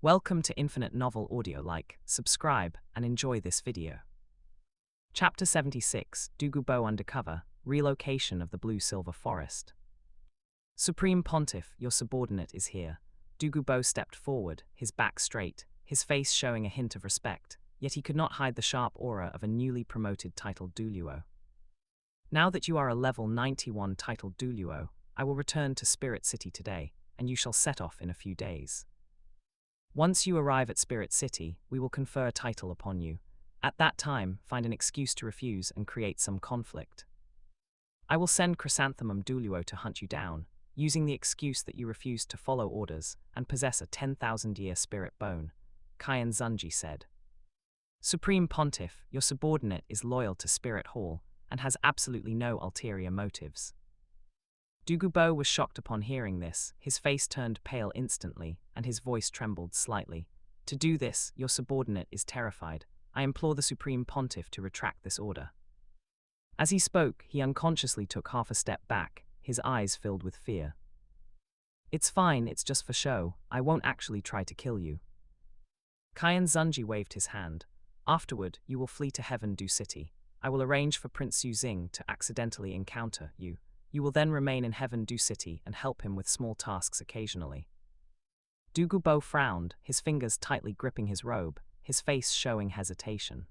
Welcome to Infinite Novel Audio. Like, subscribe, and enjoy this video. Chapter 76, Dugubo Undercover, Relocation of the Blue-Silver Forest. Supreme Pontiff, your subordinate is here. Dugubo stepped forward, his back straight, his face showing a hint of respect, yet he could not hide the sharp aura of a newly promoted titled Douluo. Now that you are a level 91 titled Douluo, I will return to Spirit City today, and you shall set off in a few days. Once you arrive at Spirit City, we will confer a title upon you. At that time, find an excuse to refuse and create some conflict. I will send Chrysanthemum Douluo to hunt you down, using the excuse that you refused to follow orders and possess a 10,000-year spirit bone, Qian Xunji said. Supreme Pontiff, your subordinate is loyal to Spirit Hall and has absolutely no ulterior motives. Dugubo was shocked upon hearing this, his face turned pale instantly, and his voice trembled slightly. To do this, your subordinate is terrified. I implore the Supreme Pontiff to retract this order. As he spoke, he unconsciously took half a step back, his eyes filled with fear. It's fine, it's just for show. I won't actually try to kill you. Qian Xunji waved his hand. Afterward, you will flee to Heavenly City. I will arrange for Prince Yuzing to accidentally encounter you. You will then remain in Heavenly City and help him with small tasks occasionally. Dugubo frowned, his fingers tightly gripping his robe, his face showing hesitation.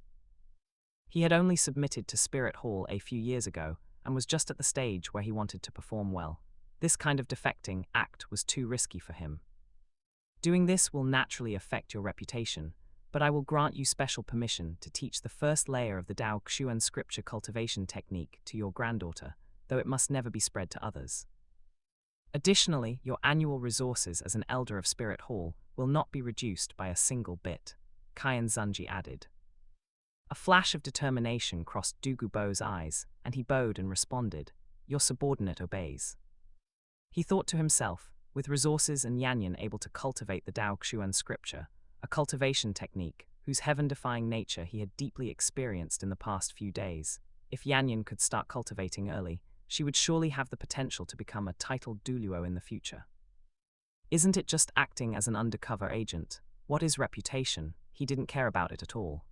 He had only submitted to Spirit Hall a few years ago, and was just at the stage where he wanted to perform well. This kind of defecting act was too risky for him. Doing this will naturally affect your reputation, but I will grant you special permission to teach the first layer of the Dao Xuan scripture cultivation technique to your granddaughter, though it must never be spread to others. Additionally, your annual resources as an Elder of Spirit Hall will not be reduced by a single bit, Qian Xunji added. A flash of determination crossed Dugubo's eyes, and he bowed and responded, Your subordinate obeys. He thought to himself, with resources and Yanyan able to cultivate the Dao Xuan scripture, a cultivation technique whose heaven-defying nature he had deeply experienced in the past few days, if Yanyan could start cultivating early, she would surely have the potential to become a titled Douluo in the future. Isn't it just acting as an undercover agent? What is reputation? He didn't care about it at all.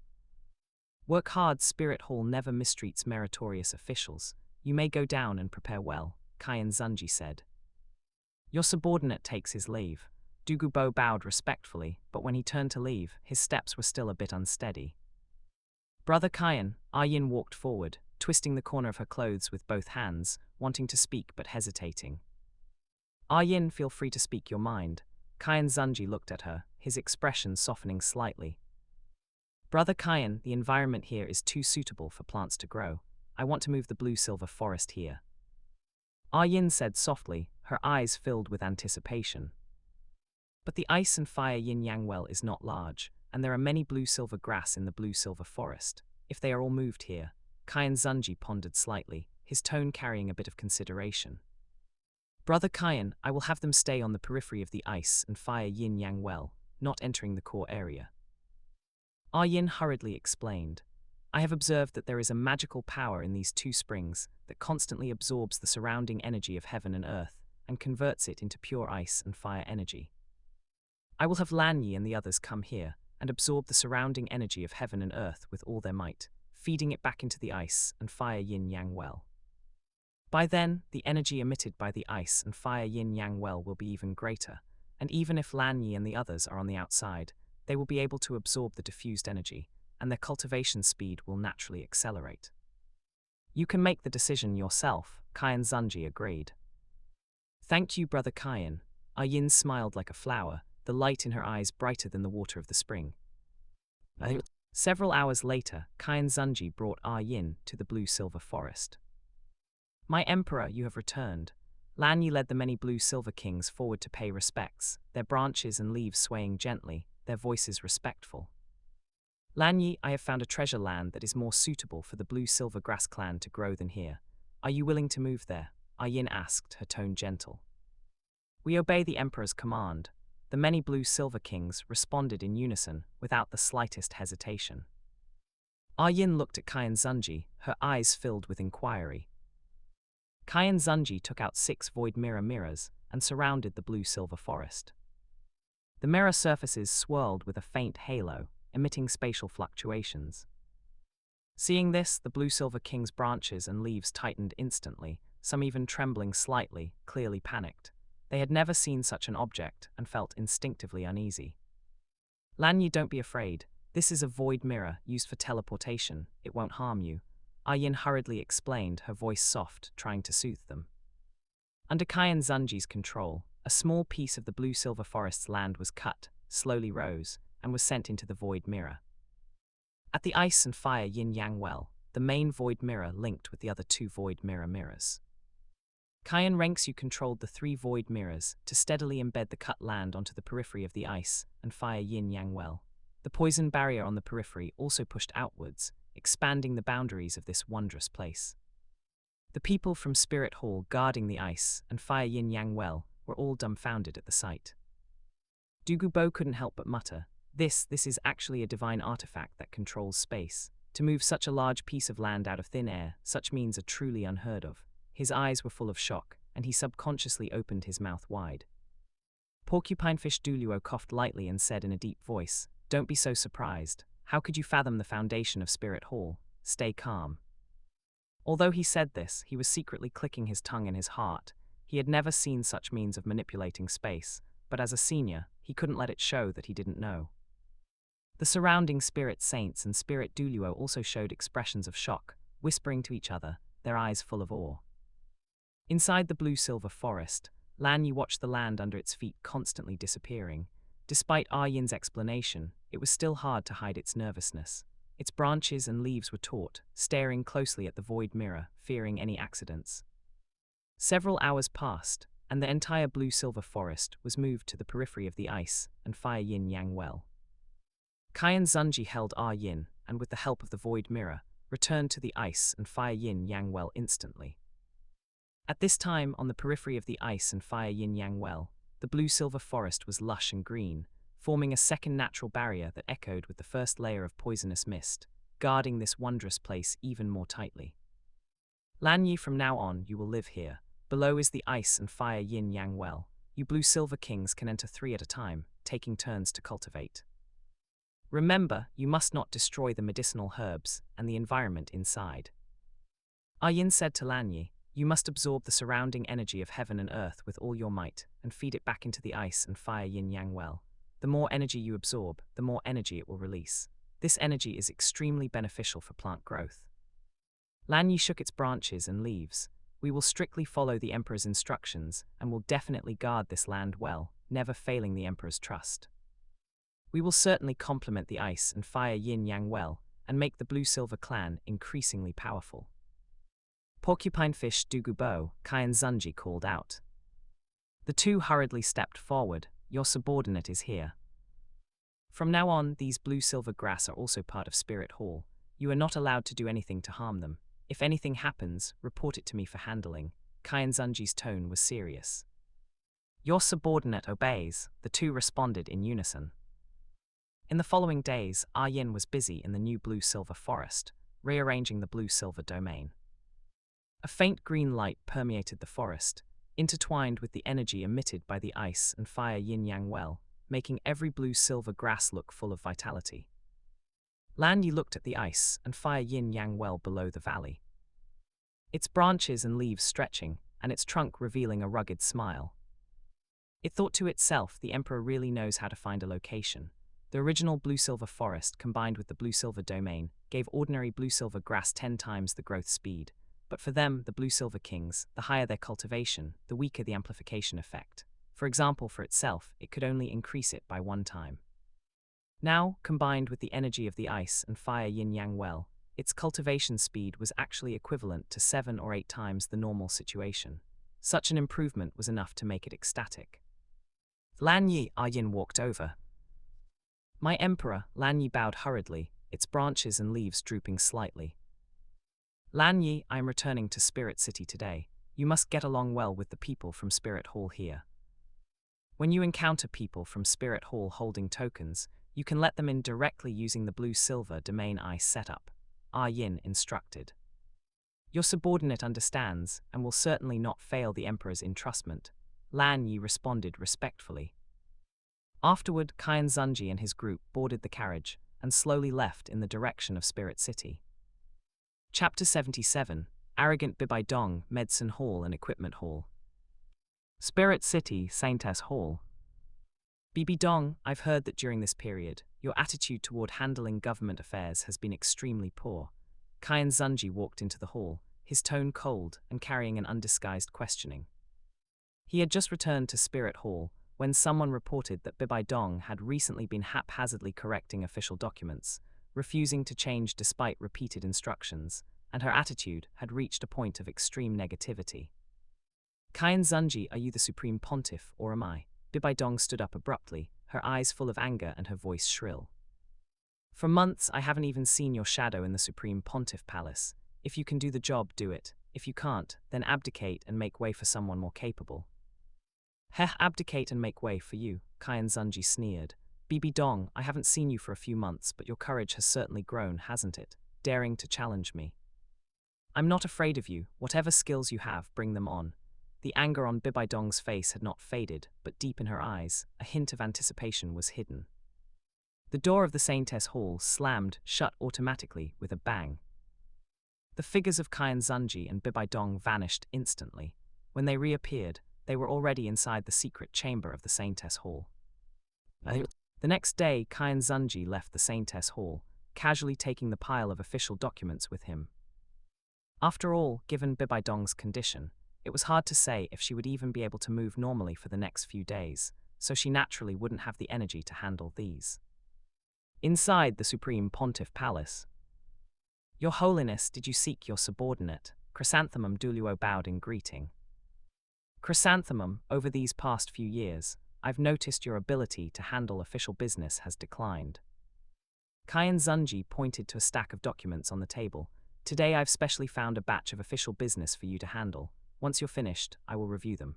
Work hard, Spirit Hall never mistreats meritorious officials. You may go down and prepare well, Qian Xunji said. Your subordinate takes his leave. Dugubo bowed respectfully, but when he turned to leave, his steps were still a bit unsteady. Brother Qian, Yin walked forward, twisting the corner of her clothes with both hands, wanting to speak but hesitating. Yin, feel free to speak your mind. Qian Xunji looked at her, his expression softening slightly. Brother Qian, the environment here is too suitable for plants to grow. I want to move the blue-silver forest here. Yin said softly, her eyes filled with anticipation. But the ice and fire yin-yang well is not large, and there are many blue-silver grass in the blue-silver forest. If they are all moved here, Qian Xunji pondered slightly, his tone carrying a bit of consideration. Brother Qian, I will have them stay on the periphery of the ice and fire yin-yang well, not entering the core area. Yin hurriedly explained. I have observed that there is a magical power in these two springs that constantly absorbs the surrounding energy of heaven and earth and converts it into pure ice and fire energy. I will have Lanyi and the others come here and absorb the surrounding energy of heaven and earth with all their might, feeding it back into the ice and fire yin-yang well. By then, the energy emitted by the ice and fire yin-yang well will be even greater, and even if Lanyi and the others are on the outside, they will be able to absorb the diffused energy, and their cultivation speed will naturally accelerate. You can make the decision yourself, Qian Xunji agreed. Thank you, Brother Qian. Yin smiled like a flower, the light in her eyes brighter than the water of the spring. Several hours later, Qian Xunji brought Yin to the blue-silver forest. My emperor, you have returned. Lanyi led the many blue-silver kings forward to pay respects, their branches and leaves swaying gently, their voices respectful. Lanyi, I have found a treasure land that is more suitable for the blue-silver grass clan to grow than here. Are you willing to move there? Yin asked, her tone gentle. We obey the emperor's command. The many blue-silver kings responded in unison, without the slightest hesitation. Yin looked at Qian Xunji, her eyes filled with inquiry. Qian Xunji took out 6 void mirror mirrors and surrounded the blue-silver forest. The mirror surfaces swirled with a faint halo, emitting spatial fluctuations. Seeing this, the blue-silver king's branches and leaves tightened instantly, some even trembling slightly, clearly panicked. They had never seen such an object and felt instinctively uneasy. Lanyi, don't be afraid. This is a void mirror used for teleportation. It won't harm you. Yin hurriedly explained, her voice soft, trying to soothe them. Under Qian Xunji's control, a small piece of the blue-silver forest's land was cut, slowly rose, and was sent into the void mirror. At the ice and fire yin-yang well, the main void mirror linked with the other two void mirrors. Qian Renxue controlled the three void mirrors to steadily embed the cut land onto the periphery of the ice and fire yin-yang well. The poison barrier on the periphery also pushed outwards, expanding the boundaries of this wondrous place. The people from Spirit Hall guarding the ice and fire yin-yang well were all dumbfounded at the sight. Dugubo couldn't help but mutter, This is actually a divine artifact that controls space. To move such a large piece of land out of thin air, such means are truly unheard of. His eyes were full of shock, and he subconsciously opened his mouth wide. Porcupinefish Douluo coughed lightly and said in a deep voice, Don't be so surprised. How could you fathom the foundation of Spirit Hall? Stay calm. Although he said this, he was secretly clicking his tongue in his heart. He had never seen such means of manipulating space, but as a senior, he couldn't let it show that he didn't know. The surrounding spirit saints and Spirit Douluo also showed expressions of shock, whispering to each other, their eyes full of awe. Inside the blue-silver forest, Lanyi watched the land under its feet constantly disappearing. Despite Yin's explanation, it was still hard to hide its nervousness. Its branches and leaves were taut, staring closely at the void mirror, fearing any accidents. Several hours passed, and the entire blue-silver forest was moved to the periphery of the ice and fire yin-yang well. Qian Xunji held Yin, and with the help of the void mirror, returned to the ice and fire yin-yang well instantly. At this time, on the periphery of the ice and fire yin-yang well, the blue-silver forest was lush and green, forming a second natural barrier that echoed with the first layer of poisonous mist, guarding this wondrous place even more tightly. Lanyi, from now on, you will live here. Below is the ice and fire yin-yang well. You blue-silver kings can enter 3 at a time, taking turns to cultivate. Remember, you must not destroy the medicinal herbs and the environment inside. Yin said to Lanyi, You must absorb the surrounding energy of heaven and earth with all your might, and feed it back into the ice and fire yin-yang well. The more energy you absorb, the more energy it will release. This energy is extremely beneficial for plant growth. Lanyi shook its branches and leaves. We will strictly follow the Emperor's instructions, and will definitely guard this land well, never failing the Emperor's trust. We will certainly complement the ice and fire yin-yang well, and make the blue-silver clan increasingly powerful. Porcupinefish Dugubo, Qian Xunji called out. The two hurriedly stepped forward. Your subordinate is here. From now on, these blue-silver grass are also part of Spirit Hall. You are not allowed to do anything to harm them. If anything happens, report it to me for handling. Qian Xunji's tone was serious. Your subordinate obeys, the two responded in unison. In the following days, Yin was busy in the new blue-silver forest, rearranging the blue-silver domain. A faint green light permeated the forest, intertwined with the energy emitted by the ice and fire yin-yang well, making every blue-silver grass look full of vitality. Lanyi looked at the ice and fire yin-yang well below the valley. Its branches and leaves stretching, and its trunk revealing a rugged smile. It thought to itself, the Emperor really knows how to find a location. The original blue-silver forest, combined with the blue-silver domain, gave ordinary blue-silver grass 10 times the growth speed. But for them, the blue-silver kings, the higher their cultivation, the weaker the amplification effect. For example, for itself, it could only increase it by 1 time. Now, combined with the energy of the ice and fire yin-yang well, its cultivation speed was actually equivalent to 7 or 8 times the normal situation. Such an improvement was enough to make it ecstatic. Lanyi, Yin walked over. My Emperor, Lanyi bowed hurriedly, its branches and leaves drooping slightly. Lanyi, I am returning to Spirit City today. You must get along well with the people from Spirit Hall here. When you encounter people from Spirit Hall holding tokens, you can let them in directly using the blue-silver domain ice setup, Yin instructed. Your subordinate understands, and will certainly not fail the Emperor's entrustment, Lanyi responded respectfully. Afterward, Qian Xunji and his group boarded the carriage and slowly left in the direction of Spirit City. Chapter 77, Arrogant Bibong, Medicine Hall and Equipment Hall. Spirit City, Saintess Hall. Bibong, I've heard that during this period, your attitude toward handling government affairs has been extremely poor. Qian Xunji walked into the hall, his tone cold and carrying an undisguised questioning. He had just returned to Spirit Hall when someone reported that Bibong had recently been haphazardly correcting official documents, refusing to change despite repeated instructions, and her attitude had reached a point of extreme negativity. Qian Xunji, are you the Supreme Pontiff, or am I? Bibong stood up abruptly, her eyes full of anger and her voice shrill. For months I haven't even seen your shadow in the Supreme Pontiff Palace. If you can do the job, do it. If you can't, then abdicate and make way for someone more capable. Abdicate and make way for you, Qian Xunji sneered. Bibong, I haven't seen you for a few months, but your courage has certainly grown, hasn't it? Daring to challenge me. I'm not afraid of you. Whatever skills you have, bring them on. The anger on Bibong's face had not faded, but deep in her eyes, a hint of anticipation was hidden. The door of the Saintess Hall slammed shut automatically with a bang. The figures of Qian Xunji and Bibong vanished instantly. When they reappeared, they were already inside the secret chamber of the Saintess Hall. The next day, Qian Xunji left the Saintess Hall, casually taking the pile of official documents with him. After all, given Bibong's condition, it was hard to say if she would even be able to move normally for the next few days, so she naturally wouldn't have the energy to handle these. Inside the Supreme Pontiff Palace. Your Holiness, did you seek your subordinate? Chrysanthemum Douluo bowed in greeting. Chrysanthemum, over these past few years, I've noticed your ability to handle official business has declined. Qian Xunji pointed to a stack of documents on the table. Today I've specially found a batch of official business for you to handle. Once you're finished, I will review them.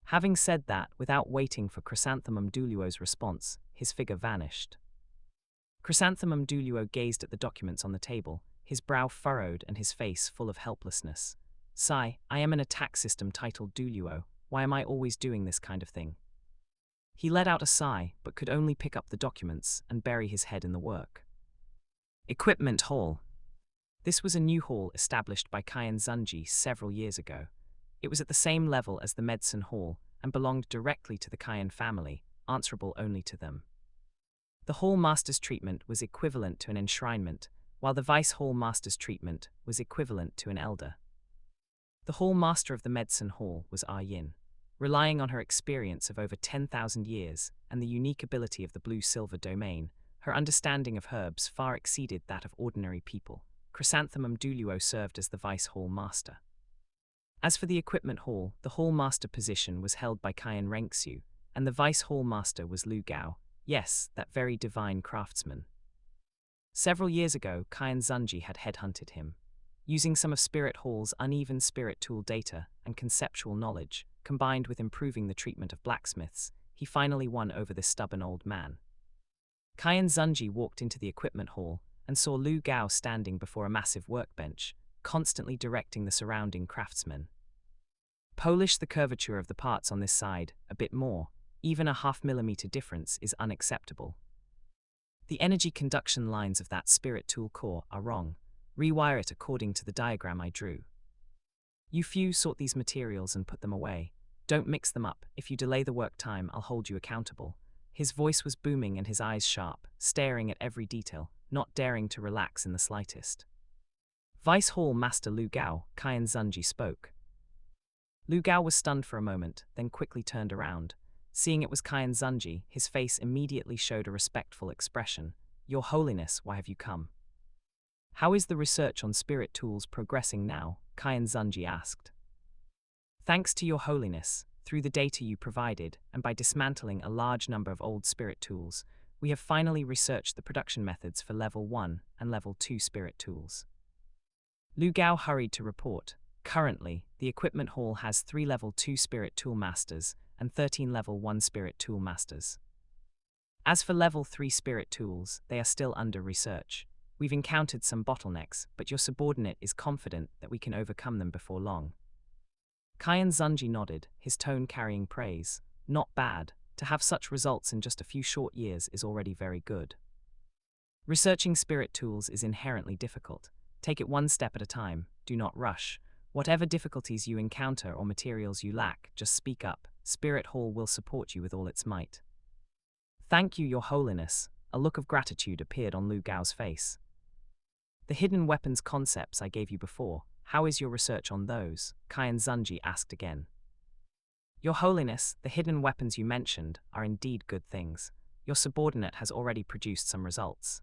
Having said that, without waiting for Chrysanthemum Douluo's response, his figure vanished. Chrysanthemum Douluo gazed at the documents on the table, his brow furrowed and his face full of helplessness. Sigh, I am an attack system titled Douluo. Why am I always doing this kind of thing? He let out a sigh, but could only pick up the documents and bury his head in the work. Equipment Hall. This was a new hall established by Qian Xunji several years ago. It was at the same level as the Medicine Hall and belonged directly to the Qian family, answerable only to them. The Hall Master's treatment was equivalent to an enshrinement, while the Vice Hall Master's treatment was equivalent to an elder. The Hall Master of the Medicine Hall was Yin. Relying on her experience of over 10,000 years and the unique ability of the blue-silver domain, her understanding of herbs far exceeded that of ordinary people. Chrysanthemum Douluo served as the Vice Hall Master. As for the Equipment Hall, the Hall Master position was held by Qian Renxue, and the Vice Hall Master was Lu Gao, yes, that very divine craftsman. Several years ago, Qian Xunji had headhunted him. Using some of Spirit Hall's uneven spirit tool data and conceptual knowledge, combined with improving the treatment of blacksmiths, he finally won over this stubborn old man. Qian Xunji walked into the Equipment Hall and saw Lu Gao standing before a massive workbench, constantly directing the surrounding craftsmen. Polish the curvature of the parts on this side a bit more. Even a half-millimeter difference is unacceptable. The energy conduction lines of that spirit tool core are wrong. Rewire it according to the diagram I drew. You few sort these materials and put them away. Don't mix them up. If you delay the work time, I'll hold you accountable. His voice was booming and his eyes sharp, staring at every detail, not daring to relax in the slightest. Vice Hall Master Lu Gao, Qian Xunji spoke. Lu Gao was stunned for a moment, then quickly turned around. Seeing it was Qian Xunji, his face immediately showed a respectful expression. Your Holiness, why have you come? How is the research on spirit tools progressing now? Qian Xunji asked. Thanks to Your Holiness, through the data you provided, and by dismantling a large number of old spirit tools, we have finally researched the production methods for Level 1 and Level 2 spirit tools. Lu Gao hurried to report. Currently, the Equipment Hall has 3 Level 2 spirit tool masters and 13 Level 1 spirit tool masters. As for Level 3 spirit tools, they are still under research. We've encountered some bottlenecks, but your subordinate is confident that we can overcome them before long. Qian Xunji nodded, his tone carrying praise. Not bad. To have such results in just a few short years is already very good. Researching spirit tools is inherently difficult. Take it one step at a time, do not rush. Whatever difficulties you encounter or materials you lack, just speak up. Spirit Hall will support you with all its might. Thank you, Your Holiness. A look of gratitude appeared on Lu Gao's face. The hidden weapons concepts I gave you before, how is your research on those? Qian Xunji asked again. Your Holiness, the hidden weapons you mentioned are indeed good things. Your subordinate has already produced some results.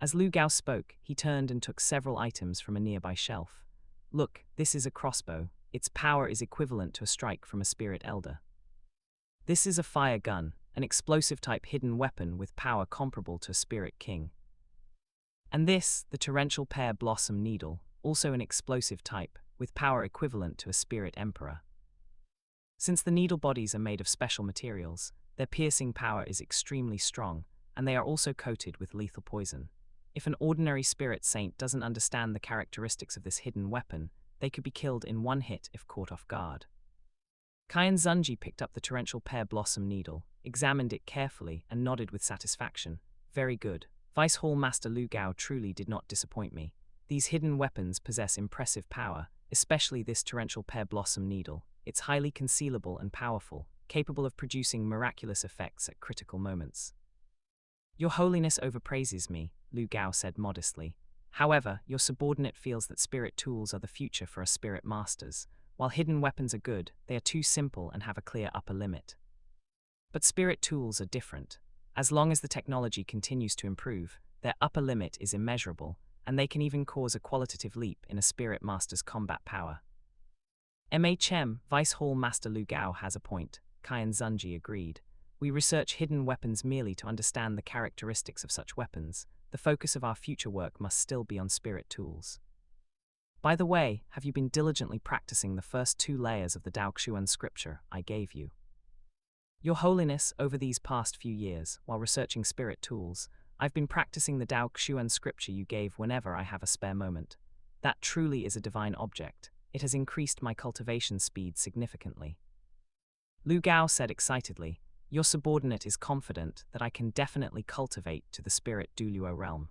As Lu Gao spoke, he turned and took several items from a nearby shelf. Look, this is a crossbow. Its power is equivalent to a strike from a spirit elder. This is a fire gun, an explosive-type hidden weapon with power comparable to a spirit king. And this, the torrential pear blossom needle, also an explosive type, with power equivalent to a spirit emperor. Since the needle bodies are made of special materials, their piercing power is extremely strong, and they are also coated with lethal poison. If an ordinary spirit saint doesn't understand the characteristics of this hidden weapon, they could be killed in one hit if caught off guard. Qian Xunji picked up the torrential pear blossom needle, examined it carefully, and nodded with satisfaction. Very good. Vice Hall Master Lu Gao truly did not disappoint me. These hidden weapons possess impressive power, especially this torrential pear blossom needle. It's highly concealable and powerful, capable of producing miraculous effects at critical moments. Your Holiness overpraises me, Lu Gao said modestly. However, your subordinate feels that spirit tools are the future for us spirit masters. While hidden weapons are good, they are too simple and have a clear upper limit. But spirit tools are different. As long as the technology continues to improve, their upper limit is immeasurable, and they can even cause a qualitative leap in a spirit master's combat power. MHM, Vice Hall Master Lu Gao has a point, Qian Xunji agreed. We research hidden weapons merely to understand the characteristics of such weapons. The focus of our future work must still be on spirit tools. By the way, have you been diligently practicing the first 2 layers of the Daoxuan scripture I gave you? Your Holiness, over these past few years, while researching spirit tools, I've been practicing the Daoxuan scripture you gave whenever I have a spare moment. That truly is a divine object. It has increased my cultivation speed significantly. Lu Gao said excitedly, your subordinate is confident that I can definitely cultivate to the spirit Duuluo realm.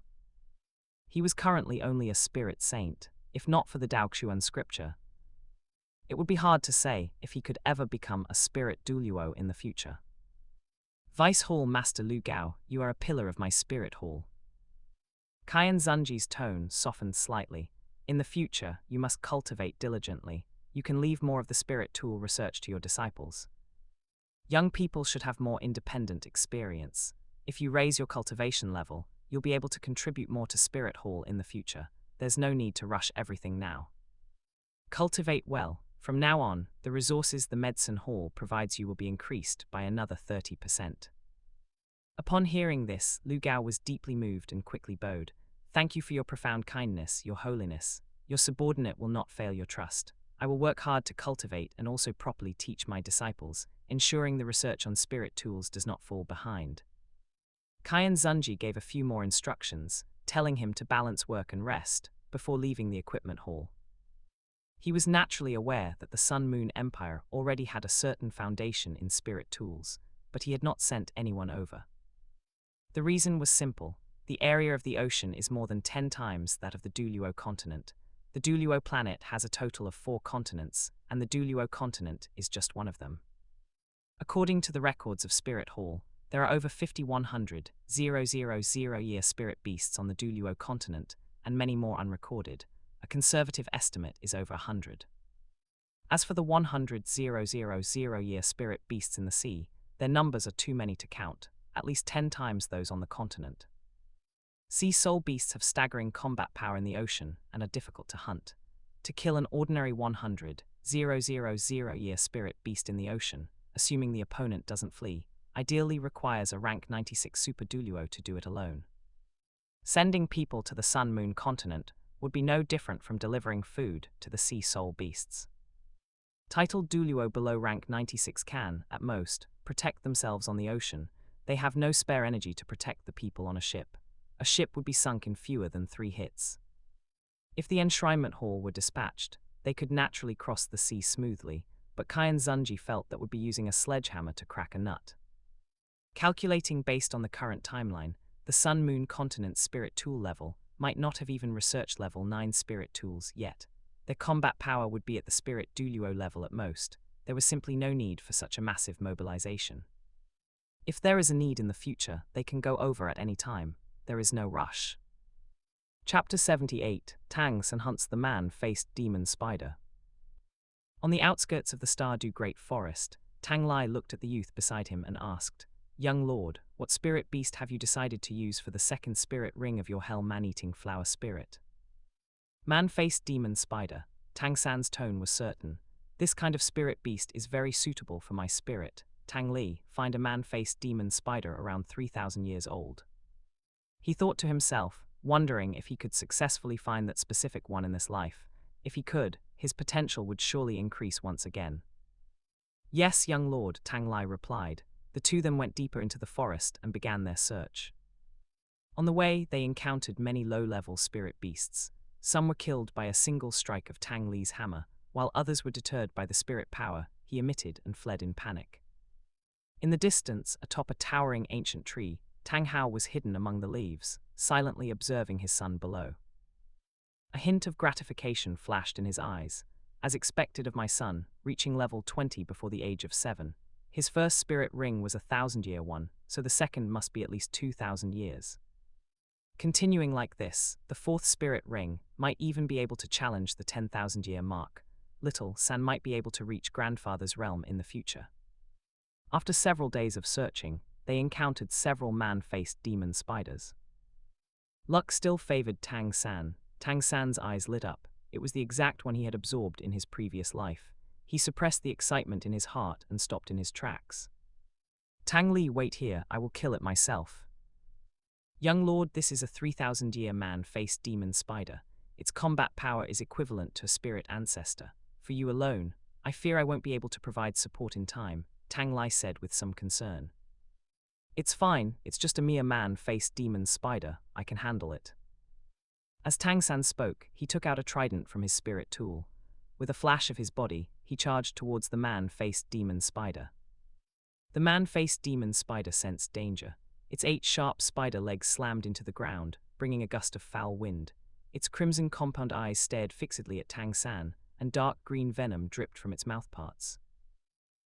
He was currently only a spirit saint, if not for the Daoxuan scripture. It would be hard to say if he could ever become a spirit Duuluo in the future. Vice Hall Master Lu Gao, you are a pillar of my spirit hall. Qian Xunji's tone softened slightly. In the future, you must cultivate diligently. You can leave more of the spirit tool research to your disciples. Young people should have more independent experience. If you raise your cultivation level, you'll be able to contribute more to Spirit Hall in the future. There's no need to rush everything now. Cultivate well. From now on, the resources the Medicine Hall provides you will be increased by another 30%. Upon hearing this, Lu Gao was deeply moved and quickly bowed. Thank you for your profound kindness, Your Holiness. Your subordinate will not fail your trust. I will work hard to cultivate and also properly teach my disciples, ensuring the research on spirit tools does not fall behind. Qian Xunji gave a few more instructions, telling him to balance work and rest, before leaving the equipment hall. He was naturally aware that the Sun-Moon Empire already had a certain foundation in spirit tools, but he had not sent anyone over. The reason was simple. The area of the ocean is more than 10 times that of the Douluo Continent. The Douluo planet has a total of 4 continents, and the Douluo Continent is just one of them. According to the records of Spirit Hall, there are over 5,100,000-year spirit beasts on the Douluo Continent, and many more unrecorded. A conservative estimate is over 100. As for the 100,000-year spirit beasts in the sea, their numbers are too many to count, at least 10 times those on the continent. Sea soul beasts have staggering combat power in the ocean and are difficult to hunt. To kill an ordinary 100,000-year spirit beast in the ocean, assuming the opponent doesn't flee, ideally requires a rank 96 Super Douluo to do it alone. Sending people to the Sun-Moon Continent would be no different from delivering food to the sea soul beasts. Titled Douluo below rank 96 can, at most, protect themselves on the ocean. They have no spare energy to protect the people on a ship. A ship would be sunk in fewer than 3 hits. If the enshrinement hall were dispatched, they could naturally cross the sea smoothly, but Qian Xunji felt that would be using a sledgehammer to crack a nut. Calculating based on the current timeline, the Sun-Moon Continent spirit tool level might not have even researched level 9 spirit tools yet. Their combat power would be at the spirit Douluo level at most. There was simply no need for such a massive mobilization. If there is a need in the future, they can go over at any time. There is no rush. Chapter 78, Tang San hunts the man-faced demon spider. On the outskirts of the Stardew Great Forest, Tang Lai looked at the youth beside him and asked, "Young lord, what spirit beast have you decided to use for the second spirit ring of your hell man-eating flower spirit?" Man-faced demon spider. Tang San's tone was certain. "This kind of spirit beast is very suitable for my spirit. Tang Li, find a man-faced demon spider around 3,000 years old." He thought to himself, wondering if he could successfully find that specific one in this life. If he could, his potential would surely increase once again. "Yes, young lord," Tang Lai replied. The two then went deeper into the forest and began their search. On the way, they encountered many low-level spirit beasts. Some were killed by a single strike of Tang Li's hammer, while others were deterred by the spirit power he emitted and fled in panic. In the distance, atop a towering ancient tree, Tang Hao was hidden among the leaves, silently observing his son below. A hint of gratification flashed in his eyes. As expected of my son, reaching level 20 before the age of 7. His first spirit ring was a 1,000-year one, so the second must be at least 2,000 years. Continuing like this, the fourth spirit ring might even be able to challenge the 10,000-year mark. Little San might be able to reach grandfather's realm in the future. After several days of searching, they encountered several man-faced demon spiders. Luck still favored Tang San. Tang San's eyes lit up. It was the exact one he had absorbed in his previous life. He suppressed the excitement in his heart and stopped in his tracks. "Tang Li, wait here, I will kill it myself." "Young lord, this is a 3,000-year man-faced demon spider. Its combat power is equivalent to a spirit ancestor. For you alone, I fear I won't be able to provide support in time," Tang Lai said with some concern. "It's fine, it's just a mere man-faced demon spider, I can handle it." As Tang San spoke, he took out a trident from his spirit tool. With a flash of his body, he charged towards the man-faced demon spider. The man-faced demon spider sensed danger. Its 8 sharp spider legs slammed into the ground, bringing a gust of foul wind. Its crimson compound eyes stared fixedly at Tang San, and dark green venom dripped from its mouthparts.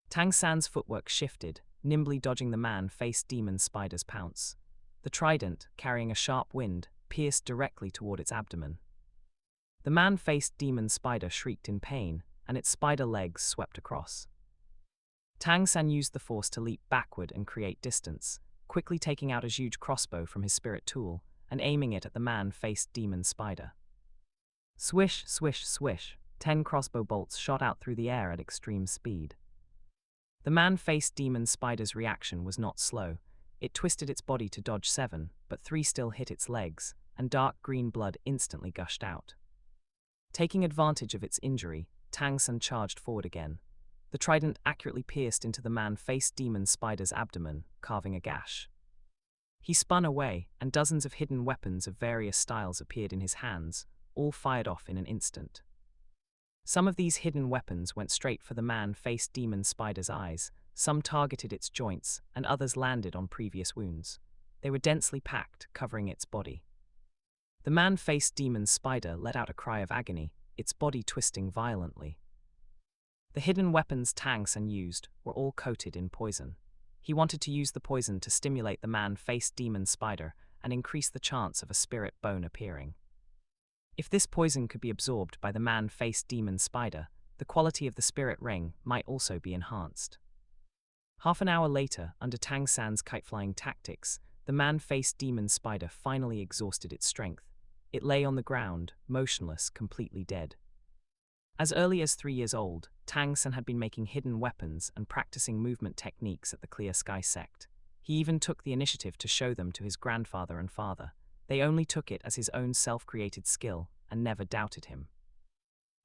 Tang San's footwork shifted, nimbly dodging the man-faced demon spider's pounce. The trident, carrying a sharp wind, pierced directly toward its abdomen. The man-faced demon spider shrieked in pain, and its spider legs swept across. Tang San used the force to leap backward and create distance, quickly taking out a huge crossbow from his spirit tool and aiming it at the man-faced demon spider. Swish, swish, swish, 10 crossbow bolts shot out through the air at extreme speed. The man-faced demon spider's reaction was not slow. It twisted its body to dodge 7, but 3 still hit its legs, and dark green blood instantly gushed out. Taking advantage of its injury, Tang San charged forward again. The trident accurately pierced into the man-faced demon spider's abdomen, carving a gash. He spun away, and dozens of hidden weapons of various styles appeared in his hands, all fired off in an instant. Some of these hidden weapons went straight for the man-faced demon spider's eyes, some targeted its joints, and others landed on previous wounds. They were densely packed, covering its body. The man-faced demon spider let out a cry of agony, its body twisting violently. The hidden weapons Tang San used were all coated in poison. He wanted to use the poison to stimulate the man-faced demon spider and increase the chance of a spirit bone appearing. If this poison could be absorbed by the man-faced demon spider, the quality of the spirit ring might also be enhanced. Half an hour later, under Tang San's kite-flying tactics, the man-faced demon spider finally exhausted its strength. It lay on the ground, motionless, completely dead. As early as 3 years old, Tang San had been making hidden weapons and practicing movement techniques at the Clear Sky sect. He even took the initiative to show them to his grandfather and father. They only took it as his own self-created skill and never doubted him.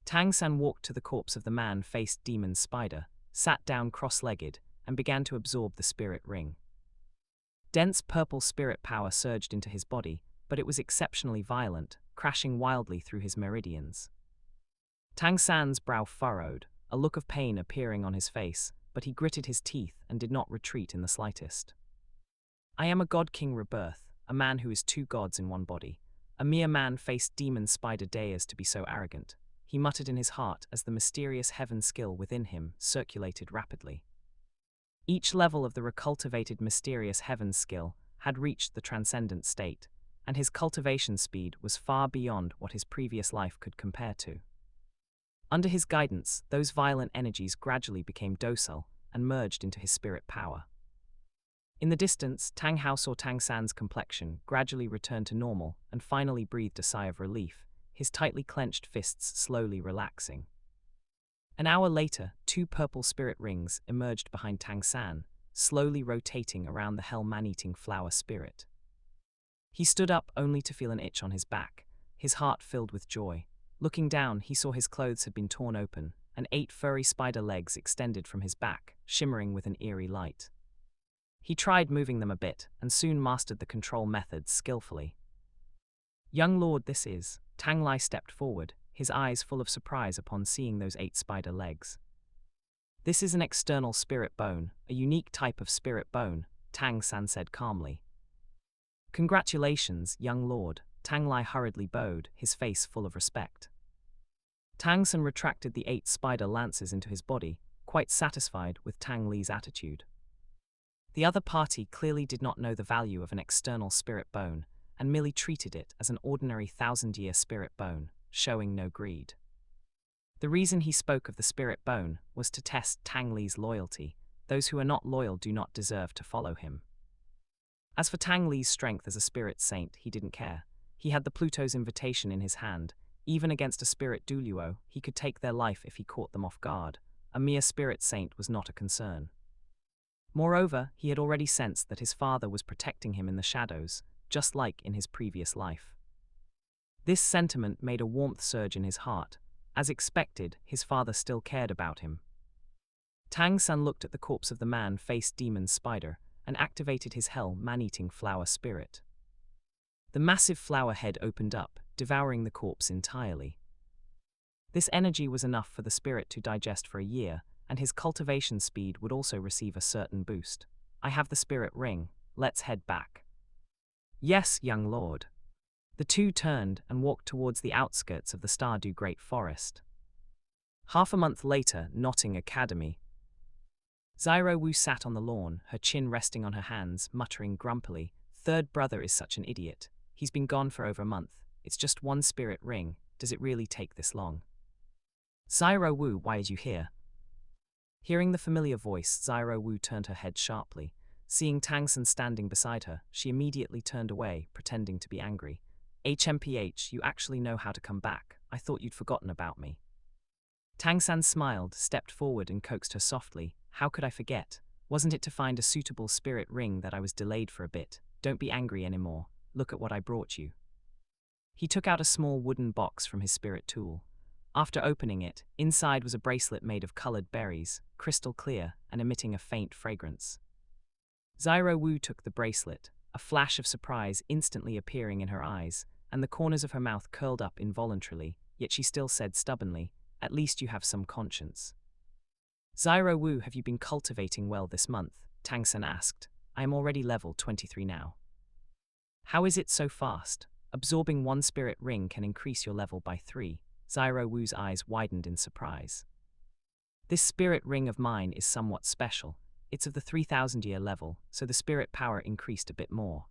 Tang San walked to the corpse of the man-faced demon spider, sat down cross-legged, and began to absorb the spirit ring. Dense purple spirit power surged into his body, but it was exceptionally violent, crashing wildly through his meridians. Tang San's brow furrowed. a look of pain appearing on his face, but he gritted his teeth and did not retreat in the slightest. I am a god king rebirth, a man who is two gods in one body. A mere man faced demon spider dares to be so arrogant, he muttered in his heart as the mysterious heaven skill within him circulated rapidly. Each level of the recultivated mysterious heaven skill had reached the transcendent state, and his cultivation speed was far beyond what his previous life could compare to. Under his guidance, those violent energies gradually became docile and merged into his spirit power. In the distance, Tang Hao saw Tang San's complexion gradually return to normal and finally breathed a sigh of relief, his tightly clenched fists slowly relaxing. An hour later, two purple spirit rings emerged behind Tang San, slowly rotating around the hell man-eating flower spirit. He stood up only to feel an itch on his back, his heart filled with joy. Looking down, he saw his clothes had been torn open, and 8 furry spider legs extended from his back, shimmering with an eerie light. He tried moving them a bit, and soon mastered the control methods skillfully. Young lord, this is. Tang Lai stepped forward, his eyes full of surprise upon seeing those 8 spider legs. This is an external spirit bone, a unique type of spirit bone, Tang San said calmly. Congratulations, young lord, Tang Lai hurriedly bowed, his face full of respect. Tang San retracted the 8 spider lances into his body, quite satisfied with Tang Li's attitude. The other party clearly did not know the value of an external spirit bone, and merely treated it as an ordinary 1000-year spirit bone, showing no greed. The reason he spoke of the spirit bone was to test Tang Li's loyalty. Those who are not loyal do not deserve to follow him. As for Tang Li's strength as a spirit saint, he didn't care. He had the Pluto's invitation in his hand. Even against a spirit Douluo, he could take their life if he caught them off guard. A mere spirit saint was not a concern. Moreover, he had already sensed that his father was protecting him in the shadows, just like in his previous life. This sentiment made a warmth surge in his heart. As expected, his father still cared about him. Tang San looked at the corpse of the man-faced demon spider and activated his hell man-eating flower spirit. The massive flower head opened up, devouring the corpse entirely. This energy was enough for the spirit to digest for a year, and his cultivation speed would also receive a certain boost. I have the spirit ring, let's head back. Yes, young lord. The two turned and walked towards the outskirts of the Stardew Great Forest. Half a month later, Notting Academy. Zyro Wu sat on the lawn, her chin resting on her hands, muttering grumpily, "Third brother is such an idiot. He's been gone for over a month. It's just one spirit ring. Does it really take this long?" "Zyro Wu, why are you here?" Hearing the familiar voice, Zyro Wu turned her head sharply. Seeing Tang San standing beside her, she immediately turned away, pretending to be angry. "HMPH, you actually know how to come back. I thought you'd forgotten about me." Tang San smiled, stepped forward and coaxed her softly. "How could I forget? Wasn't it to find a suitable spirit ring that I was delayed for a bit? Don't be angry anymore. Look at what I brought you." He took out a small wooden box from his spirit tool. After opening it, inside was a bracelet made of colored berries, crystal clear and emitting a faint fragrance. Zyro Wu took the bracelet, a flash of surprise instantly appearing in her eyes, and the corners of her mouth curled up involuntarily, yet she still said stubbornly, "At least you have some conscience." "Zyro Wu, have you been cultivating well this month?" Tang San asked. "I am already level 23 now." "How is it so fast? Absorbing one spirit ring can increase your level by 3. Zyro Wu's eyes widened in surprise. "This spirit ring of mine is somewhat special. It's of the 3000-year level, so the spirit power increased a bit more."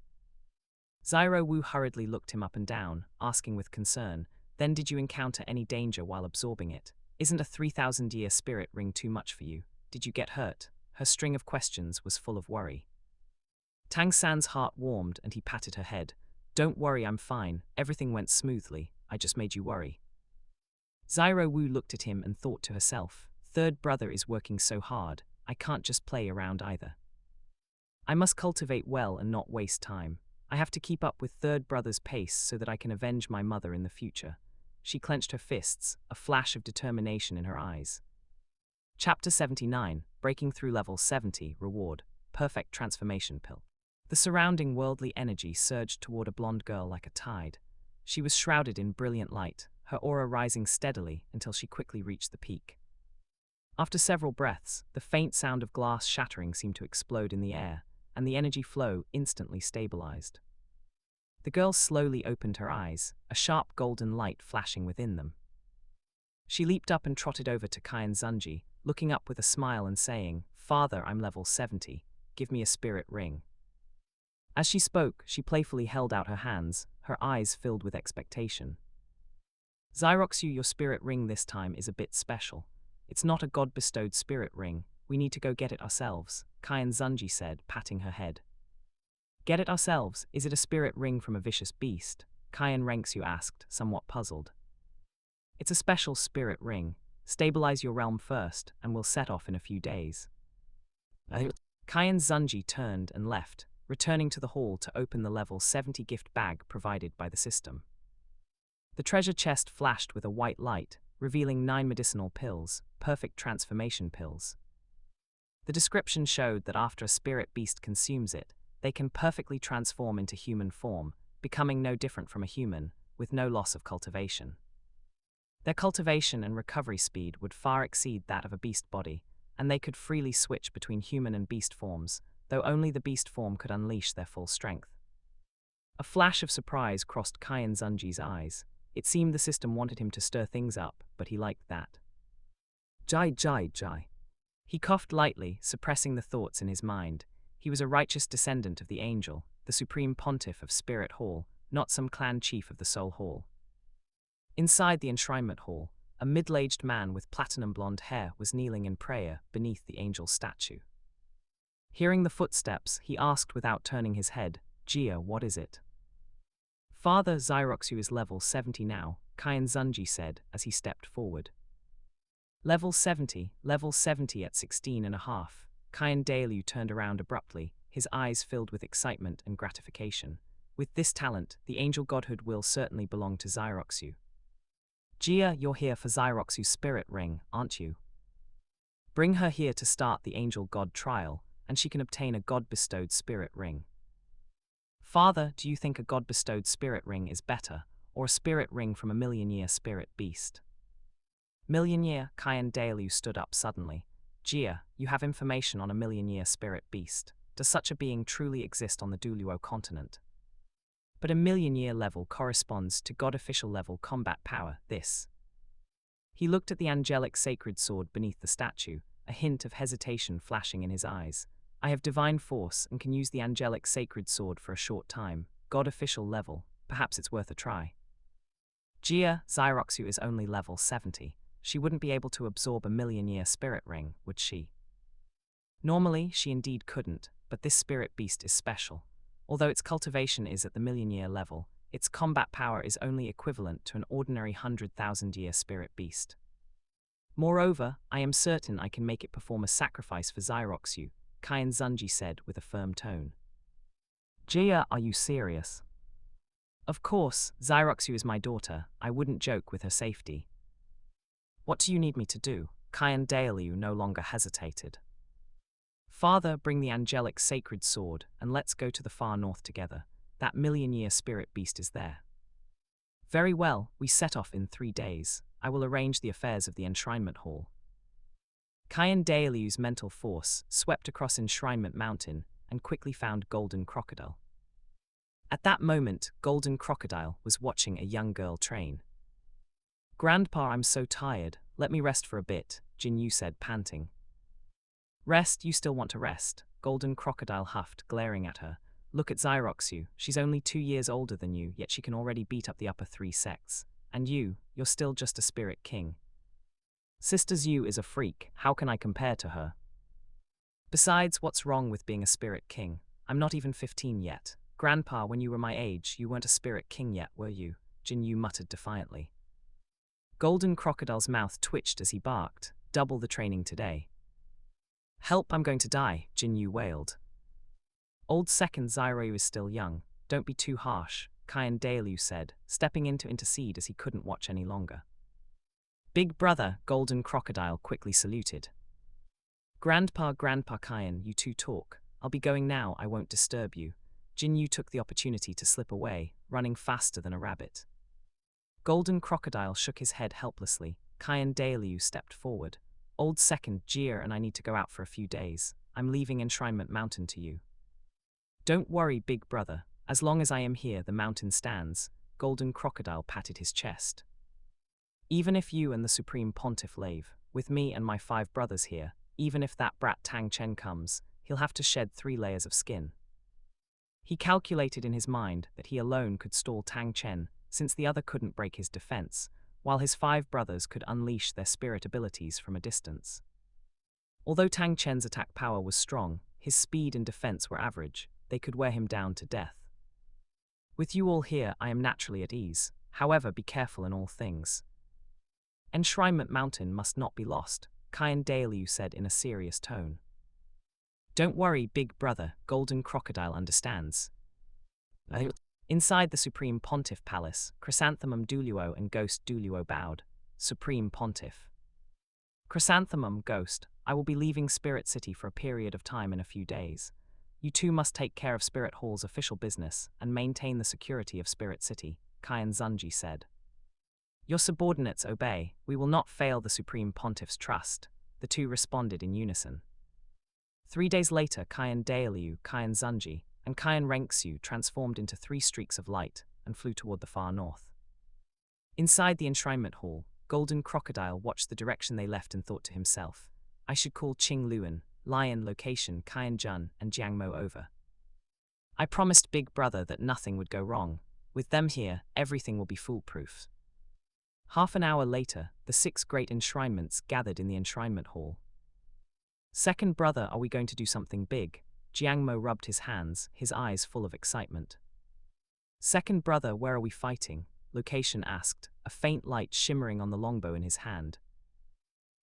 Zyro Wu hurriedly looked him up and down, asking with concern, "Then did you encounter any danger while absorbing it? Isn't a 3000-year spirit ring too much for you? Did you get hurt?" Her string of questions was full of worry. Tang San's heart warmed and he patted her head. "Don't worry, I'm fine. Everything went smoothly. I just made you worry." Zyro Wu looked at him and thought to herself, "Third brother is working so hard. I can't just play around either. I must cultivate well and not waste time. I have to keep up with third brother's pace so that I can avenge my mother in the future." She clenched her fists, a flash of determination in her eyes. Chapter 79, Breaking Through Level 70, Reward, Perfect Transformation Pill. The surrounding worldly energy surged toward a blonde girl like a tide. She was shrouded in brilliant light, her aura rising steadily until she quickly reached the peak. After several breaths, the faint sound of glass shattering seemed to explode in the air, and the energy flow instantly stabilized. The girl slowly opened her eyes, a sharp golden light flashing within them. She leaped up and trotted over to Qian Xunji, looking up with a smile and saying, "Father, I'm level 70. Give me a spirit ring." As she spoke, she playfully held out her hands, her eyes filled with expectation. "Xyroxu, your spirit ring this time is a bit special. It's not a god-bestowed spirit ring. We need to go get it ourselves," Qian Xunji said, patting her head. "Get it ourselves? Is it a spirit ring from a vicious beast?" Qian Renxue asked, somewhat puzzled. "It's a special spirit ring. Stabilize your realm first, and we'll set off in a few days." Qian Xunji turned and left, returning to the hall to open the level 70 gift bag provided by the system. The treasure chest flashed with a white light, revealing 9 medicinal pills, perfect transformation pills. The description showed that after a spirit beast consumes it, they can perfectly transform into human form, becoming no different from a human, with no loss of cultivation. Their cultivation and recovery speed would far exceed that of a beast body, and they could freely switch between human and beast forms, though only the beast form could unleash their full strength. A flash of surprise crossed Qian Xunji's eyes. It seemed the system wanted him to stir things up, but he liked that. Jai. He coughed lightly, suppressing the thoughts in his mind. He was a righteous descendant of the Angel, the supreme pontiff of Spirit Hall, not some clan chief of the Soul Hall. Inside the enshrinement hall, a middle-aged man with platinum blonde hair was kneeling in prayer beneath the angel's statue. Hearing the footsteps, he asked without turning his head, "Jia, what is it?" "Father, Xyroxu is level 70 now," Qian Xunji said as he stepped forward. Level 70 at 16 and a half. Qian Dailiu turned around abruptly, his eyes filled with excitement and gratification. With this talent, the angel godhood will certainly belong to Xyroxu. "Jia, you're here for Xyroxu's spirit ring, aren't you? Bring her here to start the angel god trial, and she can obtain a god-bestowed spirit ring." "Father, do you think a god-bestowed spirit ring is better, or a spirit ring from a million-year spirit beast?" "Million-year?" Qian Dailiu stood up suddenly. "Jia, you have information on a million-year spirit beast. Does such a being truly exist on the Douluo Continent?" "But a million-year level corresponds to god-official level combat power, this." He looked at the angelic sacred sword beneath the statue, a hint of hesitation flashing in his eyes. "I have divine force and can use the angelic sacred sword for a short time. God-official level, perhaps it's worth a try." "Jia, Xyroxu is only level 70. She wouldn't be able to absorb a million-year spirit ring, would she?" "Normally, she indeed couldn't, but this spirit beast is special. Although its cultivation is at the million-year level, its combat power is only equivalent to an ordinary 100,000-year spirit beast. Moreover, I am certain I can make it perform a sacrifice for Xyroxu," Qian Xunji said with a firm tone. "Jia, are you serious?" "Of course, Xyroxu is my daughter. I wouldn't joke with her safety." "What do you need me to do?" Qian Dailiu no longer hesitated. "Father, bring the angelic sacred sword, and let's go to the far north together. That million-year spirit beast is there." "Very well, we set off in 3 days. I will arrange the affairs of the enshrinement hall." Qian Dailiu's mental force swept across Enshrinement Mountain and quickly found Golden Crocodile. At that moment, Golden Crocodile was watching a young girl train. "Grandpa, I'm so tired. Let me rest for a bit," Jinyu said, panting. "Rest? You still want to rest?" Golden Crocodile huffed, glaring at her. "Look at Xyroxu. She's only 2 years older than you, yet she can already beat up the upper 3 sects. And you're still just a spirit king. Sister Zhu is a freak. How can I compare to her? Besides, what's wrong with being a spirit king? I'm not even 15 yet. Grandpa, when you were my age, you weren't a spirit king yet, were you?" Jinyu muttered defiantly. Golden Crocodile's mouth twitched as he barked. "Double the training today." "Help, I'm going to die," Jinyu wailed. "Old second Zyro is still young. Don't be too harsh," Qian Dailiu said, stepping in to intercede as he couldn't watch any longer. "Big brother," Golden Crocodile quickly saluted. Grandpa Qian, you two talk. I'll be going now, I won't disturb you." Jinyu took the opportunity to slip away, running faster than a rabbit. Golden Crocodile shook his head helplessly. Qian Dailiu stepped forward. Old second, Jia and I need to go out for a few days. I'm leaving Enshrinement Mountain to you. Don't worry, big brother. As long as I am here, the mountain stands. Golden Crocodile patted his chest. Even if you and the Supreme Pontiff leave, with me and my 5 brothers here, even if that brat Tang Chen comes, he'll have to shed 3 layers of skin. He calculated in his mind that he alone could stall Tang Chen, since the other couldn't break his defense, while his 5 brothers could unleash their spirit abilities from a distance. Although Tang Chen's attack power was strong, his speed and defense were average. They could wear him down to death. With you all here, I am naturally at ease. However, be careful in all things. Enshrinement Mountain must not be lost, Qian Renxue said in a serious tone. Don't worry, big brother, Golden Crocodile understands. Inside the Supreme Pontiff Palace, Chrysanthemum Douluo and Ghost Douluo bowed. Supreme Pontiff. Chrysanthemum, Ghost, I will be leaving Spirit City for a period of time in a few days. You two must take care of Spirit Hall's official business and maintain the security of Spirit City, Qian Xunji said. Your subordinates obey. We will not fail the Supreme Pontiff's trust, the two responded in unison. 3 days later, Qian Renxue, Qian Xunji, and Qian Renxue transformed into 3 streaks of light and flew toward the far north. Inside the enshrinement hall, Golden Crocodile watched the direction they left and thought to himself, I should call Qing Luan, Lion, Location, Qian Jun, and Jiang Mo over. I promised Big Brother that nothing would go wrong. With them here, everything will be foolproof. Half an hour later, the 6 great enshrinements gathered in the enshrinement hall. Second brother, are we going to do something big? Jiang Mo rubbed his hands, his eyes full of excitement. Second brother, where are we fighting? Location asked, a faint light shimmering on the longbow in his hand.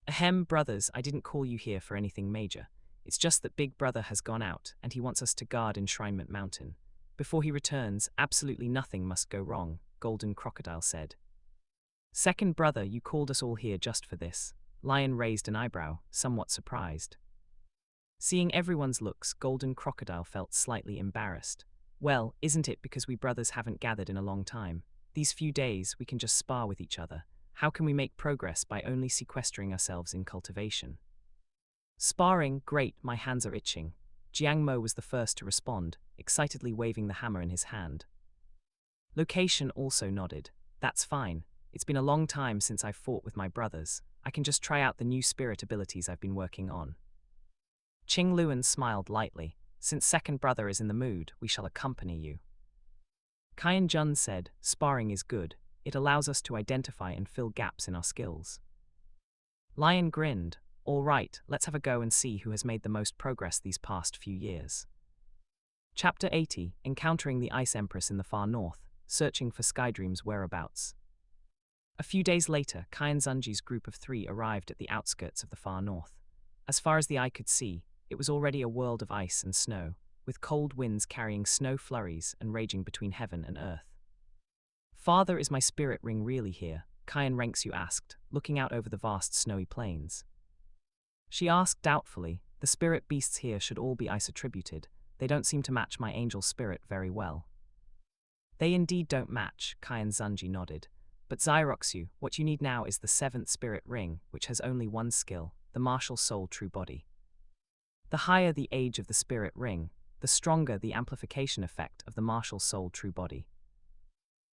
Ahem, brothers, I didn't call you here for anything major. It's just that Big Brother has gone out, and he wants us to guard Enshrinement Mountain. Before he returns, absolutely nothing must go wrong, Golden Crocodile said. Second brother, you called us all here just for this. Lion raised an eyebrow, somewhat surprised. Seeing everyone's looks, Golden Crocodile felt slightly embarrassed. Well, isn't it because we brothers haven't gathered in a long time? These few days, we can just spar with each other. How can we make progress by only sequestering ourselves in cultivation? Sparring, great, my hands are itching. Jiang Mo was the first to respond, excitedly waving the hammer in his hand. Location also nodded. That's fine. It's been a long time since I've fought with my brothers. I can just try out the new spirit abilities I've been working on. Qing Luan smiled lightly. Since second brother is in the mood, we shall accompany you. Qian Jun said, sparring is good. It allows us to identify and fill gaps in our skills. Lion grinned. All right, let's have a go and see who has made the most progress these past few years. Chapter 80, Encountering the Ice Empress in the Far North, Searching for Skydream's Whereabouts. A few days later, Qian Xunji's group of 3 arrived at the outskirts of the far north. As far as the eye could see, it was already a world of ice and snow, with cold winds carrying snow flurries and raging between heaven and earth. Father, is my spirit ring really here? Qian Renxue asked, looking out over the vast snowy plains. She asked doubtfully, the spirit beasts here should all be ice-attributed. They don't seem to match my angel spirit very well. They indeed don't match, Qian Xunji nodded. But Xyroxu, what you need now is the 7th spirit ring, which has only one skill, the martial soul true body. The higher the age of the spirit ring, the stronger the amplification effect of the martial soul true body.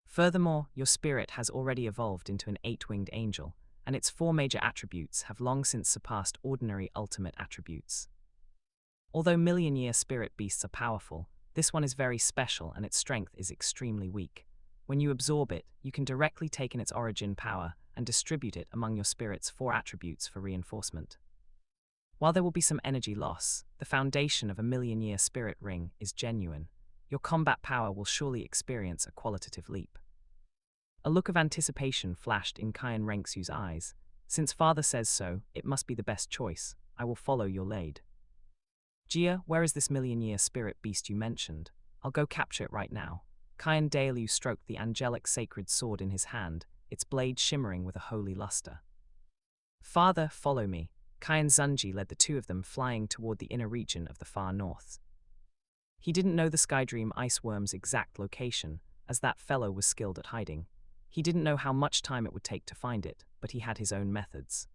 Furthermore, your spirit has already evolved into an 8-winged angel, and its 4 major attributes have long since surpassed ordinary ultimate attributes. Although million-year spirit beasts are powerful, this one is very special and its strength is extremely weak. When you absorb it, you can directly take in its origin power and distribute it among your spirit's 4 attributes for reinforcement. While there will be some energy loss, the foundation of a million-year spirit ring is genuine. Your combat power will surely experience a qualitative leap. A look of anticipation flashed in Qian Renxue's eyes. Since father says so, it must be the best choice. I will follow your lead. Jia, where is this million-year spirit beast you mentioned? I'll go capture it right now. Qian Renxue stroked the angelic sacred sword in his hand, its blade shimmering with a holy luster. Father, follow me. Qian Xunji led the 2 of them flying toward the inner region of the far north. He didn't know the Skydream ice worm's exact location, as that fellow was skilled at hiding. He didn't know how much time it would take to find it, but he had his own methods.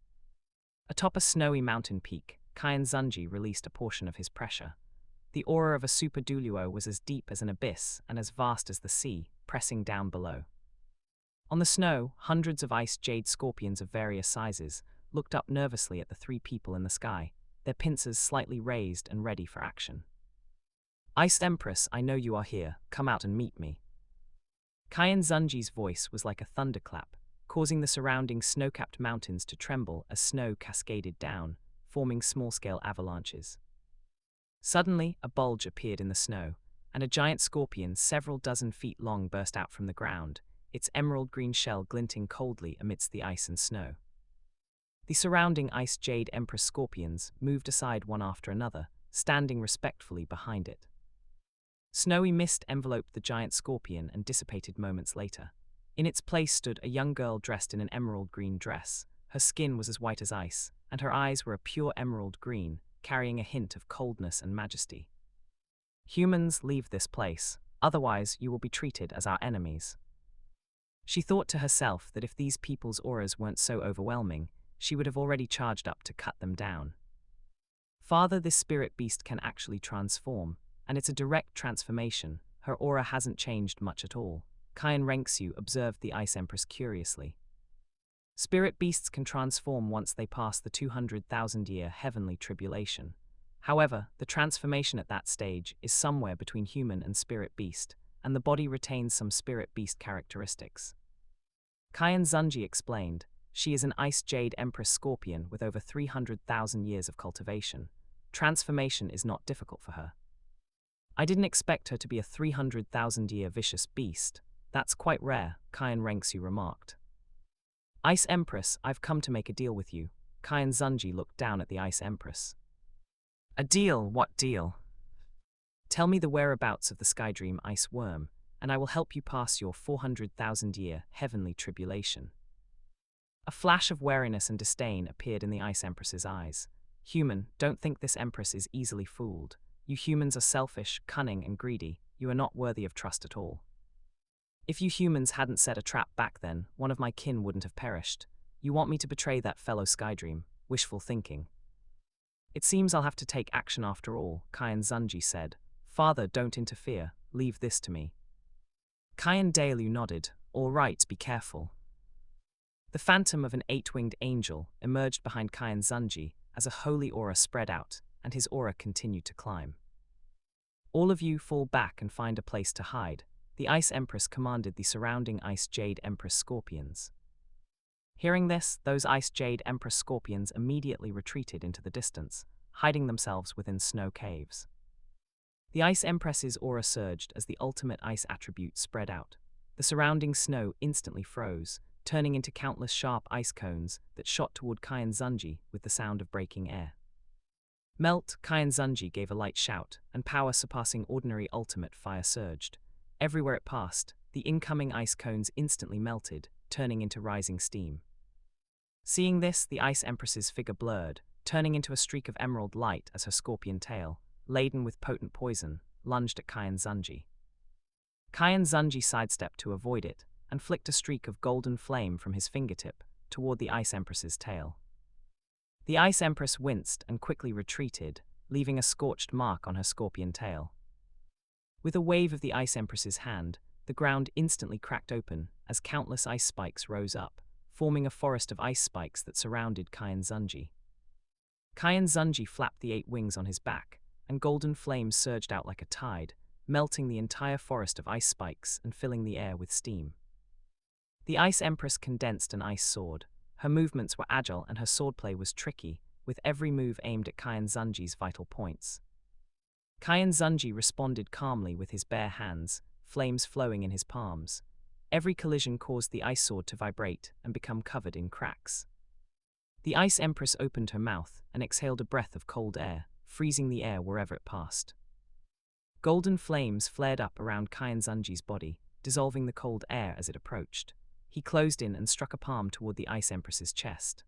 Atop a snowy mountain peak, Qian Xunji released a portion of his pressure. The aura of a super Douluo was as deep as an abyss and as vast as the sea, pressing down below. On the snow, hundreds of ice jade scorpions of various sizes looked up nervously at the three people in the sky, their pincers slightly raised and ready for action. "Ice Empress, I know you are here, come out and meet me." Qian Xunji's voice was like a thunderclap, causing the surrounding snow-capped mountains to tremble as snow cascaded down, forming small-scale avalanches. Suddenly, a bulge appeared in the snow, and a giant scorpion several dozen feet long burst out from the ground, its emerald-green shell glinting coldly amidst the ice and snow. The surrounding ice jade empress scorpions moved aside one after another, standing respectfully behind it. Snowy mist enveloped the giant scorpion and dissipated moments later. In its place stood a young girl dressed in an emerald-green dress. Her skin was as white as ice, and her eyes were a pure emerald green, carrying a hint of coldness and majesty. "Humans, leave this place, otherwise you will be treated as our enemies." She thought to herself that if these people's auras weren't so overwhelming, she would have already charged up to cut them down. Father, this spirit beast can actually transform, and it's a direct transformation. Her aura hasn't changed much at all. Qian Renxue observed the Ice Empress curiously. Spirit beasts can transform once they pass the 200,000-year heavenly tribulation. However, the transformation at that stage is somewhere between human and spirit beast, and the body retains some spirit beast characteristics. Qian Xunji explained, she is an Ice Jade Empress Scorpion with over 300,000 years of cultivation. Transformation is not difficult for her. "I didn't expect her to be a 300,000-year vicious beast. That's quite rare," Qian Renxue remarked. "Ice Empress, I've come to make a deal with you." Qian Xunji looked down at the Ice Empress. "A deal? What deal?" "Tell me the whereabouts of the Skydream ice worm, and I will help you pass your 400,000-year heavenly tribulation." A flash of wariness and disdain appeared in the Ice Empress's eyes. "Human, don't think this Empress is easily fooled. You humans are selfish, cunning, and greedy. You are not worthy of trust at all. If you humans hadn't set a trap back then, one of my kin wouldn't have perished. You want me to betray that fellow Skydream? Wishful thinking." "It seems I'll have to take action after all," Qian Xunji said. "Father, don't interfere. Leave this to me." Qian Douluo nodded. "All right, be careful." The phantom of an 8-winged angel emerged behind Qian Xunji as a holy aura spread out, and his aura continued to climb. "All of you fall back and find a place to hide," the Ice Empress commanded the surrounding Ice Jade Empress Scorpions. Hearing this, those Ice Jade Empress Scorpions immediately retreated into the distance, hiding themselves within snow caves. The Ice Empress's aura surged as the ultimate ice attribute spread out. The surrounding snow instantly froze, turning into countless sharp ice cones that shot toward Qian Xunji with the sound of breaking air. "Melt!" Qian Xunji gave a light shout, and power surpassing ordinary ultimate fire surged. Everywhere it passed, the incoming ice cones instantly melted, turning into rising steam. Seeing this, the Ice Empress's figure blurred, turning into a streak of emerald light as her scorpion tail, laden with potent poison, lunged at Qian Xunji. Qian Xunji sidestepped to avoid it, and flicked a streak of golden flame from his fingertip toward the Ice Empress's tail. The Ice Empress winced and quickly retreated, leaving a scorched mark on her scorpion tail. With a wave of the Ice Empress's hand, the ground instantly cracked open as countless ice spikes rose up, forming a forest of ice spikes that surrounded Qian Xunji. Qian Xunji flapped the 8 wings on his back, and golden flames surged out like a tide, melting the entire forest of ice spikes and filling the air with steam. The Ice Empress condensed an ice sword. Her movements were agile and her swordplay was tricky, with every move aimed at Qian Xunji's vital points. Qian Xunji responded calmly with his bare hands, flames flowing in his palms. Every collision caused the ice sword to vibrate and become covered in cracks. The Ice Empress opened her mouth and exhaled a breath of cold air, freezing the air wherever it passed. Golden flames flared up around Qian Xunji's body, dissolving the cold air as it approached. He closed in and struck a palm toward the Ice Empress's chest.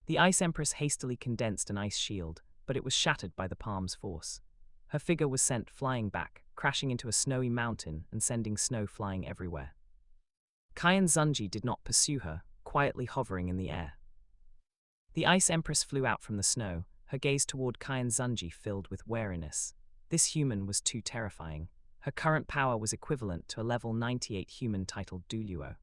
The Ice Empress hastily condensed an ice shield, but it was shattered by the palm's force. Her figure was sent flying back, crashing into a snowy mountain and sending snow flying everywhere. Qian Xunji did not pursue her, quietly hovering in the air. The Ice Empress flew out from the snow, her gaze toward Qian Xunji filled with wariness. This human was too terrifying. Her current power was equivalent to a level 98 human titled Douluo.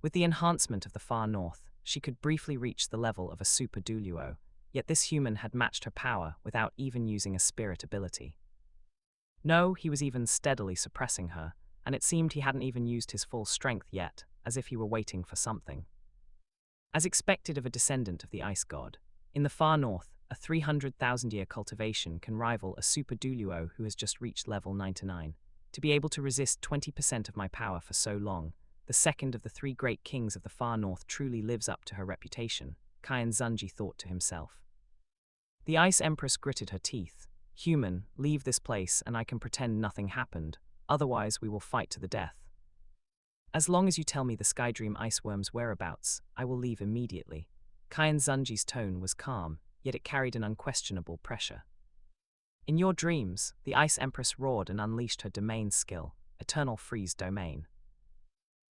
With the enhancement of the far north, she could briefly reach the level of a super Douluo, yet this human had matched her power without even using a spirit ability. No, he was even steadily suppressing her, and it seemed he hadn't even used his full strength yet, as if he were waiting for something. As expected of a descendant of the ice god, in the far north, a 300,000-year cultivation can rival a super Douluo who has just reached level 99. To be able to resist 20% of my power for so long, the second of the three great kings of the far north truly lives up to her reputation, Qian Xunji thought to himself. The Ice Empress gritted her teeth. Human, leave this place and I can pretend nothing happened, otherwise we will fight to the death. As long as you tell me the Skydream iceworm's whereabouts, I will leave immediately. Qian Xunji's tone was calm, yet it carried an unquestionable pressure. In your dreams, the Ice Empress roared and unleashed her domain skill, Eternal Freeze Domain.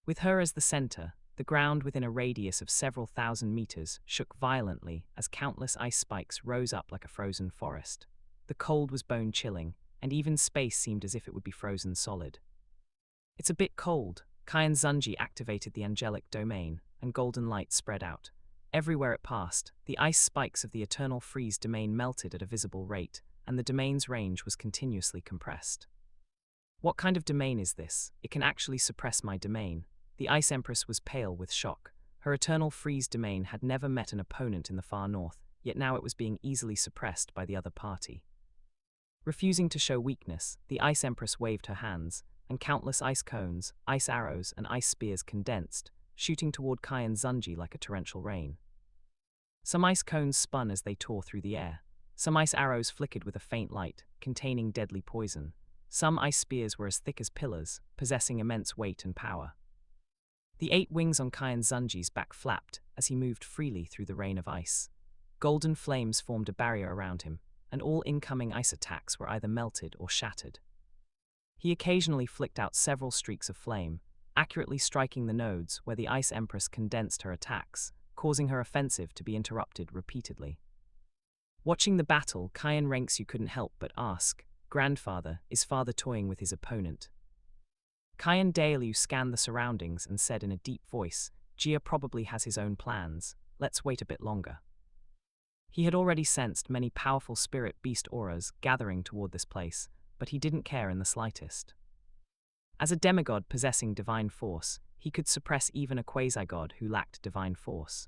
With her as the center, the ground within a radius of several thousand meters shook violently as countless ice spikes rose up like a frozen forest. The cold was bone-chilling, and even space seemed as if it would be frozen solid. It's a bit cold. Qian Xunji activated the angelic domain, and golden light spread out. Everywhere it passed, the ice spikes of the Eternal Freeze domain melted at a visible rate, and the domain's range was continuously compressed. What kind of domain is this? It can actually suppress my domain. The Ice Empress was pale with shock. Her Eternal Freeze domain had never met an opponent in the far north, yet now it was being easily suppressed by the other party. Refusing to show weakness, the Ice Empress waved her hands, and countless ice cones, ice arrows, and ice spears condensed, shooting toward Qian Xunji like a torrential rain. Some ice cones spun as they tore through the air. Some ice arrows flickered with a faint light, containing deadly poison. Some ice spears were as thick as pillars, possessing immense weight and power. The 8 wings on Qian Xunji's back flapped as he moved freely through the rain of ice. Golden flames formed a barrier around him, and all incoming ice attacks were either melted or shattered. He occasionally flicked out several streaks of flame, accurately striking the nodes where the Ice Empress condensed her attacks, causing her offensive to be interrupted repeatedly. Watching the battle, Qian Renxue couldn't help but ask, "Grandfather, is father toying with his opponent?" Qian Douluo scanned the surroundings and said in a deep voice, "Jia probably has his own plans, let's wait a bit longer." He had already sensed many powerful spirit beast auras gathering toward this place, but he didn't care in the slightest. As a demigod possessing divine force, he could suppress even a quasi-god who lacked divine force.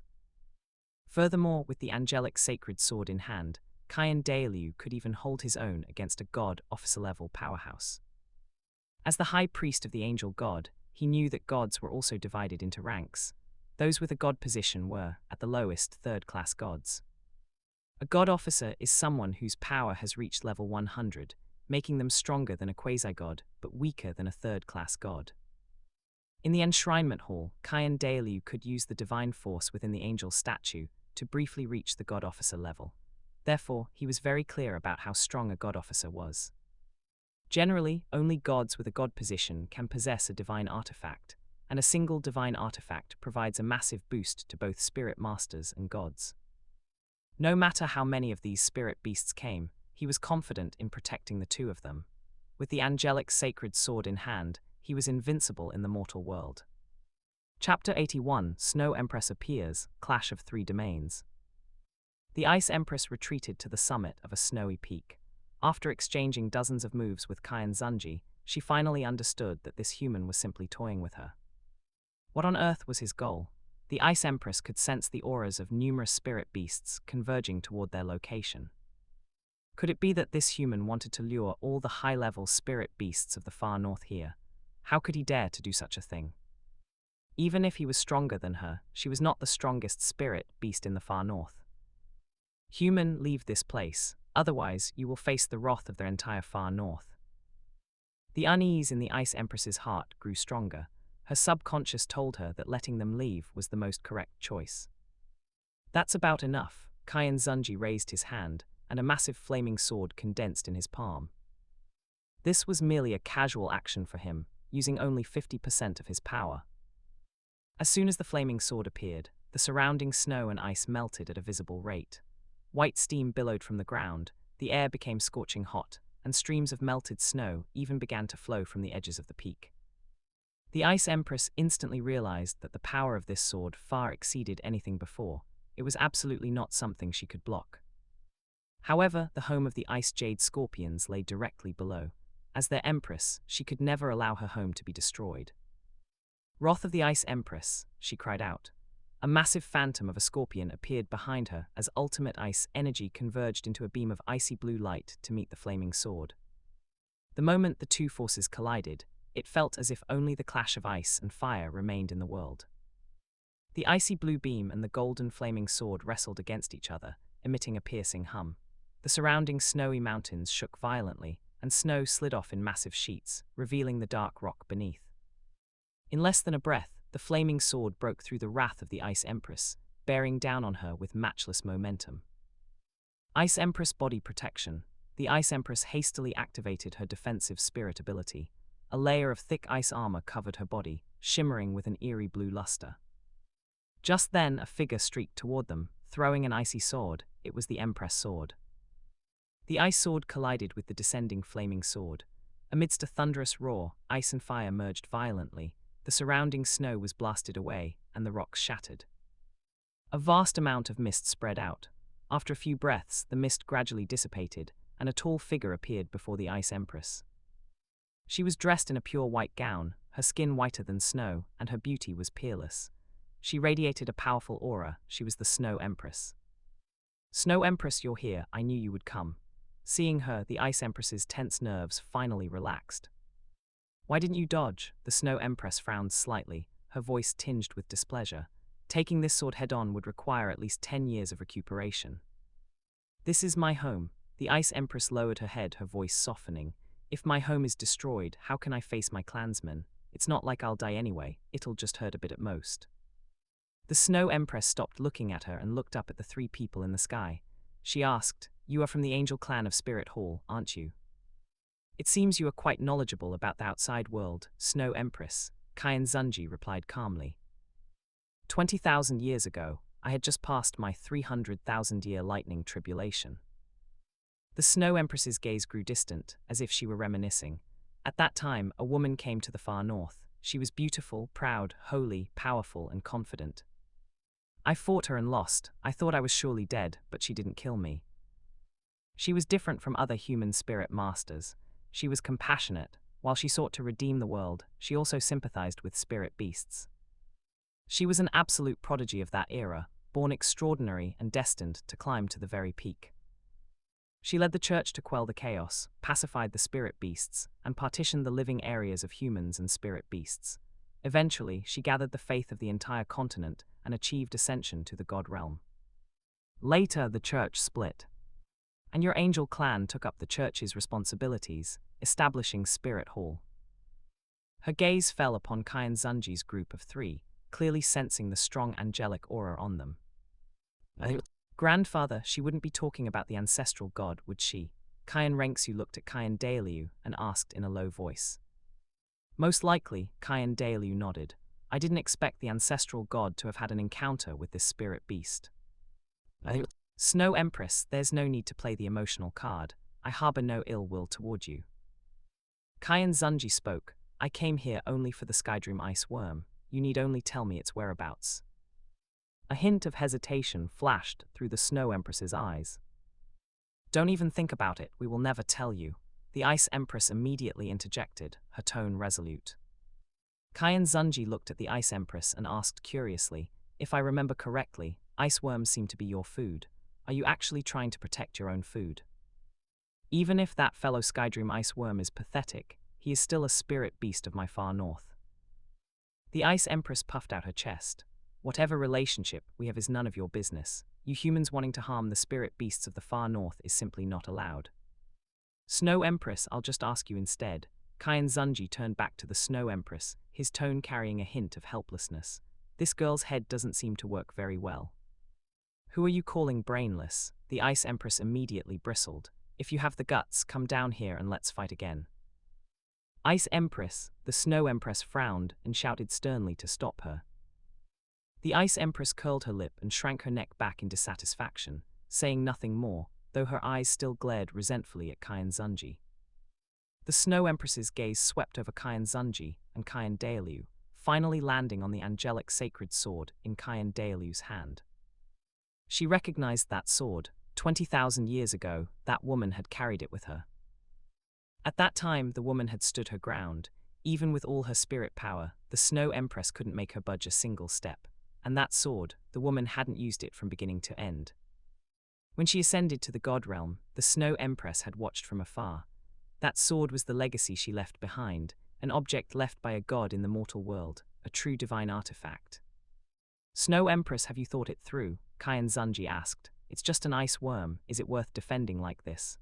Furthermore, with the angelic sacred sword in hand, Qian Douluo could even hold his own against a god officer-level powerhouse. As the high priest of the Angel God, he knew that gods were also divided into ranks. Those with a god position were, at the lowest, third-class gods. A god officer is someone whose power has reached level 100, making them stronger than a quasi-god, but weaker than a third-class god. In the enshrinement hall, Qian Douluo could use the divine force within the angel statue to briefly reach the god officer level. Therefore, he was very clear about how strong a god officer was. Generally, only gods with a god position can possess a divine artifact, and a single divine artifact provides a massive boost to both spirit masters and gods. No matter how many of these spirit beasts came, he was confident in protecting the 2 of them. With the angelic sacred sword in hand, he was invincible in the mortal world. Chapter 81, Snow Empress Appears, Clash of 3 Domains. The Ice Empress retreated to the summit of a snowy peak. After exchanging dozens of moves with Qian Xunji, she finally understood that this human was simply toying with her. What on earth was his goal? The Ice Empress could sense the auras of numerous spirit beasts converging toward their location. Could it be that this human wanted to lure all the high-level spirit beasts of the far north here? How could he dare to do such a thing? Even if he was stronger than her, she was not the strongest spirit beast in the far north. Human, leave this place, otherwise you will face the wrath of their entire far north. The unease in the Ice Empress's heart grew stronger. Her subconscious told her that letting them leave was the most correct choice. That's about enough. Qian Xunji raised his hand, and a massive flaming sword condensed in his palm. This was merely a casual action for him, using only 50% of his power. As soon as the flaming sword appeared, the surrounding snow and ice melted at a visible rate. White steam billowed from the ground, the air became scorching hot, and streams of melted snow even began to flow from the edges of the peak. The Ice Empress instantly realized that the power of this sword far exceeded anything before. It was absolutely not something she could block. However, the home of the Ice Jade Scorpions lay directly below. As their Empress, she could never allow her home to be destroyed. "Wrath of the Ice Empress," she cried out. A massive phantom of a scorpion appeared behind her as ultimate ice energy converged into a beam of icy blue light to meet the flaming sword. The moment the two forces collided, it felt as if only the clash of ice and fire remained in the world. The icy blue beam and the golden flaming sword wrestled against each other, emitting a piercing hum. The surrounding snowy mountains shook violently, and snow slid off in massive sheets, revealing the dark rock beneath. In less than a breath, the flaming sword broke through the wrath of the Ice Empress, bearing down on her with matchless momentum. Ice Empress Body Protection. The Ice Empress hastily activated her defensive spirit ability. A layer of thick ice armor covered her body, shimmering with an eerie blue luster. Just then, a figure streaked toward them, throwing an icy sword. It was the Empress sword. The ice sword collided with the descending flaming sword. Amidst a thunderous roar, ice and fire merged violently. The surrounding snow was blasted away, and the rocks shattered. A vast amount of mist spread out. After a few breaths, the mist gradually dissipated, and a tall figure appeared before the Ice Empress. She was dressed in a pure white gown, her skin whiter than snow, and her beauty was peerless. She radiated a powerful aura. She was the Snow Empress. "Snow Empress, you're here. I knew you would come." Seeing her, the Ice Empress's tense nerves finally relaxed. "Why didn't you dodge?" The Snow Empress frowned slightly, her voice tinged with displeasure. "Taking this sword head-on would require at least 10 years of recuperation." "This is my home." The Ice Empress lowered her head, her voice softening. "If my home is destroyed, how can I face my clansmen? It's not like I'll die anyway, it'll just hurt a bit at most." The Snow Empress stopped looking at her and looked up at the three people in the sky. She asked, "You are from the Angel clan of Spirit Hall, aren't you?" "It seems you are quite knowledgeable about the outside world, Snow Empress," Qian Xunji replied calmly. 20,000 years ago, I had just passed my 300,000-year lightning tribulation." The Snow Empress's gaze grew distant, as if she were reminiscing. At that time, a woman came to the far north. She was beautiful, proud, holy, powerful, and confident. I fought her and lost. I thought I was surely dead, but she didn't kill me. She was different from other human spirit masters. She was compassionate. While she sought to redeem the world, she also sympathized with spirit beasts. She was an absolute prodigy of that era, born extraordinary and destined to climb to the very peak. She led the church to quell the chaos, pacified the spirit beasts, and partitioned the living areas of humans and spirit beasts. Eventually, she gathered the faith of the entire continent and achieved ascension to the god realm. Later, the church split, and your Angel clan took up the church's responsibilities, establishing Spirit Hall. Her gaze fell upon Qian Xunji's group of three, clearly sensing the strong angelic aura on them. "Grandfather, she wouldn't be talking about the ancestral god, would she?" Qian Renxue looked at Qian Douluo and asked in a low voice. "Most likely," Qian Douluo nodded. "I didn't expect the ancestral god to have had an encounter with this spirit beast." "Snow Empress, there's no need to play the emotional card. I harbor no ill will toward you." Qian Xunji spoke. "I came here only for the Skydream ice worm. You need only tell me its whereabouts." A hint of hesitation flashed through the Snow Empress's eyes. "Don't even think about it, we will never tell you." The Ice Empress immediately interjected, her tone resolute. Qian Xunji looked at the Ice Empress and asked curiously, "If I remember correctly, ice worms seem to be your food. Are you actually trying to protect your own food?" "Even if that fellow Skydream ice worm is pathetic, he is still a spirit beast of my far north." The Ice Empress puffed out her chest. "Whatever relationship we have is none of your business. You humans wanting to harm the spirit beasts of the far north is simply not allowed." "Snow Empress, I'll just ask you instead." Qian Xunji turned back to the Snow Empress, his tone carrying a hint of helplessness. "This girl's head doesn't seem to work very well." "Who are you calling brainless?" The Ice Empress immediately bristled. "If you have the guts, come down here and let's fight again." "Ice Empress," the Snow Empress frowned and shouted sternly to stop her. The Ice Empress curled her lip and shrank her neck back in dissatisfaction, saying nothing more, though her eyes still glared resentfully at Qian Xunji. The Snow Empress's gaze swept over Qian Xunji and Qian Dailiu, finally landing on the angelic sacred sword in Qian Dailiu's hand. She recognized that sword. 20,000 years ago, that woman had carried it with her. At that time, the woman had stood her ground. Even with all her spirit power, the Snow Empress couldn't make her budge a single step. And that sword, the woman hadn't used it from beginning to end. When she ascended to the God realm, the Snow Empress had watched from afar. That sword was the legacy she left behind, an object left by a god in the mortal world, a true divine artifact. Snow Empress, have you thought it through? Qian Xunji asked. It's just an ice worm, is it worth defending like this?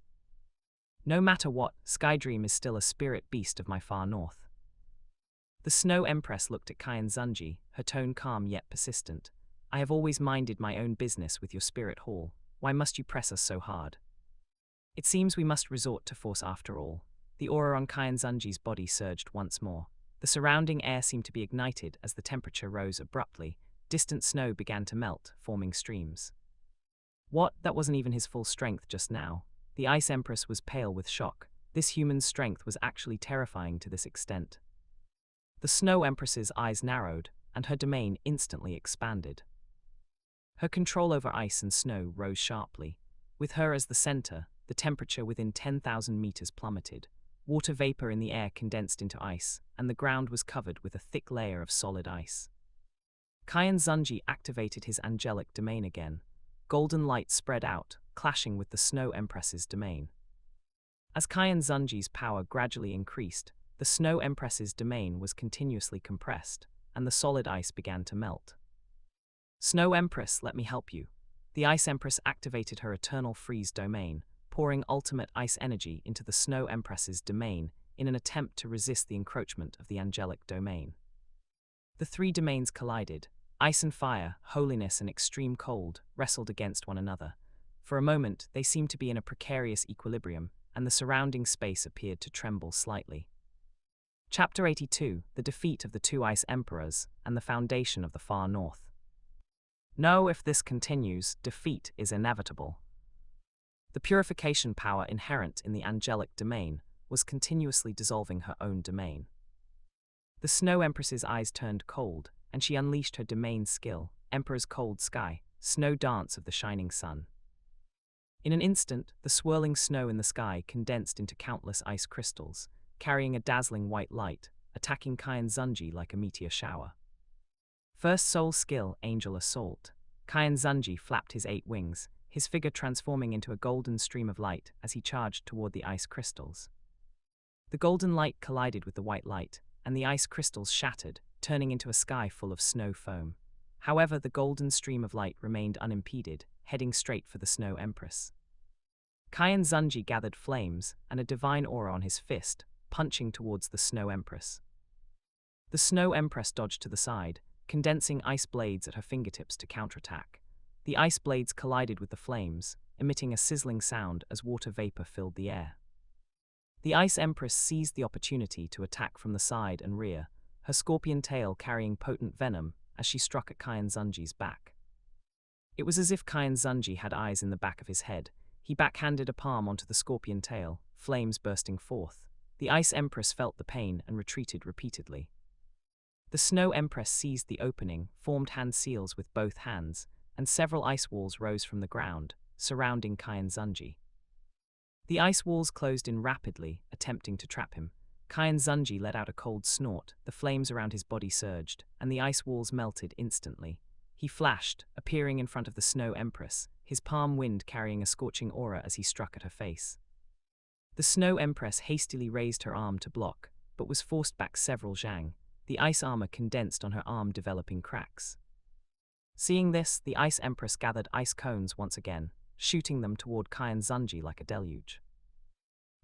No matter what, Skydream is still a spirit beast of my far north. The Snow Empress looked at Qian Xunji, her tone calm yet persistent. I have always minded my own business with your spirit hall. Why must you press us so hard? It seems we must resort to force after all. The aura on Qian Xunji's body surged once more. The surrounding air seemed to be ignited as the temperature rose abruptly. Distant snow began to melt, forming streams. What? That wasn't even his full strength just now. The Ice Empress was pale with shock. This human's strength was actually terrifying to this extent. The Snow Empress's eyes narrowed, and her domain instantly expanded. Her control over ice and snow rose sharply. With her as the center, the temperature within 10,000 meters plummeted. Water vapor in the air condensed into ice, and the ground was covered with a thick layer of solid ice. Qian Xunji activated his angelic domain again. Golden light spread out, clashing with the Snow Empress's domain. As Qian Xunji's power gradually increased, the Snow Empress's domain was continuously compressed, and the solid ice began to melt. Snow Empress, let me help you. The Ice Empress activated her eternal freeze domain, pouring ultimate ice energy into the Snow Empress's domain in an attempt to resist the encroachment of the angelic domain. The three domains collided. Ice and fire, holiness and extreme cold, wrestled against one another. For a moment, they seemed to be in a precarious equilibrium, and the surrounding space appeared to tremble slightly. Chapter 82, The Defeat of the Two Ice Emperors and the Foundation of the Far North. No, if this continues, defeat is inevitable. The purification power inherent in the angelic domain was continuously dissolving her own domain. The Snow Empress's eyes turned cold, and she unleashed her domain skill, Emperor's Cold Sky, Snow Dance of the Shining Sun. In an instant, the swirling snow in the sky condensed into countless ice crystals, carrying a dazzling white light, attacking Qian Xunji like a meteor shower. First soul skill, Angel Assault. Qian Xunji flapped his 8 wings, his figure transforming into a golden stream of light as he charged toward the ice crystals. The golden light collided with the white light, and the ice crystals shattered, turning into a sky full of snow foam. However, the golden stream of light remained unimpeded, heading straight for the Snow Empress. Qian Xunji gathered flames and a divine aura on his fist, punching towards the Snow Empress. The Snow Empress dodged to the side, condensing ice blades at her fingertips to counterattack. The ice blades collided with the flames, emitting a sizzling sound as water vapor filled the air. The Ice Empress seized the opportunity to attack from the side and rear, her scorpion tail carrying potent venom as she struck at Qian Xunji's back. It was as if Qian Xunji had eyes in the back of his head. He backhanded a palm onto the scorpion tail, flames bursting forth. The Ice Empress felt the pain and retreated repeatedly. The Snow Empress seized the opening, formed hand seals with both hands, and several ice walls rose from the ground, surrounding Qian Xunji. The ice walls closed in rapidly, attempting to trap him. Qian Xunji let out a cold snort, the flames around his body surged, and the ice walls melted instantly. He flashed, appearing in front of the Snow Empress, his palm wind carrying a scorching aura as he struck at her face. The Snow Empress hastily raised her arm to block, but was forced back several zhang. The ice armor condensed on her arm, developing cracks. Seeing this, the Ice Empress gathered ice cones once again, shooting them toward Qian Xunji like a deluge.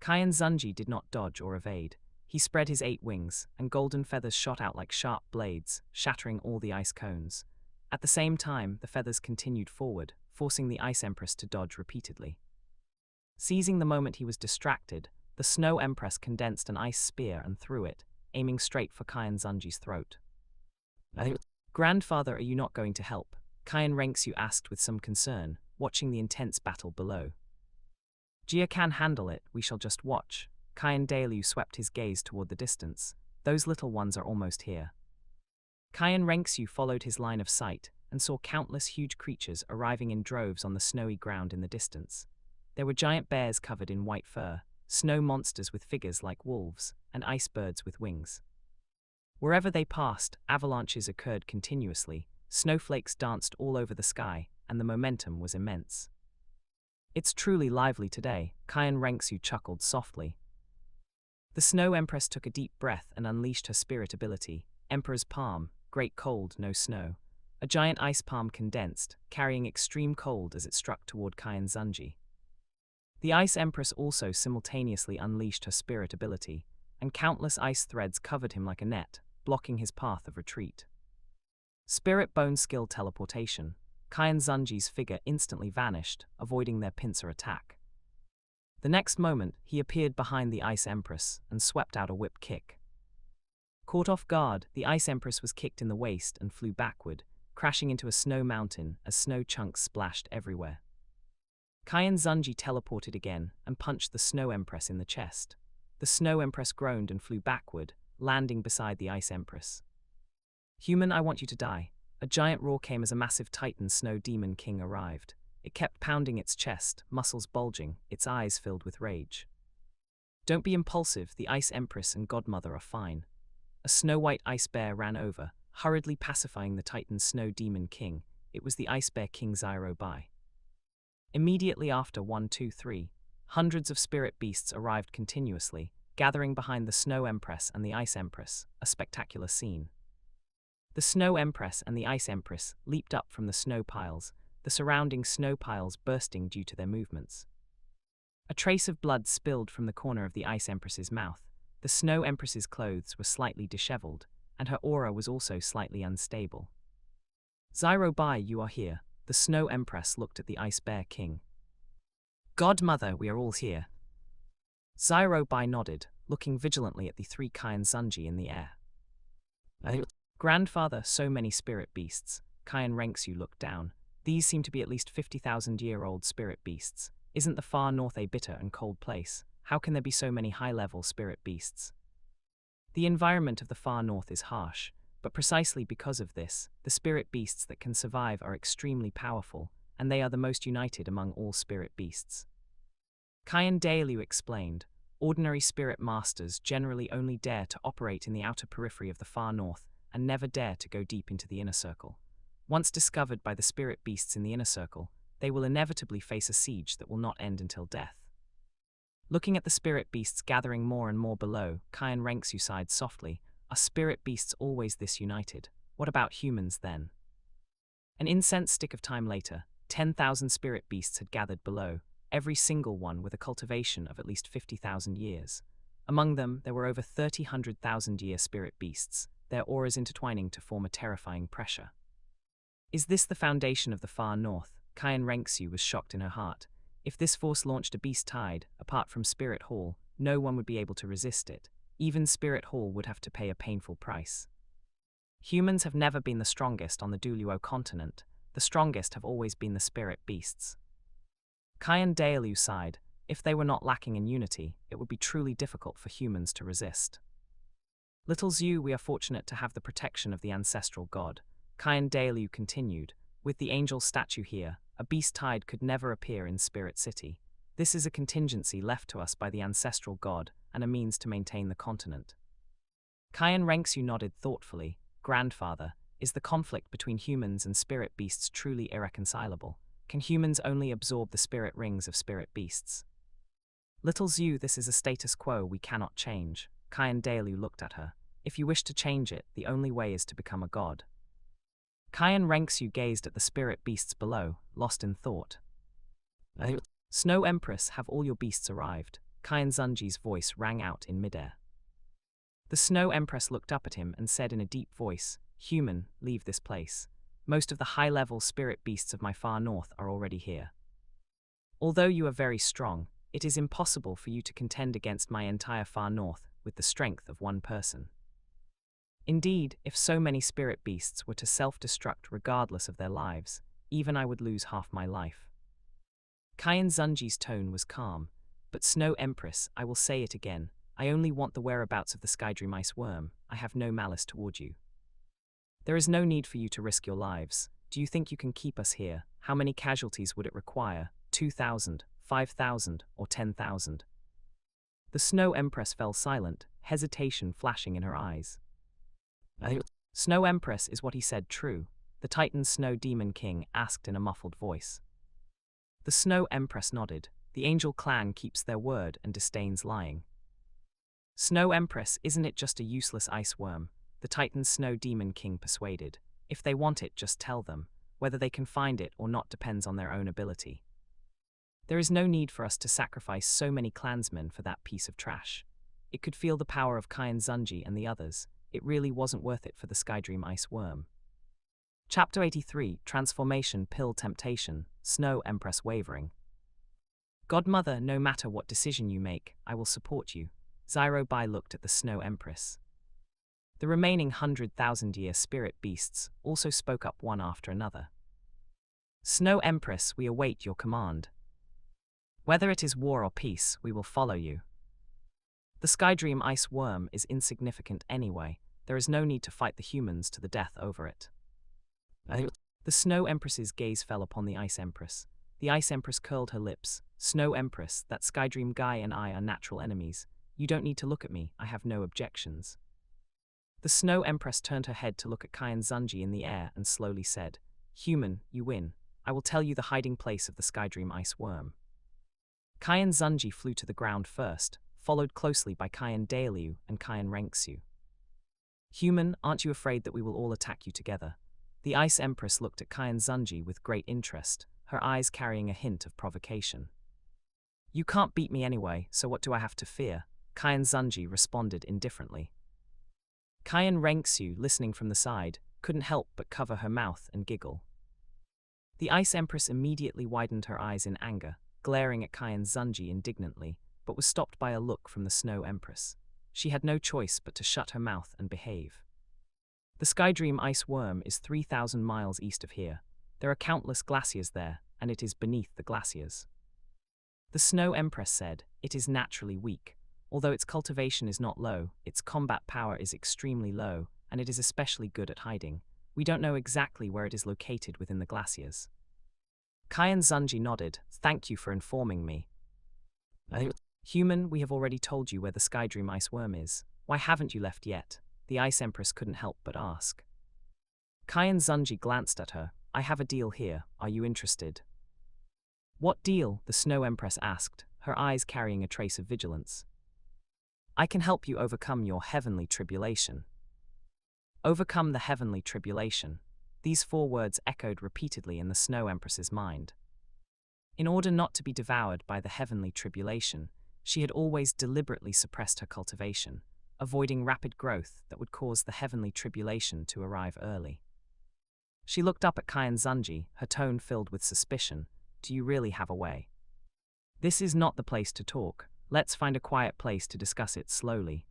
Qian Xunji did not dodge or evade. He spread his 8 wings, and golden feathers shot out like sharp blades, shattering all the ice cones. At the same time, the feathers continued forward, forcing the Ice Empress to dodge repeatedly. Seizing the moment he was distracted, the Snow Empress condensed an ice spear and threw it, aiming straight for Qian Xunji's throat. Grandfather, are you not going to help? Qian Renxue asked with some concern, watching the intense battle below. Jia can handle it, we shall just watch. Qian Douluo swept his gaze toward the distance. Those little ones are almost here. Qian Renxue followed his line of sight and saw countless huge creatures arriving in droves on the snowy ground in the distance. There were giant bears covered in white fur, snow monsters with figures like wolves, and ice birds with wings. Wherever they passed, avalanches occurred continuously, snowflakes danced all over the sky, and the momentum was immense. It's truly lively today, Qian Renxue chuckled softly. The Snow Empress took a deep breath and unleashed her spirit ability, Emperor's Palm, great cold, no snow. A giant ice palm condensed, carrying extreme cold as it struck toward Qian Xunji. The Ice Empress also simultaneously unleashed her spirit ability, and countless ice threads covered him like a net, blocking his path of retreat. Spirit Bone Skill Teleportation. Qian Xunji's figure instantly vanished, avoiding their pincer attack. The next moment, he appeared behind the Ice Empress and swept out a whip kick. Caught off guard, the Ice Empress was kicked in the waist and flew backward, crashing into a snow mountain as snow chunks splashed everywhere. Qian Xunji teleported again and punched the Snow Empress in the chest. The Snow Empress groaned and flew backward, landing beside the Ice Empress. Human, I want you to die. A giant roar came as a massive Titan Snow Demon King arrived. It kept pounding its chest, muscles bulging, its eyes filled with rage. Don't be impulsive, the Ice Empress and Godmother are fine. A snow-white ice bear ran over, hurriedly pacifying the Titan Snow Demon King. It was the Ice Bear King Zyro Bai. Immediately after 1, 2, 3, hundreds of spirit beasts arrived continuously, gathering behind the Snow Empress and the Ice Empress, a spectacular scene. The Snow Empress and the Ice Empress leaped up from the snow piles, the surrounding snow piles bursting due to their movements. A trace of blood spilled from the corner of the Ice Empress's mouth. The Snow Empress's clothes were slightly disheveled, and her aura was also slightly unstable. Zyro Bai, you are here. The Snow Empress looked at the Ice Bear King. Godmother, we are all here. Zyro Bai nodded, looking vigilantly at the 3 Qian Xunji in the air. Grandfather, so many spirit beasts. Qian Renxue looked down. These seem to be at least 50,000-year-old spirit beasts. Isn't the far north a bitter and cold place? How can there be so many high-level spirit beasts? The environment of the far north is harsh, but precisely because of this, the spirit beasts that can survive are extremely powerful, and they are the most united among all spirit beasts. Qian Douluo explained, ordinary spirit masters generally only dare to operate in the outer periphery of the far north and never dare to go deep into the inner circle. Once discovered by the spirit beasts in the inner circle, they will inevitably face a siege that will not end until death. Looking at the spirit beasts gathering more and more below, Qian Renxue sighed softly. Are spirit beasts always this united? What about humans then? An incense stick of time later, 10,000 spirit beasts had gathered below, every single one with a cultivation of at least 50,000 years. Among them, there were over 100,000-year spirit beasts, their auras intertwining to form a terrifying pressure. Is this the foundation of the far north? Qian Renxue was shocked in her heart. If this force launched a beast tide, apart from Spirit Hall, no one would be able to resist it. Even Spirit Hall would have to pay a painful price. Humans have never been the strongest on the Douluo Continent. The strongest have always been the spirit beasts. Qian Douluo sighed. If they were not lacking in unity, it would be truly difficult for humans to resist. Little Zhu, we are fortunate to have the protection of the ancestral god. Qian Douluo continued. With the angel statue here, a beast tide could never appear in Spirit City. This is a contingency left to us by the ancestral god, and a means to maintain the continent. Qian Renxue nodded thoughtfully. Grandfather, is the conflict between humans and spirit beasts truly irreconcilable? Can humans only absorb the spirit rings of spirit beasts? Little Zhu, this is a status quo we cannot change. Qian Douluo looked at her. If you wish to change it, the only way is to become a god. Qian Renxue gazed at the spirit beasts below, lost in thought. Snow Empress, have all your beasts arrived? Qian Xunji's voice rang out in midair. The Snow Empress looked up at him and said in a deep voice, Human, leave this place. Most of the high-level spirit beasts of my far north are already here. Although you are very strong, it is impossible for you to contend against my entire far north with the strength of one person. Indeed, if so many spirit beasts were to self-destruct regardless of their lives, even I would lose half my life. Qian Xunji's tone was calm, but Snow Empress, I will say it again, I only want the whereabouts of the Skydream ice worm, I have no malice toward you. There is no need for you to risk your lives. Do you think you can keep us here? How many casualties would it require? 2,000, 5,000, or 10,000? The Snow Empress fell silent, hesitation flashing in her eyes. Snow Empress, is what he said true? The Titan Snow Demon King asked in a muffled voice. The Snow Empress nodded. The Angel clan keeps their word and disdains lying. Snow Empress, isn't it just a useless ice worm? The Titan Snow Demon King persuaded. If they want it, just tell them. Whether they can find it or not depends on their own ability. There is no need for us to sacrifice so many clansmen for that piece of trash. It could feel the power of Qian Xunji and the others. It really wasn't worth it for the Skydream ice worm. Chapter 83, Transformation Pill Temptation, Snow Empress Wavering. Godmother, no matter what decision you make, I will support you. Zyro Bai looked at the Snow Empress. The remaining 100,000-year spirit beasts also spoke up one after another. Snow Empress, we await your command. Whether it is war or peace, we will follow you. The Skydream ice worm is insignificant anyway. There is no need to fight the humans to the death over it. The Snow Empress's gaze fell upon the Ice Empress. The Ice Empress curled her lips. Snow Empress, that Skydream guy and I are natural enemies. You don't need to look at me, I have no objections. The Snow Empress turned her head to look at Qian Xunji in the air and slowly said, Human, you win. I will tell you the hiding place of the Skydream ice worm. Qian Xunji flew to the ground first, followed closely by Qian Douluo and Qian Renxue. Human, aren't you afraid that we will all attack you together? The Ice Empress looked at Qian Xunji with great interest, her eyes carrying a hint of provocation. You can't beat me anyway, so what do I have to fear? Qian Xunji responded indifferently. Qian Renxue, listening from the side, couldn't help but cover her mouth and giggle. The Ice Empress immediately widened her eyes in anger, glaring at Qian Xunji indignantly, but was stopped by a look from the Snow Empress. She had no choice but to shut her mouth and behave. The Skydream ice worm is 3,000 miles east of here. There are countless glaciers there, and it is beneath the glaciers. The Snow Empress said, it is naturally weak. Although its cultivation is not low, its combat power is extremely low, and it is especially good at hiding. We don't know exactly where it is located within the glaciers. Qian Xunji nodded. Thank you for informing me. Human, we have already told you where the Skydream ice worm is. Why haven't you left yet? The Ice Empress couldn't help but ask. Qian Xunji glanced at her. I have a deal here. Are you interested? What deal? The Snow Empress asked, her eyes carrying a trace of vigilance. I can help you overcome your heavenly tribulation. Overcome the heavenly tribulation. These 4 words echoed repeatedly in the Snow Empress's mind. In order not to be devoured by the heavenly tribulation, she had always deliberately suppressed her cultivation, avoiding rapid growth that would cause the heavenly tribulation to arrive early. She looked up at Qian Xunji, her tone filled with suspicion. Do you really have a way? This is not the place to talk. Let's find a quiet place to discuss it slowly.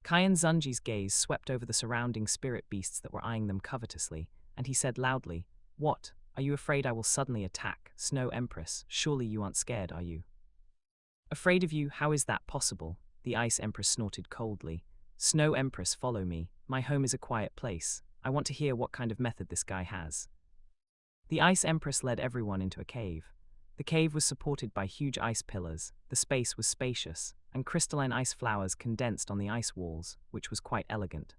Qian Xunji's gaze swept over the surrounding spirit beasts that were eyeing them covetously, and he said loudly, What? Are you afraid I will suddenly attack? Snow Empress, surely you aren't scared, are you? Afraid of you? How is that possible? The Ice Empress snorted coldly. Snow Empress, follow me. My home is a quiet place. I want to hear what kind of method this guy has. The Ice Empress led everyone into a cave. The cave was supported by huge ice pillars, the space was spacious, and crystalline ice flowers condensed on the ice walls, which was quite elegant.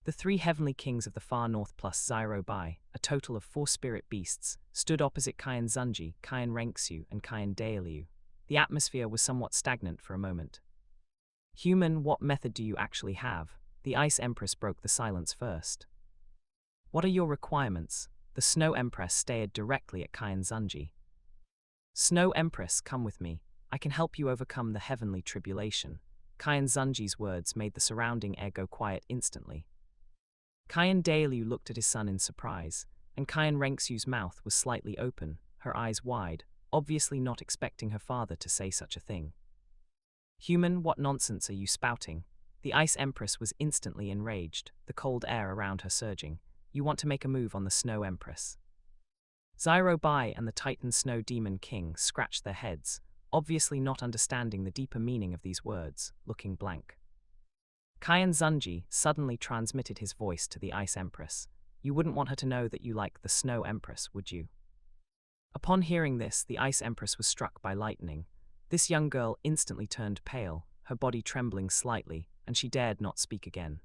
The 3 heavenly kings of the far north plus Zyro Bai, a total of 4 spirit beasts, stood opposite Qian Xunji, Qian Renxue, and Qian Douluo. The atmosphere was somewhat stagnant for a moment. Human, what method do you actually have? The Ice Empress broke the silence first. What are your requirements? The Snow Empress stared directly at Qian Xunji. Snow Empress, come with me. I can help you overcome the heavenly tribulation. Qian Xunji's words made the surrounding air go quiet instantly. Qian Douluo looked at his son in surprise, and Qian Renxue's mouth was slightly open, her eyes wide, obviously not expecting her father to say such a thing. Human, what nonsense are you spouting? The Ice Empress was instantly enraged, the cold air around her surging. You want to make a move on the Snow Empress? Xiao Bai and the Titan Snow Demon King scratched their heads, obviously not understanding the deeper meaning of these words, looking blank. Qian Xunji suddenly transmitted his voice to the Ice Empress. You wouldn't want her to know that you like the Snow Empress, would you? Upon hearing this, the Ice Empress was struck by lightning. This young girl instantly turned pale, her body trembling slightly, and she dared not speak again.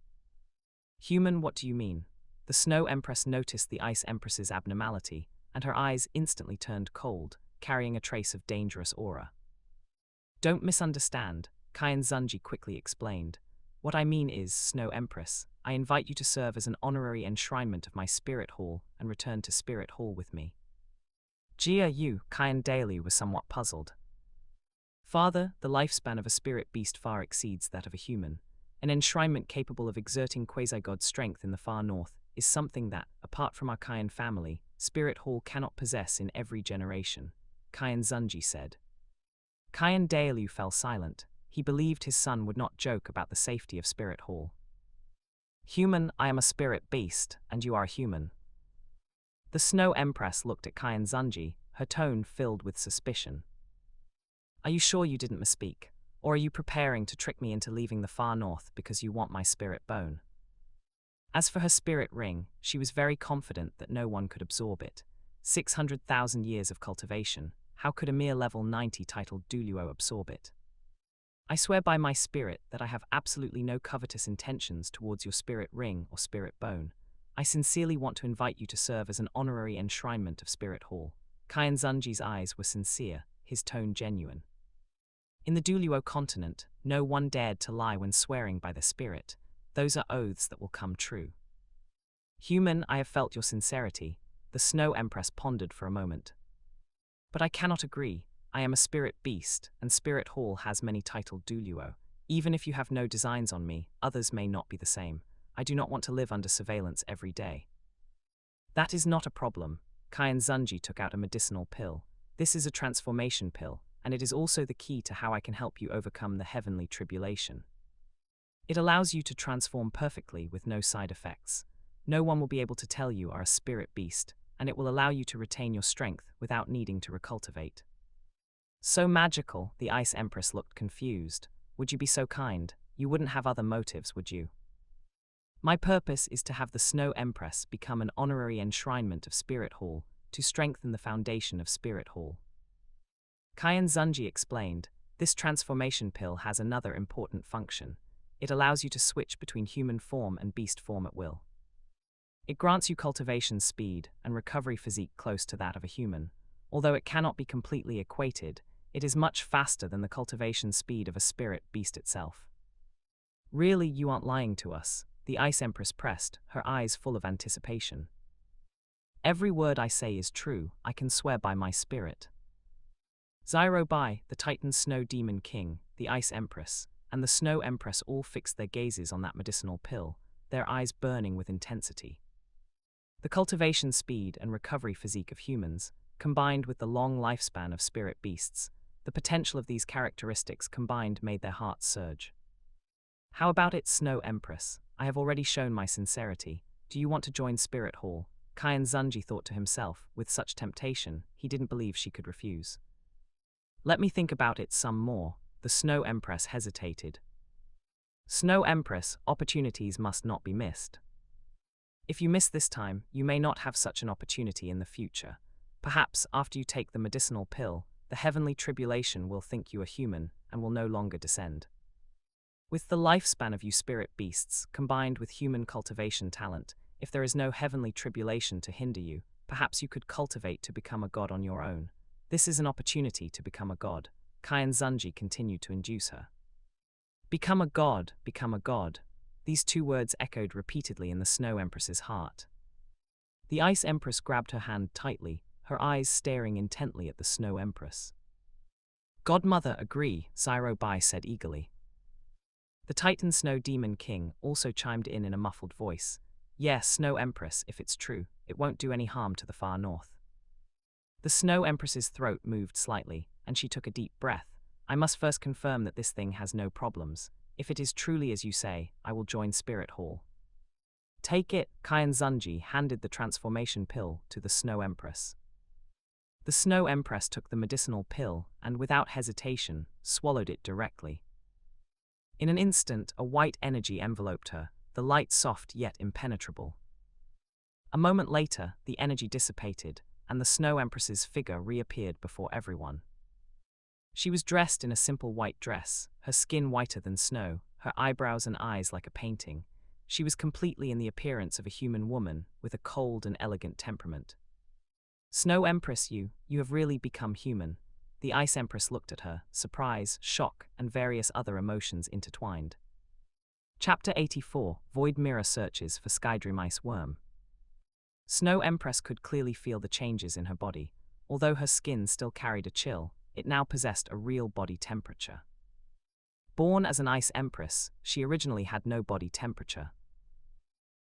Human, what do you mean? The Snow Empress noticed the Ice Empress's abnormality, and her eyes instantly turned cold, carrying a trace of dangerous aura. Don't misunderstand, Qian Xunji quickly explained. What I mean is, Snow Empress, I invite you to serve as an honorary enshrinement of my Spirit Hall and return to Spirit Hall with me. Jia Yu, Qian Daily was somewhat puzzled. Father, the lifespan of a spirit beast far exceeds that of a human. An enshrinement capable of exerting quasi-god strength in the far north is something that, apart from our Qian family, Spirit Hall cannot possess in every generation, Qian Xunji said. Qian Daily fell silent. He believed his son would not joke about the safety of Spirit Hall. Human, I am a spirit beast, and you are human. The Snow Empress looked at Qian Xunji, her tone filled with suspicion. Are you sure you didn't misspeak? Or are you preparing to trick me into leaving the far north because you want my spirit bone? As for her spirit ring, she was very confident that no one could absorb it. 600,000 years of cultivation, how could a mere level 90 titled Douluo absorb it? I swear by my spirit that I have absolutely no covetous intentions towards your spirit ring or spirit bone. I sincerely want to invite you to serve as an honorary enshrinement of Spirit Hall. Qian Xunji's eyes were sincere, his tone genuine. In the Douluo Continent, no one dared to lie when swearing by the spirit. Those are oaths that will come true. Human, I have felt your sincerity, the Snow Empress pondered for a moment. But I cannot agree. I am a spirit beast, and Spirit Hall has many titled Douluo. Even if you have no designs on me, others may not be the same. I do not want to live under surveillance every day. That is not a problem. Qian Xunji took out a medicinal pill. This is a transformation pill, and it is also the key to how I can help you overcome the heavenly tribulation. It allows you to transform perfectly with no side effects. No one will be able to tell you are a spirit beast, and it will allow you to retain your strength without needing to recultivate. So magical, the Ice Empress looked confused. Would you be so kind? You wouldn't have other motives, would you? My purpose is to have the Snow Empress become an honorary enshrinement of Spirit Hall, to strengthen the foundation of Spirit Hall. Qian Xunji explained, this transformation pill has another important function. It allows you to switch between human form and beast form at will. It grants you cultivation speed and recovery physique close to that of a human. Although it cannot be completely equated, it is much faster than the cultivation speed of a spirit beast itself. Really, you aren't lying to us, the Ice Empress pressed, her eyes full of anticipation. Every word I say is true, I can swear by my spirit. Xiao Bai, the Titan Snow Demon King, the Ice Empress, and the Snow Empress all fixed their gazes on that medicinal pill, their eyes burning with intensity. The cultivation speed and recovery physique of humans, combined with the long lifespan of spirit beasts, the potential of these characteristics combined made their hearts surge. How about it, Snow Empress? I have already shown my sincerity. Do you want to join Spirit Hall? Qian Xunji thought to himself, with such temptation, he didn't believe she could refuse. Let me think about it some more. The Snow Empress hesitated. Snow Empress, opportunities must not be missed. If you miss this time, you may not have such an opportunity in the future. Perhaps, after you take the medicinal pill, the heavenly tribulation will think you are human and will no longer descend. With the lifespan of you spirit beasts, combined with human cultivation talent, if there is no heavenly tribulation to hinder you, perhaps you could cultivate to become a god on your own. This is an opportunity to become a god. Qian Xunji continued to induce her. Become a god, become a god. These two words echoed repeatedly in the Snow Empress's heart. The Ice Empress grabbed her hand tightly, her eyes staring intently at the Snow Empress. Godmother, agree, Xiao Bai said eagerly. The Titan Snow Demon King also chimed in a muffled voice. Yes, Snow Empress, if it's true, it won't do any harm to the far north. The Snow Empress's throat moved slightly, and she took a deep breath. I must first confirm that this thing has no problems. If it is truly as you say, I will join Spirit Hall. Take it, Qian Xunji handed the transformation pill to the Snow Empress. The Snow Empress took the medicinal pill and, without hesitation, swallowed it directly. In an instant, a white energy enveloped her, the light soft yet impenetrable. A moment later, the energy dissipated, and the Snow Empress's figure reappeared before everyone. She was dressed in a simple white dress, her skin whiter than snow, her eyebrows and eyes like a painting. She was completely in the appearance of a human woman, with a cold and elegant temperament. Snow Empress, you have really become human. The Ice Empress looked at her, surprise, shock, and various other emotions intertwined. Chapter 84, Void Mirror Searches for Skydream Ice Worm. Snow Empress could clearly feel the changes in her body. Although her skin still carried a chill, it now possessed a real body temperature. Born as an Ice Empress, she originally had no body temperature.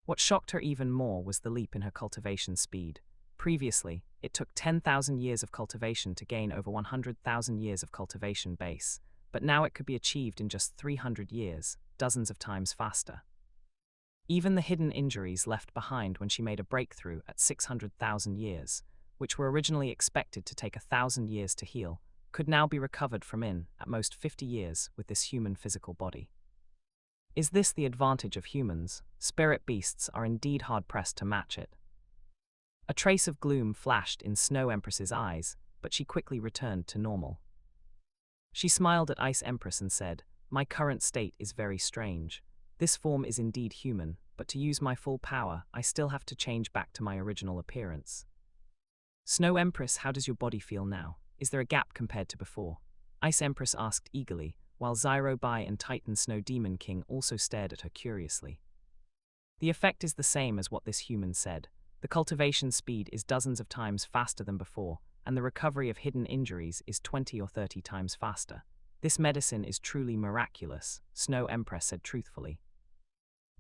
What shocked her even more was the leap in her cultivation speed. Previously, it took 10,000 years of cultivation to gain over 100,000 years of cultivation base, but now it could be achieved in just 300 years, dozens of times faster. Even the hidden injuries left behind when she made a breakthrough at 600,000 years, which were originally expected to take 1,000 years to heal, could now be recovered from at most 50 years with this human physical body. Is this the advantage of humans? Spirit beasts are indeed hard-pressed to match it. A trace of gloom flashed in Snow Empress's eyes, but she quickly returned to normal. She smiled at Ice Empress and said, "My current state is very strange. This form is indeed human, but to use my full power, I still have to change back to my original appearance." Snow Empress, how does your body feel now? Is there a gap compared to before? Ice Empress asked eagerly, while Zyro Bai and Titan Snow Demon King also stared at her curiously. The effect is the same as what this human said. The cultivation speed is dozens of times faster than before, and the recovery of hidden injuries is 20 or 30 times faster. This medicine is truly miraculous, Snow Empress said truthfully.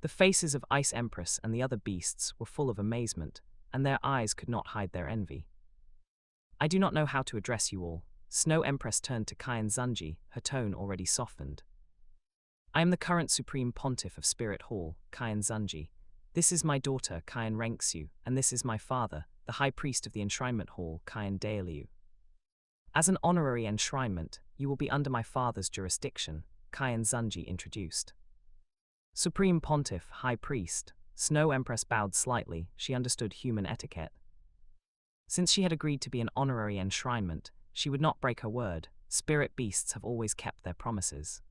The faces of Ice Empress and the other beasts were full of amazement, and their eyes could not hide their envy. I do not know how to address you all. Snow Empress turned to Qian Xunji, her tone already softened. I am the current Supreme Pontiff of Spirit Hall, Qian Xunji. This is my daughter, Qian Renxue, and this is my father, the High Priest of the Enshrinement Hall, Qian Dailiu. As an honorary enshrinement, you will be under my father's jurisdiction, Qian Xunji introduced. Supreme Pontiff, High Priest. Snow Empress bowed slightly. She understood human etiquette. Since she had agreed to be an honorary enshrinement, she would not break her word. Spirit beasts have always kept their promises.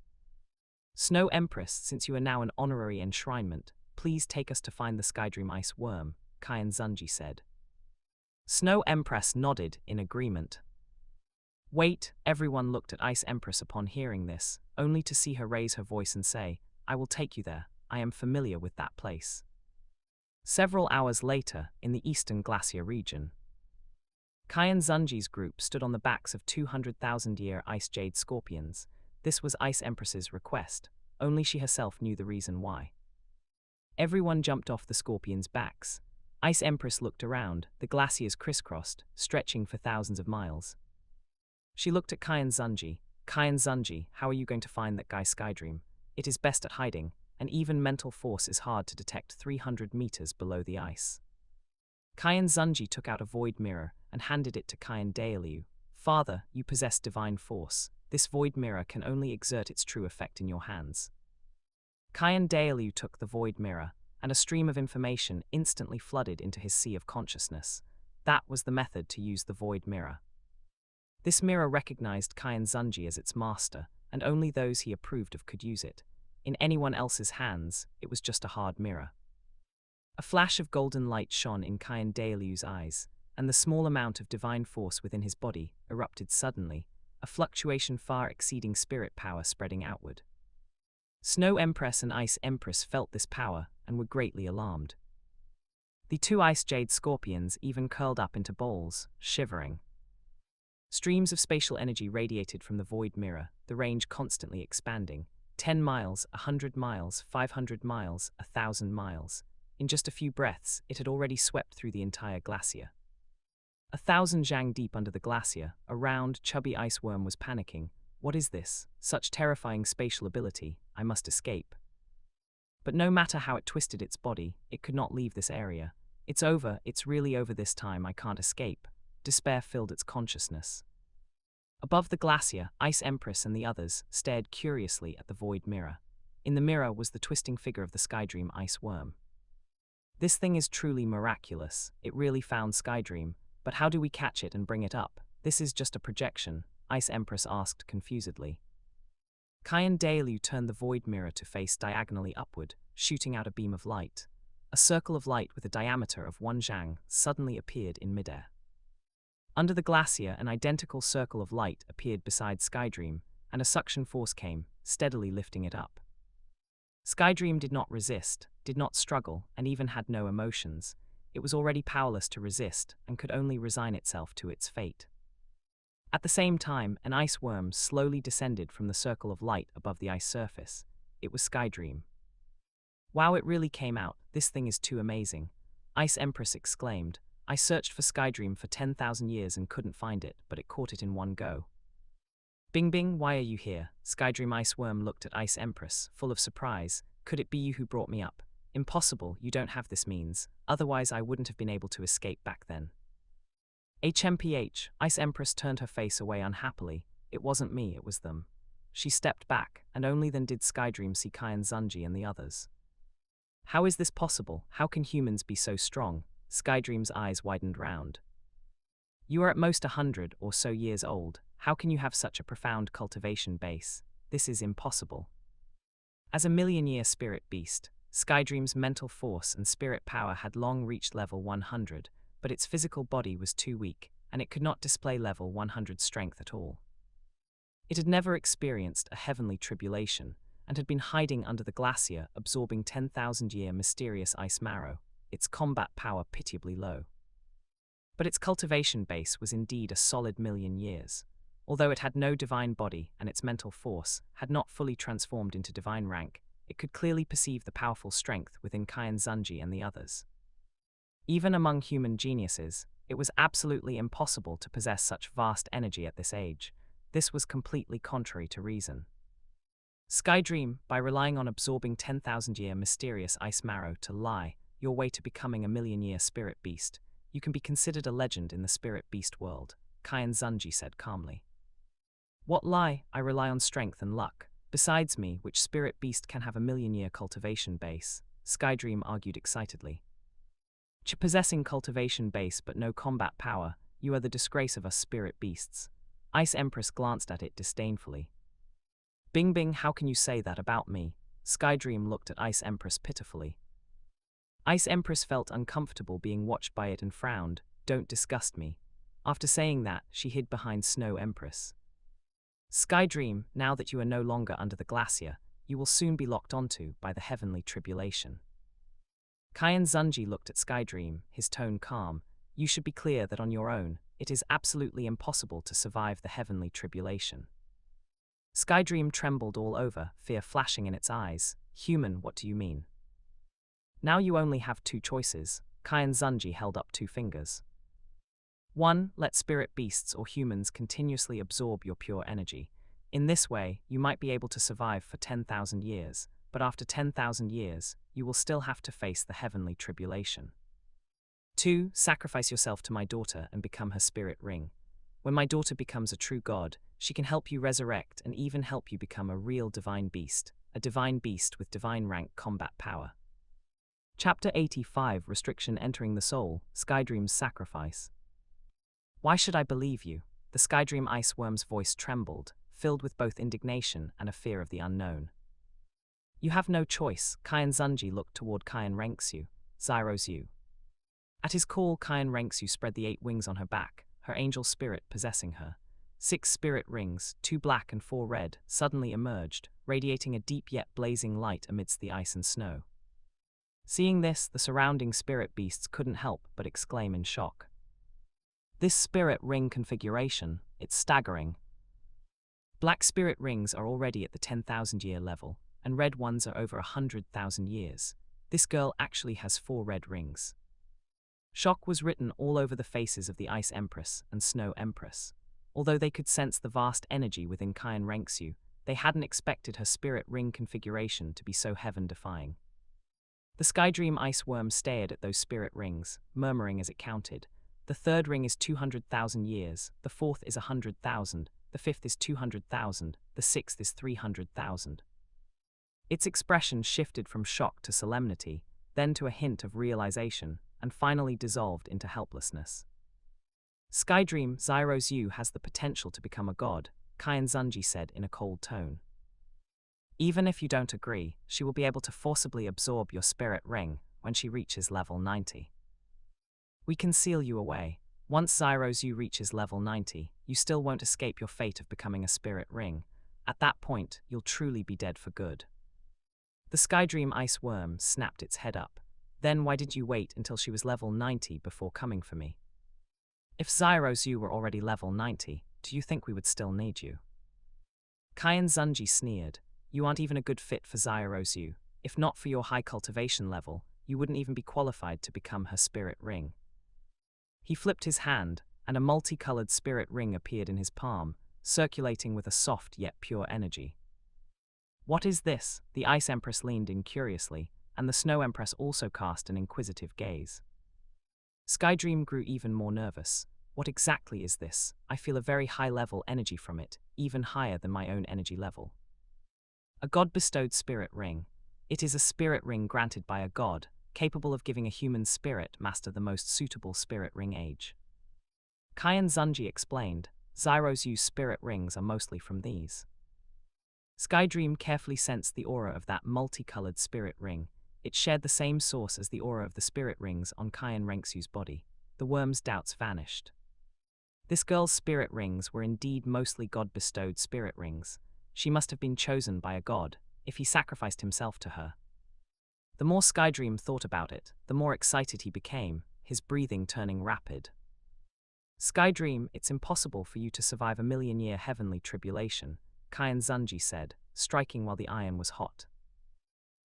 Snow Empress, since you are now an honorary enshrinement, please take us to find the Skydream Ice Worm, Qian Xunji said. Snow Empress nodded in agreement. Wait, everyone looked at Ice Empress upon hearing this, only to see her raise her voice and say, I will take you there, I am familiar with that place. Several hours later, in the Eastern Glacier region, Qian Xunji's group stood on the backs of 200,000-year ice jade scorpions. This was Ice Empress's request, only she herself knew the reason why. Everyone jumped off the scorpions' backs. Ice Empress looked around, the glaciers crisscrossed, stretching for thousands of miles. She looked at Qian Xunji. Qian Xunji, how are you going to find that guy Skydream? It is best at hiding, and even mental force is hard to detect 300 meters below the ice. Qian Xunji took out a void mirror and handed it to Qian Dailiu. Father, you possess divine force. This void mirror can only exert its true effect in your hands. Qian Dailiu took the void mirror, and a stream of information instantly flooded into his sea of consciousness. That was the method to use the void mirror. This mirror recognized Qian Xunji as its master, and only those he approved of could use it. In anyone else's hands, it was just a hard mirror. A flash of golden light shone in Qian Dailiu's eyes, and the small amount of divine force within his body erupted suddenly, a fluctuation far exceeding spirit power spreading outward. Snow Empress and Ice Empress felt this power and were greatly alarmed. The two ice jade scorpions even curled up into balls, shivering. Streams of spatial energy radiated from the void mirror, the range constantly expanding. 10 miles, 100 miles, 500 miles, 1,000 miles. In just a few breaths, it had already swept through the entire glacier. 1,000 zhang deep under the glacier, a round, chubby ice worm was panicking, What is this? Such terrifying spatial ability, I must escape. But no matter how it twisted its body, it could not leave this area. It's over, it's really over this time, I can't escape. Despair filled its consciousness. Above the glacier, Ice Empress and the others stared curiously at the void mirror. In the mirror was the twisting figure of the Skydream ice worm. This thing is truly miraculous. It really found Skydream, but how do we catch it and bring it up? This is just a projection, Ice Empress asked confusedly. Qian Daelu turned the void mirror to face diagonally upward, shooting out a beam of light. A circle of light with a diameter of 1 zhang suddenly appeared in midair. Under the glacier, an identical circle of light appeared beside Skydream, and a suction force came, steadily lifting it up. Skydream did not resist, did not struggle, and even had no emotions. It was already powerless to resist and could only resign itself to its fate. At the same time, an ice worm slowly descended from the circle of light above the ice surface. It was Skydream. Wow, it really came out. This thing is too amazing, Ice Empress exclaimed. I searched for Skydream for 10,000 years and couldn't find it, but it caught it in one go. Bing Bing, why are you here? Skydream Ice Worm looked at Ice Empress, full of surprise. Could it be you who brought me up? Impossible, you don't have this means, otherwise I wouldn't have been able to escape back then. HMPH, Ice Empress turned her face away unhappily. It wasn't me, it was them. She stepped back, and only then did Skydream see Qian Xunji and the others. How is this possible? How can humans be so strong? Skydream's eyes widened round. You are at most 100 or so years old. How can you have such a profound cultivation base? This is impossible. As a million-year spirit beast, Skydream's mental force and spirit power had long reached level 100, but its physical body was too weak, and it could not display level 100 strength at all. It had never experienced a heavenly tribulation, and had been hiding under the glacier, absorbing 10,000-year mysterious ice marrow, its combat power pitiably low. But its cultivation base was indeed a solid million years. Although it had no divine body and its mental force had not fully transformed into divine rank, it could clearly perceive the powerful strength within Qian Xunji and the others. Even among human geniuses, it was absolutely impossible to possess such vast energy at this age. This was completely contrary to reason. Skydream, by relying on absorbing 10,000-year mysterious ice marrow to lie your way to becoming a million-year spirit beast, you can be considered a legend in the spirit beast world, Qian Xunji said calmly. What lie? I rely on strength and luck. Besides me, which spirit beast can have a million-year cultivation base? Skydream argued excitedly. Possessing cultivation base but no combat power, you are the disgrace of us spirit beasts. Ice Empress glanced at it disdainfully. Bing Bing, how can you say that about me? Skydream looked at Ice Empress pitifully. Ice Empress felt uncomfortable being watched by it and frowned. Don't disgust me. After saying that, she hid behind Snow Empress. Skydream, now that you are no longer under the glacier, you will soon be locked onto by the heavenly tribulation. Qian Xunji looked at Skydream, his tone calm. You should be clear that on your own, it is absolutely impossible to survive the heavenly tribulation. Skydream trembled all over, fear flashing in its eyes. Human, what do you mean? Now you only have two choices. Qian Xunji held up two fingers. 1. Let spirit beasts or humans continuously absorb your pure energy. In this way, you might be able to survive for 10,000 years, but after 10,000 years, you will still have to face the heavenly tribulation. 2. Sacrifice yourself to my daughter and become her spirit ring. When my daughter becomes a true god, she can help you resurrect and even help you become a real divine beast with divine rank combat power. Chapter 85, Restriction Entering the Soul, Skydream's Sacrifice. Why should I believe you? The Skydream ice worm's voice trembled, filled with both indignation and a fear of the unknown. You have no choice. Qian Xunji looked toward Qian Renxue, Zyro's you. At his call, Qian Renxue spread the 8 wings on her back, her angel spirit possessing her. 6 spirit rings, 2 black and 4 red, suddenly emerged, radiating a deep yet blazing light amidst the ice and snow. Seeing this, the surrounding spirit beasts couldn't help but exclaim in shock. This spirit ring configuration, it's staggering. Black spirit rings are already at the 10,000-year level, and red ones are over 100,000 years. This girl actually has 4 red rings. Shock was written all over the faces of the Ice Empress and Snow Empress. Although they could sense the vast energy within Qian Renxue, they hadn't expected her spirit ring configuration to be so heaven-defying. The Skydream ice worm stared at those spirit rings, murmuring as it counted. The third ring is 200,000 years, the fourth is 100,000, the fifth is 200,000, the sixth is 300,000. Its expression shifted from shock to solemnity, then to a hint of realization, and finally dissolved into helplessness. Skydream, Zyro's you has the potential to become a god, Qian Xunji said in a cold tone. Even if you don't agree, she will be able to forcibly absorb your spirit ring when she reaches level 90. We can seal you away. Once Zyro's you reaches level 90, you still won't escape your fate of becoming a spirit ring. At that point, you'll truly be dead for good. The Skydream ice worm snapped its head up. Then why did you wait until she was level 90 before coming for me? If Zyro's you were already level 90, do you think we would still need you? Qian Xunji sneered. You aren't even a good fit for Zyro's you. If not for your high cultivation level, you wouldn't even be qualified to become her spirit ring. He flipped his hand, and a multicolored spirit ring appeared in his palm, circulating with a soft yet pure energy. What is this? The Ice Empress leaned in curiously, and the Snow Empress also cast an inquisitive gaze. Skydream grew even more nervous. What exactly is this? I feel a very high-level energy from it, even higher than my own energy level. A god-bestowed spirit ring. It is a spirit ring granted by a god, capable of giving a human spirit master the most suitable spirit ring age. Qian Xunji explained, Zyro's you spirit rings are mostly from these. Skydream carefully sensed the aura of that multicolored spirit ring. It shared the same source as the aura of the spirit rings on Qian Renxue's body. The worm's doubts vanished. This girl's spirit rings were indeed mostly god-bestowed spirit rings. She must have been chosen by a god, if he sacrificed himself to her. The more Skydream thought about it, the more excited he became, his breathing turning rapid. Skydream, it's impossible for you to survive a million-year heavenly tribulation, Qian Xunji said, striking while the iron was hot.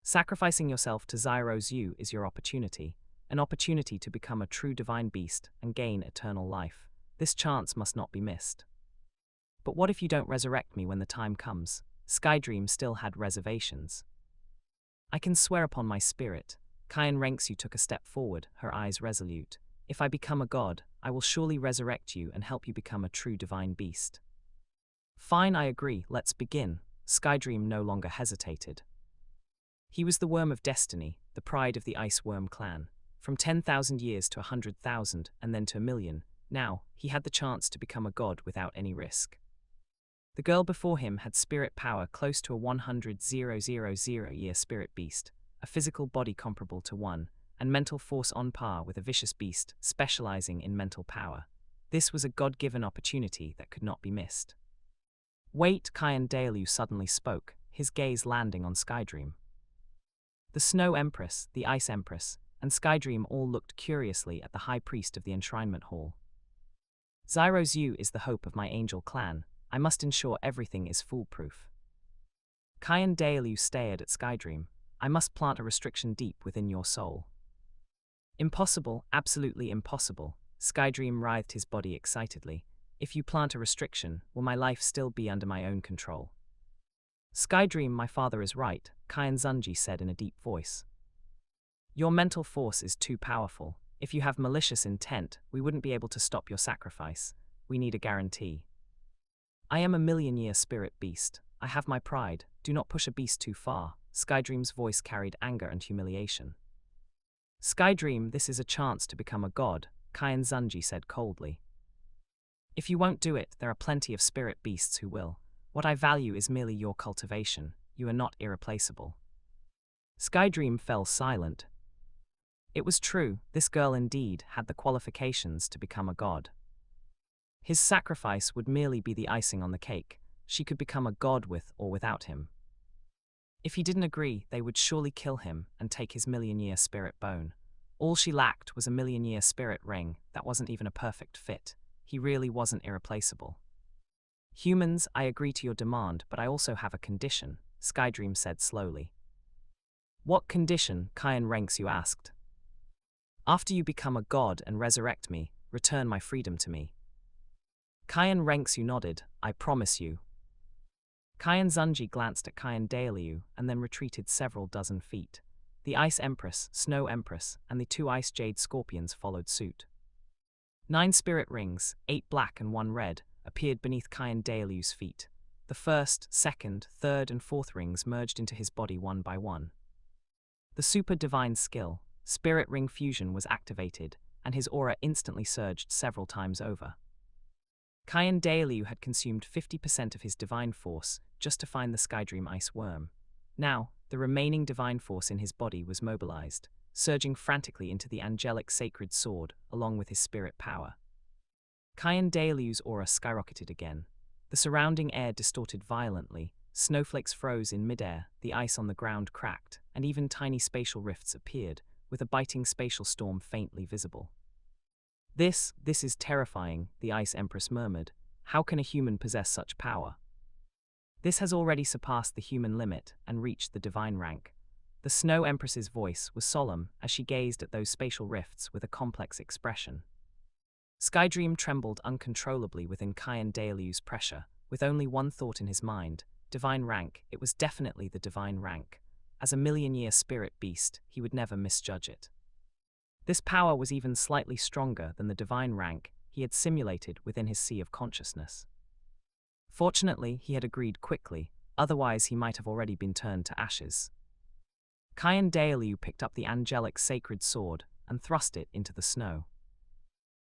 Sacrificing yourself to Zyro's you is your opportunity, an opportunity to become a true divine beast and gain eternal life. This chance must not be missed. But what if you don't resurrect me when the time comes? Skydream still had reservations. I can swear upon my spirit. Qian Renxue took a step forward, her eyes resolute. If I become a god, I will surely resurrect you and help you become a true divine beast. Fine, I agree, let's begin. Skydream no longer hesitated. He was the worm of destiny, the pride of the Ice Worm clan. From 10,000 years to 100,000 and then to 1,000,000, now he had the chance to become a god without any risk. The girl before him had spirit power close to a 100,000-year spirit beast, a physical body comparable to one, and mental force on par with a vicious beast specializing in mental power. This was a god-given opportunity that could not be missed. Wait, Qian Douluo suddenly spoke, his gaze landing on Skydream. The Snow Empress, the Ice Empress, and Skydream all looked curiously at the High Priest of the Enshrinement Hall. Zyro's you is the hope of my angel clan. I must ensure everything is foolproof. Qian Douluo stared at Skydream. I must plant a restriction deep within your soul. Impossible, absolutely impossible. Skydream writhed his body excitedly. If you plant a restriction, will my life still be under my own control? Skydream, my father is right, Qian Xunji said in a deep voice. Your mental force is too powerful. If you have malicious intent, we wouldn't be able to stop your sacrifice. We need a guarantee. I am a million-year spirit beast. I have my pride. Do not push a beast too far. Skydream's voice carried anger and humiliation. Skydream, this is a chance to become a god, Qian Xunji said coldly. If you won't do it, there are plenty of spirit beasts who will. What I value is merely your cultivation. You are not irreplaceable. Skydream fell silent. It was true, this girl indeed had the qualifications to become a god. His sacrifice would merely be the icing on the cake. She could become a god with or without him. If he didn't agree, they would surely kill him and take his million-year spirit bone. All she lacked was a million-year spirit ring that wasn't even a perfect fit. He really wasn't irreplaceable. Humans, I agree to your demand, but I also have a condition, Skydream said slowly. What condition? Qian Renxue asked. After you become a god and resurrect me, return my freedom to me. Qian Renxue nodded. I promise you. Qian Xunji glanced at Qian Douluo and then retreated several dozen feet. The Ice Empress, Snow Empress, and the 2 Ice Jade Scorpions followed suit. 9 spirit rings, 8 black and 1 red, appeared beneath Qian Douluo's feet. The first, second, third, and fourth rings merged into his body one by one. The super divine skill, Spirit Ring Fusion, was activated, and his aura instantly surged several times over. Qian Douluo had consumed 50% of his divine force just to find the Skydream ice worm. Now, the remaining divine force in his body was mobilized, surging frantically into the angelic sacred sword along with his spirit power. Qian Douluo's aura skyrocketed again. The surrounding air distorted violently, snowflakes froze in midair, the ice on the ground cracked, and even tiny spatial rifts appeared, with a biting spatial storm faintly visible. This is terrifying, the Ice Empress murmured. How can a human possess such power? This has already surpassed the human limit and reached the divine rank. The Snow Empress's voice was solemn as she gazed at those spatial rifts with a complex expression. Skydream trembled uncontrollably within Qian Douluo's pressure, with only one thought in his mind: divine rank. It was definitely the divine rank. As a million-year spirit beast, he would never misjudge it. This power was even slightly stronger than the divine rank he had simulated within his sea of consciousness. Fortunately, he had agreed quickly, otherwise he might have already been turned to ashes. Qian Douluo picked up the angelic sacred sword and thrust it into the snow.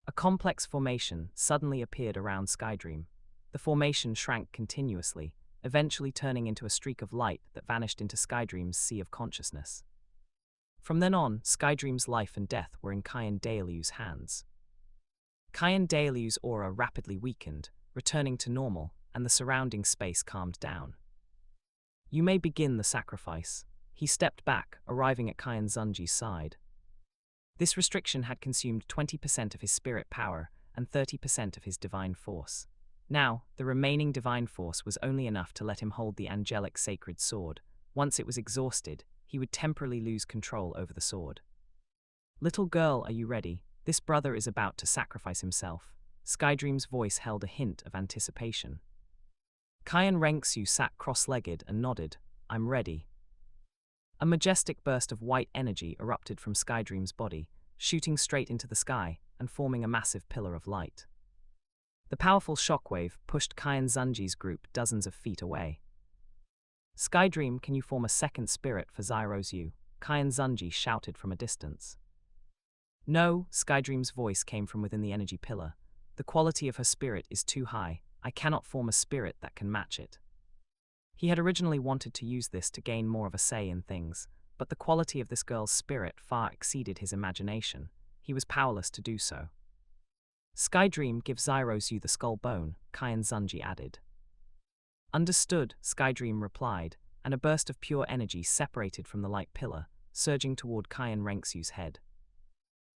A complex formation suddenly appeared around Skydream. The formation shrank continuously, eventually turning into a streak of light that vanished into Skydream's sea of consciousness. From then on, Skydream's life and death were in Qian Douluo's hands. Qian Douluo's aura rapidly weakened, returning to normal, and the surrounding space calmed down. You may begin the sacrifice. He stepped back, arriving at Qian Xunji's side. This restriction had consumed 20% of his spirit power and 30% of his divine force. Now, the remaining divine force was only enough to let him hold the angelic sacred sword. Once it was exhausted, he would temporarily lose control over the sword. Little girl, are you ready? This brother is about to sacrifice himself. Skydream's voice held a hint of anticipation. Qian Renxue sat cross-legged and nodded. I'm ready. A majestic burst of white energy erupted from Skydream's body, shooting straight into the sky and forming a massive pillar of light. The powerful shockwave pushed Qian Xunji's group dozens of feet away. Skydream, can you form a second spirit for Zyro's you? Qian Xunji shouted from a distance. No, Skydream's voice came from within the energy pillar. The quality of her spirit is too high. I cannot form a spirit that can match it. He had originally wanted to use this to gain more of a say in things, but the quality of this girl's spirit far exceeded his imagination. He was powerless to do so. Skydream, give Zyro's you the skull bone, Qian Xunji added. Understood, Skydream replied, and a burst of pure energy separated from the light pillar, surging toward Qian Renxue's head.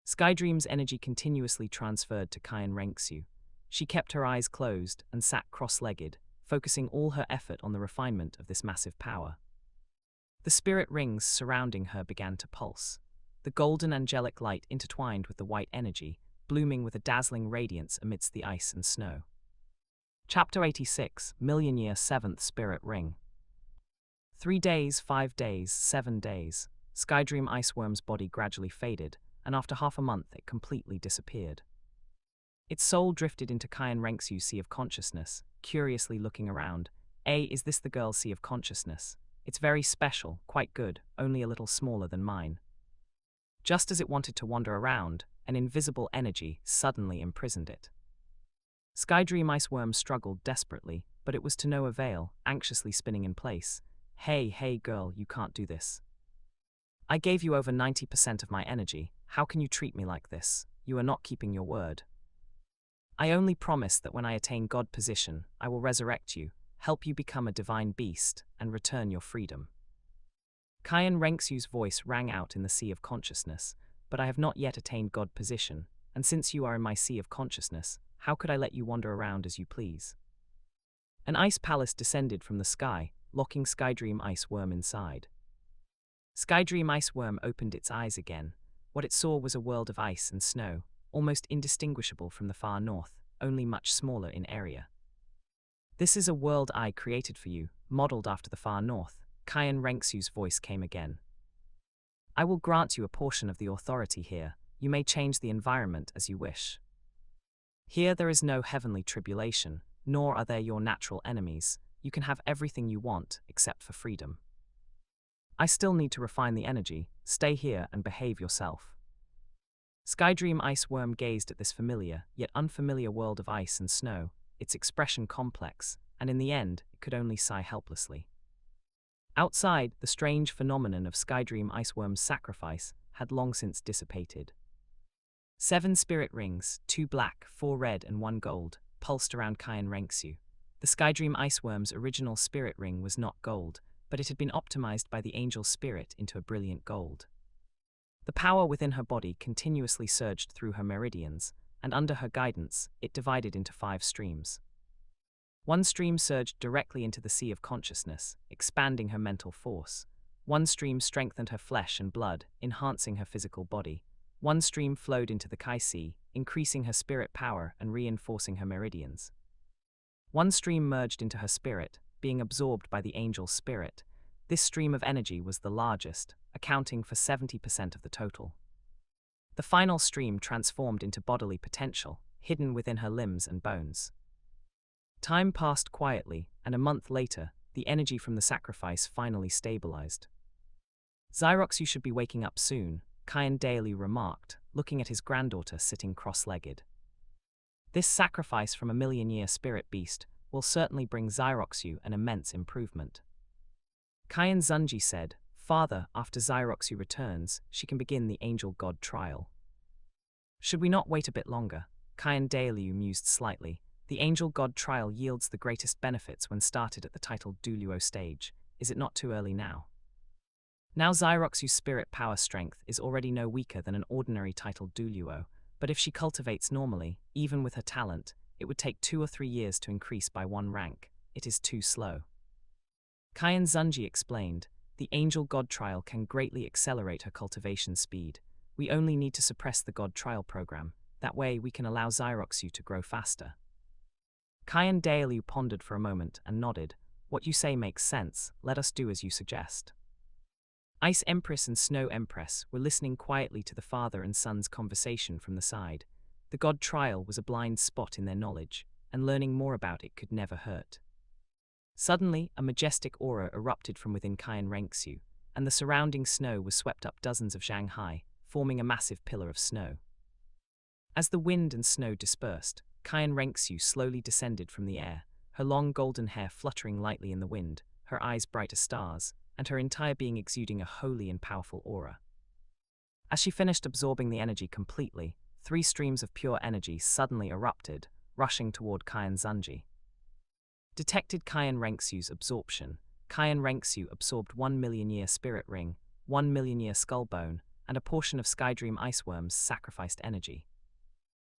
Skydream's energy continuously transferred to Qian Renxue. She kept her eyes closed and sat cross-legged, focusing all her effort on the refinement of this massive power. The spirit rings surrounding her began to pulse. The golden angelic light intertwined with the white energy, blooming with a dazzling radiance amidst the ice and snow. Chapter 86, Million-Year 7th Spirit Ring. 3 days, 5 days, 7 days. Skydream Iceworm's body gradually faded, and after half a month it completely disappeared. Its soul drifted into Qian Renxue's sea of consciousness, curiously looking around. Is this the girl's sea of consciousness? It's very special, quite good, only a little smaller than mine. Just as it wanted to wander around, an invisible energy suddenly imprisoned it. Skydream Iceworm struggled desperately, but it was to no avail, anxiously spinning in place. Hey girl, you can't do this. I gave you over 90% of my energy. How can you treat me like this? You are not keeping your word. I only promise that when I attain God position, I will resurrect you, help you become a divine beast, and return your freedom. Qian Renxue's voice rang out in the sea of consciousness, but I have not yet attained God position, and since you are in my sea of consciousness, how could I let you wander around as you please? An ice palace descended from the sky, locking Skydream Iceworm inside. Skydream Iceworm opened its eyes again. What it saw was a world of ice and snow, almost indistinguishable from the far north, only much smaller in area. This is a world I created for you, modeled after the far north. Qian Renxue's voice came again. I will grant you a portion of the authority here. You may change the environment as you wish. Here there is no heavenly tribulation, nor are there your natural enemies. You can have everything you want, except for freedom. I still need to refine the energy. Stay here and behave yourself. Skydream Ice Worm gazed at this familiar, yet unfamiliar world of ice and snow, its expression complex, and in the end, it could only sigh helplessly. Outside, the strange phenomenon of Skydream Iceworm's sacrifice had long since dissipated. 7 spirit rings, 2 black, 4 red and 1 gold, pulsed around Qian Renxue. The Skydream Iceworm's original spirit ring was not gold, but it had been optimized by the angel spirit into a brilliant gold. The power within her body continuously surged through her meridians, and under her guidance, it divided into 5 streams. One stream surged directly into the sea of consciousness, expanding her mental force. One stream strengthened her flesh and blood, enhancing her physical body. One stream flowed into the Kai Sea, increasing her spirit power and reinforcing her meridians. One stream merged into her spirit, being absorbed by the angel spirit. This stream of energy was the largest, accounting for 70% of the total. The final stream transformed into bodily potential, hidden within her limbs and bones. Time passed quietly, and a month later, the energy from the sacrifice finally stabilized. Xyrox, you should be waking up soon, Qian Daily remarked, looking at his granddaughter sitting cross-legged. This sacrifice from a million-year spirit beast will certainly bring Xyroxu an immense improvement. Qian Xunji said, Father, after Xyroxu returns, she can begin the Angel God trial. Should we not wait a bit longer? Qian Daily mused slightly. The Angel God trial yields the greatest benefits when started at the titled Douluo stage. Is it not too early now? Now Xyroxu's spirit power strength is already no weaker than an ordinary titled Douluo, but if she cultivates normally, even with her talent, it would take 2 or 3 years to increase by 1 rank. It is too slow. Qian Xunji explained, the Angel God trial can greatly accelerate her cultivation speed. We only need to suppress the God trial program. That way we can allow Xyroxu to grow faster. Qian Daily pondered for a moment and nodded. What you say makes sense. Let us do as you suggest. Ice Empress and Snow Empress were listening quietly to the father and son's conversation from the side. The God trial was a blind spot in their knowledge, and learning more about it could never hurt. Suddenly, a majestic aura erupted from within Qian Renxue, and the surrounding snow was swept up dozens of zhang high, forming a massive pillar of snow. As the wind and snow dispersed, Qian Renxue slowly descended from the air, her long golden hair fluttering lightly in the wind, her eyes bright as stars, and her entire being exuding a holy and powerful aura. As she finished absorbing the energy completely, 3 streams of pure energy suddenly erupted, rushing toward Qian Xunji. Detected Qian Renxue's absorption. Qian Renxue absorbed 1 million-year spirit ring, 1 million-year skull bone, and a portion of Skydream Iceworm's sacrificed energy.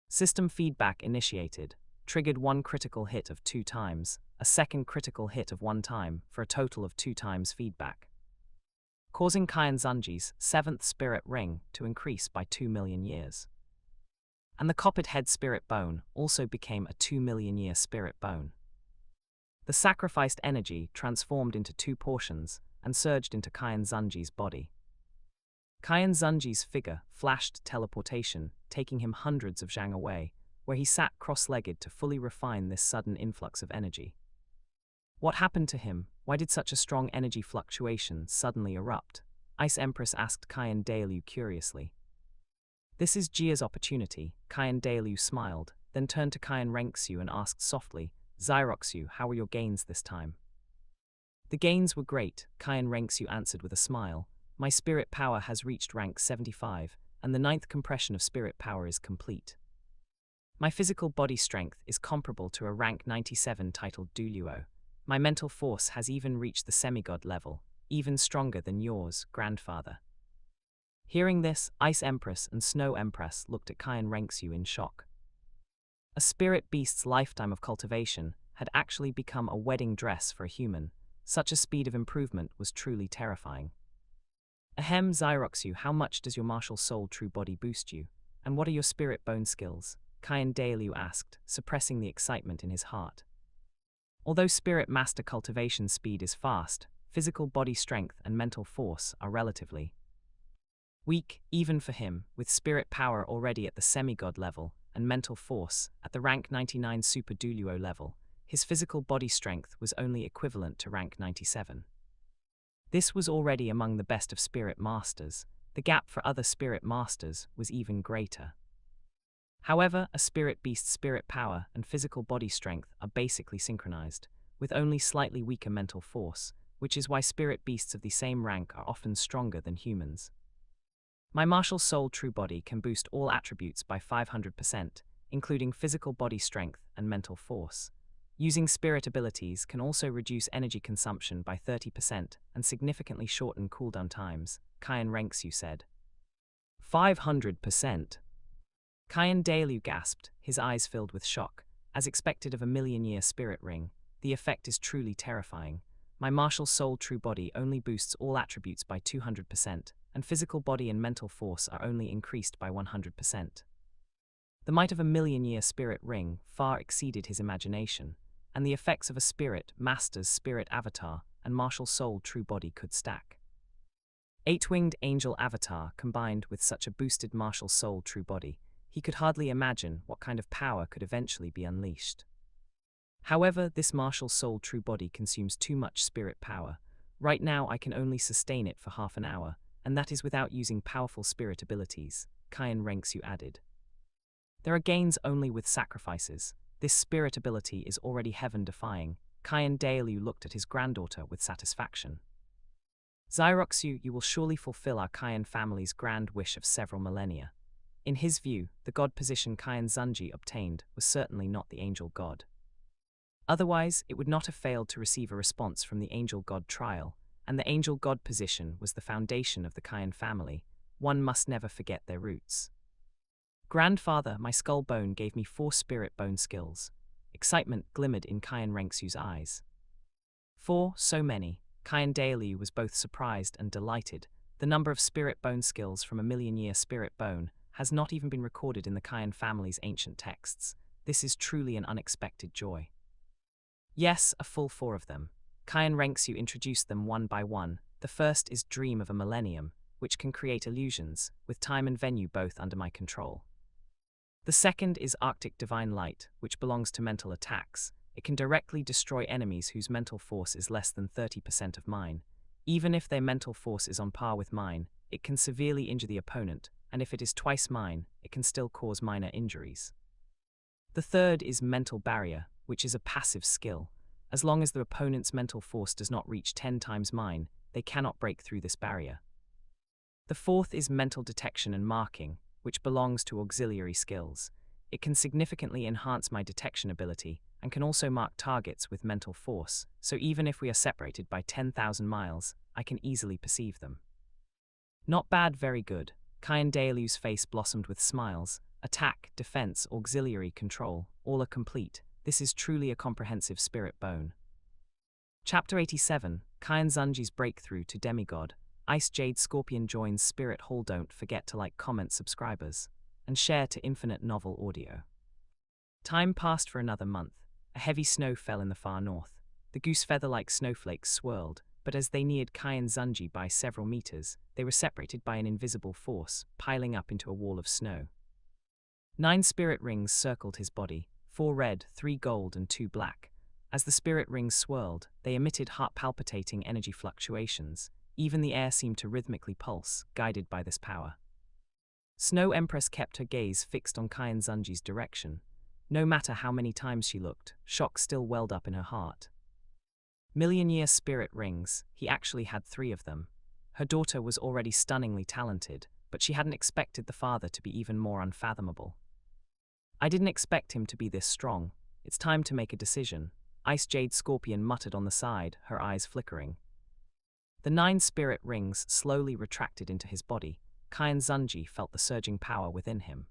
System feedback initiated, triggered 1 critical hit of 2 times, a second critical hit of 1 time, for a total of 2 times feedback, causing Qian Xunji's 7th spirit ring to increase by 2 million years. And the coppered head spirit bone also became a 2 million-year spirit bone. The sacrificed energy transformed into 2 portions and surged into Qian Xunji's body. Qian Xunji's figure flashed teleportation, taking him hundreds of zhang away, where he sat cross-legged to fully refine this sudden influx of energy. What happened to him? Why did such a strong energy fluctuation suddenly erupt? Ice Empress asked Qian Daily curiously. This is Jia's opportunity. Qian Daily smiled, then turned to Qian Renxue and asked softly, Xyroxu, how were your gains this time? The gains were great, Qian Renxue answered with a smile. My spirit power has reached rank 75, and the 9th compression of spirit power is complete. My physical body strength is comparable to a rank 97 titled Douluo. My mental force has even reached the semigod level, even stronger than yours, grandfather. Hearing this, Ice Empress and Snow Empress looked at Qian Renxue in shock. A spirit beast's lifetime of cultivation had actually become a wedding dress for a human. Such a speed of improvement was truly terrifying. Ahem, Xyroxu, how much does your martial soul true body boost you? And what are your spirit bone skills? Qian Dailiu asked, suppressing the excitement in his heart. Although Spirit Master cultivation speed is fast, physical body strength and mental force are relatively weak, even for him, with spirit power already at the semigod level and mental force at the rank 99 Super Douluo level. His physical body strength was only equivalent to rank 97. This was already among the best of spirit masters. The gap for other spirit masters was even greater. However, a spirit beast's spirit power and physical body strength are basically synchronized, with only slightly weaker mental force, which is why spirit beasts of the same rank are often stronger than humans. My martial soul true body can boost all attributes by 500%, including physical body strength and mental force. Using spirit abilities can also reduce energy consumption by 30% and significantly shorten cooldown times, Qian Renxue said. 500%. Qian Dailiu gasped, his eyes filled with shock. As expected of a million-year spirit ring, the effect is truly terrifying. My martial soul true body only boosts all attributes by 200%, and physical body and mental force are only increased by 100%. The might of a million-year spirit ring far exceeded his imagination, and the effects of a spirit master's spirit avatar and martial soul true body could stack. Eight-winged angel avatar combined with such a boosted martial soul true body, he could hardly imagine what kind of power could eventually be unleashed. However, this martial soul true body consumes too much spirit power. Right now I can only sustain it for half an hour, and that is without using powerful spirit abilities, Qian Renxue added. There are gains only with sacrifices. This spirit ability is already heaven-defying. Qian Dailiu looked at his granddaughter with satisfaction. Xiroxu, you will surely fulfill our Qian family's grand wish of several millennia. In his view, the god position Qian Xunji obtained was certainly not the angel god. Otherwise, it would not have failed to receive a response from the angel god trial, and the angel god position was the foundation of the Qian family. One must never forget their roots. Grandfather, my skull bone gave me 4 spirit bone skills. Excitement glimmered in Qian Renxue's eyes. 4, so many. Qian Dailiu was both surprised and delighted. The number of spirit bone skills from a million-year spirit bone has not even been recorded in the Qian family's ancient texts. This is truly an unexpected joy. Yes, a full 4 of them. Qian Renxue introduced them one by one. The first is Dream of a Millennium, which can create illusions, with time and venue both under my control. The second is Arctic Divine Light, which belongs to mental attacks. It can directly destroy enemies whose mental force is less than 30% of mine. Even if their mental force is on par with mine, it can severely injure the opponent, and if it is twice mine, it can still cause minor injuries. The third is Mental Barrier, which is a passive skill. As long as the opponent's mental force does not reach 10 times mine, they cannot break through this barrier. The fourth is Mental Detection and Marking, which belongs to auxiliary skills. It can significantly enhance my detection ability, and can also mark targets with mental force, so even if we are separated by 10,000 miles, I can easily perceive them. Not bad, very good. Qian Dailiu's face blossomed with smiles. Attack, defense, auxiliary, control, all are complete. This is truly a comprehensive spirit bone. Chapter 87, Qian Xunji's Breakthrough to Demigod. Ice Jade Scorpion joins Spirit Hall. Don't forget to like, comment, subscribers, and share to Infinite Novel Audio. Time passed for another month. A heavy snow fell in the far north. The goose feather-like snowflakes swirled, but as they neared Qian Xunji by several meters, they were separated by an invisible force, piling up into a wall of snow. 9 spirit rings circled his body, 4 red, 3 gold, and 2 black. As the spirit rings swirled, they emitted heart-palpitating energy fluctuations. Even the air seemed to rhythmically pulse, guided by this power. Snow Empress kept her gaze fixed on Qian Xunji's direction. No matter how many times she looked, shock still welled up in her heart. Million-year spirit rings, he actually had 3 of them. Her daughter was already stunningly talented, but she hadn't expected the father to be even more unfathomable. I didn't expect him to be this strong. It's time to make a decision. Ice Jade Scorpion muttered on the side, her eyes flickering. The 9 spirit rings slowly retracted into his body. Qian Xunji felt the surging power within him.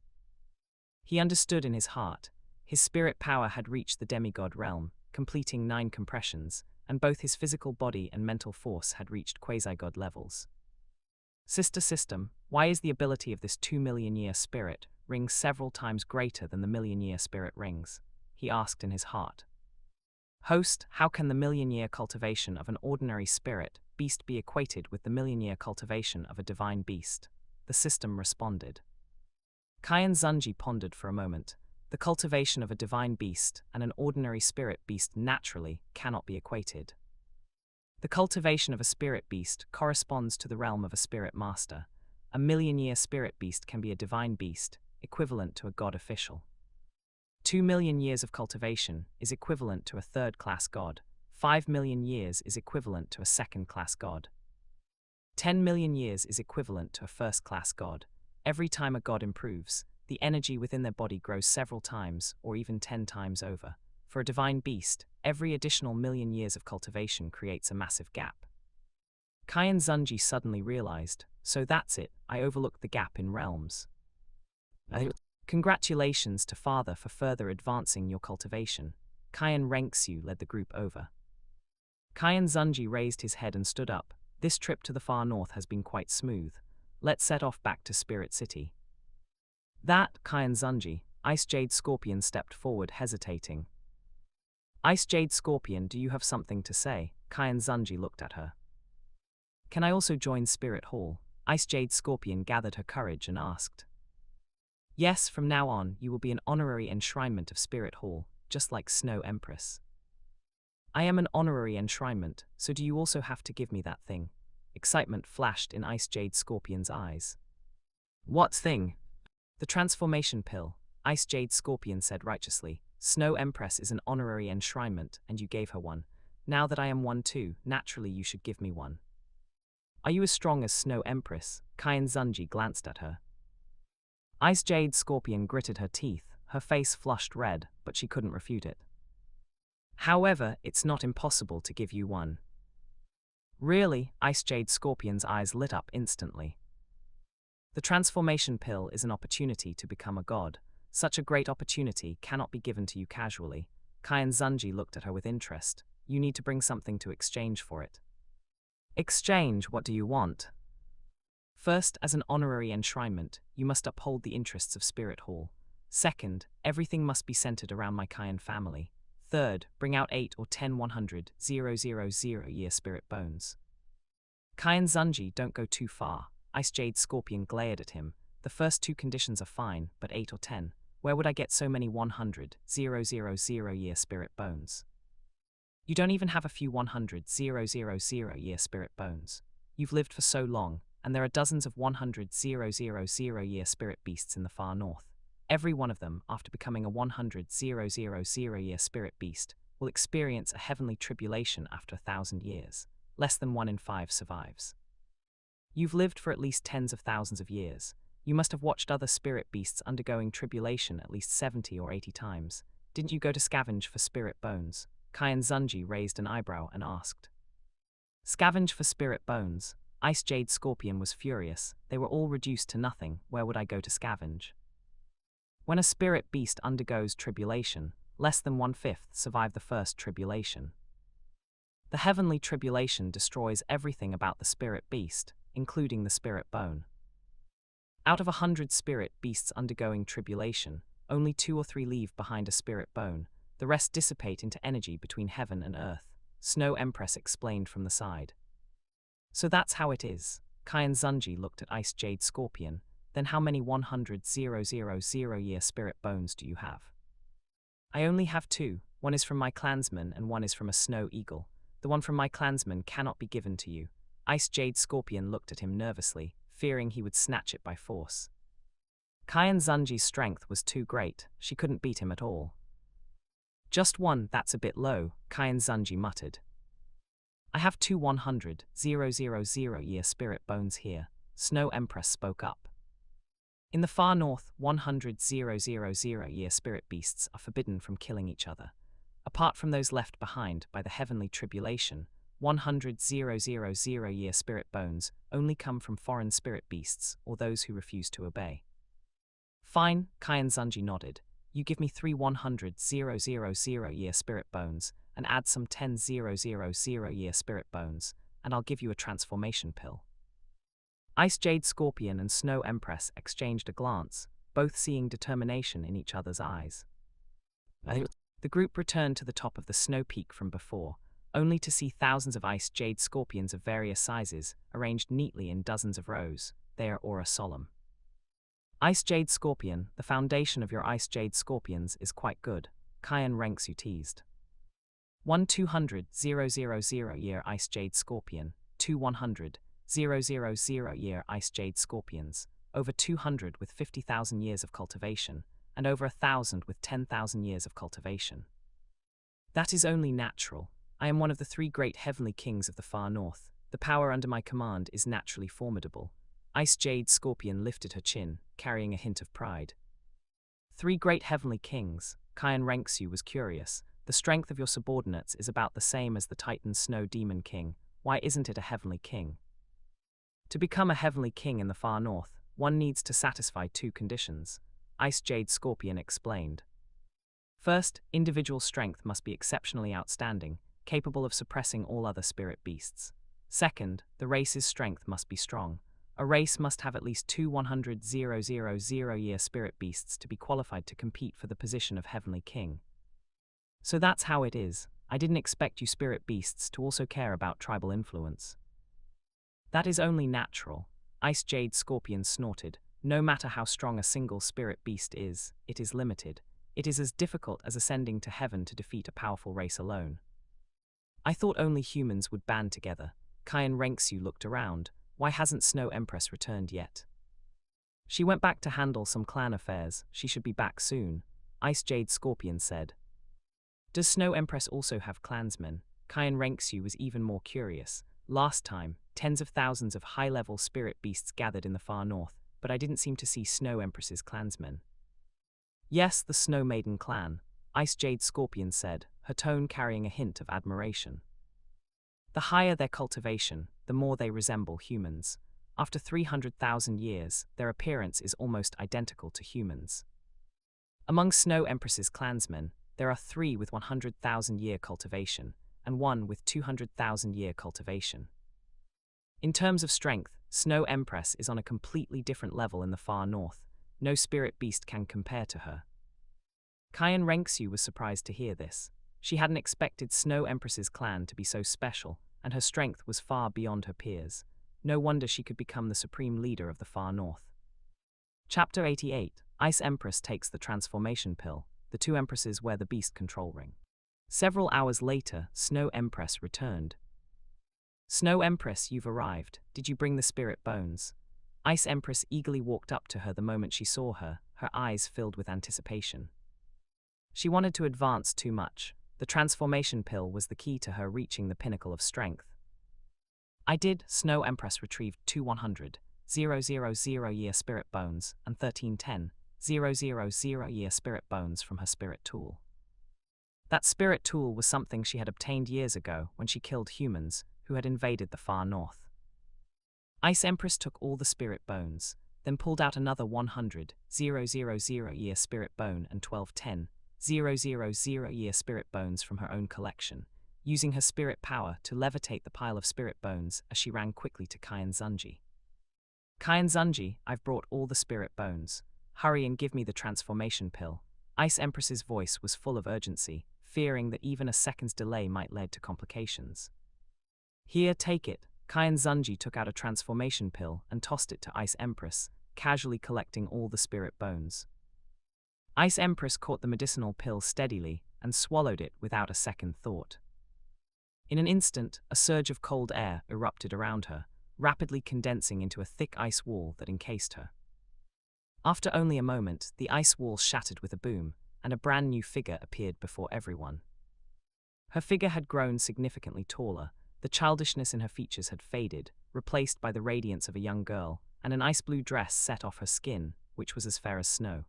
He understood in his heart. His spirit power had reached the demigod realm, completing 9 compressions, and both his physical body and mental force had reached quasi-god levels. Sister System, why is the ability of this 2 million-year spirit rings several times greater than the million-year spirit rings? He asked in his heart. Host, how can the million-year cultivation of an ordinary spirit beast be equated with the million-year cultivation of a divine beast? The system responded. Qian Xunji pondered for a moment. The cultivation of a divine beast and an ordinary spirit beast naturally cannot be equated. The cultivation of a spirit beast corresponds to the realm of a spirit master. A million-year spirit beast can be a divine beast, equivalent to a god official. 2 million years of cultivation is equivalent to a third-class god. 5 million years is equivalent to a second-class god. 10 million years is equivalent to a first-class god. Every time a god improves, the energy within their body grows several times, or even 10 times over. For a divine beast, every additional million years of cultivation creates a massive gap. Qian Xunji suddenly realized, so that's it, I overlooked the gap in realms. Congratulations to Father for further advancing your cultivation. Qian Renxue led the group over. Qian Xunji raised his head and stood up. This trip to the far north has been quite smooth. Let's set off back to Spirit City. That, Qian Xunji, Ice Jade Scorpion stepped forward hesitating. Ice Jade Scorpion, do you have something to say? Qian Xunji looked at her. Can I also join Spirit Hall? Ice Jade Scorpion gathered her courage and asked. Yes, from now on, you will be an honorary enshrinement of Spirit Hall, just like Snow Empress. I am an honorary enshrinement, so do you also have to give me that thing? Excitement flashed in Ice Jade Scorpion's eyes. What thing? The transformation pill, Ice Jade Scorpion said righteously. Snow Empress is an honorary enshrinement, and you gave her one. Now that I am one too, naturally you should give me one. Are you as strong as Snow Empress? Qian Xunji glanced at her. Ice Jade Scorpion gritted her teeth, her face flushed red, but she couldn't refute it. However, it's not impossible to give you one. Really? Ice Jade Scorpion's eyes lit up instantly. The transformation pill is an opportunity to become a god. Such a great opportunity cannot be given to you casually. Qian Xunji looked at her with interest. You need to bring something to exchange for it. Exchange, what do you want? First, as an honorary enshrinement, you must uphold the interests of Spirit Hall. Second, everything must be centered around my Qian family. Third, bring out 8 or 10 100,000-year spirit bones. Qian Xunji, don't go too far. Ice Jade Scorpion glared at him. The first two conditions are fine, but 8 or 10. Where would I get so many 100,000-year spirit bones? You don't even have a few 100,000-year spirit bones. You've lived for so long, and there are dozens of 100,000-year spirit beasts in the far north. Every one of them, after becoming a 100,000-year spirit beast, will experience a heavenly tribulation after 1,000 years. Less than 1 in 5 survives. You've lived for at least tens of thousands of years. You must have watched other spirit beasts undergoing tribulation at least 70 or 80 times. Didn't you go to scavenge for spirit bones? Qian Xunji raised an eyebrow and asked. Scavenge for spirit bones? Ice Jade Scorpion was furious. They were all reduced to nothing. Where would I go to scavenge? When a spirit beast undergoes tribulation, less than 1/5 survive the first tribulation. The heavenly tribulation destroys everything about the spirit beast, including the spirit bone. Out of 100 spirit beasts undergoing tribulation, only 2 or 3 leave behind a spirit bone. The rest dissipate into energy between heaven and earth. Snow Empress explained from the side. So that's how it is. Qian Xunji looked at Ice Jade Scorpion. Then how many 100,000-year spirit bones do you have? I only have 2. One is from my clansman and one is from a snow eagle. The one from my clansman cannot be given to you. Ice Jade Scorpion looked at him nervously, fearing he would snatch it by force. Qian Xunji's strength was too great, she couldn't beat him at all. Just one, that's a bit low, Qian Xunji muttered. I have 2 100,000-year spirit bones here, Snow Empress spoke up. In the far north, 100,000-year spirit beasts are forbidden from killing each other. Apart from those left behind by the heavenly tribulation, 100,000-year spirit bones only come from foreign spirit beasts or those who refuse to obey. Fine, Qian Xunji nodded. You give me 3 100,000-year spirit bones and add some 10,000-year spirit bones, and I'll give you a transformation pill. Ice Jade Scorpion and Snow Empress exchanged a glance. both seeing determination in each other's eyes. The group returned to the top of the snow peak from before, only to see thousands of ice jade scorpions of various sizes, arranged neatly in dozens of rows. They are aura solemn. Ice jade scorpion, the foundation of your ice jade scorpions is quite good, Qian Renxue teased. 1-200-000 year ice jade scorpion, 2-100-000 year ice jade scorpions, over 200 with 50,000 years of cultivation, and over 1,000 with 10,000 years of cultivation. That is only natural. I am one of the 3 great heavenly kings of the far north. The power under my command is naturally formidable. Ice Jade Scorpion lifted her chin, carrying a hint of pride. 3 great heavenly kings, Qian Renxue was curious. The strength of your subordinates is about the same as the Titan Snow Demon King. Why isn't it a heavenly king? To become a heavenly king in the far north, one needs to satisfy 2 conditions, Ice Jade Scorpion explained. First, individual strength must be exceptionally outstanding, capable of suppressing all other spirit beasts. Second, the race's strength must be strong. A race must have at least 2 100,000-year spirit beasts to be qualified to compete for the position of Heavenly King. So that's how it is. I didn't expect you spirit beasts to also care about tribal influence. That is only natural, Ice Jade Scorpion snorted. No matter how strong a single spirit beast is, it is limited. It is as difficult as ascending to heaven to defeat a powerful race alone. I thought only humans would band together. Qian Renxue looked around. Why hasn't Snow Empress returned yet? She went back to handle some clan affairs. She should be back soon, Ice Jade Scorpion said. Does Snow Empress also have clansmen? Qian Renxue was even more curious. Last time, tens of thousands of high-level spirit beasts gathered in the far north, but I didn't seem to see Snow Empress's clansmen. Yes, the Snow Maiden clan, Ice Jade Scorpion said, her tone carrying a hint of admiration. The higher their cultivation, the more they resemble humans. After 300,000 years, their appearance is almost identical to humans. Among Snow Empress's clansmen, there are 3 with 100,000-year cultivation, and 1 with 200,000-year cultivation. In terms of strength, Snow Empress is on a completely different level in the far north. No spirit beast can compare to her. Qian Renxue was surprised to hear this. She hadn't expected Snow Empress's clan to be so special, and her strength was far beyond her peers. No wonder she could become the supreme leader of the far north. Chapter 88, Ice Empress takes the transformation pill. The 2 empresses wear the beast control ring. Several hours later, Snow Empress returned. Snow Empress, you've arrived. Did you bring the spirit bones? Ice Empress eagerly walked up to her the moment she saw her, her eyes filled with anticipation. She wanted to advance too much. The transformation pill was the key to her reaching the pinnacle of strength. I did. Snow Empress retrieved 2 100,000-year spirit bones and 1310,000-year spirit bones from her spirit tool. That spirit tool was something she had obtained years ago when she killed humans who had invaded the far north. Ice Empress took all the spirit bones, then pulled out another 100,000-year spirit bone and 1210,000-year spirit bones from her own collection, using her spirit power to levitate the pile of spirit bones as she ran quickly to Qian Xunji. Qian Xunji, I've brought all the spirit bones. Hurry and give me the transformation pill. Ice Empress's voice was full of urgency, fearing that even a second's delay might lead to complications. Here, take it. Qian Xunji took out a transformation pill and tossed it to Ice Empress, casually collecting all the spirit bones. Ice Empress caught the medicinal pill steadily and swallowed it without a second thought. In an instant, a surge of cold air erupted around her, rapidly condensing into a thick ice wall that encased her. After only a moment, the ice wall shattered with a boom, and a brand new figure appeared before everyone. Her figure had grown significantly taller. The childishness in her features had faded, replaced by the radiance of a young girl, and an ice-blue dress set off her skin, which was as fair as snow.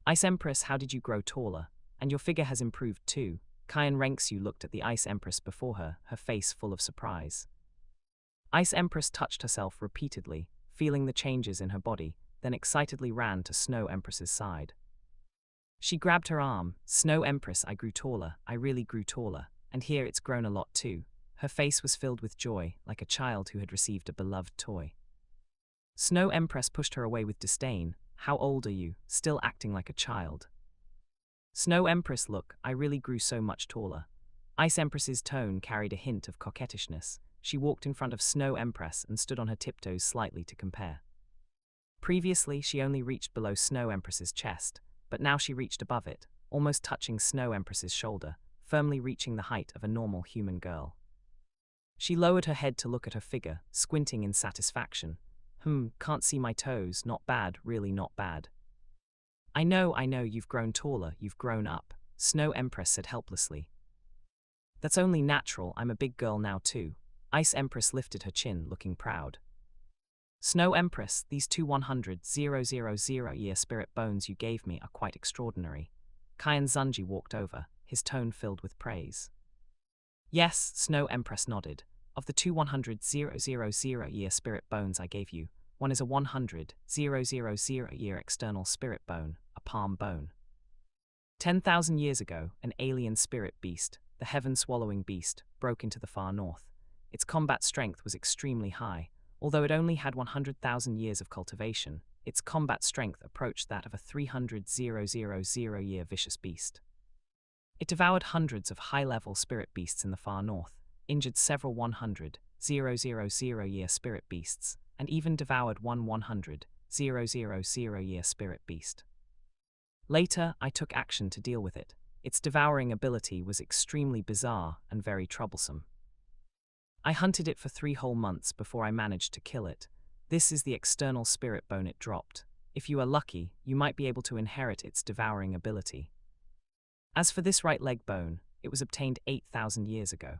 Ice Empress, how did you grow taller? And your figure has improved too. Qian Renxue looked at the Ice Empress before her, her face full of surprise. Ice Empress touched herself repeatedly, feeling the changes in her body, then excitedly ran to Snow Empress's side. She grabbed her arm. Snow Empress, I grew taller, I really grew taller, and here it's grown a lot too. Her face was filled with joy, like a child who had received a beloved toy. Snow Empress pushed her away with disdain. How old are you? Still acting like a child. Snow Empress, look, I really grew so much taller. Ice Empress's tone carried a hint of coquettishness. She walked in front of Snow Empress and stood on her tiptoes slightly to compare. Previously, she only reached below Snow Empress's chest, but now she reached above it, almost touching Snow Empress's shoulder, firmly reaching the height of a normal human girl. She lowered her head to look at her figure, squinting in satisfaction. Can't see my toes, not bad, really not bad. I know, you've grown taller, you've grown up, Snow Empress said helplessly. That's only natural, I'm a big girl now too. Ice Empress lifted her chin, looking proud. Snow Empress, these two 100,000-year spirit bones you gave me are quite extraordinary. Qian Xunji walked over, his tone filled with praise. Yes, Snow Empress nodded. Of the two 100,000-year spirit bones I gave you, one is a 100,000-year external spirit bone, a palm bone. 10,000 years ago, an alien spirit beast, the heaven-swallowing beast, broke into the far north. Its combat strength was extremely high. Although it only had 100,000 years of cultivation, its combat strength approached that of a 300,000-year vicious beast. It devoured hundreds of high-level spirit beasts in the far north, injured several 100,000-year spirit beasts, and even devoured one 100,000-year spirit beast. Later, I took action to deal with it. Its devouring ability was extremely bizarre and very troublesome. I hunted it for 3 whole months before I managed to kill it. This is the external spirit bone it dropped. If you are lucky, you might be able to inherit its devouring ability. As for this right leg bone, it was obtained 8,000 years ago.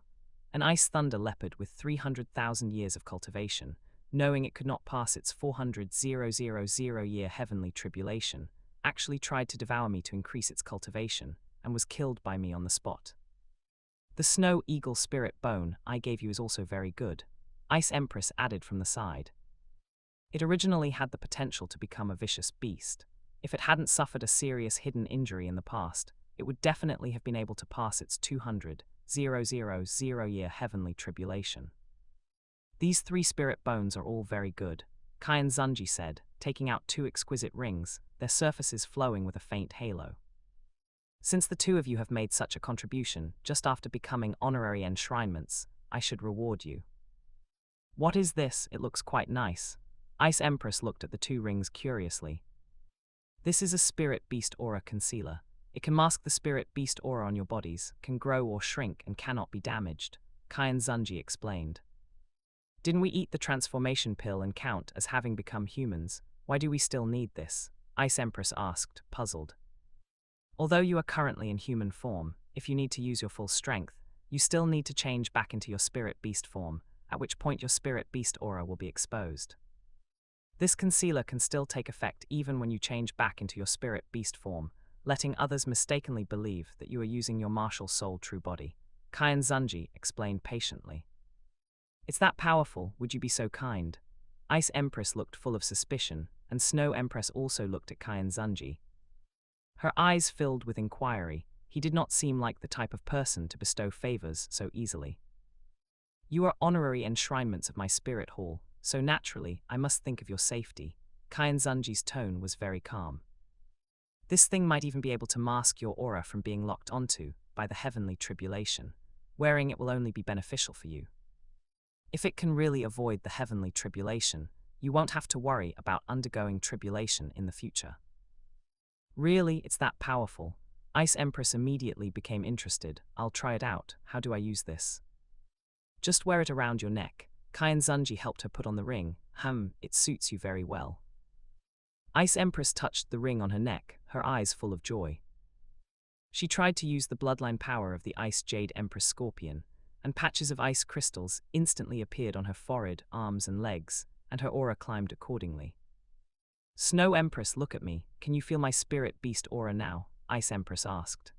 An ice thunder leopard with 300,000 years of cultivation, knowing it could not pass its 400,000-year heavenly tribulation, actually tried to devour me to increase its cultivation, and was killed by me on the spot. The snow eagle spirit bone I gave you is also very good, Ice Empress added from the side. It originally had the potential to become a vicious beast. If it hadn't suffered a serious hidden injury in the past, it would definitely have been able to pass its 200,000-year heavenly tribulation. These 3 spirit bones are all very good, Qian Xunji said, taking out 2 exquisite rings, their surfaces flowing with a faint halo. Since the 2 of you have made such a contribution, just after becoming honorary enshrinements, I should reward you. What is this? It looks quite nice. Ice Empress looked at the 2 rings curiously. This is a spirit beast aura concealer. It can mask the spirit beast aura on your bodies, can grow or shrink, and cannot be damaged, Qian Xunji explained. Didn't we eat the transformation pill and count as having become humans? Why do we still need this? Ice Empress asked, puzzled. Although you are currently in human form, if you need to use your full strength, you still need to change back into your spirit beast form, at which point your spirit beast aura will be exposed. This concealer can still take effect even when you change back into your spirit beast form, letting others mistakenly believe that you are using your martial soul true body, Qian Xunji explained patiently. It's that powerful, would you be so kind? Ice Empress looked full of suspicion, and Snow Empress also looked at Qian Xunji. Her eyes filled with inquiry. He did not seem like the type of person to bestow favors so easily. You are honorary enshrinements of my spirit hall, so naturally I must think of your safety. Qian Xunji's tone was very calm. This thing might even be able to mask your aura from being locked onto by the heavenly tribulation. Wearing it will only be beneficial for you. If it can really avoid the heavenly tribulation, you won't have to worry about undergoing tribulation in the future. Really, it's that powerful. Ice Empress immediately became interested. I'll try it out. How do I use this? Just wear it around your neck. Qian Xunji helped her put on the ring. It suits you very well. Ice Empress touched the ring on her neck, her eyes full of joy. She tried to use the bloodline power of the Ice Jade Empress Scorpion, and patches of ice crystals instantly appeared on her forehead, arms and legs, and her aura climbed accordingly. Snow Empress, look at me. Can you feel my spirit beast aura now? Ice Empress asked.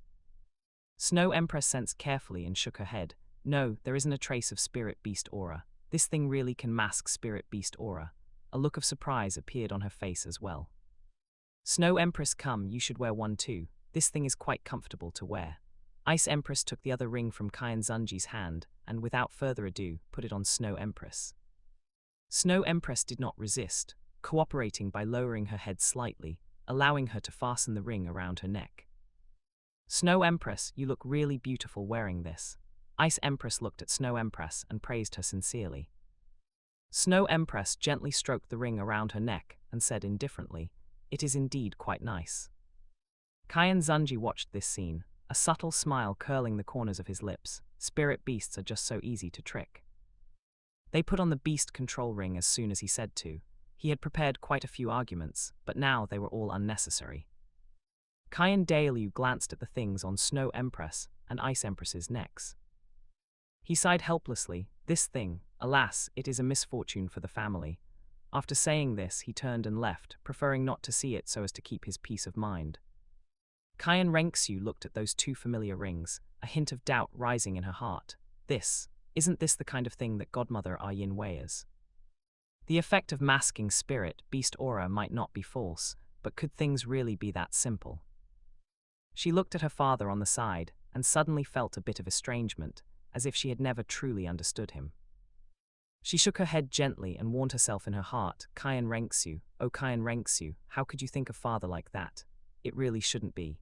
Snow Empress sensed carefully and shook her head. No, there isn't a trace of spirit beast aura. This thing really can mask spirit beast aura. A look of surprise appeared on her face as well. Snow Empress, come, you should wear one too. This thing is quite comfortable to wear. Ice Empress took the other ring from Qian Xunji's hand and, without further ado, put it on Snow Empress. Snow Empress did not resist. cooperating by lowering her head slightly, allowing her to fasten the ring around her neck. Snow Empress, you look really beautiful wearing this. Ice Empress looked at Snow Empress and praised her sincerely. Snow Empress gently stroked the ring around her neck and said indifferently, "It is indeed quite nice." Qian Xunji watched this scene, a subtle smile curling the corners of his lips. Spirit beasts are just so easy to trick. They put on the beast control ring as soon as he said to. He had prepared quite a few arguments, but now they were all unnecessary. Qian Dailiu glanced at the things on Snow Empress and Ice Empress's necks. He sighed helplessly. This thing, alas, it is a misfortune for the family. After saying this, he turned and left, preferring not to see it so as to keep his peace of mind. Qian Renxue looked at those two familiar rings, a hint of doubt rising in her heart. Isn't this the kind of thing that Godmother Yin wears? The effect of masking spirit, beast aura might not be false, but could things really be that simple? She looked at her father on the side, and suddenly felt a bit of estrangement, as if she had never truly understood him. She shook her head gently and warned herself in her heart, Qian Renxue, oh Qian Renxue, how could you think of father like that? It really shouldn't be.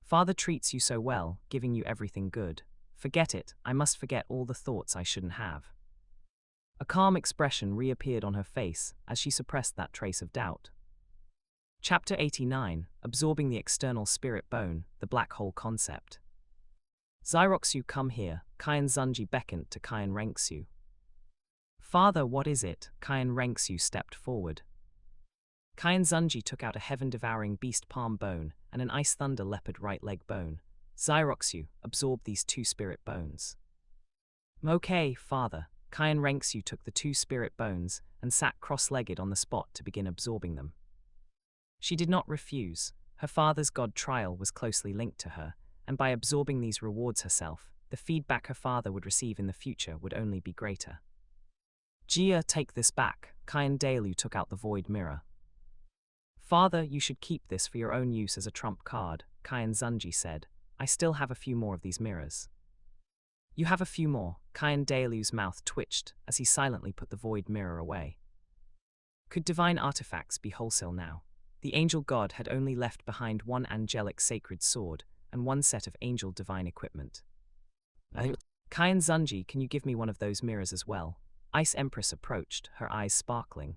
Father treats you so well, giving you everything good. Forget it, I must forget all the thoughts I shouldn't have. A calm expression reappeared on her face as she suppressed that trace of doubt. Chapter 89, Absorbing the External Spirit Bone, the Black Hole Concept. Xiroxu, come here, Qian Xunji beckoned to Qian Renxue. Father, what is it? Qian Renxue stepped forward. Qian Xunji took out a heaven-devouring beast palm bone and an ice thunder leopard right leg bone. Xiroxu, absorb these two spirit bones. Okay, father. Qian Renxue took the two spirit bones and sat cross-legged on the spot to begin absorbing them. She did not refuse. Her father's god trial was closely linked to her, and by absorbing these rewards herself, the feedback her father would receive in the future would only be greater. Jia, take this back. Qian Dailiu took out the void mirror. Father, you should keep this for your own use as a trump card, Qian Xunji said. I still have a few more of these mirrors. You have a few more. Qian Dailiu's mouth twitched as he silently put the void mirror away. Could divine artifacts be wholesale now? The angel god had only left behind one angelic sacred sword and one set of angel divine equipment. Qian Xunji, can you give me one of those mirrors as well? Ice Empress approached, her eyes sparkling.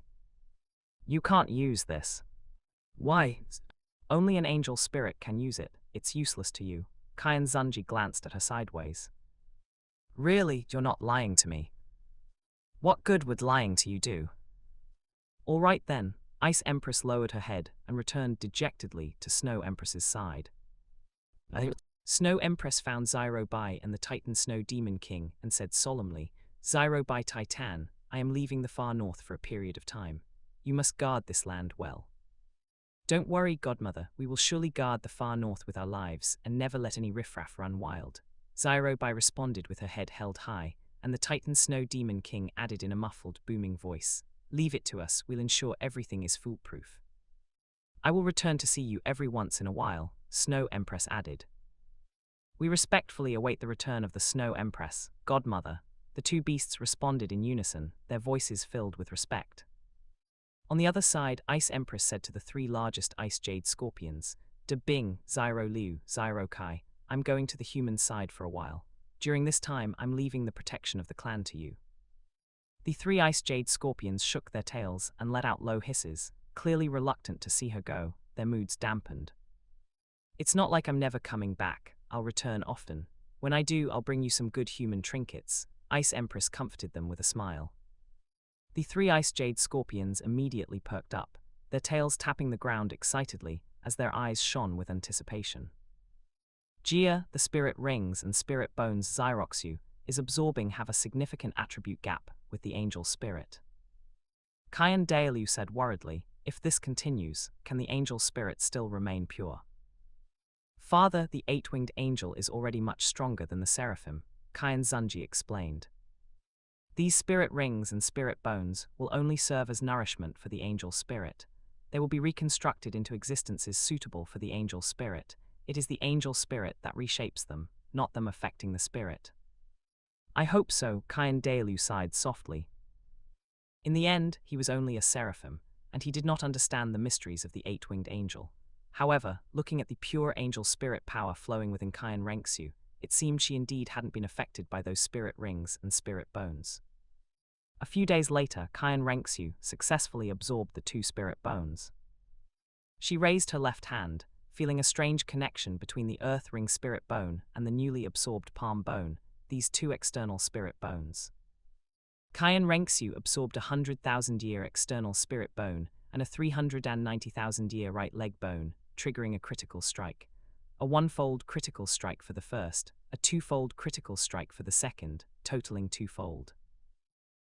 You can't use this. Why? Only an angel spirit can use it. It's useless to you. Qian Xunji glanced at her sideways. Really, you're not lying to me. What good would lying to you do? All right then. Ice Empress lowered her head and returned dejectedly to Snow Empress's side. Snow Empress found Zyro Bai and the Titan Snow Demon King and said solemnly, Zyro Bai Titan, I am leaving the far north for a period of time. You must guard this land well. Don't worry, Godmother, we will surely guard the far north with our lives and never let any riffraff run wild. Zyro Bai responded with her head held high, and the Titan Snow Demon King added in a muffled, booming voice, Leave it to us, we'll ensure everything is foolproof. I will return to see you every once in a while, Snow Empress added. We respectfully await the return of the Snow Empress, Godmother. The two beasts responded in unison, their voices filled with respect. On the other side, Ice Empress said to the three largest ice jade scorpions, Bibong, Zyro Liu, Zyro Kai, I'm going to the human side for a while. During this time, I'm leaving the protection of the clan to you. The three ice jade scorpions shook their tails and let out low hisses, clearly reluctant to see her go, their moods dampened. It's not like I'm never coming back, I'll return often. When I do, I'll bring you some good human trinkets, Ice Empress comforted them with a smile. The three ice jade scorpions immediately perked up, their tails tapping the ground excitedly as their eyes shone with anticipation. Jia, the spirit rings and spirit bones Xiroxu is absorbing have a significant attribute gap with the angel spirit. Qian Dailiu said worriedly, if this continues, can the angel spirit still remain pure? Father, the eight-winged angel is already much stronger than the seraphim, Qian Xunji explained. These spirit rings and spirit bones will only serve as nourishment for the angel spirit. They will be reconstructed into existences suitable for the angel spirit. It is the angel spirit that reshapes them, not them affecting the spirit. I hope so, Qian Dailiu sighed softly. In the end, he was only a seraphim, and he did not understand the mysteries of the eight-winged angel. However, looking at the pure angel spirit power flowing within Qian Renxue, it seemed she indeed hadn't been affected by those spirit rings and spirit bones. A few days later, Qian Renxue successfully absorbed the two spirit bones. She raised her left hand, feeling a strange connection between the earth ring spirit bone and the newly absorbed palm bone, these two external spirit bones. Qian Renxue absorbed a 100,000-year external spirit bone and a 390,000-year right leg bone, triggering a critical strike. A one-fold critical strike for the first, a two-fold critical strike for the second, totaling twofold.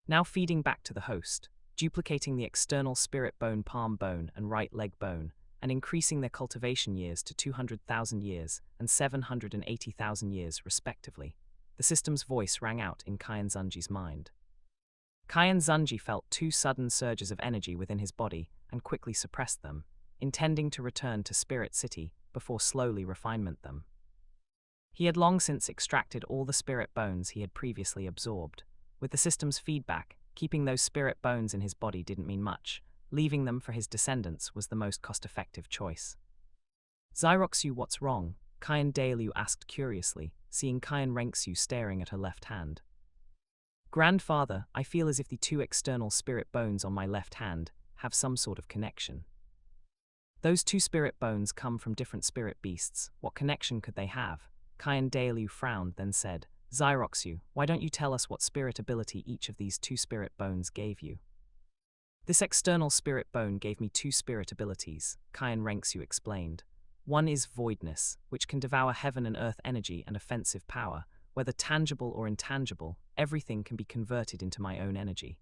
Now feeding back to the host, duplicating the external spirit bone, palm bone, and right leg bone, and increasing their cultivation years to 200,000 years and 780,000 years respectively, the system's voice rang out in Qian Xunji's mind. Qian Xunji felt two sudden surges of energy within his body and quickly suppressed them, intending to return to Spirit City before slowly refinement them. He had long since extracted all the spirit bones he had previously absorbed. With the system's feedback, keeping those spirit bones in his body didn't mean much. Leaving them for his descendants was the most cost-effective choice. Xiroxu, what's wrong? Qian Douluo asked curiously, seeing Qian Renxue staring at her left hand. Grandfather, I feel as if the two external spirit bones on my left hand have some sort of connection. Those two spirit bones come from different spirit beasts. What connection could they have? Qian Douluo frowned, then said, Xiroxu, why don't you tell us what spirit ability each of these two spirit bones gave you? This external spirit bone gave me two spirit abilities, Qian Renxue explained. One is voidness, which can devour heaven and earth energy and offensive power. Whether tangible or intangible, everything can be converted into my own energy.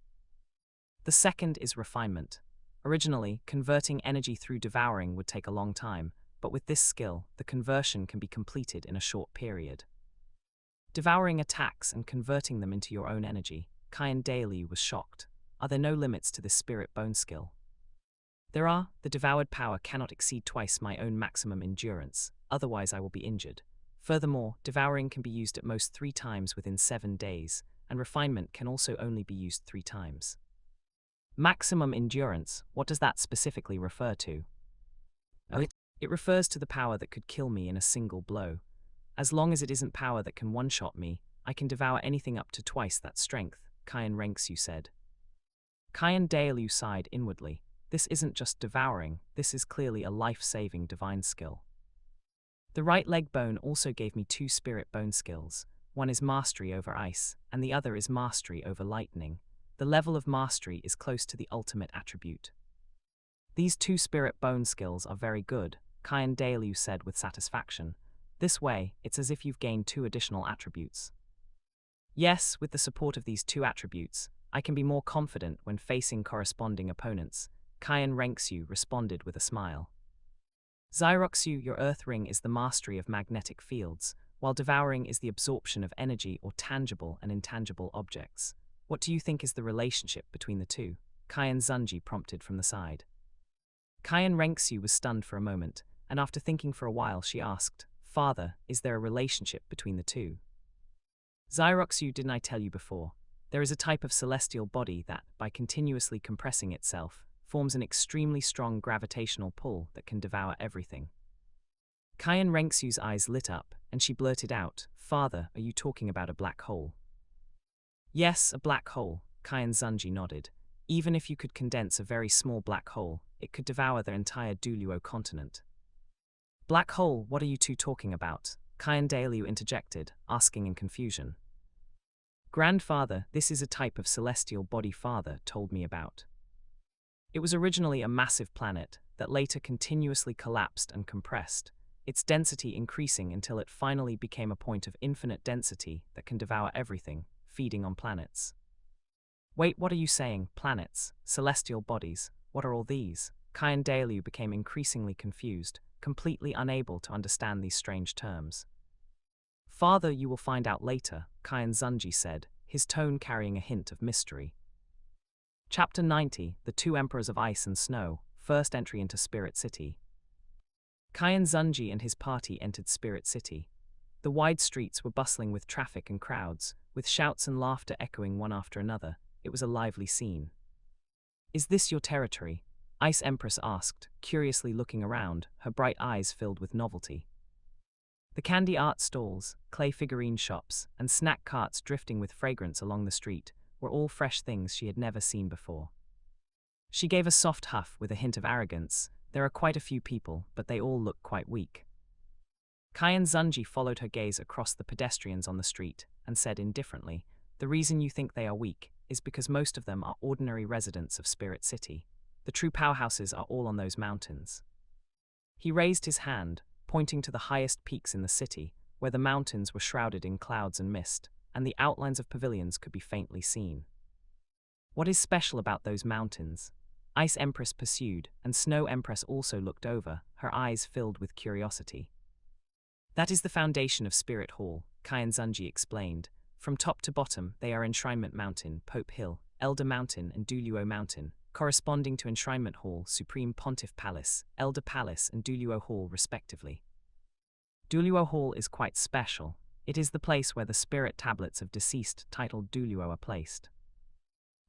The second is refinement. Originally, converting energy through devouring would take a long time, but with this skill, the conversion can be completed in a short period. Devouring attacks and converting them into your own energy, Qian Douluo was shocked. Are there no limits to this spirit bone skill? There are. The devoured power cannot exceed twice my own maximum endurance, otherwise I will be injured. Furthermore, devouring can be used at most 3 times within 7 days, and refinement can also only be used 3 times. Maximum endurance, what does that specifically refer to? It refers to the power that could kill me in a single blow. As long as it isn't power that can one-shot me, I can devour anything up to twice that strength, Qian Renxue said. Qian Douluo sighed inwardly. This isn't just devouring, this is clearly a life-saving divine skill. The right leg bone also gave me 2 spirit bone skills. One is mastery over ice, and the other is mastery over lightning. The level of mastery is close to the ultimate attribute. These 2 spirit bone skills are very good, Qian Douluo said with satisfaction. This way, it's as if you've gained 2 additional attributes. Yes, with the support of these 2 attributes, I can be more confident when facing corresponding opponents, Qian Renxue responded with a smile. Xiroxu, your earth ring is the mastery of magnetic fields, while devouring is the absorption of energy or tangible and intangible objects. What do you think is the relationship between the two? Qian Xunji prompted from the side. Qian Renxue was stunned for a moment, and after thinking for a while she asked, Father, is there a relationship between the two? Xiroxu, didn't I tell you before? There is a type of celestial body that, by continuously compressing itself, forms an extremely strong gravitational pull that can devour everything. Qian Renxue's eyes lit up, and she blurted out, Father, are you talking about a black hole? Yes, a black hole, Qian Xunji nodded. Even if you could condense a very small black hole, it could devour the entire Douluo Continent. Black hole, what are you two talking about? Qian Douluo interjected, asking in confusion. Grandfather, this is a type of celestial body Father told me about. It was originally a massive planet that later continuously collapsed and compressed, its density increasing until it finally became a point of infinite density that can devour everything, feeding on planets. Wait, what are you saying? Planets, celestial bodies, what are all these? Qian Douluo became increasingly confused, completely unable to understand these strange terms. Father, you will find out later, Qian Xunji said, his tone carrying a hint of mystery. Chapter 90, The Two Emperors of Ice and Snow, First Entry into Spirit City. Qian Xunji and his party entered Spirit City. The wide streets were bustling with traffic and crowds, with shouts and laughter echoing one after another. It was a lively scene. Is this your territory? Ice Empress asked, curiously looking around, her bright eyes filled with novelty. The candy art stalls, clay figurine shops, and snack carts drifting with fragrance along the street were all fresh things she had never seen before. She gave a soft huff with a hint of arrogance. There are quite a few people, but they all look quite weak. Qian Xunji followed her gaze across the pedestrians on the street and said indifferently, "The reason you think they are weak is because most of them are ordinary residents of Spirit City. The true powerhouses are all on those mountains." He raised his hand, pointing to the highest peaks in the city, where the mountains were shrouded in clouds and mist, and the outlines of pavilions could be faintly seen. "What is special about those mountains?" Ice Empress pursued, and Snow Empress also looked over, her eyes filled with curiosity. "That is the foundation of Spirit Hall," Qian Xunji explained. "From top to bottom, they are Enshrinement Mountain, Pope Hill, Elder Mountain, and Douluo Mountain, corresponding to Enshrinement Hall, Supreme Pontiff Palace, Elder Palace, and Douluo Hall, respectively. Douluo Hall is quite special. It is the place where the spirit tablets of deceased titled Douluo are placed.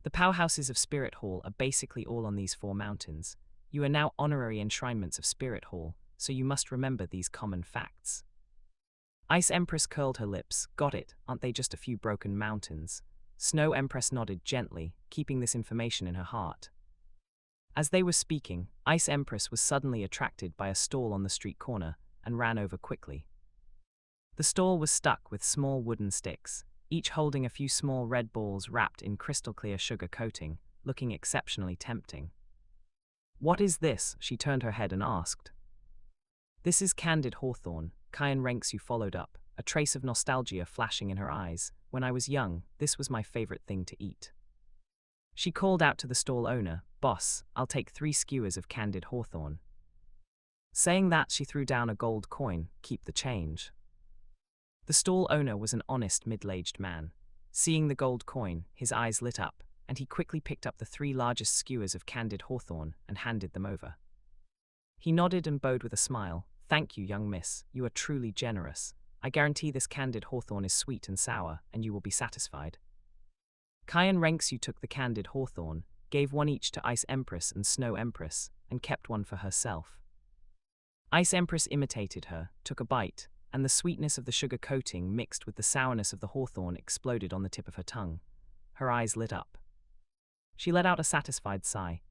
The powerhouses of Spirit Hall are basically all on these 4 mountains. You are now honorary enshrinements of Spirit Hall, so you must remember these common facts." Ice Empress curled her lips. "Got it, aren't they just a few broken mountains?" Snow Empress nodded gently, keeping this information in her heart. As they were speaking, Ice Empress was suddenly attracted by a stall on the street corner and ran over quickly. The stall was stuck with small wooden sticks, each holding a few small red balls wrapped in crystal-clear sugar coating, looking exceptionally tempting. "What is this?" she turned her head and asked. "This is candied hawthorn," Qian Renxue followed up, a trace of nostalgia flashing in her eyes. "When I was young, this was my favorite thing to eat." She called out to the stall owner, "Boss, I'll take 3 skewers of candied hawthorn." Saying that, she threw down a gold coin. "Keep the change." The stall owner was an honest middle-aged man. Seeing the gold coin, his eyes lit up, and he quickly picked up the 3 largest skewers of candied hawthorn and handed them over. He nodded and bowed with a smile. "Thank you, young miss, you are truly generous. I guarantee this candied hawthorn is sweet and sour, and you will be satisfied." Qian Renxue took the candied hawthorn, gave 1 each to Ice Empress and Snow Empress, and kept 1 for herself. Ice Empress imitated her, took a bite, and the sweetness of the sugar coating mixed with the sourness of the hawthorn exploded on the tip of her tongue. Her eyes lit up. She let out a satisfied sigh.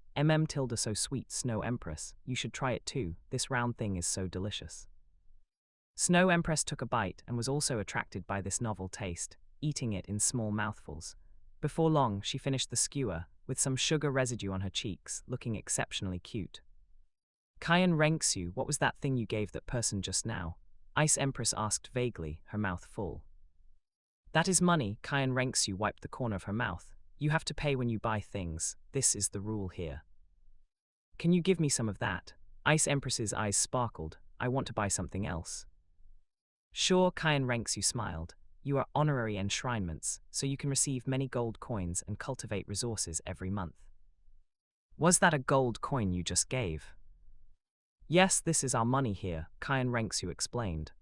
Tilde so sweet, Snow Empress, you should try it too, this round thing is so delicious." Snow Empress took a bite and was also attracted by this novel taste, eating it in small mouthfuls. Before long, she finished the skewer, with some sugar residue on her cheeks, looking exceptionally cute. "Qian Renxue, what was that thing you gave that person just now?" Ice Empress asked vaguely, her mouth full. "That is money," Qian Renxue wiped the corner of her mouth. "You have to pay when you buy things. This is the rule here." "Can you give me some of that?" Ice Empress's eyes sparkled. "I want to buy something else." "Sure," Qian Renxue smiled. "You are honorary enshrinements, so you can receive many gold coins and cultivate resources every month." "Was that a gold coin you just gave?" "Yes, this is our money here," Qian Renxue explained.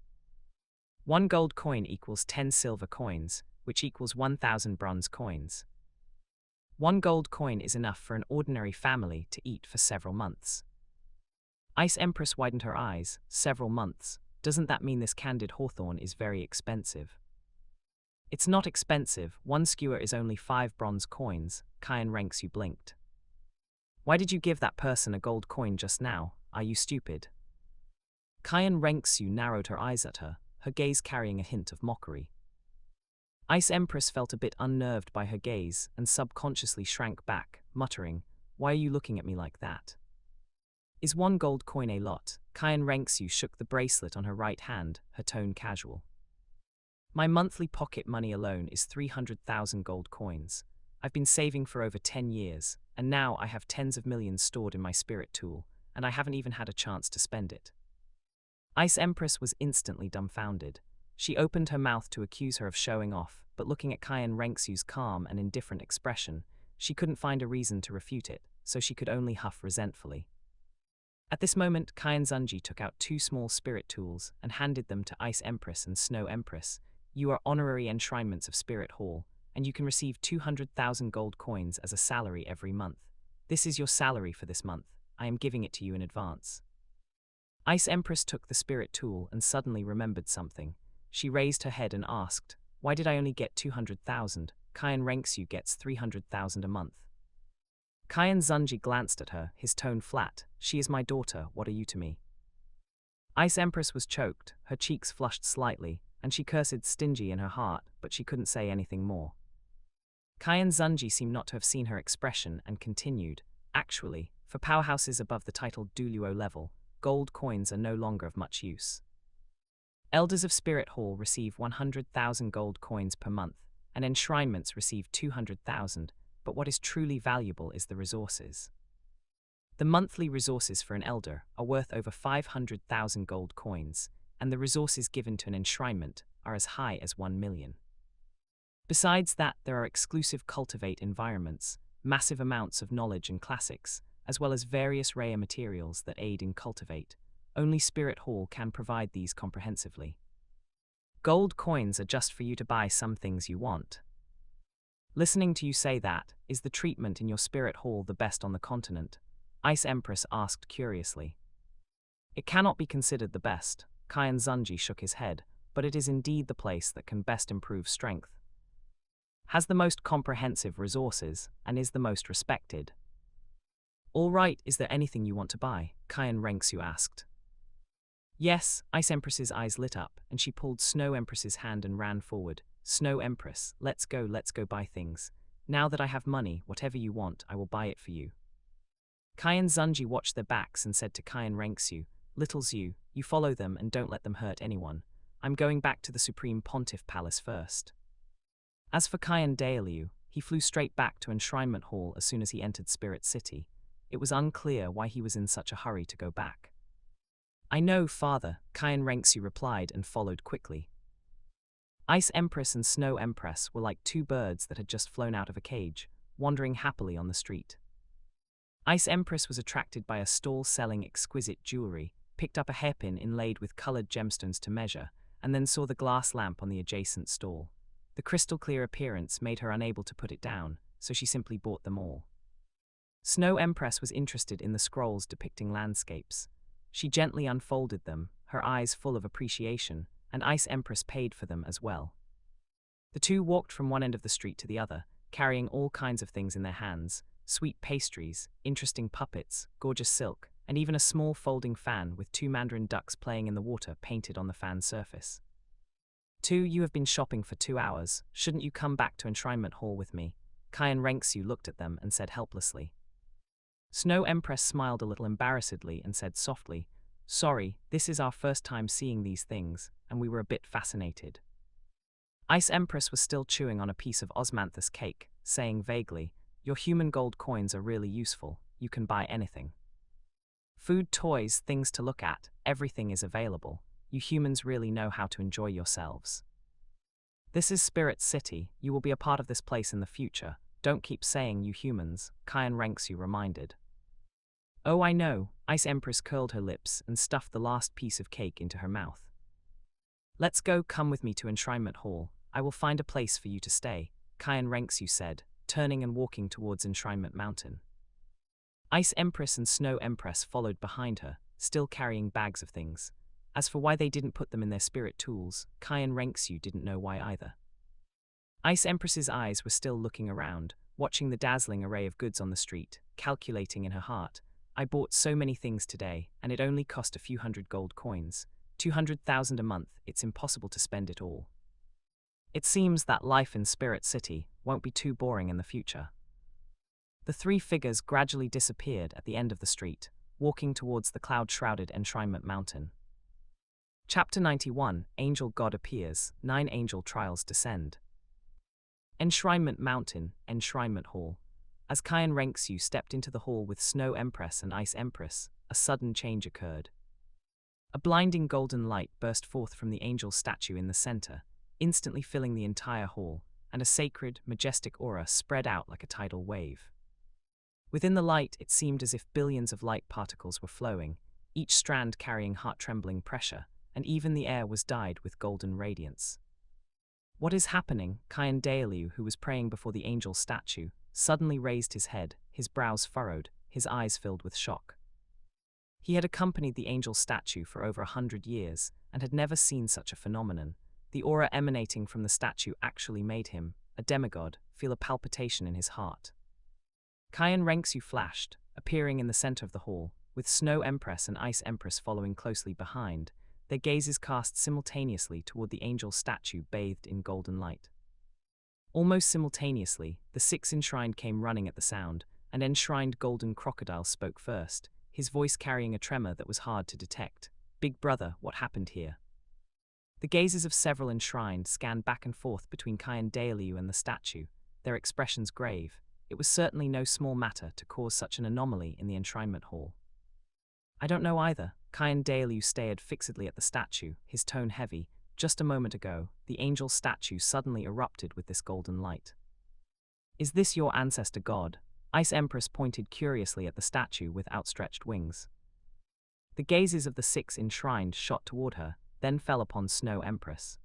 1 gold coin equals 10 silver coins, which equals 1,000 bronze coins. 1 gold coin is enough for an ordinary family to eat for several months. Ice Empress widened her eyes. "Several months? Doesn't that mean this candied hawthorn is very expensive?" "It's not expensive. 1 skewer is only 5 bronze coins," Qian Renxue blinked. "Why did you give that person a gold coin just now? Are you stupid?" Qian Renxue narrowed her eyes at her, her gaze carrying a hint of mockery. Ice Empress felt a bit unnerved by her gaze and subconsciously shrank back, muttering, "Why are you looking at me like that?" "Is 1 gold coin a lot?" Qian Renxue shook the bracelet on her right hand, her tone casual. "My monthly pocket money alone is 300,000 gold coins. I've been saving for over 10 years, and now I have tens of millions stored in my spirit tool, and I haven't even had a chance to spend it." Ice Empress was instantly dumbfounded. She opened her mouth to accuse her of showing off, but looking at Qian Renxue's calm and indifferent expression, she couldn't find a reason to refute it, so she could only huff resentfully. At this moment, Qian Xunji took out 2 small spirit tools and handed them to Ice Empress and Snow Empress. "You are honorary enshrinements of Spirit Hall, and you can receive 200,000 gold coins as a salary every month. This is your salary for this month. I am giving it to you in advance. Ice Empress took the spirit tool and suddenly remembered something. She raised her head and asked, "Why did I only get 200,000? Qian Renxue gets 300,000 a month." Qian Xunji glanced at her, his tone flat. "She is my daughter, what are you to me?" Ice Empress was choked, her cheeks flushed slightly, and she cursed stingy in her heart, but she couldn't say anything more. Qian Xunji seemed not to have seen her expression and continued, "Actually, for powerhouses above the titled Douluo level, gold coins are no longer of much use. Elders of Spirit Hall receive 100,000 gold coins per month, and enshrinements receive 200,000, but what is truly valuable is the resources. The monthly resources for an elder are worth over 500,000 gold coins, and the resources given to an enshrinement are as high as 1 million. Besides that, there are exclusive cultivate environments, massive amounts of knowledge and classics, as well as various rare materials that aid in cultivate. Only Spirit Hall can provide these comprehensively. Gold coins are just for you to buy some things you want." "Listening to you say that, is the treatment in your Spirit Hall the best on the continent?" Ice Empress asked curiously. "It cannot be considered the best," Qian Xunji shook his head, "but it is indeed the place that can best improve strength. Has the most comprehensive resources, and is the most respected." "All right, is there anything you want to buy?" Qian Renxue asked. "Yes," Ice Empress's eyes lit up, and she pulled Snow Empress's hand and ran forward. "Snow Empress, let's go buy things. Now that I have money, whatever you want, I will buy it for you." Qian Xunji watched their backs and said to Qian Renxue, "Little Zhu, you follow them and don't let them hurt anyone. I'm going back to the Supreme Pontiff Palace first." As for Qian Dailiu, he flew straight back to Enshrinement Hall as soon as he entered Spirit City. It was unclear why he was in such a hurry to go back. "I know, Father," Qian Renxue replied and followed quickly. Ice Empress and Snow Empress were like two birds that had just flown out of a cage, wandering happily on the street. Ice Empress was attracted by a stall selling exquisite jewelry, picked up a hairpin inlaid with colored gemstones to measure, and then saw the glass lamp on the adjacent stall. The crystal-clear appearance made her unable to put it down, so she simply bought them all. Snow Empress was interested in the scrolls depicting landscapes. She gently unfolded them, her eyes full of appreciation, and Ice Empress paid for them as well. The two walked from one end of the street to the other, carrying all kinds of things in their hands: sweet pastries, interesting puppets, gorgeous silk, and even a small folding fan with two mandarin ducks playing in the water painted on the fan's surface. You have been shopping for 2 hours. Shouldn't you come back to Enshrinement Hall with me?" Qian Renxue looked at them and said helplessly. Snow Empress smiled a little embarrassedly and said softly, "Sorry, this is our first time seeing these things, and we were a bit fascinated." Ice Empress was still chewing on a piece of osmanthus cake, saying vaguely, "Your human gold coins are really useful. You can buy anything. Food, toys, things to look at, everything is available. You humans really know how to enjoy yourselves. This is Spirit City. You will be a part of this place in the future. Don't keep saying you humans," Qian Renxue reminded. "Oh, I know." Ice Empress curled her lips and stuffed the last piece of cake into her mouth. "Let's go, come with me to Enshrinement Hall. I will find a place for you to stay," Qian Renxue said, turning and walking towards Enshrinement Mountain. Ice Empress and Snow Empress followed behind her, still carrying bags of things. As for why they didn't put them in their spirit tools, Qian Renxue didn't know why either. Ice Empress's eyes were still looking around, watching the dazzling array of goods on the street, calculating in her heart, "I bought so many things today, and it only cost a few hundred gold coins. 200,000 a month, it's impossible to spend it all. It seems that life in Spirit City won't be too boring in the future." The three figures gradually disappeared at the end of the street, walking towards the cloud-shrouded Enshrinement Mountain. Chapter 91, Angel God Appears, 9 Angel Trials Descend. Enshrinement Mountain, Enshrinement Hall. As Qian Renxue stepped into the hall with Snow Empress and Ice Empress, a sudden change occurred. A blinding golden light burst forth from the angel statue in the center, instantly filling the entire hall, and a sacred, majestic aura spread out like a tidal wave. Within the light, it seemed as if billions of light particles were flowing, each strand carrying heart-trembling pressure, and even the air was dyed with golden radiance. "What is happening?" Qian Dailiu, who was praying before the angel statue, suddenly raised his head, his brows furrowed, his eyes filled with shock. He had accompanied the angel statue for over 100 years and had never seen such a phenomenon. The aura emanating from the statue actually made him, a demigod, feel a palpitation in his heart. Qian Renxue flashed, appearing in the center of the hall, with Snow Empress and Ice Empress following closely behind, their gazes cast simultaneously toward the angel statue bathed in golden light. Almost simultaneously, the 6 enshrined came running at the sound, and enshrined golden crocodile spoke first, his voice carrying a tremor that was hard to detect. "Big brother, what happened here?" The gazes of several enshrined scanned back and forth between Qian Dailiu and the statue, their expressions grave. It was certainly no small matter to cause such an anomaly in the enshrinement hall. "I don't know either." Qian Dailiu stared fixedly at the statue, his tone heavy. "Just a moment ago, the angel statue suddenly erupted with this golden light." "Is this your ancestor god?" Ice Empress pointed curiously at the statue with outstretched wings. The gazes of the 6 enshrined shot toward her, then fell upon Snow Empress.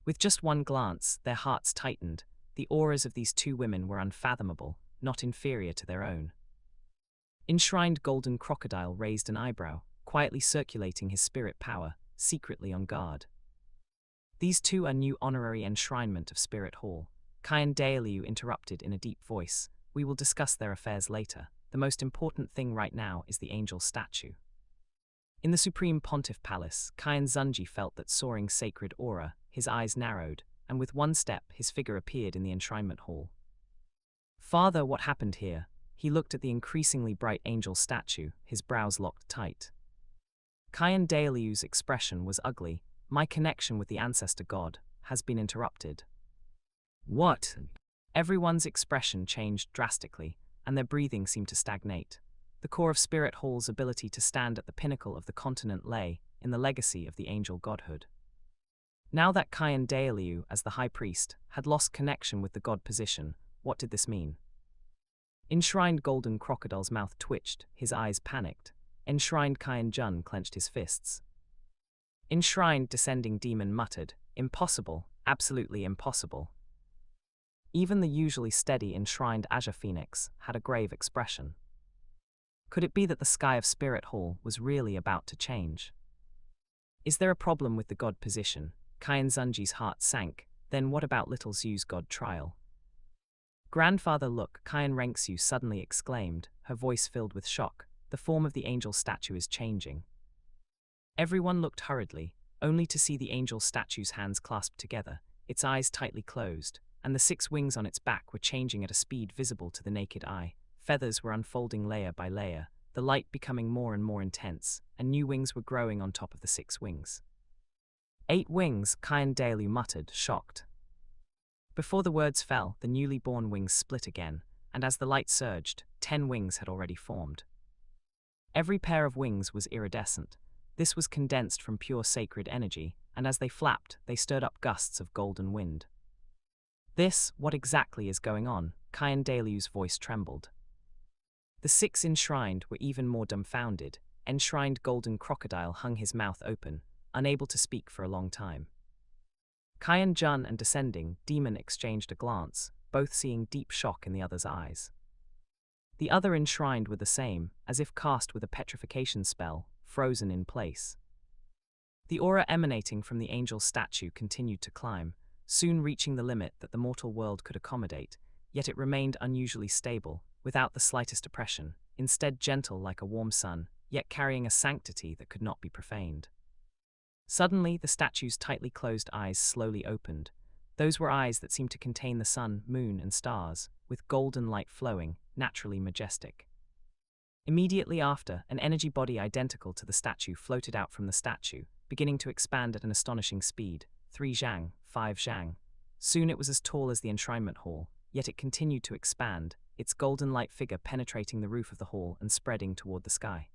With just one glance, their hearts tightened. The auras of these 2 women were unfathomable, not inferior to their own. Enshrined golden crocodile raised an eyebrow, quietly circulating his spirit power, secretly on guard. "These 2 are new honorary enshrinement of Spirit Hall." Qian Dailiu interrupted in a deep voice. "We will discuss their affairs later. The most important thing right now is the angel statue." In the Supreme Pontiff Palace, Qian Xunji felt that soaring sacred aura. His eyes narrowed, and with one step his figure appeared in the enshrinement hall. "Father, what happened here?" He looked at the increasingly bright angel statue, his brows locked tight. Qian Dailiu's expression was ugly. "My connection with the ancestor god has been interrupted." "What?" Everyone's expression changed drastically, and their breathing seemed to stagnate. The core of Spirit Hall's ability to stand at the pinnacle of the continent lay in the legacy of the angel godhood. Now that Qian Dailiu, as the high priest, had lost connection with the god position, what did this mean? Enshrined golden crocodile's mouth twitched, his eyes panicked. Enshrined Qian Jun clenched his fists. Enshrined descending demon muttered, "Impossible, absolutely impossible." Even the usually steady enshrined Azure Phoenix had a grave expression. Could it be that the sky of Spirit Hall was really about to change? "Is there a problem with the god position?" Qian Xunji's heart sank. "Then what about little Zhu's god trial?" "Grandfather, look," Qian Renxue suddenly exclaimed, her voice filled with shock. "The form of the angel statue is changing." Everyone looked hurriedly, only to see the angel statue's hands clasped together, its eyes tightly closed, and the 6 wings on its back were changing at a speed visible to the naked eye. Feathers were unfolding layer by layer, the light becoming more and more intense, and new wings were growing on top of the 6 wings. 8 wings, Qian Dailiu muttered, shocked. Before the words fell, the newly born wings split again, and as the light surged, 10 wings had already formed. Every pair of wings was iridescent. This was condensed from pure sacred energy, and as they flapped, they stirred up gusts of golden wind. What exactly is going on?" Qian Dailiu's voice trembled. The 6 enshrined were even more dumbfounded. Enshrined golden crocodile hung his mouth open, unable to speak for a long time. Qian Jun and descending demon exchanged a glance, both seeing deep shock in the other's eyes. The other enshrined were the same, as if cast with a petrification spell, frozen in place. The aura emanating from the angel statue continued to climb, soon reaching the limit that the mortal world could accommodate, yet it remained unusually stable, without the slightest oppression, instead gentle like a warm sun, yet carrying a sanctity that could not be profaned. Suddenly, the statue's tightly closed eyes slowly opened. Those were eyes that seemed to contain the sun, moon, and stars, with golden light flowing, naturally majestic. Immediately after, an energy body identical to the statue floated out from the statue, beginning to expand at an astonishing speed, 3 zhang, 5 zhang. Soon it was as tall as the enshrinement hall, yet it continued to expand, its golden light figure penetrating the roof of the hall and spreading toward the sky.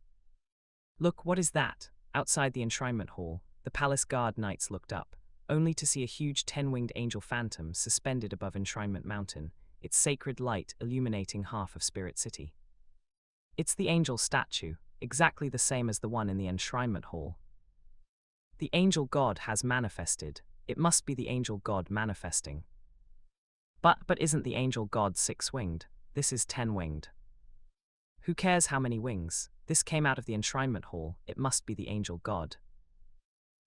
"Look, what is that?" Outside the enshrinement hall, the palace guard knights looked up, only to see a huge 10-winged angel phantom suspended above Enshrinement Mountain, its sacred light illuminating half of Spirit City. "It's the angel statue, exactly the same as the one in the enshrinement hall. The angel god has manifested. It must be the angel god manifesting." But isn't the angel god 6-winged? This is 10-winged. Who cares how many wings? This came out of the enshrinement hall, it must be the Angel God.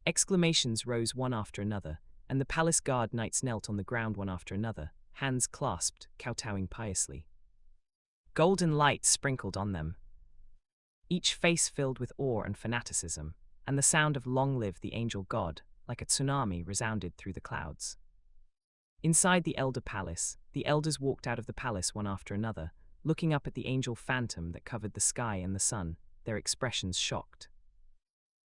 Exclamations rose one after another, and the palace guard knights knelt on the ground one after another, hands clasped, kowtowing piously. Golden light sprinkled on them, each face filled with awe and fanaticism, and the sound of "Long live the Angel God," like a tsunami, resounded through the clouds. Inside the Elder Palace, the elders walked out of the palace one after another, looking up at the angel phantom that covered the sky and the sun, their expressions shocked.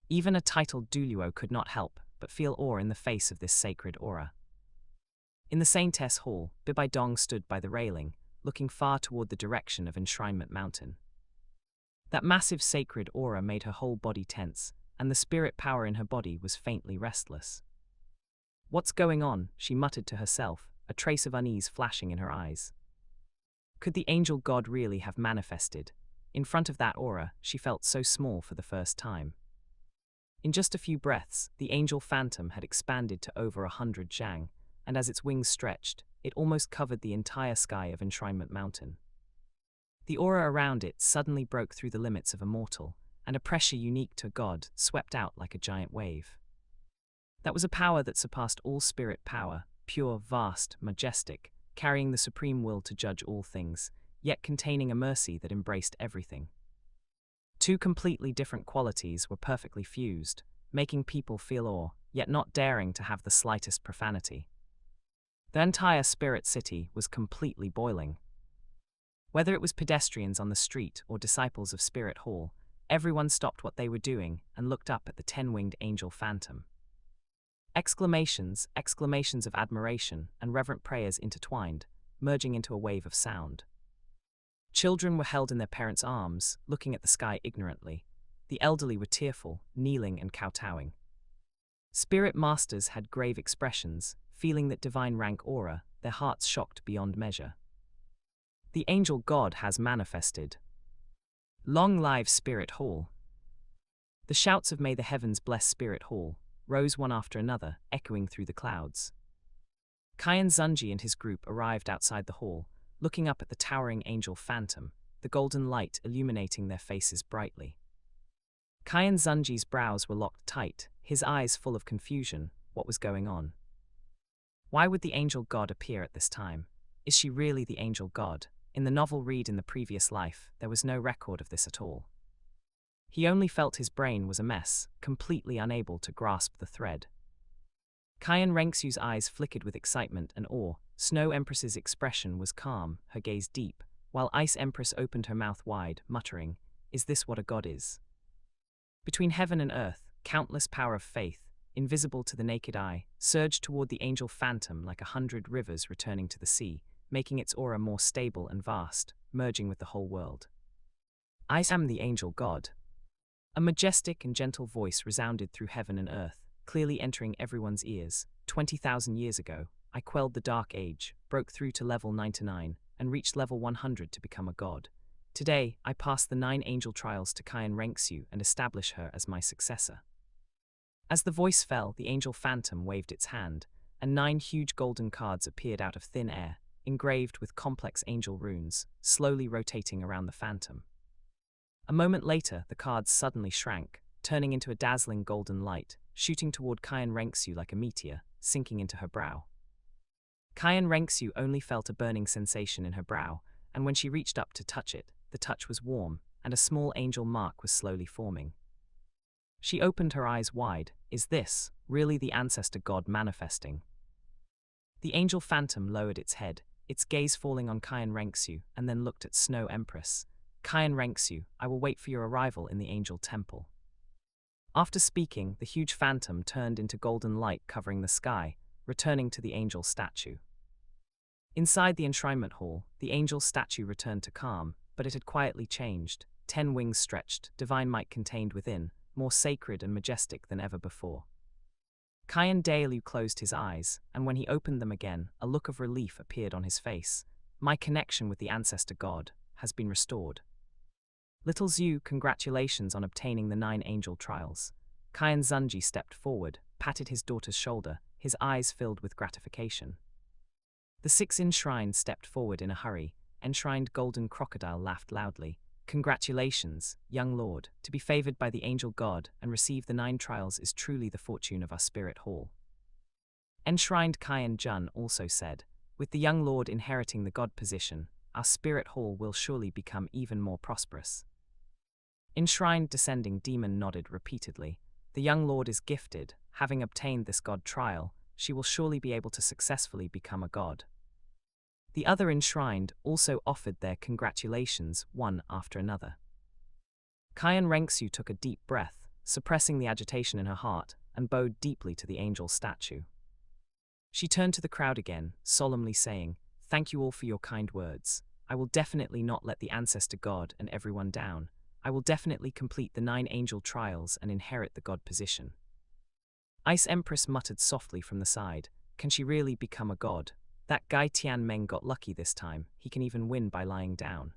Even a titled Douluo could not help but feel awe in the face of this sacred aura. In the Saintess Hall, Bibong stood by the railing, looking far toward the direction of Enshrinement Mountain. That massive sacred aura made her whole body tense, and the spirit power in her body was faintly restless. "What's going on?" she muttered to herself, a trace of unease flashing in her eyes. Could the Angel God really have manifested? In front of that aura, she felt so small for the first time. In just a few breaths, the angel phantom had expanded to over 100 zhang, and as its wings stretched, it almost covered the entire sky of Enshrinement Mountain. The aura around it suddenly broke through the limits of a mortal, and a pressure unique to God swept out like a giant wave. That was a power that surpassed all spirit power, pure, vast, majestic, carrying the supreme will to judge all things, yet containing a mercy that embraced everything. Two completely different qualities were perfectly fused, making people feel awe, yet not daring to have the slightest profanity. The entire spirit city was completely boiling. Whether it was pedestrians on the street or disciples of Spirit Hall, everyone stopped what they were doing and looked up at the 10-winged angel phantom. Exclamations of admiration and reverent prayers intertwined, merging into a wave of sound. Children were held in their parents' arms, looking at the sky ignorantly. The elderly were tearful, kneeling and kowtowing. Spirit masters had grave expressions, feeling that divine rank aura, their hearts shocked beyond measure. The Angel God has manifested. Long live Spirit Hall. The shouts of "May the heavens bless Spirit Hall" rose one after another, echoing through the clouds. Qian Xunji and his group arrived outside the hall, looking up at the towering angel phantom, the golden light illuminating their faces brightly. Qian Xunji's brows were locked tight, his eyes full of confusion. What was going on? Why would the Angel God appear at this time? Is she really the Angel God? In the novel read in the previous life, there was no record of this at all. He only felt his brain was a mess, completely unable to grasp the thread. Qian Renxue's eyes flickered with excitement and awe. Snow Empress's expression was calm, her gaze deep, while Ice Empress opened her mouth wide, muttering, "Is this what a god is?" Between heaven and earth, countless power of faith, invisible to the naked eye, surged toward the angel phantom like 100 rivers returning to the sea, making its aura more stable and vast, merging with the whole world. "I am the Angel God." A majestic and gentle voice resounded through heaven and earth, clearly entering everyone's ears. 20,000 years ago, I quelled the Dark Age, broke through to level 99, and reached level 100 to become a god. Today, I pass the 9 angel trials to Qian Renxue and establish her as my successor. As the voice fell, the angel phantom waved its hand, and 9 huge golden cards appeared out of thin air, engraved with complex angel runes, slowly rotating around the phantom. A moment later, the cards suddenly shrank, turning into a dazzling golden light, shooting toward Qian Renxue like a meteor, sinking into her brow. Qian Renxue only felt a burning sensation in her brow, and when she reached up to touch it, the touch was warm, and a small angel mark was slowly forming. She opened her eyes wide. Is this really the ancestor god manifesting? The angel phantom lowered its head, its gaze falling on Qian Renxue, and then looked at Snow Empress. "Qian Renxue, I will wait for your arrival in the angel temple." After speaking, the huge phantom turned into golden light covering the sky, returning to the angel statue. Inside the enshrinement hall, the angel statue returned to calm, but it had quietly changed. 10 wings stretched, divine might contained within, more sacred and majestic than ever before. Qian Daelu closed his eyes, and when he opened them again, a look of relief appeared on his face. "My connection with the ancestor god has been restored." "Little Zhu, congratulations on obtaining the 9 angel trials." Qian Xunji stepped forward, patted his daughter's shoulder, his eyes filled with gratification. The 6 enshrined stepped forward in a hurry. Enshrined golden crocodile laughed loudly. Congratulations, young lord, to be favored by the angel god and receive the 9 trials is truly the fortune of our spirit hall. Enshrined Qian Jun also said, with the young lord inheriting the god position, our spirit hall will surely become even more prosperous. Enshrined Descending Demon nodded repeatedly. The young lord is gifted, having obtained this god trial, she will surely be able to successfully become a god. The other enshrined also offered their congratulations one after another. Qian Renxue took a deep breath, suppressing the agitation in her heart, and bowed deeply to the angel statue. She turned to the crowd again, solemnly saying, "Thank you all for your kind words. I will definitely not let the ancestor god and everyone down. I will definitely complete the 9 angel trials and inherit the god position." Ice Empress muttered softly from the side, "Can she really become a god? That guy Tian Meng got lucky this time, he can even win by lying down."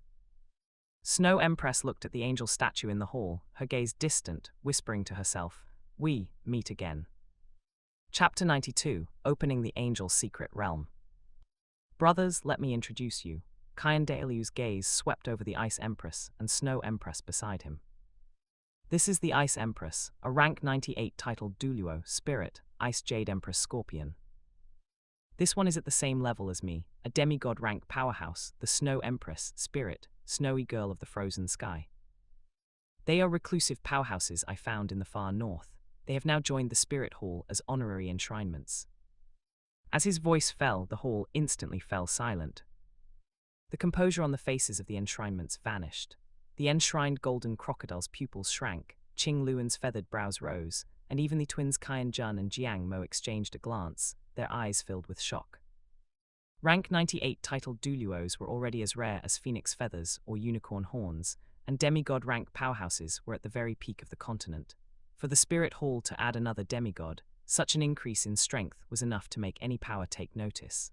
Snow Empress looked at the angel statue in the hall, her gaze distant, whispering to herself, "We meet again." Chapter 92, Opening the Angel's Secret Realm. Brothers, let me introduce you. Qian Dailiu's gaze swept over the Ice Empress and Snow Empress beside him. This is the Ice Empress, a rank 98 titled Douluo Spirit, Ice Jade Empress Scorpion. This one is at the same level as me, a demigod rank powerhouse, the Snow Empress Spirit, Snowy Girl of the Frozen Sky. They are reclusive powerhouses I found in the far north. They have now joined the Spirit Hall as honorary enshrinements. As his voice fell, the hall instantly fell silent. The composure on the faces of the enshrinements vanished. The enshrined golden crocodile's pupils shrank, Qing Luan's feathered brows rose, and even the twins Qian Jun and Jiang Mo exchanged a glance, their eyes filled with shock. Rank 98 titled Douluos were already as rare as phoenix feathers or unicorn horns, and demigod rank powerhouses were at the very peak of the continent. For the Spirit Hall to add another demigod, such an increase in strength was enough to make any power take notice.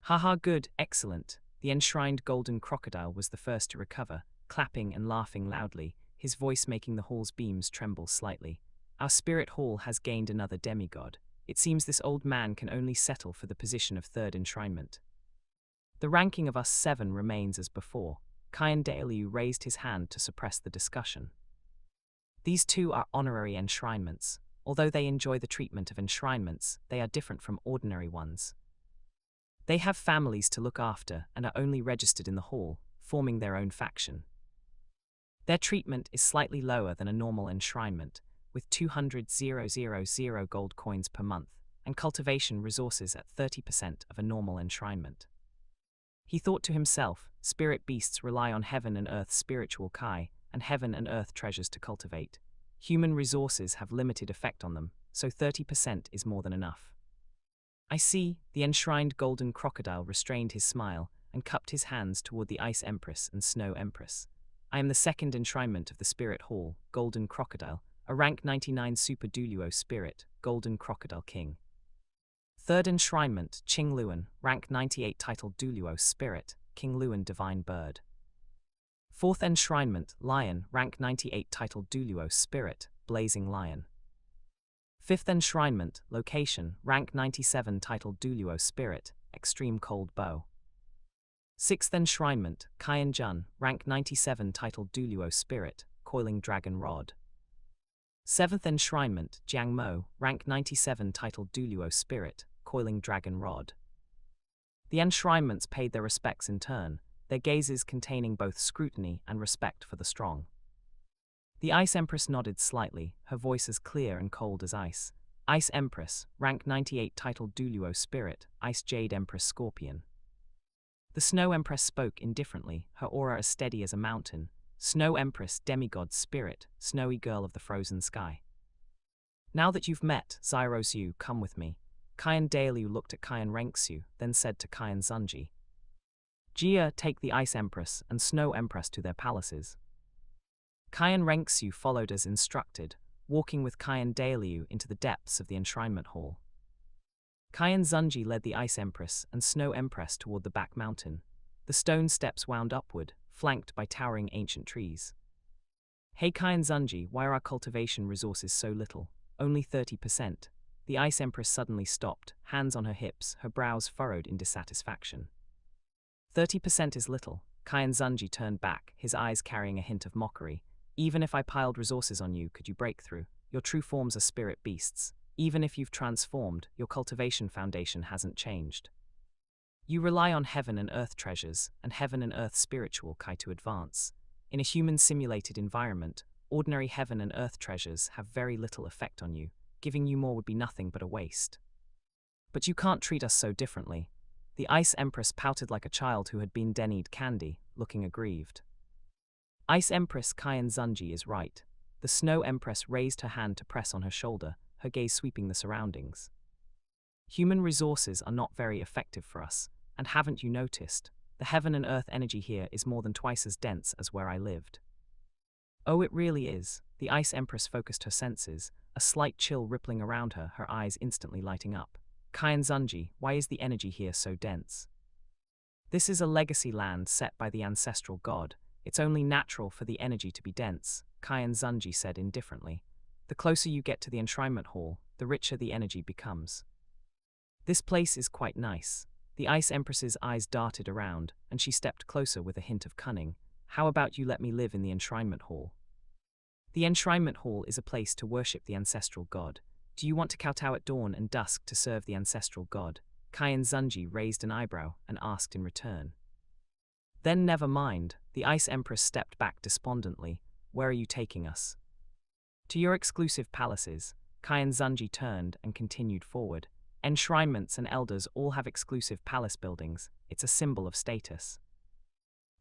Haha, good, excellent. The enshrined golden crocodile was the first to recover, clapping and laughing loudly, his voice making the hall's beams tremble slightly. Our Spirit Hall has gained another demigod. It seems this old man can only settle for the position of 3rd enshrinement. The ranking of us 7 remains as before. Qian Dailiu raised his hand to suppress the discussion. These 2 are honorary enshrinements. Although they enjoy the treatment of enshrinements, they are different from ordinary ones. They have families to look after and are only registered in the hall, forming their own faction. Their treatment is slightly lower than a normal enshrinement, with 200,000 gold coins per month, and cultivation resources at 30% of a normal enshrinement. He thought to himself, spirit beasts rely on heaven and earth's spiritual Kai, and heaven and earth treasures to cultivate. Human resources have limited effect on them, so 30% is more than enough. I see, the enshrined golden crocodile restrained his smile and cupped his hands toward the Ice Empress and Snow Empress. I am the 2nd enshrinement of the Spirit Hall, Golden Crocodile, a rank 99 Super Douluo Spirit, Golden Crocodile King. 3rd enshrinement, Qing Luan, rank 98 titled Douluo Spirit, King Luan Divine Bird. 4th enshrinement, Lion, rank 98 titled Douluo Spirit, Blazing Lion. 5th enshrinement, Location, rank 97 titled Douluo Spirit, Extreme Cold Bow. 6th enshrinement, Qian Jun, rank 97 titled Douluo Spirit, Coiling Dragon Rod. 7th enshrinement, Jiang Mo, rank 97 titled Douluo Spirit, Coiling Dragon Rod. The enshrinements paid their respects in turn, their gazes containing both scrutiny and respect for the strong. The Ice Empress nodded slightly, her voice as clear and cold as ice. Ice Empress, rank 98 titled Douluo Spirit, Ice Jade Empress Scorpion. The Snow Empress spoke indifferently, her aura as steady as a mountain. Snow Empress, Demigod Spirit, Snowy Girl of the Frozen Sky. Now that you've met, Zyros, you come with me. Qian Dailiu looked at Qian Renxue, then said to Qian Xunji, Jia, take the Ice Empress and Snow Empress to their palaces. Qian Renxue followed as instructed, walking with Qian Dailiu into the depths of the enshrinement hall. Qian Xunji led the Ice Empress and Snow Empress toward the back mountain. The stone steps wound upward, flanked by towering ancient trees. Hey Qian Xunji, why are our cultivation resources so little? Only 30%. The Ice Empress suddenly stopped, hands on her hips, her brows furrowed in dissatisfaction. 30% is little. Qian Xunji turned back, his eyes carrying a hint of mockery. Even if I piled resources on you, could you break through? Your true forms are spirit beasts. Even if you've transformed, your cultivation foundation hasn't changed. You rely on heaven and earth treasures, and heaven and earth spiritual Kai to advance. In a human-simulated environment, ordinary heaven and earth treasures have very little effect on you. Giving you more would be nothing but a waste. But you can't treat us so differently. The Ice Empress pouted like a child who had been denied candy, looking aggrieved. Ice Empress Qian Xunji is right. The Snow Empress raised her hand to press on her shoulder, her gaze sweeping the surroundings. Human resources are not very effective for us, and haven't you noticed? The heaven and earth energy here is more than twice as dense as where I lived. Oh, it really is. The Ice Empress focused her senses, a slight chill rippling around her, her eyes instantly lighting up. Qian Xunji, why is the energy here so dense? This is a legacy land set by the ancestral god. It's only natural for the energy to be dense, Qian Xunji said indifferently. The closer you get to the enshrinement hall, the richer the energy becomes. This place is quite nice. The Ice Empress's eyes darted around, and she stepped closer with a hint of cunning. How about you let me live in the enshrinement hall? The enshrinement hall is a place to worship the ancestral god. Do you want to kowtow at dawn and dusk to serve the ancestral god? Qian Xunji raised an eyebrow and asked in return. Then never mind, the Ice Empress stepped back despondently. Where are you taking us? To your exclusive palaces. Qian Xunji turned and continued forward. Enshrinements and elders all have exclusive palace buildings. It's a symbol of status.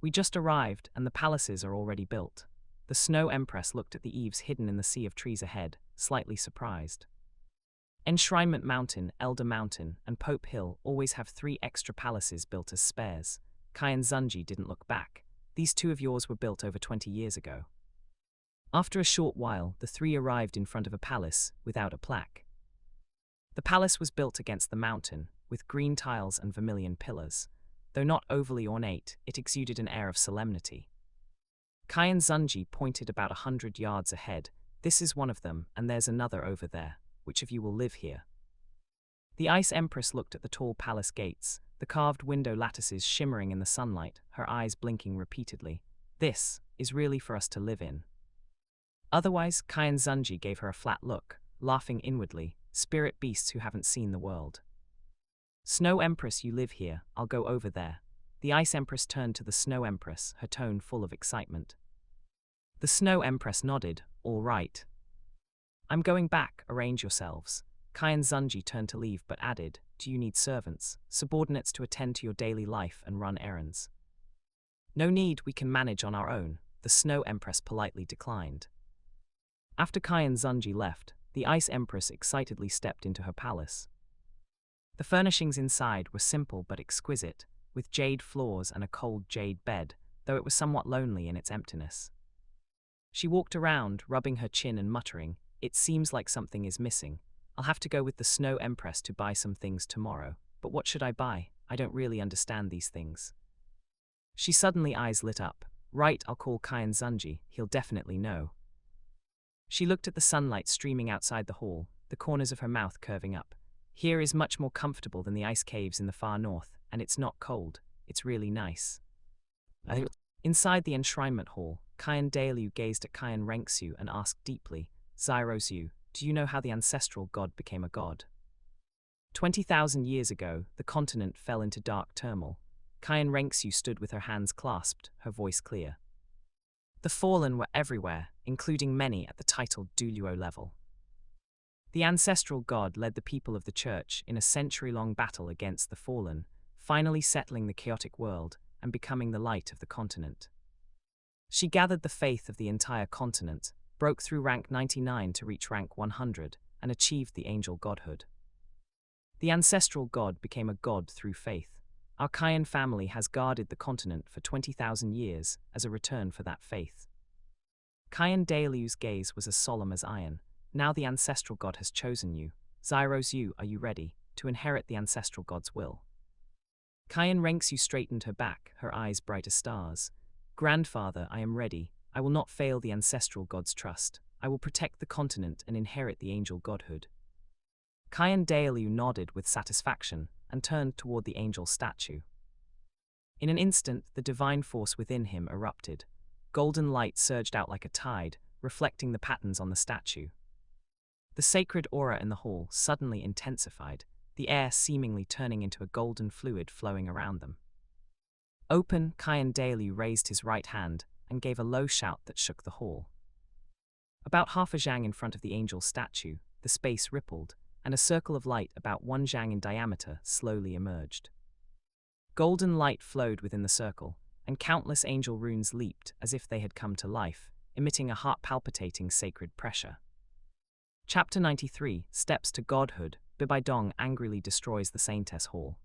We just arrived, and the palaces are already built. The Snow Empress looked at the eaves hidden in the sea of trees ahead, slightly surprised. Enshrinement Mountain, Elder Mountain, and Pope Hill always have 3 extra palaces built as spares. Qian Xunji didn't look back. These 2 of yours were built over 20 years ago. After a short while, the 3 arrived in front of a palace, without a plaque. The palace was built against the mountain, with green tiles and vermilion pillars. Though not overly ornate, it exuded an air of solemnity. Qian Xunji pointed about 100 yards ahead. This is one of them, and there's another over there. Which of you will live here? The Ice Empress looked at the tall palace gates, the carved window lattices shimmering in the sunlight, her eyes blinking repeatedly. This is really for us to live in. Otherwise, Qian Xunji gave her a flat look, laughing inwardly. Spirit beasts who haven't seen the world. Snow Empress, you live here, I'll go over there. The Ice Empress turned to the Snow Empress, her tone full of excitement. The Snow Empress nodded. All right. I'm going back, arrange yourselves. Qian Xunji turned to leave but added, do you need servants, subordinates to attend to your daily life and run errands? No need, we can manage on our own, the Snow Empress politely declined. After Qian Xunji left, the Ice Empress excitedly stepped into her palace. The furnishings inside were simple but exquisite, with jade floors and a cold jade bed, though it was somewhat lonely in its emptiness. She walked around, rubbing her chin and muttering, it seems like something is missing. I'll have to go with the Snow Empress to buy some things tomorrow. But what should I buy? I don't really understand these things. She suddenly eyes lit up. Right, I'll call Qian Xunji, he'll definitely know. She looked at the sunlight streaming outside the hall, the corners of her mouth curving up. Here is much more comfortable than the ice caves in the far north, and it's not cold. It's really nice. Inside the enshrinement hall, Qian Douluo gazed at Qian Renxue and asked deeply, Zairozu, do you know how the ancestral god became a god? 20,000 years ago, the continent fell into dark turmoil. Qian Renxue stood with her hands clasped, her voice clear. The fallen were everywhere, including many at the titled Douluo level. The ancestral god led the people of the church in a century-long battle against the fallen, finally settling the chaotic world and becoming the light of the continent. She gathered the faith of the entire continent, broke through rank 99 to reach rank 100, and achieved the angel godhood. The ancestral god became a god through faith. Our Qian family has guarded the continent for 20,000 years as a return for that faith. Qian Douluo's gaze was as solemn as iron. Now the ancestral god has chosen you. Zairozu, are you ready to inherit the ancestral god's will? Qian Renxue straightened her back, her eyes bright as stars. Grandfather, I am ready. I will not fail the ancestral god's trust. I will protect the continent and inherit the angel godhood. Qian Douluo nodded with satisfaction and turned toward the angel statue. In an instant, the divine force within him erupted. Golden light surged out like a tide, reflecting the patterns on the statue. The sacred aura in the hall suddenly intensified, the air seemingly turning into a golden fluid flowing around them. Open, Qian Dailiu raised his right hand and gave a low shout that shook the hall. About half a zhang in front of the angel statue, the space rippled, and a circle of light about 1 zhang in diameter slowly emerged. Golden light flowed within the circle, and countless angel runes leaped as if they had come to life, emitting a heart-palpitating sacred pressure. Chapter 93, Steps to Godhood. Bibong angrily destroys the Saintess Hall.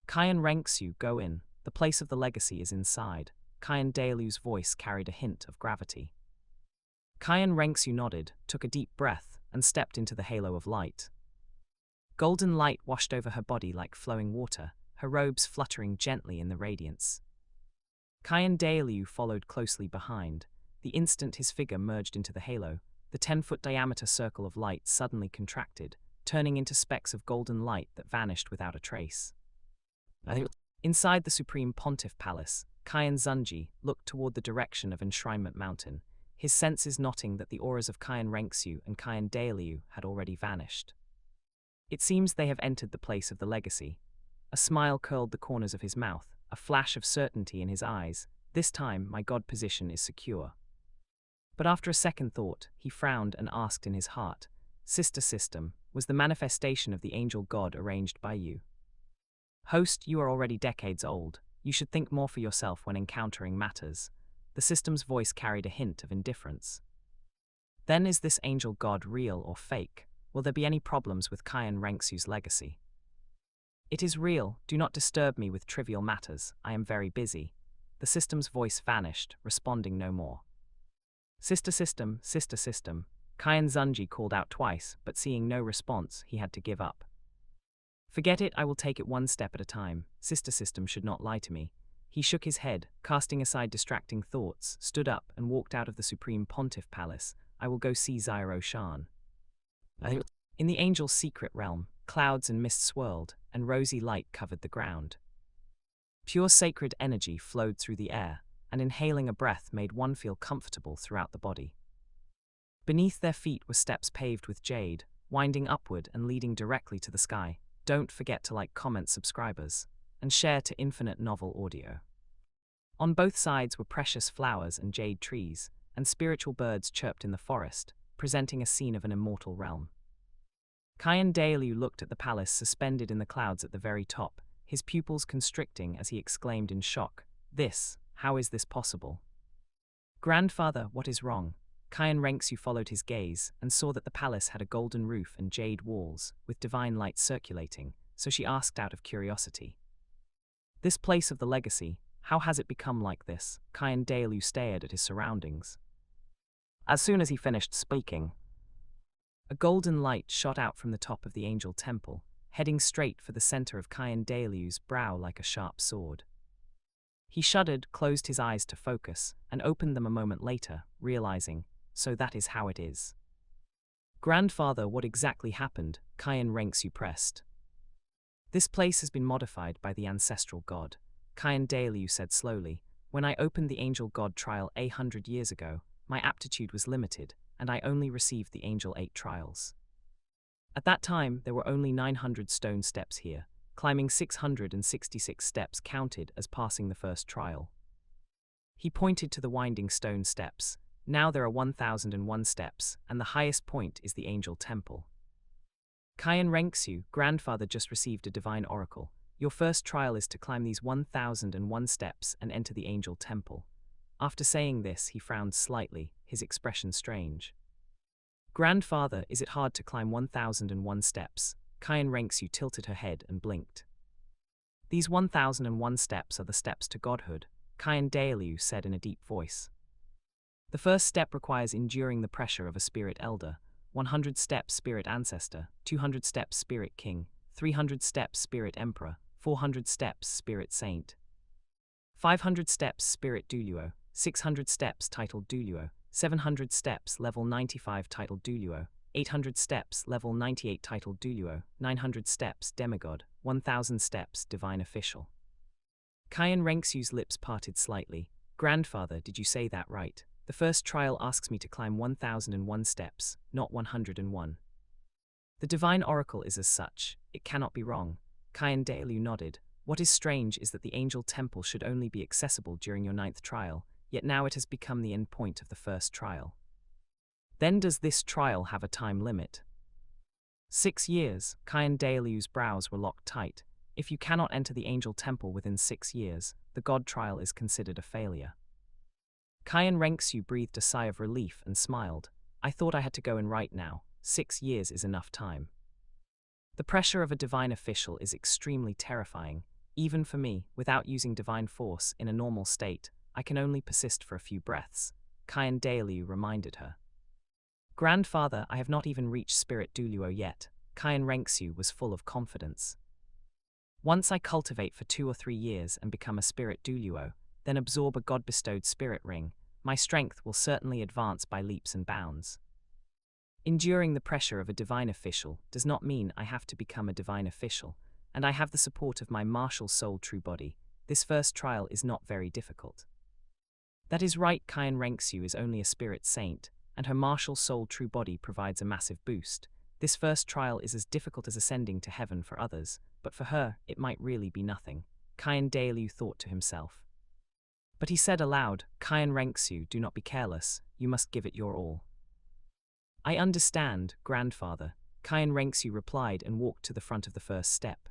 Qian Renxue, go in. The place of the legacy is inside. Qian Dailiu's voice carried a hint of gravity. Qian Renxue nodded, took a deep breath, and stepped into the halo of light. Golden light washed over her body like flowing water, her robes fluttering gently in the radiance. Qian Dailiu followed closely behind. The instant his figure merged into the halo, the 10-foot diameter circle of light suddenly contracted, turning into specks of golden light that vanished without a trace. Inside the Supreme Pontiff Palace, Qian Xunji looked toward the direction of Enshrinement Mountain, his senses noting that the auras of Qian Renxue and Qian Dailiu had already vanished. It seems they have entered the place of the legacy. A smile curled the corners of his mouth, a flash of certainty in his eyes. This time, my god position is secure. But after a second thought, he frowned and asked in his heart, Sister System, was the manifestation of the angel god arranged by you? Host, you are already decades old. You should think more for yourself when encountering matters. The system's voice carried a hint of indifference. Then is this angel god real or fake? Will there be any problems with Qian Renxue's legacy? It is real. Do not disturb me with trivial matters. I am very busy. The system's voice vanished, responding no more. Sister System, Qian Xunji called out twice, but seeing no response, he had to give up. Forget it, I will take it one step at a time. Sister System should not lie to me. He shook his head, casting aside distracting thoughts, stood up and walked out of the Supreme Pontiff Palace. I will go see Zyro Shan. In the angel's secret realm, clouds and mist swirled, and rosy light covered the ground. Pure sacred energy flowed through the air, and inhaling a breath made one feel comfortable throughout the body. Beneath their feet were steps paved with jade, winding upward and leading directly to the sky. Don't forget to like, comment, subscribers, and share to Infinite Novel Audio. On both sides were precious flowers and jade trees, and spiritual birds chirped in the forest, presenting a scene of an immortal realm. Qian Dailiu looked at the palace suspended in the clouds at the very top, his pupils constricting as he exclaimed in shock, how is this possible? Grandfather, what is wrong? Qian Renxue followed his gaze and saw that the palace had a golden roof and jade walls, with divine light circulating, so she asked out of curiosity. This place of the legacy, how has it become like this? Qian Dailiu stared at his surroundings. As soon as he finished speaking, a golden light shot out from the top of the angel temple, heading straight for the center of Qian Dailiu's brow like a sharp sword. He shuddered, closed his eyes to focus, and opened them a moment later, realizing, so that is how it is. Grandfather, what exactly happened? Qian Renxue pressed. This place has been modified by the ancestral god, Qian Dailiu said slowly. When I opened the angel god trial 800 years ago, my aptitude was limited, and I only received the angel 8 trials. At that time, there were only 900 stone steps here. Climbing 666 steps counted as passing the first trial. He pointed to the winding stone steps. Now there are 1001 steps, and the highest point is the angel temple. Qian Renxue, grandfather just received a divine oracle. Your first trial is to climb these 1001 steps and enter the angel temple. After saying this, he frowned slightly, his expression strange. Grandfather, is it hard to climb 1001 steps? Qian Renxue tilted her head and blinked. These 1001 steps are the steps to godhood, Qian Dailiu said in a deep voice. The first step requires enduring the pressure of a spirit elder, 100 steps spirit ancestor, 200 steps spirit king, 300 steps spirit emperor, 400 steps spirit saint, 500 steps spirit Dugubo, 600 steps titled Dugubo, 700 steps level 95 titled Dugubo, 800 steps level 98 titled Dugubo, 900 steps demigod, 1000 steps divine official. Qian Renxue's lips parted slightly. Grandfather, did you say that right? The first trial asks me to climb 1001 steps, not 101. The divine oracle is as such. It cannot be wrong. Qian Daelu nodded. What is strange is that the angel temple should only be accessible during your 9th trial, yet now it has become the end point of the first trial. Then does this trial have a time limit? 6 years. Qian Daelu's brows were locked tight. If you cannot enter the angel temple within 6 years, the god trial is considered a failure. Qian Renxue breathed a sigh of relief and smiled. I thought I had to go in right now. 6 years is enough time. The pressure of a divine official is extremely terrifying. Even for me, without using divine force in a normal state, I can only persist for a few breaths. Qian Daelu reminded her. Grandfather, I have not even reached Spirit Douluo yet. Qian Renxue was full of confidence. Once I cultivate for 2 or 3 years and become a Spirit Douluo, then absorb a god-bestowed spirit ring, my strength will certainly advance by leaps and bounds. Enduring the pressure of a divine official does not mean I have to become a divine official, and I have the support of my martial soul true body. This first trial is not very difficult. That is right, Qian Renxue is only a spirit saint, and her martial soul true body provides a massive boost. This first trial is as difficult as ascending to heaven for others, but for her, it might really be nothing. Qian Daelu thought to himself. But he said aloud, Qian Renxue, do not be careless, you must give it your all. I understand, grandfather, Qian Renxue replied and walked to the front of the first step.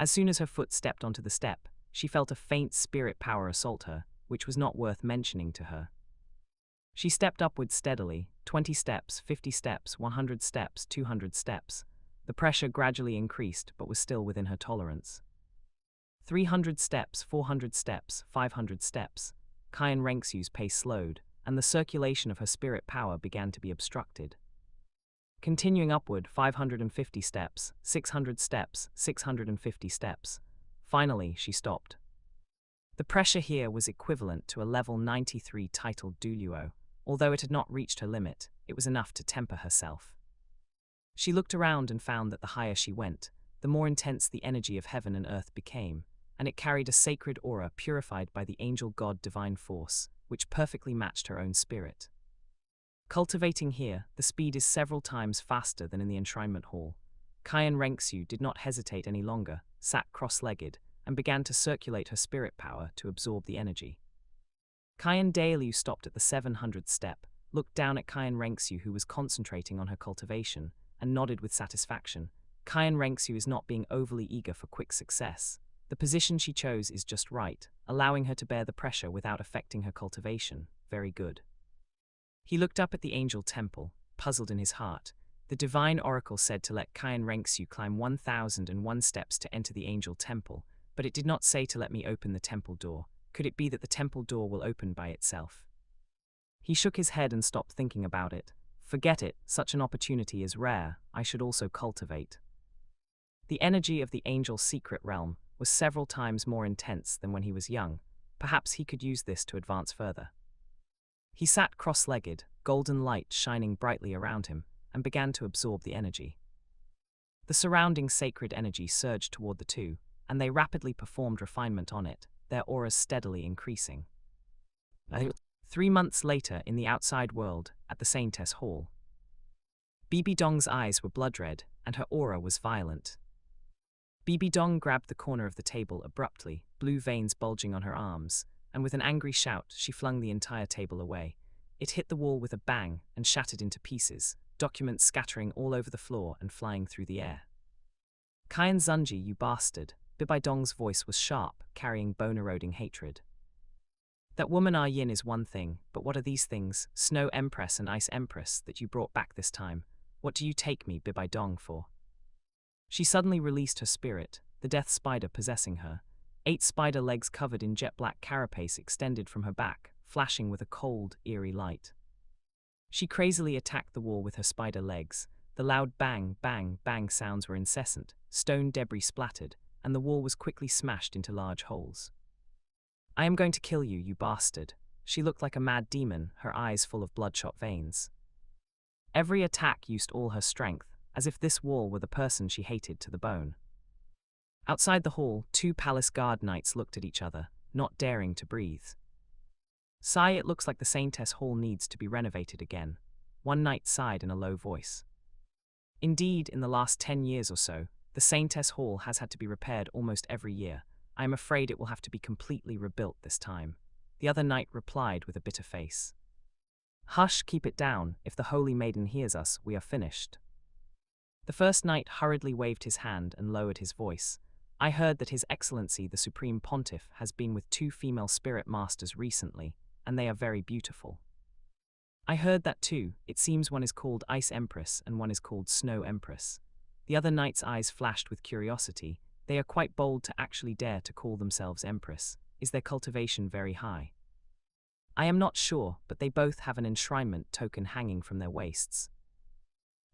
As soon as her foot stepped onto the step, she felt a faint spirit power assault her, which was not worth mentioning to her. She stepped upwards steadily, 20 steps, 50 steps, 100 steps, 200 steps. The pressure gradually increased but was still within her tolerance. 300 steps, 400 steps, 500 steps. Qian Renxue's pace slowed, and the circulation of her spirit power began to be obstructed. Continuing upward, 550 steps, 600 steps, 650 steps. Finally, she stopped. The pressure here was equivalent to a level 93 titled Douluo. Although it had not reached her limit, it was enough to temper herself. She looked around and found that the higher she went, the more intense the energy of heaven and earth became, and it carried a sacred aura purified by the angel god divine force, which perfectly matched her own spirit. Cultivating here, the speed is several times faster than in the enshrinement hall. Qian Renxue did not hesitate any longer, sat cross-legged, and began to circulate her spirit power to absorb the energy. Qian Daelu stopped at the 700th step, looked down at Qian Renxue who was concentrating on her cultivation, and nodded with satisfaction. Qian Renxue is not being overly eager for quick success. The position she chose is just right, allowing her to bear the pressure without affecting her cultivation. Very good. He looked up at the angel temple, puzzled in his heart. The divine oracle said to let Qian Renxue climb 1001 steps to enter the angel temple, but it did not say to let me open the temple door. Could it be that the temple door will open by itself? He shook his head and stopped thinking about it. Forget it, such an opportunity is rare, I should also cultivate. The energy of the angel's secret realm was several times more intense than when he was young. Perhaps he could use this to advance further. He sat cross-legged, golden light shining brightly around him, and began to absorb the energy. The surrounding sacred energy surged toward the two, and they rapidly performed refinement on it, their auras steadily increasing. 3 months later, in the outside world, at the Saintess Hall, Bibong's eyes were blood-red, and her aura was violent. Bibong grabbed the corner of the table abruptly, blue veins bulging on her arms, and with an angry shout, she flung the entire table away. It hit the wall with a bang and shattered into pieces, documents scattering all over the floor and flying through the air. Qian Xunji, you bastard! Bibong's voice was sharp, carrying bone-eroding hatred. That woman Yin is one thing, but what are these things, Snow Empress and Ice Empress, that you brought back this time? What do you take me, Bibong, for? She suddenly released her spirit, the death spider possessing her. 8 spider legs covered in jet-black carapace extended from her back, flashing with a cold, eerie light. She crazily attacked the wall with her spider legs. The loud bang, bang, bang sounds were incessant, stone debris splattered, and the wall was quickly smashed into large holes. I am going to kill you, you bastard. She looked like a mad demon, her eyes full of bloodshot veins. Every attack used all her strength, as if this wall were the person she hated to the bone. Outside the hall, two palace guard knights looked at each other, not daring to breathe. "Sigh, it looks like the Saintess Hall needs to be renovated again," one knight sighed in a low voice. "Indeed, in the last 10 years or so, the Saintess Hall has had to be repaired almost every year. I am afraid it will have to be completely rebuilt this time," the other knight replied with a bitter face. "Hush, keep it down. If the Holy Maiden hears us, we are finished." The first knight hurriedly waved his hand and lowered his voice. "I heard that His Excellency the Supreme Pontiff has been with 2 female spirit masters recently, and they are very beautiful." "I heard that too. It seems one is called Ice Empress and one is called Snow Empress." The other knight's eyes flashed with curiosity. "They are quite bold to actually dare to call themselves Empress. Is their cultivation very high?" "I am not sure, but they both have an enshrinement token hanging from their waists."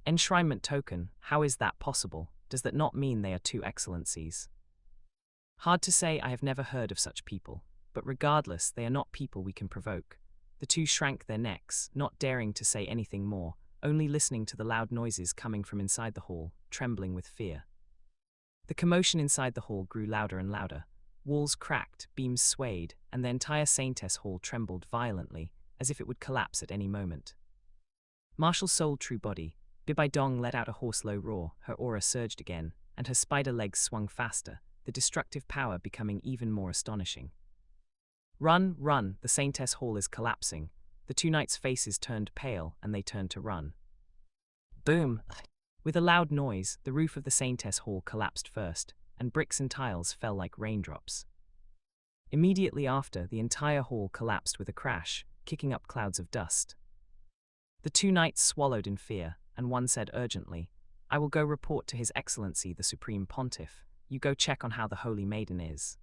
"Enshrinement token? How is that possible? Does that not mean they are 2 excellencies?" "Hard to say, I have never heard of such people, but regardless, they are not people we can provoke." The two shrank their necks, not daring to say anything more, only listening to the loud noises coming from inside the hall, trembling with fear. The commotion inside the hall grew louder and louder. Walls cracked, beams swayed, and the entire Saintess Hall trembled violently, as if it would collapse at any moment. Martial souled true body, Bibong let out a hoarse low roar, her aura surged again, and her spider legs swung faster, the destructive power becoming even more astonishing. "Run, run, the Saintess Hall is collapsing." The two knights' faces turned pale, and they turned to run. Boom! With a loud noise, the roof of the Saintess Hall collapsed first, and bricks and tiles fell like raindrops. Immediately after, the entire hall collapsed with a crash, kicking up clouds of dust. The two knights swallowed in fear, and one said urgently, "I will go report to His Excellency the Supreme Pontiff. You go check on how the Holy Maiden is."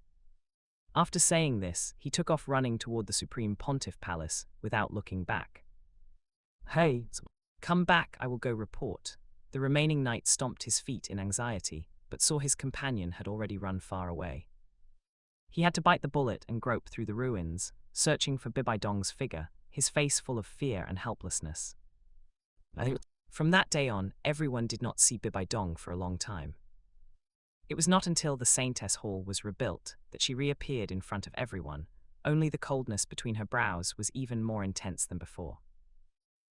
After saying this, he took off running toward the Supreme Pontiff Palace without looking back. "Hey, come back, I will go report." The remaining knight stomped his feet in anxiety, but saw his companion had already run far away. He had to bite the bullet and grope through the ruins, searching for Bibong's figure, his face full of fear and helplessness. From that day on, everyone did not see Bibong for a long time. It was not until the Saintess Hall was rebuilt that she reappeared in front of everyone, only the coldness between her brows was even more intense than before.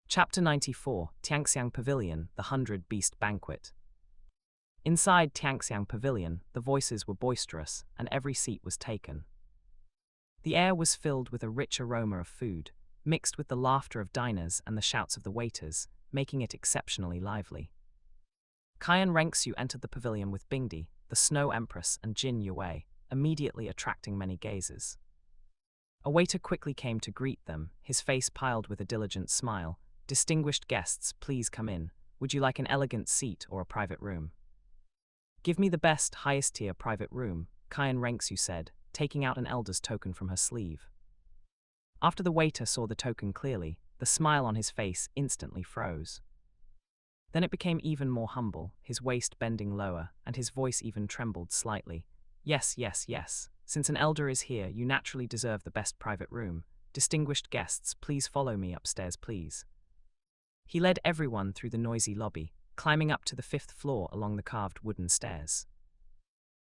Chapter 94, Tianxiang Pavilion, the 100-Beast Banquet. Inside Tianxiang Pavilion, the voices were boisterous, and every seat was taken. The air was filled with a rich aroma of food, mixed with the laughter of diners and the shouts of the waiters, making it exceptionally lively. Qian Renxue entered the pavilion with Bingdi, the Snow Empress, and Jin Yue, immediately attracting many gazers. A waiter quickly came to greet them, his face piled with a diligent smile. "Distinguished guests, please come in. Would you like an elegant seat or a private room?" "Give me the best, highest-tier private room," Qian Renxue said, taking out an elder's token from her sleeve. After the waiter saw the token clearly, the smile on his face instantly froze. Then it became even more humble, his waist bending lower, and his voice even trembled slightly. "Yes, yes, yes. Since an elder is here, you naturally deserve the best private room. Distinguished guests, please follow me upstairs, please." He led everyone through the noisy lobby, climbing up to the 5th floor along the carved wooden stairs.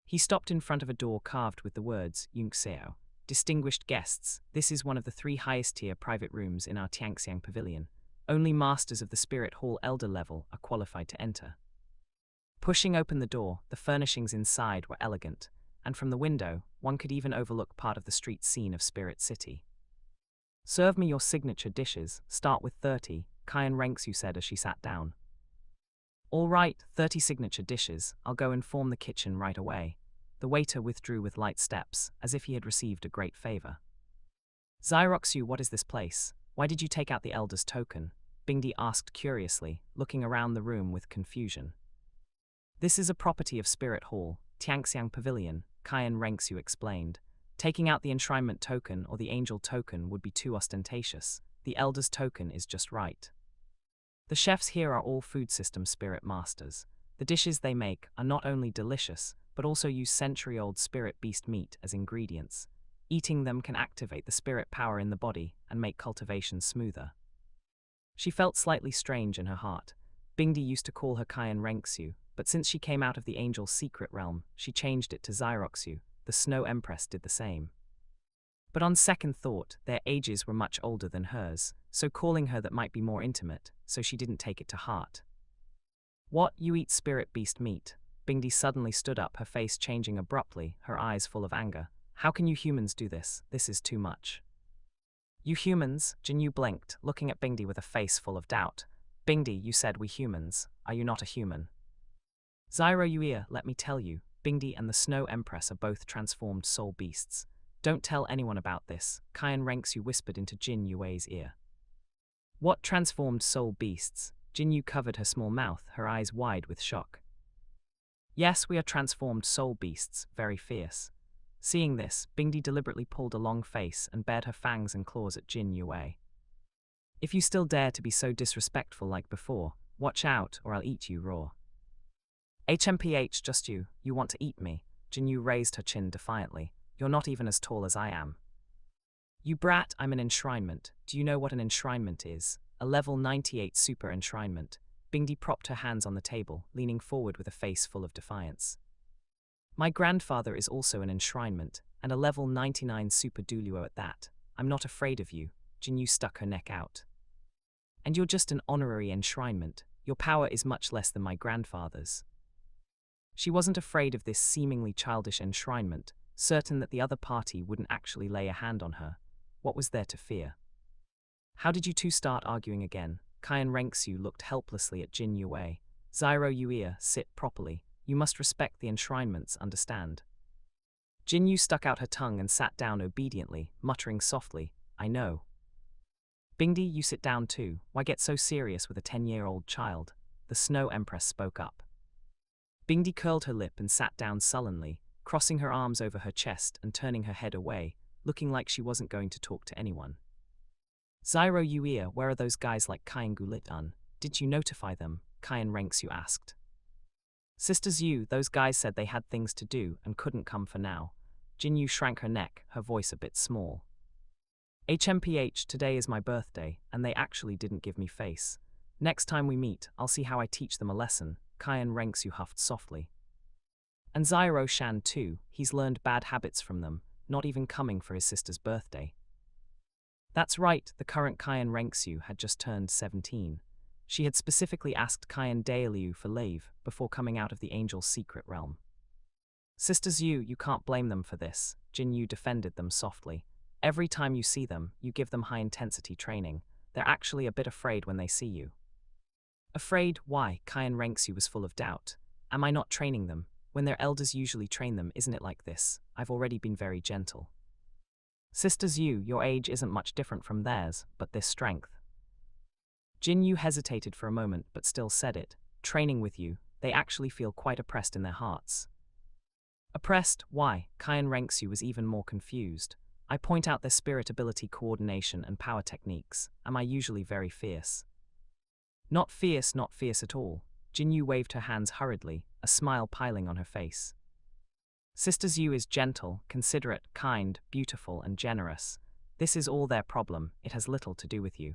He stopped in front of a door carved with the words, "Yunxeo." "Distinguished guests, this is one of the 3 highest-tier private rooms in our Tianxiang Pavilion. Only masters of the Spirit Hall Elder level are qualified to enter." Pushing open the door, the furnishings inside were elegant, and from the window, one could even overlook part of the street scene of Spirit City. "Serve me your signature dishes, start with 30, Qian Renxue said as she sat down. "All right, 30 signature dishes, I'll go inform the kitchen right away." The waiter withdrew with light steps, as if he had received a great favor. "Xiroxu, what is this place? Why did you take out the elder's token?" Bingdi asked curiously, looking around the room with confusion. "This is a property of Spirit Hall, Tianxiang Pavilion," Qian Renxue explained. "Taking out the enshrinement token or the angel token would be too ostentatious. The elder's token is just right. The chefs here are all food system spirit masters. The dishes they make are not only delicious, but also use century-old spirit beast meat as ingredients. Eating them can activate the spirit power in the body and make cultivation smoother." She felt slightly strange in her heart. Bingdi used to call her Qian Renxue, but since she came out of the Angel's secret realm, she changed it to Xiroxue. The Snow Empress did the same. But on second thought, their ages were much older than hers, so calling her that might be more intimate, so she didn't take it to heart. What, you eat spirit beast meat? Bingdi suddenly stood up, her face changing abruptly, her eyes full of anger. How can you humans do this? This is too much. You humans? Jinyu blinked, looking at Bingdi with a face full of doubt. Bingdi, you said we humans. Are you not a human? Xiroxue, let me tell you, Bingdi and the Snow Empress are both transformed soul beasts. Don't tell anyone about this, Qian Renxue whispered into Jin Yue's ear. What transformed soul beasts? Jin Yu covered her small mouth, her eyes wide with shock. Yes, we are transformed soul beasts, very fierce. Seeing this, Bingdi deliberately pulled a long face and bared her fangs and claws at Jin Yue. If you still dare to be so disrespectful like before, watch out or I'll eat you raw. HMPH, just you want to eat me. Jin Yu raised her chin defiantly. You're not even as tall as I am. You brat, I'm an enshrinement. Do you know what an enshrinement is? A level 98 super enshrinement. Bingdi propped her hands on the table, leaning forward with a face full of defiance. My grandfather is also an enshrinement, and a level 99 super Douluo at that. I'm not afraid of you. Jin Yu stuck her neck out. And you're just an honorary enshrinement. Your power is much less than my grandfather's. She wasn't afraid of this seemingly childish enshrinement, certain that the other party wouldn't actually lay a hand on her. What was there to fear? How did you two start arguing again? Qian Renxue looked helplessly at Jin Yue. Xiroxue, sit properly. You must respect the enshrinements, understand? Jin Yu stuck out her tongue and sat down obediently, muttering softly, I know. Bingdi, you sit down too. Why get so serious with a 10-year-old child? The Snow Empress spoke up. Bingdi curled her lip and sat down sullenly, crossing her arms over her chest and turning her head away, looking like she wasn't going to talk to anyone. Xiroxue, where are those guys like Qian Gulitan? Did you notify them? Qian Renxue asked. Sister Zhu, those guys said they had things to do and couldn't come for now. Jin Yu shrank her neck, her voice a bit small. HMPH, today is my birthday, and they actually didn't give me face. Next time we meet, I'll see how I teach them a lesson, Qian Renxue huffed softly. And Zyro Shan too, he's learned bad habits from them, not even coming for his sister's birthday. That's right, the current Qian Renxue had just turned 17. She had specifically asked Qian Dailiu for leave before coming out of the Angel's secret realm. Sister Zhu, you can't blame them for this, Jin Yu defended them softly. Every time you see them, you give them high-intensity training. They're actually a bit afraid when they see you. Afraid? Why? Qian Renxue was full of doubt. Am I not training them? When their elders usually train them, isn't it like this? I've already been very gentle. Sister Zhu, your age isn't much different from theirs, but this strength. Jin Yu hesitated for a moment but still said it. Training with you, they actually feel quite oppressed in their hearts. Oppressed? Why? Qian Renxue was even more confused. I point out their spirit ability, coordination, and power techniques. Am I usually very fierce? Not fierce at all. Jin Yu waved her hands hurriedly, a smile piling on her face. Sister Zhu is gentle, considerate, kind, beautiful, and generous. This is all their problem, it has little to do with you.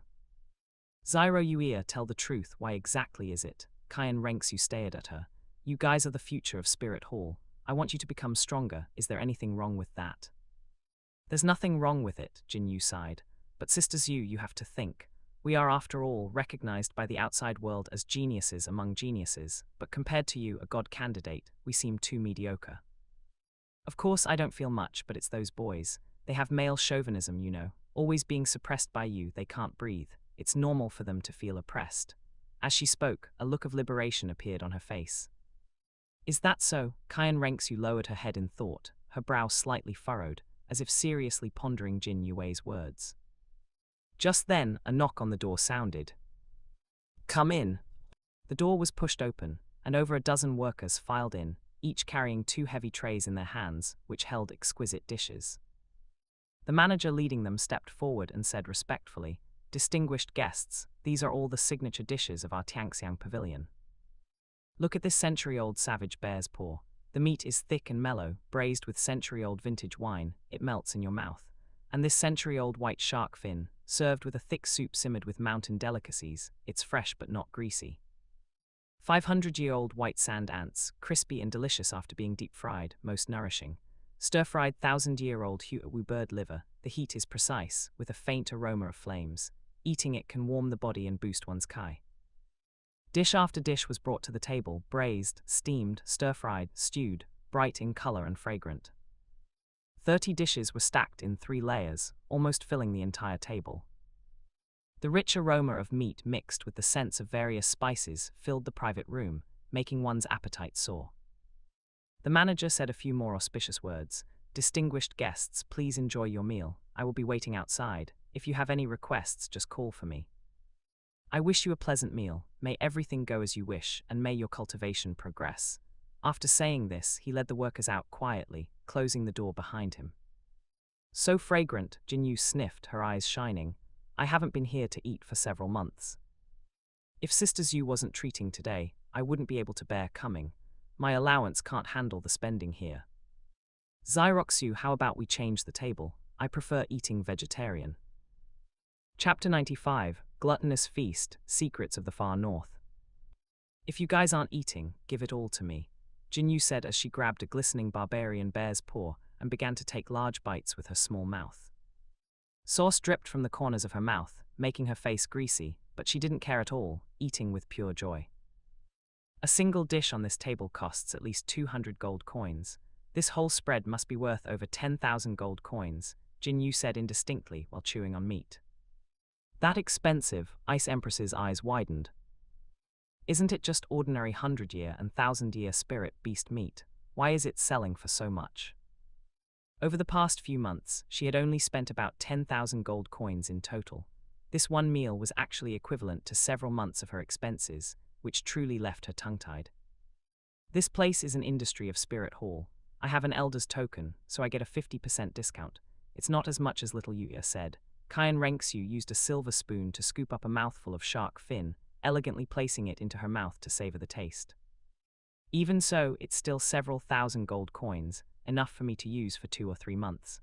Xiroxue, tell the truth, why exactly is it? Qian Renxue stared at her. You guys are the future of Spirit Hall. I want you to become stronger, is there anything wrong with that? There's nothing wrong with it, Jin Yu sighed. But Sister Zhu, you have to think. We are, after all, recognized by the outside world as geniuses among geniuses, but compared to you, a god candidate, we seem too mediocre. Of course, I don't feel much, but it's those boys. They have male chauvinism, you know, always being suppressed by you, they can't breathe. It's normal for them to feel oppressed. As she spoke, a look of liberation appeared on her face. Is that so? Qian Renxue lowered her head in thought, her brow slightly furrowed, as if seriously pondering Jin Yue's words. Just then, a knock on the door sounded. Come in. The door was pushed open, and over a dozen workers filed in, each carrying 2 heavy trays in their hands, which held exquisite dishes. The manager leading them stepped forward and said respectfully, Distinguished guests, these are all the signature dishes of our Tianxiang pavilion. Look at this century-old savage bear's paw. The meat is thick and mellow, braised with century-old vintage wine, it melts in your mouth. And this century-old white shark fin, served with a thick soup simmered with mountain delicacies, it's fresh but not greasy. 500-year-old white sand ants, crispy and delicious after being deep-fried, most nourishing. Stir-fried 1,000-year-old Huawu bird liver, the heat is precise, with a faint aroma of flames. Eating it can warm the body and boost one's Qi. Dish after dish was brought to the table, braised, steamed, stir-fried, stewed, bright in color and fragrant. 30 dishes were stacked in 3 layers, almost filling the entire table. The rich aroma of meat mixed with the scents of various spices filled the private room, making one's appetite soar. The manager said a few more auspicious words. "Distinguished guests, please enjoy your meal. I will be waiting outside. If you have any requests, just call for me. I wish you a pleasant meal. May everything go as you wish, and may your cultivation progress." After saying this, he led the workers out quietly, closing the door behind him. "So fragrant," Jinyu sniffed, her eyes shining. "I haven't been here to eat for several months. If Sister Zhu wasn't treating today, I wouldn't be able to bear coming. My allowance can't handle the spending here. Xyroxu, how about we change the table? I prefer eating vegetarian." Chapter 95, Gluttonous Feast, Secrets of the Far North. "If you guys aren't eating, give it all to me," Jinyu said as she grabbed a glistening barbarian bear's paw and began to take large bites with her small mouth. Sauce dripped from the corners of her mouth, making her face greasy, but she didn't care at all, eating with pure joy. "A single dish on this table costs at least 200 gold coins. This whole spread must be worth over 10,000 gold coins," Jinyu said indistinctly while chewing on meat. "That expensive?" Ice Empress's eyes widened. "Isn't it just ordinary 100-year and 1,000-year spirit beast meat? Why is it selling for so much?" Over the past few months, she had only spent about 10,000 gold coins in total. This one meal was actually equivalent to several months of her expenses, which truly left her tongue-tied. "This place is an industry of spirit hall. I have an elder's token, so I get a 50% discount. It's not as much as little Yuya said. Qian Renxue used a silver spoon to scoop up a mouthful of shark fin, elegantly placing it into her mouth to savor the taste. "Even so, it's still several thousand gold coins, enough for me to use for 2 or 3 months.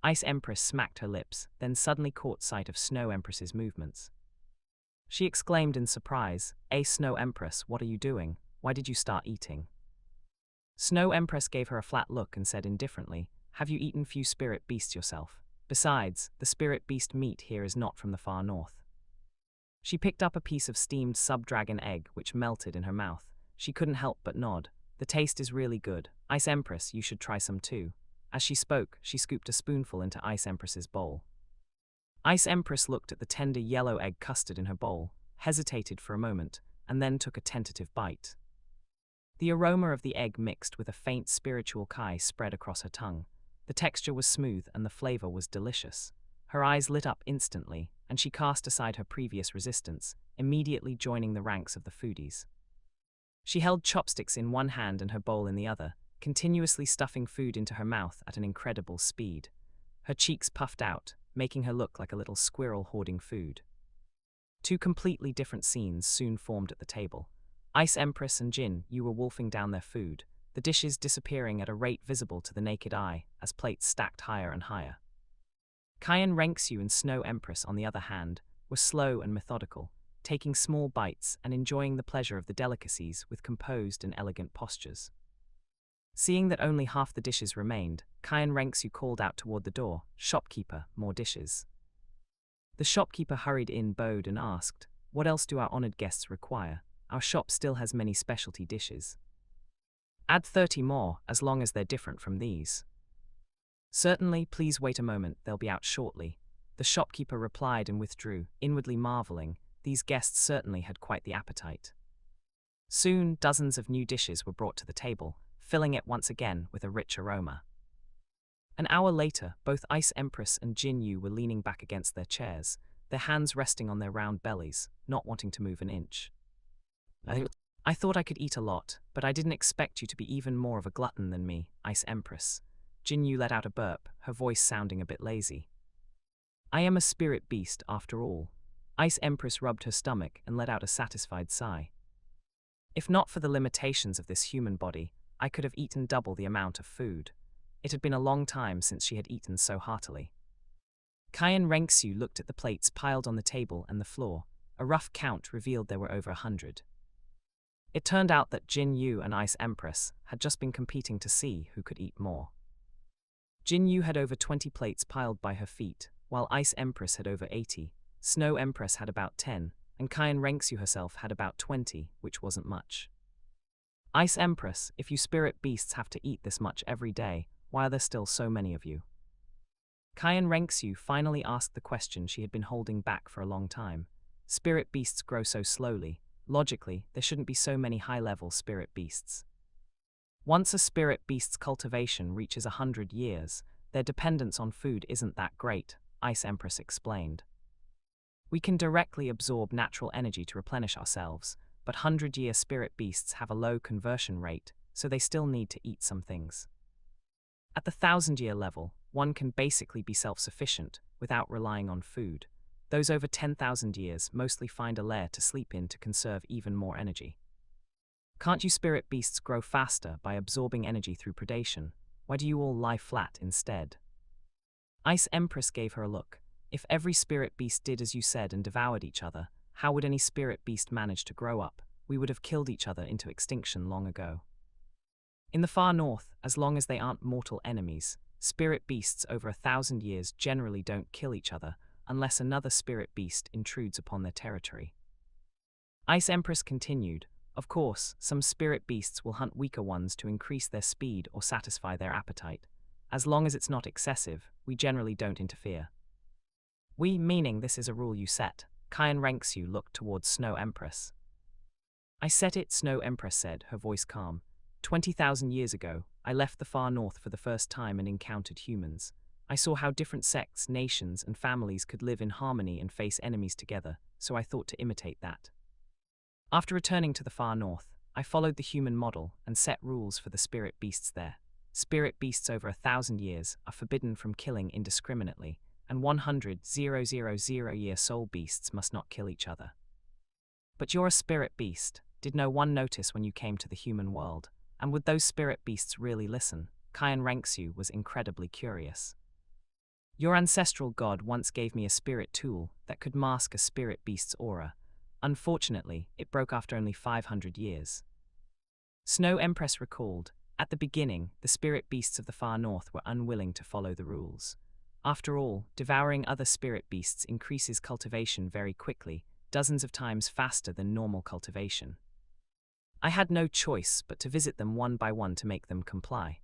Ice Empress smacked her lips, then suddenly caught sight of Snow Empress's movements. She exclaimed in surprise, Snow Empress, what are you doing? Why did you start eating?" Snow Empress gave her a flat look and said indifferently, "Have you eaten few spirit beasts yourself? Besides, the spirit beast meat here is not from the far north." She picked up a piece of steamed sub-dragon egg which melted in her mouth. She couldn't help but nod. "The taste is really good. Ice Empress, you should try some too." As she spoke, she scooped a spoonful into Ice Empress's bowl. Ice Empress looked at the tender yellow egg custard in her bowl, hesitated for a moment, and then took a tentative bite. The aroma of the egg mixed with a faint spiritual Qi spread across her tongue. The texture was smooth and the flavor was delicious. Her eyes lit up instantly, and she cast aside her previous resistance, immediately joining the ranks of the foodies. She held chopsticks in one hand and her bowl in the other, continuously stuffing food into her mouth at an incredible speed. Her cheeks puffed out, making her look like a little squirrel hoarding food. 2 completely different scenes soon formed at the table. Ice Empress and Jin Yu were wolfing down their food, the dishes disappearing at a rate visible to the naked eye as plates stacked higher and higher. Qian Renxue and Snow Empress, on the other hand, were slow and methodical, taking small bites and enjoying the pleasure of the delicacies with composed and elegant postures. Seeing that only half the dishes remained, Qian Renxue called out toward the door, "Shopkeeper, more dishes." The shopkeeper hurried in, bowed, and asked, "What else do our honored guests require? Our shop still has many specialty dishes." "Add 30 more, as long as they're different from these." "Certainly, please wait a moment, they'll be out shortly," the shopkeeper replied and withdrew, inwardly marveling. These guests certainly had quite the appetite. Soon, dozens of new dishes were brought to the table, filling it once again with a rich aroma. An hour later, both Ice Empress and Jin Yu were leaning back against their chairs, their hands resting on their round bellies, not wanting to move an inch. I thought I could eat a lot, but I didn't expect you to be even more of a glutton than me, Ice Empress." Jin Yu let out a burp, her voice sounding a bit lazy. "I am a spirit beast, after all." Ice Empress rubbed her stomach and let out a satisfied sigh. "If not for the limitations of this human body, I could have eaten double the amount of food." It had been a long time since she had eaten so heartily. Qian Renxue looked at the plates piled on the table and the floor. A rough count revealed there were over 100. It turned out that Jin Yu and Ice Empress had just been competing to see who could eat more. Jin Yu had over 20 plates piled by her feet, while Ice Empress had over 80, Snow Empress had about 10, and Qian Renxue herself had about 20, which wasn't much. Ice Empress, if you spirit beasts have to eat this much every day, why are there still so many of you? Qian Renxue finally asked the question she had been holding back for a long time. Spirit beasts grow so slowly. Logically, there shouldn't be so many high-level spirit beasts. Once a spirit beast's cultivation reaches 100 years, their dependence on food isn't that great, Ice Empress explained. We can directly absorb natural energy to replenish ourselves, but 100-year spirit beasts have a low conversion rate, so they still need to eat some things. At the 1,000-year level, one can basically be self-sufficient without relying on food. Those over 10,000 years mostly find a lair to sleep in to conserve even more energy. Can't you spirit beasts grow faster by absorbing energy through predation? Why do you all lie flat instead? Ice Empress gave her a look. If every spirit beast did as you said and devoured each other, how would any spirit beast manage to grow up? We would have killed each other into extinction long ago. In the far north, as long as they aren't mortal enemies, spirit beasts over 1,000 years generally don't kill each other, unless another spirit beast intrudes upon their territory. Ice Empress continued, of course, some spirit beasts will hunt weaker ones to increase their speed or satisfy their appetite. As long as it's not excessive, we generally don't interfere. We, meaning this is a rule you set. Qian Renxue looked towards Snow Empress. I set it, Snow Empress said, her voice calm. 20,000 years ago, I left the far north for the first time and encountered humans. I saw how different sects, nations, and families could live in harmony and face enemies together, so I thought to imitate that. After returning to the far north, I followed the human model and set rules for the spirit beasts there. Spirit beasts over 1,000 years are forbidden from killing indiscriminately, and 100,000-year soul beasts must not kill each other. But you're a spirit beast. Did no one notice when you came to the human world? And would those spirit beasts really listen? Qian Renxue was incredibly curious. Your ancestral god once gave me a spirit tool that could mask a spirit beast's aura. Unfortunately, it broke after only 500 years. Snow Empress recalled, at the beginning, the spirit beasts of the far north were unwilling to follow the rules. After all, devouring other spirit beasts increases cultivation very quickly, dozens of times faster than normal cultivation. I had no choice but to visit them one by one to make them comply.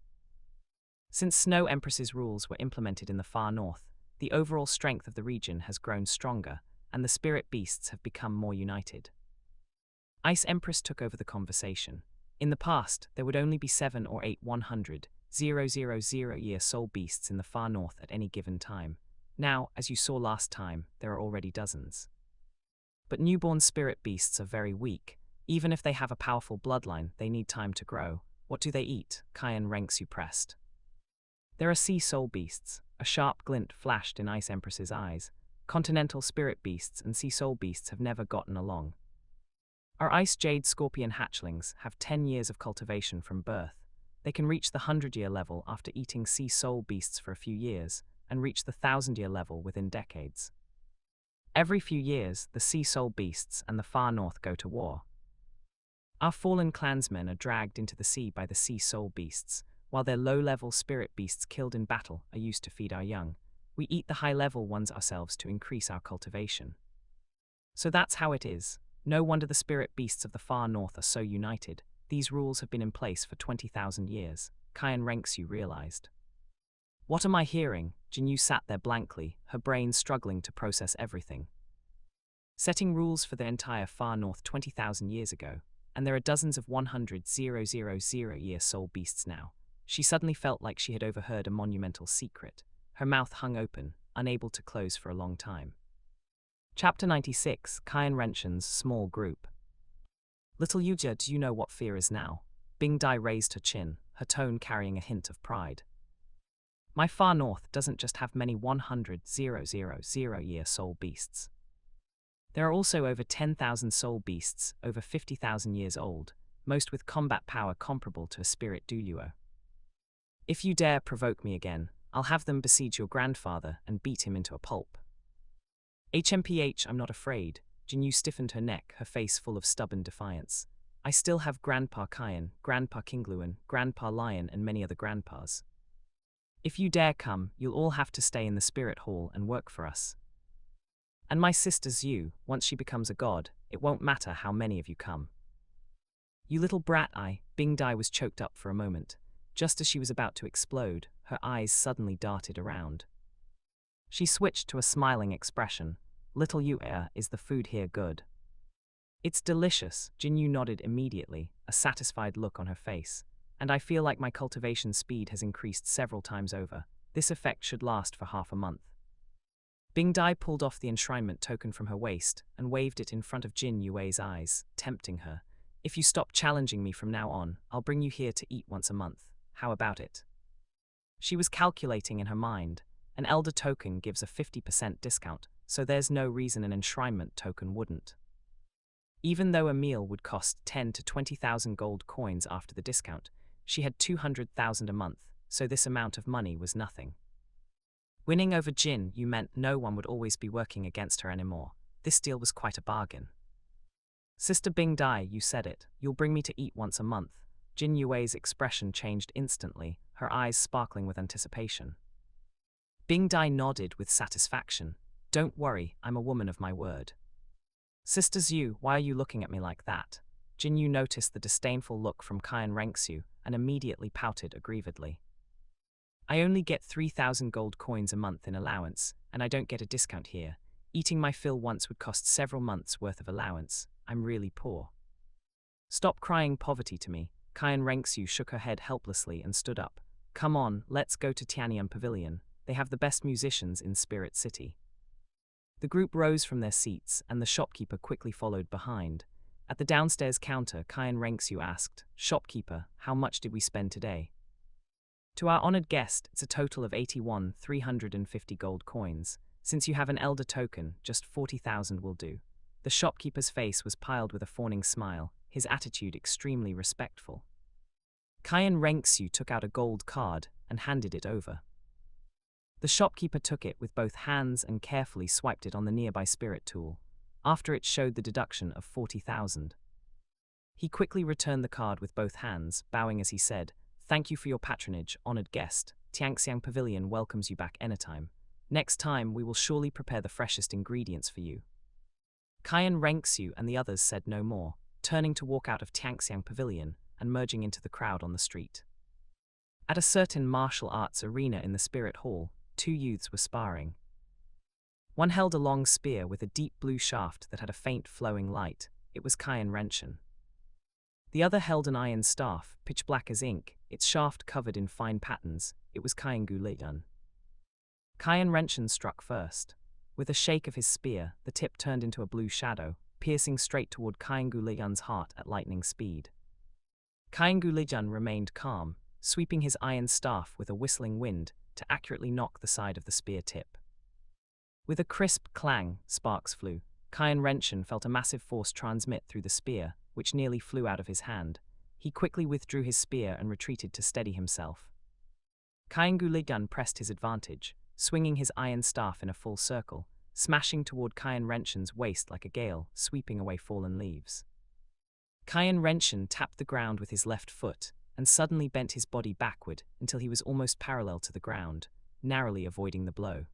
Since Snow Empress's rules were implemented in the far north, the overall strength of the region has grown stronger, and the spirit beasts have become more united. Ice Empress took over the conversation. In the past, there would only be 7 or 8 100,000-year soul beasts in the far north at any given time. Now, as you saw last time, there are already dozens. But newborn spirit beasts are very weak. Even if they have a powerful bloodline, they need time to grow. What do they eat? Qian Renxue pressed. There are sea soul beasts. A sharp glint flashed in Ice Empress's eyes. Continental spirit beasts and sea soul beasts have never gotten along. Our ice jade scorpion hatchlings have 10 years of cultivation from birth. They can reach the 100-year level after eating sea soul beasts for a few years, and reach the 1,000-year level within decades. Every few years, the sea soul beasts and the far north go to war. Our fallen clansmen are dragged into the sea by the sea soul beasts, while their low-level spirit beasts killed in battle are used to feed our young. We eat the high-level ones ourselves to increase our cultivation. So that's how it is. No wonder the spirit beasts of the far north are so united. These rules have been in place for 20,000 years, Qian Renxue realized. What am I hearing? Jinyu sat there blankly, her brain struggling to process everything. Setting rules for the entire far north 20,000 years ago, and there are dozens of 100,000-year soul beasts now. She suddenly felt like she had overheard a monumental secret. Her mouth hung open, unable to close for a long time. Chapter 96, Qian Renxue's Small Group. Little Yuja, do you know what fear is now? Bing Dai raised her chin, her tone carrying a hint of pride. My far north doesn't just have many 100,000-year soul beasts. There are also over 10,000 soul beasts, over 50,000 years old, most with combat power comparable to a spirit Douluo. If you dare provoke me again, I'll have them besiege your grandfather and beat him into a pulp. HMPH, I'm not afraid. Jinyu stiffened her neck, her face full of stubborn defiance. I still have Grandpa Qian, Grandpa Kingluan, Grandpa Lion, and many other grandpas. If you dare come, you'll all have to stay in the spirit hall and work for us. And my sister Zhu, once she becomes a god, it won't matter how many of you come. You little brat Bing Dai was choked up for a moment. Just as she was about to explode, her eyes suddenly darted around. She switched to a smiling expression. Little Yu, is the food here good? It's delicious, Jinyu nodded immediately, a satisfied look on her face. And I feel like my cultivation speed has increased several times over. This effect should last for half a month. Bing Dai pulled off the enshrinement token from her waist and waved it in front of Jin Yue's eyes, tempting her. If you stop challenging me from now on, I'll bring you here to eat once a month. How about it? She was calculating in her mind. An elder token gives a 50% discount, so there's no reason an enshrinement token wouldn't. Even though a meal would cost 10 to 20,000 gold coins after the discount, she had 200,000 a month, so this amount of money was nothing. Winning over Jin Yu meant no one would always be working against her anymore. This deal was quite a bargain. Sister Bing Dai, you said it. You'll bring me to eat once a month. Jin Yue's expression changed instantly, her eyes sparkling with anticipation. Bing Dai nodded with satisfaction. Don't worry, I'm a woman of my word. Sister Zhu, why are you looking at me like that? Jin Yu noticed the disdainful look from Qian Renxue and immediately pouted aggrievedly. I only get 3,000 gold coins a month in allowance, and I don't get a discount here. Eating my fill once would cost several months' worth of allowance. I'm really poor. Stop crying poverty to me. Qian Renxue shook her head helplessly and stood up. Come on, let's go to Tianyang Pavilion. They have the best musicians in Spirit City. The group rose from their seats, and the shopkeeper quickly followed behind. At the downstairs counter, Qian Renxue asked, Shopkeeper, how much did we spend today? To our honored guest, it's a total of 81,350 gold coins. Since you have an elder token, just 40,000 will do. The shopkeeper's face was piled with a fawning smile, his attitude extremely respectful. Qian Renxue took out a gold card and handed it over. The shopkeeper took it with both hands and carefully swiped it on the nearby spirit tool. After it showed the deduction of 40,000. He quickly returned the card with both hands, bowing as he said, Thank you for your patronage, honored guest. Tianyang Pavilion welcomes you back anytime. Next time, we will surely prepare the freshest ingredients for you. Qian Renxue and the others said no more, turning to walk out of Tianyang Pavilion and merging into the crowd on the street. At a certain martial arts arena in the spirit hall, two youths were sparring. One held a long spear with a deep blue shaft that had a faint flowing light. It was Qian Renxue. The other held an iron staff, pitch black as ink, its shaft covered in fine patterns. It was Qian Renxue. Qian Renxue struck first. With a shake of his spear, the tip turned into a blue shadow, piercing straight toward Qian Renxue's heart at lightning speed. Qian Renxue remained calm, sweeping his iron staff with a whistling wind to accurately knock the side of the spear tip. With a crisp clang, sparks flew. Qian Renxue felt a massive force transmit through the spear, which nearly flew out of his hand. He quickly withdrew his spear and retreated to steady himself. Qian Renxue pressed his advantage, swinging his iron staff in a full circle, smashing toward Qian Renxue's waist like a gale, sweeping away fallen leaves. Qian Renxue tapped the ground with his left foot, and suddenly bent his body backward until he was almost parallel to the ground, narrowly avoiding the blow.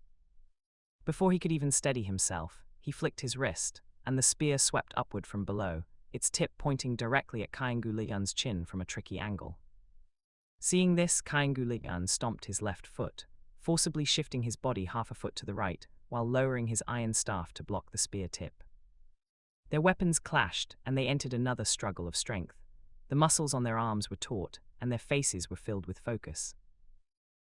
Before he could even steady himself, he flicked his wrist, and the spear swept upward from below, its tip pointing directly at Qian Renxue's chin from a tricky angle. Seeing this, Qian Renxue stomped his left foot, forcibly shifting his body half a foot to the right, while lowering his iron staff to block the spear tip. Their weapons clashed, and they entered another struggle of strength. The muscles on their arms were taut, and their faces were filled with focus.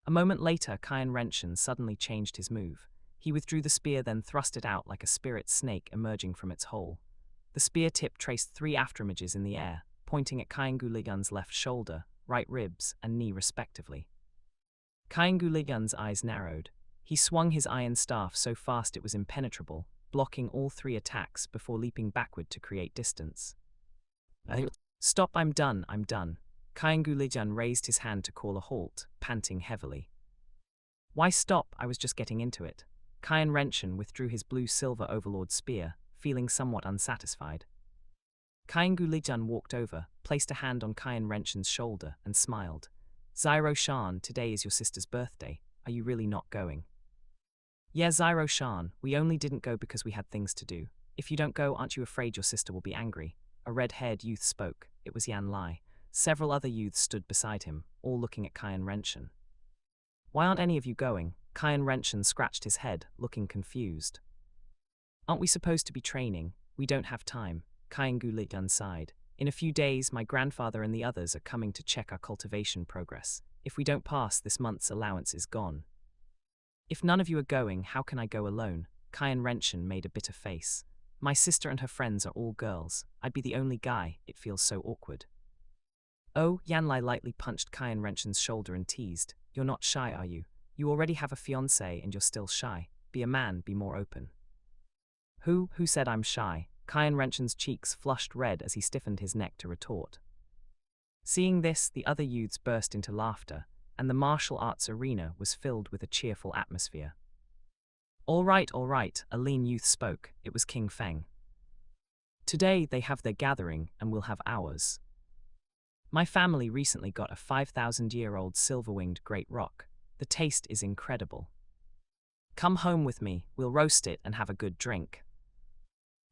A moment later, Qian Renxue suddenly changed his move. He withdrew the spear, then thrust it out like a spirit snake emerging from its hole. The spear tip traced 3 afterimages in the air, pointing at Qian Renxue's left shoulder, right ribs, and knee respectively. Qian Renxue's eyes narrowed. He swung his iron staff so fast it was impenetrable, blocking all 3 attacks before leaping backward to create distance. Stop, I'm done. Qian Renxue raised his hand to call a halt, panting heavily. Why stop? I was just getting into it. Qian Renxue withdrew his blue-silver overlord spear, feeling somewhat unsatisfied. Qian Gulijun walked over, placed a hand on Qian Renxue's shoulder, and smiled. Zyro Shan, today is your sister's birthday. Are you really not going? Yeah, Zyro Shan, we only didn't go because we had things to do. If you don't go, aren't you afraid your sister will be angry? A red-haired youth spoke. It was Yan Lai. Several other youths stood beside him, all looking at Qian Renxue. Why aren't any of you going? Qian Renxue scratched his head, looking confused. Aren't we supposed to be training? We don't have time. Qian Gulijun sighed. In a few days, my grandfather and the others are coming to check our cultivation progress. If we don't pass, this month's allowance is gone. If none of you are going, how can I go alone? Qian Renxue made a bitter face. My sister and her friends are all girls. I'd be the only guy. It feels so awkward. Oh, Yan Lai lightly punched Qian Renxue's shoulder and teased. You're not shy, are you? You already have a fiancé and you're still shy. Be a man, be more open. Who said I'm shy? Qian Renxue's cheeks flushed red as he stiffened his neck to retort. Seeing this, the other youths burst into laughter, and the martial arts arena was filled with a cheerful atmosphere. All right, a lean youth spoke. It was King Feng. Today they have their gathering, and we'll have ours. My family recently got a 5,000-year-old silver-winged great rock. The taste is incredible. Come home with me, we'll roast it and have a good drink.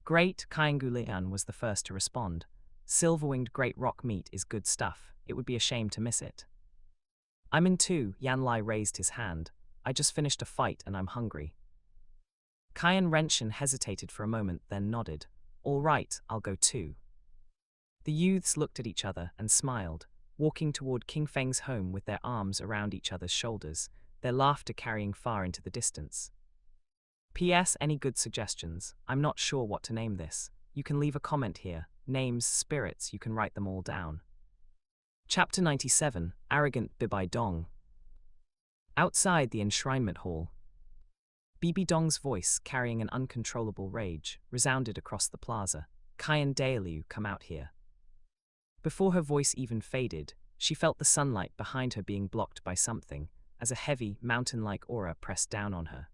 Great, Qian Gulijun was the first to respond. Silver-winged great rock meat is good stuff. It would be a shame to miss it. I'm in too, Yan Lai raised his hand. I just finished a fight and I'm hungry. Qian Renxue hesitated for a moment, then nodded. All right, I'll go too. The youths looked at each other and smiled, walking toward King Feng's home with their arms around each other's shoulders, their laughter carrying far into the distance. P.S. Any good suggestions? I'm not sure what to name this. You can leave a comment here. Names, spirits, you can write them all down. Chapter 97, Arrogant Bibong. Outside the enshrinement hall, Bibong's voice, carrying an uncontrollable rage, resounded across the plaza. Qian Dailiu, come out here. Before her voice even faded, she felt the sunlight behind her being blocked by something, as a heavy, mountain-like aura pressed down on her.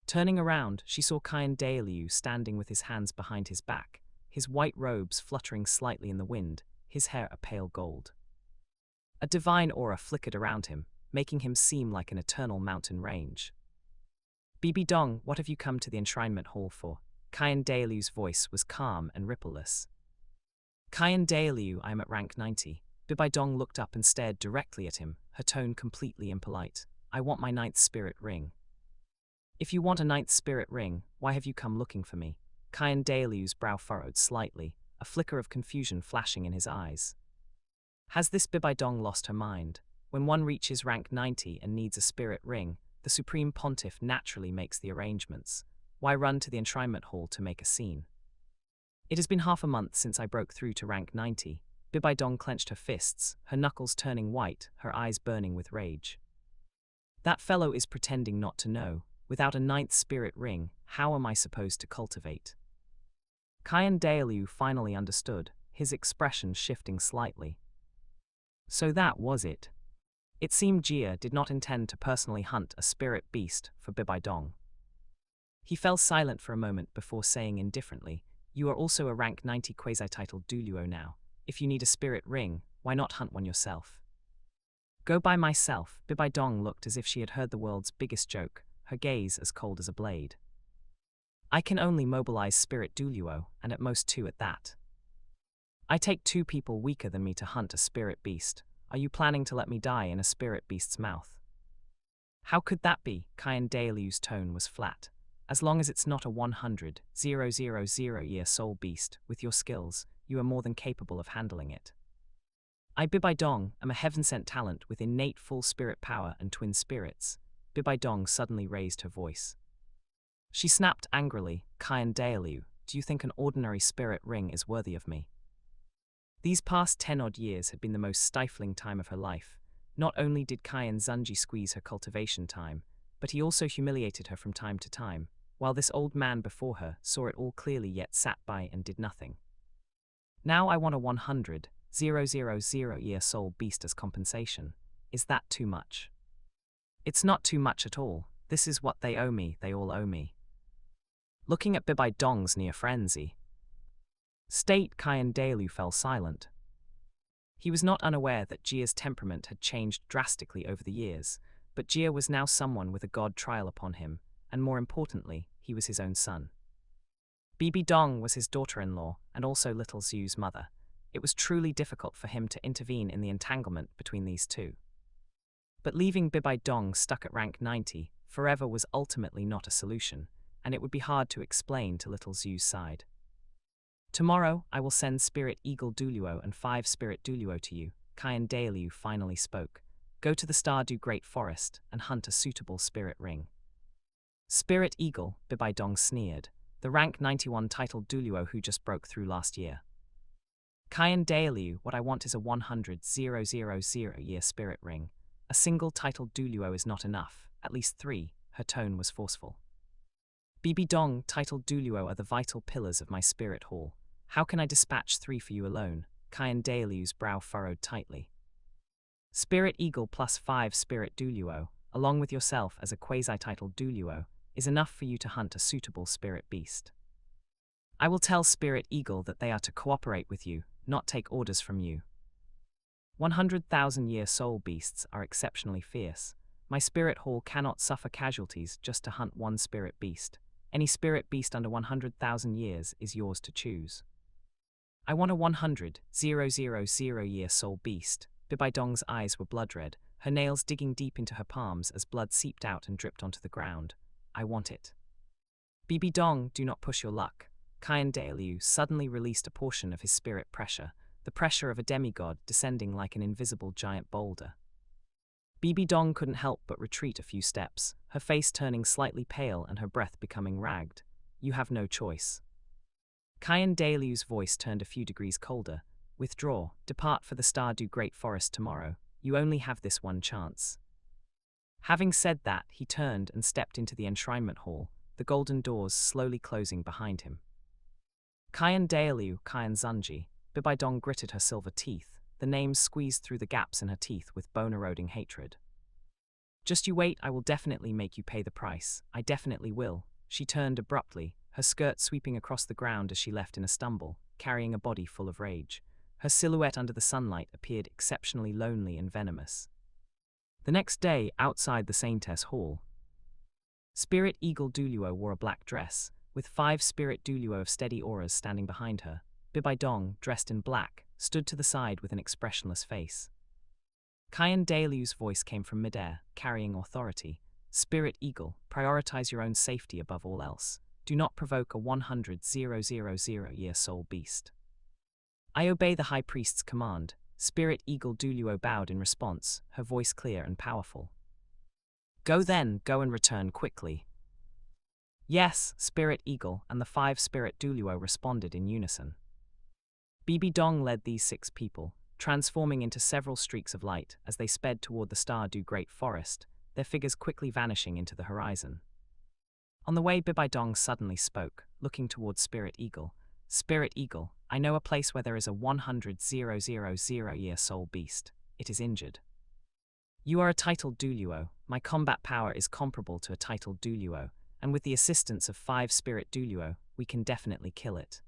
Turning around, she saw Qian Dailiu standing with his hands behind his back, his white robes fluttering slightly in the wind, his hair a pale gold. A divine aura flickered around him, making him seem like an eternal mountain range. Bibong, what have you come to the enshrinement hall for? Qian Dailiu's voice was calm and rippleless. Qian Dailiu, I am at rank 90. Bibong looked up and stared directly at him, her tone completely impolite. I want my 9th spirit ring. If you want a 9th spirit ring, why have you come looking for me? Qian Dailiu's brow furrowed slightly, a flicker of confusion flashing in his eyes. Has this Bibong lost her mind? When one reaches rank 90 and needs a spirit ring, the Supreme Pontiff naturally makes the arrangements. Why run to the enshrinement hall to make a scene? It has been half a month since I broke through to rank 90. Bibong clenched her fists, her knuckles turning white, her eyes burning with rage. That fellow is pretending not to know. Without a 9th spirit ring, how am I supposed to cultivate? Qian Dailiu finally understood, his expression shifting slightly. So that was it. It seemed Jia did not intend to personally hunt a spirit beast for Bibong. He fell silent for a moment before saying indifferently, you are also a rank 90 quasi-titled Douluo now. If you need a spirit ring, why not hunt one yourself? Go by myself. Bibong looked as if she had heard the world's biggest joke, her gaze as cold as a blade. I can only mobilize spirit Douluo, and at most 2 at that. I take 2 people weaker than me to hunt a spirit beast. Are you planning to let me die in a spirit beast's mouth? How could that be? Qian Dailiu's tone was flat. As long as it's not a 100,000-year soul beast, with your skills, you are more than capable of handling it. I Bibong am a heaven-sent talent with innate full spirit power and twin spirits. Bibong suddenly raised her voice. She snapped angrily, Qian Dailiu, do you think an ordinary spirit ring is worthy of me? These past 10-odd years had been the most stifling time of her life. Not only did Qian Xunji squeeze her cultivation time, but he also humiliated her from time to time, while this old man before her saw it all clearly yet sat by and did nothing. Now I want a 100,000-year soul beast as compensation. Is that too much? It's not too much at all. This is what they owe me, they all owe me. Looking at Bibong's near frenzy. State Qian Delu fell silent. He was not unaware that Jia's temperament had changed drastically over the years, but Jia was now someone with a god trial upon him, and more importantly, he was his own son. Bibong was his daughter-in-law and also little Zhu's mother. It was truly difficult for him to intervene in the entanglement between these two. But leaving Bibong stuck at rank 90 forever was ultimately not a solution, and it would be hard to explain to little Zhu's side. Tomorrow, I will send Spirit Eagle Douluo and 5 Spirit Douluo to you, Qian Delu finally spoke. Go to the Stardew Great Forest and hunt a suitable spirit ring. Spirit Eagle, Bibong sneered, the rank 91 titled Douluo who just broke through last year. Qian Delu, what I want is a 100,000-year spirit ring. A single titled Douluo is not enough, at least 3, her tone was forceful. Bibong titled Douluo are the vital pillars of my spirit hall. How can I dispatch 3 for you alone? Qian Delu's brow furrowed tightly. Spirit Eagle plus 5 Spirit Douluo, along with yourself as a quasi-titled Douluo, is enough for you to hunt a suitable spirit beast. I will tell Spirit Eagle that they are to cooperate with you, not take orders from you. 100,000-year soul beasts are exceptionally fierce. My spirit hall cannot suffer casualties just to hunt one spirit beast. Any spirit beast under 100,000 years is yours to choose. I want a 100,000-year soul beast. Bibong's eyes were blood-red, her nails digging deep into her palms as blood seeped out and dripped onto the ground. I want it. Bibong, do not push your luck. Qian Delu suddenly released a portion of his spirit pressure, the pressure of a demigod descending like an invisible giant boulder. Bibong couldn't help but retreat a few steps, her face turning slightly pale and her breath becoming ragged. You have no choice. Qian Delu's voice turned a few degrees colder. Withdraw, depart for the Stardew Great Forest tomorrow. You only have this one chance. Having said that, he turned and stepped into the enshrinement hall, the golden doors slowly closing behind him. Qian Delu, Qian Xunji. Bibong gritted her silver teeth, the names squeezed through the gaps in her teeth with bone-eroding hatred. Just you wait, I will definitely make you pay the price. I definitely will. She turned abruptly, her skirt sweeping across the ground as she left in a stumble, carrying a body full of rage. Her silhouette under the sunlight appeared exceptionally lonely and venomous. The next day, outside the Saintess Hall, Spirit Eagle Douluo wore a black dress, with 5 Spirit Douluo of steady auras standing behind her. Bibong, dressed in black, stood to the side with an expressionless face. Qian Delu's voice came from midair, carrying authority. Spirit Eagle, prioritize your own safety above all else. Do not provoke a 100,000-year soul beast. I obey the High Priest's command. Spirit Eagle Douluo bowed in response, her voice clear and powerful. Go then, go and return quickly. Yes, Spirit Eagle and the 5 Spirit Douluo responded in unison. Bibong led these 6 people, transforming into several streaks of light as they sped toward the Stardew Great Forest, their figures quickly vanishing into the horizon. On the way, Bibong suddenly spoke, looking toward Spirit Eagle. Spirit Eagle, I know a place where there is a 100,000-year soul beast. It is injured. You are a titled Douluo. My combat power is comparable to a titled Douluo, and with the assistance of 5 Spirit Douluo, we can definitely kill it.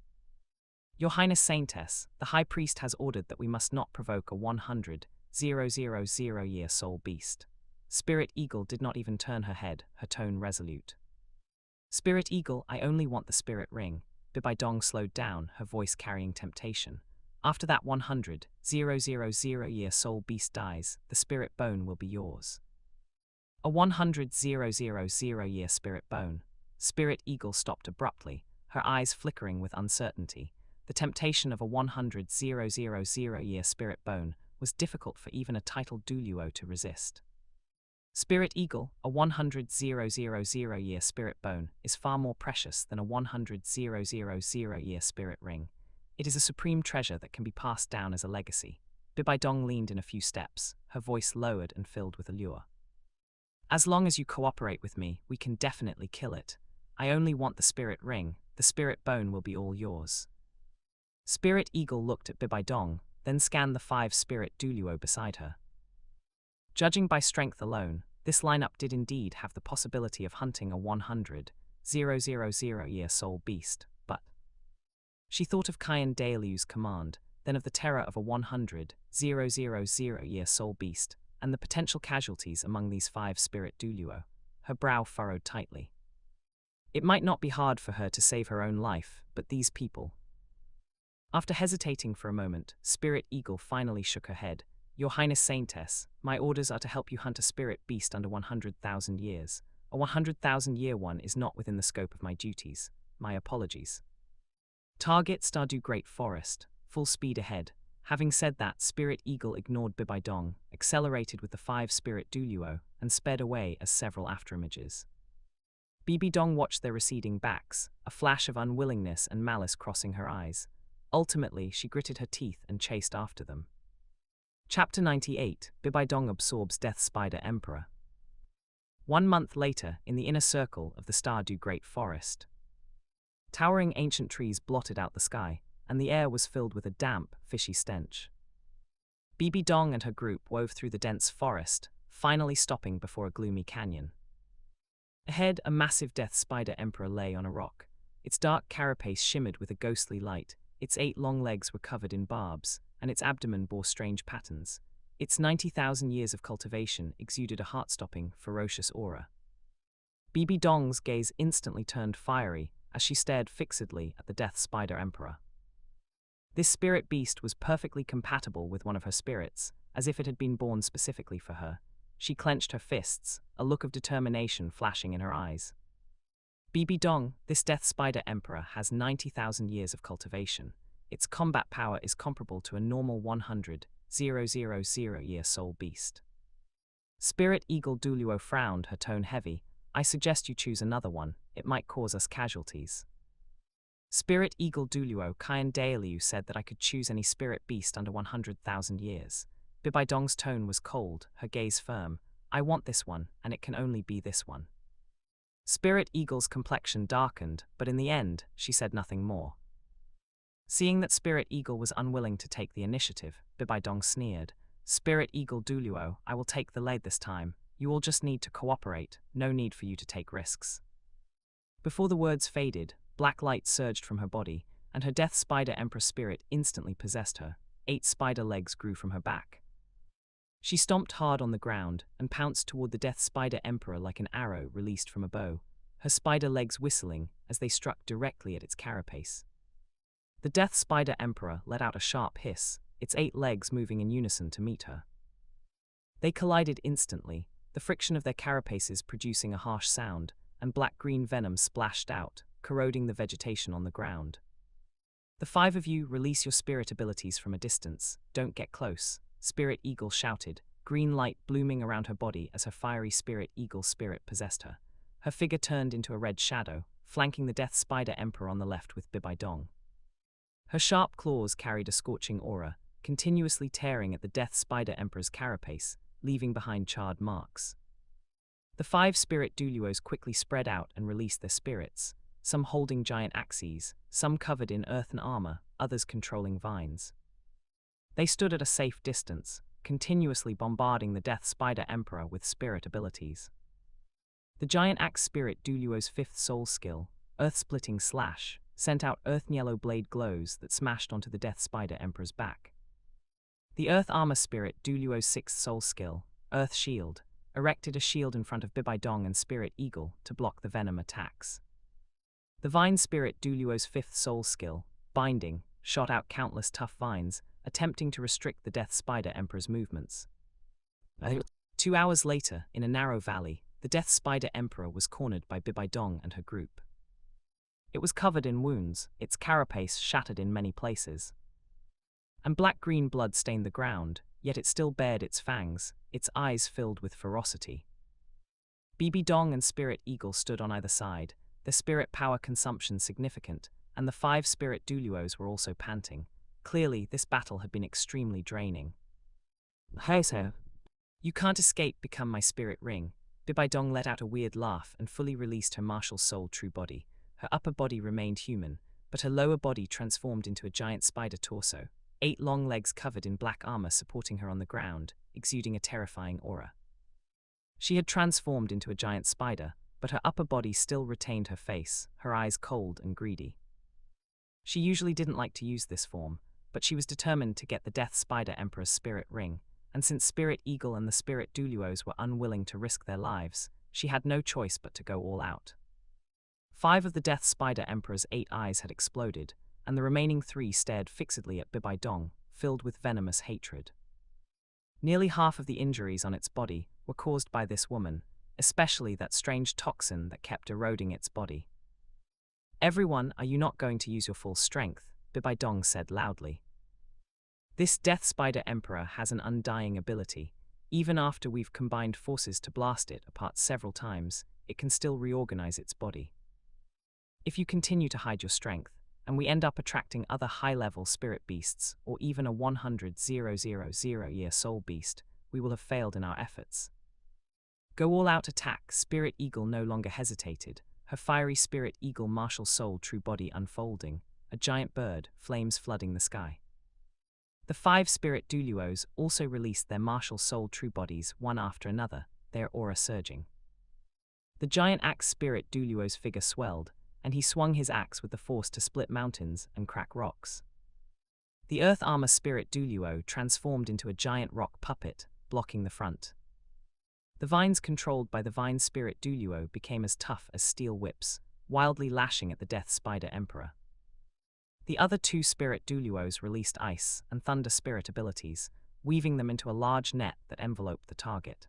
Your Highness Saintess, the High Priest has ordered that we must not provoke a 100,000-year soul beast. Spirit Eagle did not even turn her head, her tone resolute. Spirit Eagle, I only want the spirit ring. Bibong slowed down, her voice carrying temptation. After that 100,000-year soul beast dies, the spirit bone will be yours. A 100,000-year spirit bone. Spirit Eagle stopped abruptly, her eyes flickering with uncertainty. The temptation of a 100,000-year spirit bone was difficult for even a titled Douluo to resist. Spirit Eagle, a 100,000-year spirit bone, is far more precious than a 100,000-year spirit ring. It is a supreme treasure that can be passed down as a legacy. Bibong leaned in a few steps, her voice lowered and filled with allure. As long as you cooperate with me, we can definitely kill it. I only want the spirit ring, the spirit bone will be all yours. Spirit Eagle looked at Bibong, then scanned the 5 Spirit Douluo beside her. Judging by strength alone, this lineup did indeed have the possibility of hunting a 100,000-year soul beast, but She thought of Qian Dailiu's command, then of the terror of a 100,000-year soul beast, and the potential casualties among these 5 spirit Douluo. Her brow furrowed tightly. It might not be hard for her to save her own life, but these people. After hesitating for a moment, Spirit Eagle finally shook her head. Your Highness Saintess, my orders are to help you hunt a spirit beast under 100,000 years. A 100,000-year one is not within the scope of my duties. My apologies. Target Stardew Great Forest, full speed ahead. Having said that, Spirit Eagle ignored Bibong, accelerated with the 5 Spirit Douluo, and sped away as several afterimages. Bibong watched their receding backs, a flash of unwillingness and malice crossing her eyes. Ultimately, she gritted her teeth and chased after them. Chapter 98, Bibong absorbs Death Spider Emperor. 1 month later, in the inner circle of the Stardew Great Forest. Towering ancient trees blotted out the sky, and the air was filled with a damp, fishy stench. Bibong and her group wove through the dense forest, finally stopping before a gloomy canyon. Ahead, a massive Death Spider Emperor lay on a rock. Its dark carapace shimmered with a ghostly light, its 8 long legs were covered in barbs, and its abdomen bore strange patterns. Its 90,000 years of cultivation exuded a heart-stopping, ferocious aura. Bibong's gaze instantly turned fiery as she stared fixedly at the Death Spider Emperor. This spirit beast was perfectly compatible with one of her spirits, as if it had been born specifically for her. She clenched her fists, a look of determination flashing in her eyes. Bibong, this Death Spider Emperor has 90,000 years of cultivation. Its combat power is comparable to a normal 100,000-year soul beast. Spirit Eagle Douluo frowned, her tone heavy. I suggest you choose another one, it might cause us casualties. Spirit Eagle Douluo Qian Dailiu said that I could choose any spirit beast under 100,000 years. Bibong's tone was cold, her gaze firm. I want this one, and it can only be this one. Spirit Eagle's complexion darkened, but in the end, she said nothing more. Seeing that Spirit Eagle was unwilling to take the initiative, Bibong sneered. Spirit Eagle Douluo, I will take the lead this time. You all just need to cooperate, no need for you to take risks. Before the words faded, black light surged from her body, and her Death Spider Emperor spirit instantly possessed her. 8 spider legs grew from her back. She stomped hard on the ground and pounced toward the Death Spider Emperor like an arrow released from a bow, her spider legs whistling as they struck directly at its carapace. The Death Spider Emperor let out a sharp hiss, its 8 legs moving in unison to meet her. They collided instantly, the friction of their carapaces producing a harsh sound, and black-green venom splashed out, corroding the vegetation on the ground. The 5 of you release your spirit abilities from a distance, don't get close, Spirit Eagle shouted, green light blooming around her body as her fiery Spirit Eagle spirit possessed her. Her figure turned into a red shadow, flanking the Death Spider Emperor on the left with Bibong. Her sharp claws carried a scorching aura, continuously tearing at the Death Spider Emperor's carapace, leaving behind charred marks. The 5 spirit Douluos quickly spread out and released their spirits, some holding giant axes, some covered in earthen armor, others controlling vines. They stood at a safe distance, continuously bombarding the Death Spider Emperor with spirit abilities. The giant axe spirit Douluo's 5th soul skill, Earth-Splitting Slash, sent out earth-yellow blade glows that smashed onto the Death Spider Emperor's back. The Earth Armor Spirit Douluo's 6th soul skill, Earth Shield, erected a shield in front of Bibong and Spirit Eagle to block the venom attacks. The Vine Spirit Douluo's 5th soul skill, Binding, shot out countless tough vines, attempting to restrict the Death Spider Emperor's movements. 2 hours later, in a narrow valley, the Death Spider Emperor was cornered by Bibong and her group. It was covered in wounds, its carapace shattered in many places. And black-green blood stained the ground, yet it still bared its fangs, its eyes filled with ferocity. Bibong and Spirit Eagle stood on either side, their spirit power consumption significant, and the 5 spirit Douluos were also panting. Clearly, this battle had been extremely draining. Hey, sir. You can't escape become my spirit ring. Bibong let out a weird laugh and fully released her martial soul true body. Her upper body remained human, but her lower body transformed into a giant spider torso, 8 long legs covered in black armor supporting her on the ground, exuding a terrifying aura. She had transformed into a giant spider, but her upper body still retained her face, her eyes cold and greedy. She usually didn't like to use this form, but she was determined to get the Death Spider Emperor's spirit ring, and since Spirit Eagle and the Spirit Douluos were unwilling to risk their lives, she had no choice but to go all out. 5 of the Death Spider Emperor's 8 eyes had exploded, and the remaining 3 stared fixedly at Bibong, filled with venomous hatred. Nearly half of the injuries on its body were caused by this woman, especially that strange toxin that kept eroding its body. "Everyone, are you not going to use your full strength?" Bibong said loudly. "This Death Spider Emperor has an undying ability. Even after we've combined forces to blast it apart several times, it can still reorganize its body. If you continue to hide your strength, and we end up attracting other high-level spirit beasts, or even a 100,000-year soul beast, we will have failed in our efforts." Go all-out attack. Spirit Eagle no longer hesitated, her fiery Spirit Eagle martial soul true body unfolding, a giant bird, flames flooding the sky. The 5 Spirit Douluos also released their martial soul true bodies one after another, their aura surging. The giant axe Spirit Douluo's figure swelled, and he swung his axe with the force to split mountains and crack rocks. The Earth Armor Spirit Douluo transformed into a giant rock puppet, blocking the front. The vines controlled by the Vine Spirit Douluo became as tough as steel whips, wildly lashing at the Death Spider Emperor. The other 2 Spirit Douluos released Ice and Thunder Spirit abilities, weaving them into a large net that enveloped the target.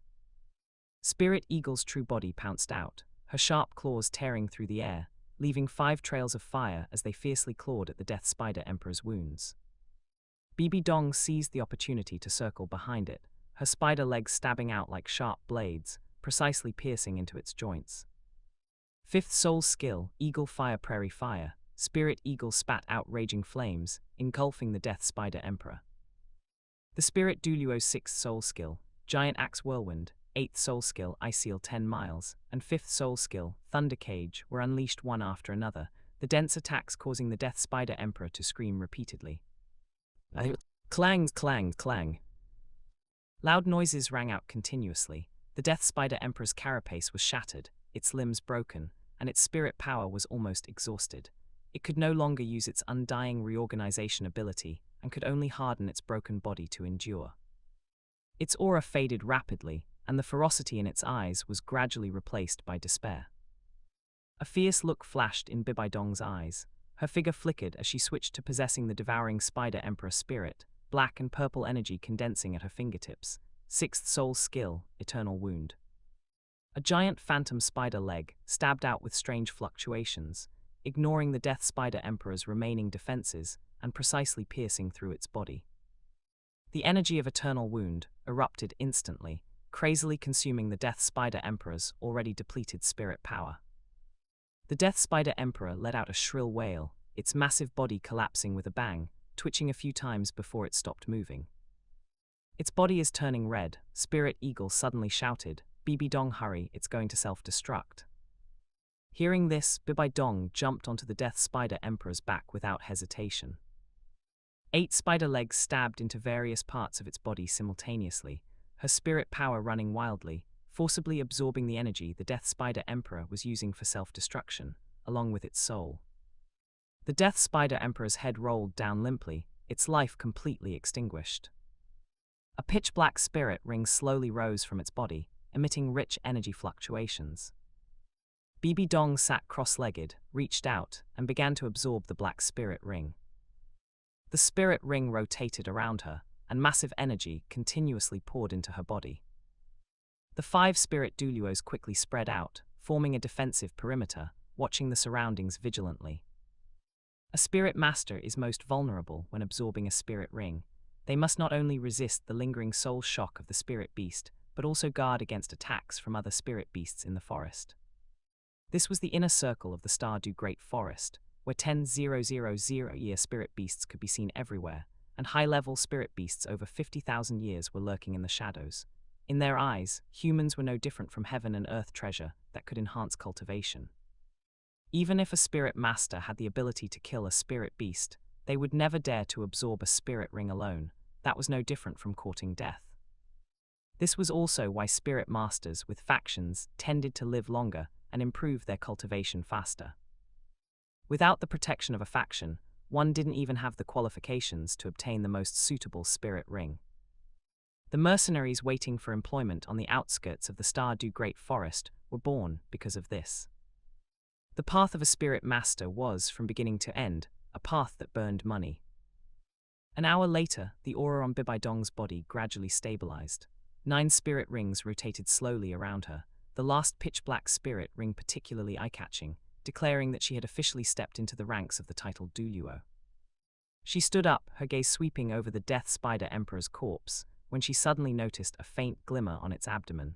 Spirit Eagle's true body pounced out, her sharp claws tearing through the air, leaving 5 trails of fire as they fiercely clawed at the Death Spider Emperor's wounds. Bibong seized the opportunity to circle behind it, her spider legs stabbing out like sharp blades, precisely piercing into its joints. 5th Soul Skill, Eagle Fire Prairie Fire. Spirit Eagle spat out raging flames, engulfing the Death Spider Emperor. The Spirit Douluo's 6th Soul Skill, Giant Axe Whirlwind, 8th Soul Skill, Iceal 10 Miles, and 5th Soul Skill, Thunder Cage, were unleashed one after another, the dense attacks causing the Death Spider Emperor to scream repeatedly. Clang, clang, clang. Loud noises rang out continuously. The Death Spider Emperor's carapace was shattered, its limbs broken, and its spirit power was almost exhausted. It could no longer use its undying reorganization ability and could only harden its broken body to endure. Its aura faded rapidly, and the ferocity in its eyes was gradually replaced by despair. A fierce look flashed in Bibong's eyes. Her figure flickered as she switched to possessing the devouring Spider Emperor spirit, black and purple energy condensing at her fingertips. 6th Soul Skill, Eternal Wound. A giant phantom spider leg stabbed out with strange fluctuations, ignoring the Death Spider Emperor's remaining defenses and precisely piercing through its body. The energy of Eternal Wound erupted instantly, crazily consuming the Death Spider Emperor's already depleted spirit power. The Death Spider Emperor let out a shrill wail, its massive body collapsing with a bang, twitching a few times before it stopped moving. "Its body is turning red," Spirit Eagle suddenly shouted. "Bibong, hurry, it's going to self-destruct." Hearing this, Bibong jumped onto the Death Spider Emperor's back without hesitation. 8 spider legs stabbed into various parts of its body simultaneously, her spirit power running wildly, forcibly absorbing the energy the Death Spider Emperor was using for self-destruction, along with its soul. The Death Spider Emperor's head rolled down limply, its life completely extinguished. A pitch-black spirit ring slowly rose from its body, emitting rich energy fluctuations. Bibong sat cross-legged, reached out, and began to absorb the black spirit ring. The spirit ring rotated around her, and massive energy continuously poured into her body. The 5 Spirit Douluos quickly spread out, forming a defensive perimeter, watching the surroundings vigilantly. A spirit master is most vulnerable when absorbing a spirit ring. They must not only resist the lingering soul shock of the spirit beast, but also guard against attacks from other spirit beasts in the forest. This was the inner circle of the Stardew Great Forest, where 10,000-year spirit beasts could be seen everywhere, and high-level spirit beasts over 50,000 years were lurking in the shadows. In their eyes, humans were no different from heaven and earth treasure that could enhance cultivation. Even if a spirit master had the ability to kill a spirit beast, they would never dare to absorb a spirit ring alone. That was no different from courting death. This was also why spirit masters with factions tended to live longer and improve their cultivation faster. Without the protection of a faction, one didn't even have the qualifications to obtain the most suitable spirit ring. The mercenaries waiting for employment on the outskirts of the Stardew Great Forest were born because of this. The path of a spirit master was, from beginning to end, a path that burned money. An hour later, the aura on Bibong's body gradually stabilized. 9 spirit rings rotated slowly around her, the last pitch-black spirit ring particularly eye-catching, declaring that she had officially stepped into the ranks of the titled Douluo. She stood up, her gaze sweeping over the Death Spider Emperor's corpse, when she suddenly noticed a faint glimmer on its abdomen.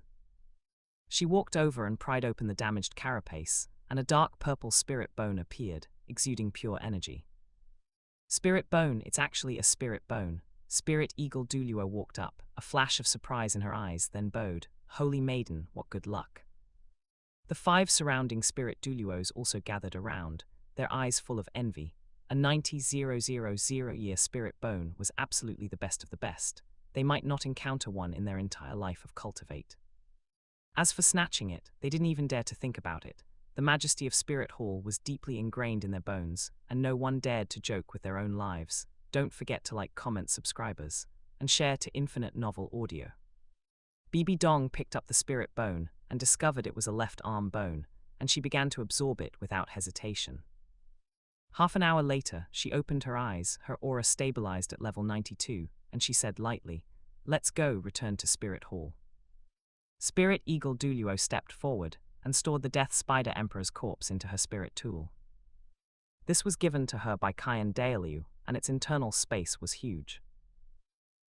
She walked over and pried open the damaged carapace, and a dark purple spirit bone appeared, exuding pure energy. Spirit bone, it's actually a spirit bone. Spirit Eagle Douluo walked up, a flash of surprise in her eyes, then bowed. Holy maiden, what good luck. The 5 surrounding spirit Douluos also gathered around, their eyes full of envy. A 90,000-year spirit bone was absolutely the best of the best. They might not encounter one in their entire life of Cultivate. As for snatching it, they didn't even dare to think about it. The majesty of Spirit Hall was deeply ingrained in their bones, and no one dared to joke with their own lives. Don't forget to like, comment, subscribers, and share to Infinite Novel Audio. Bibong picked up the spirit bone and discovered it was a left arm bone, and she began to absorb it without hesitation. Half an hour later, she opened her eyes, her aura stabilized at level 92, and she said lightly, "Let's go," return to Spirit Hall. Spirit Eagle Douluo stepped forward and stored the Death Spider Emperor's corpse into her spirit tool. This was given to her by Qian Renxue, and its internal space was huge.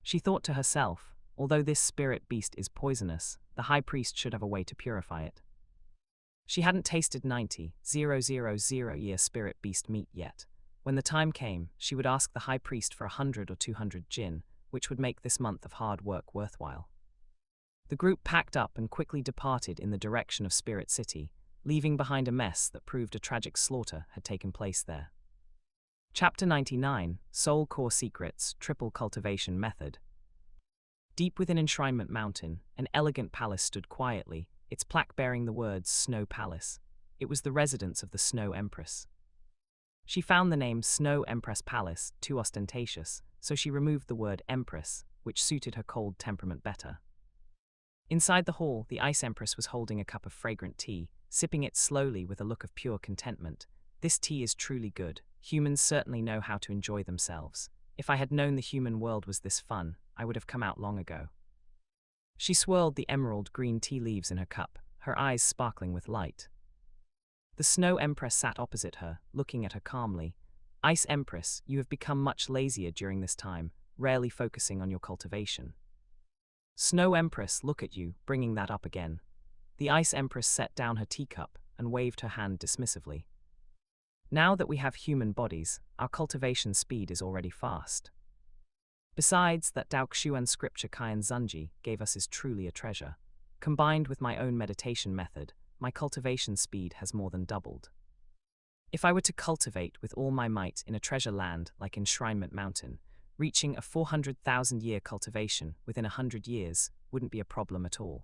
She thought to herself, although this spirit beast is poisonous, the High Priest should have a way to purify it. She hadn't tasted 90,000-year spirit beast meat yet. When the time came, she would ask the High Priest for 100 or 200 jin, which would make this month of hard work worthwhile. The group packed up and quickly departed in the direction of Spirit City, leaving behind a mess that proved a tragic slaughter had taken place there. Chapter 99, Soul Core Secrets, Triple Cultivation Method. Deep within Enshrinement Mountain, an elegant palace stood quietly, its plaque bearing the words Snow Palace. It was the residence of the Snow Empress. She found the name Snow Empress Palace too ostentatious, so she removed the word Empress, which suited her cold temperament better. Inside the hall, the Ice Empress was holding a cup of fragrant tea, sipping it slowly with a look of pure contentment. This tea is truly good. Humans certainly know how to enjoy themselves. If I had known the human world was this fun, I would have come out long ago. She swirled the emerald green tea leaves in her cup, her eyes sparkling with light. The Snow Empress sat opposite her, looking at her calmly. Ice Empress, you have become much lazier during this time, rarely focusing on your cultivation. Snow Empress, look at you, bringing that up again. The Ice Empress set down her teacup and waved her hand dismissively. Now that we have human bodies, our cultivation speed is already fast. Besides, that Daoxuan scripture Qian Xunji gave us is truly a treasure. Combined with my own meditation method, my cultivation speed has more than doubled. If I were to cultivate with all my might in a treasure land like Enshrinement Mountain, reaching a 400,000-year cultivation within 100 years wouldn't be a problem at all.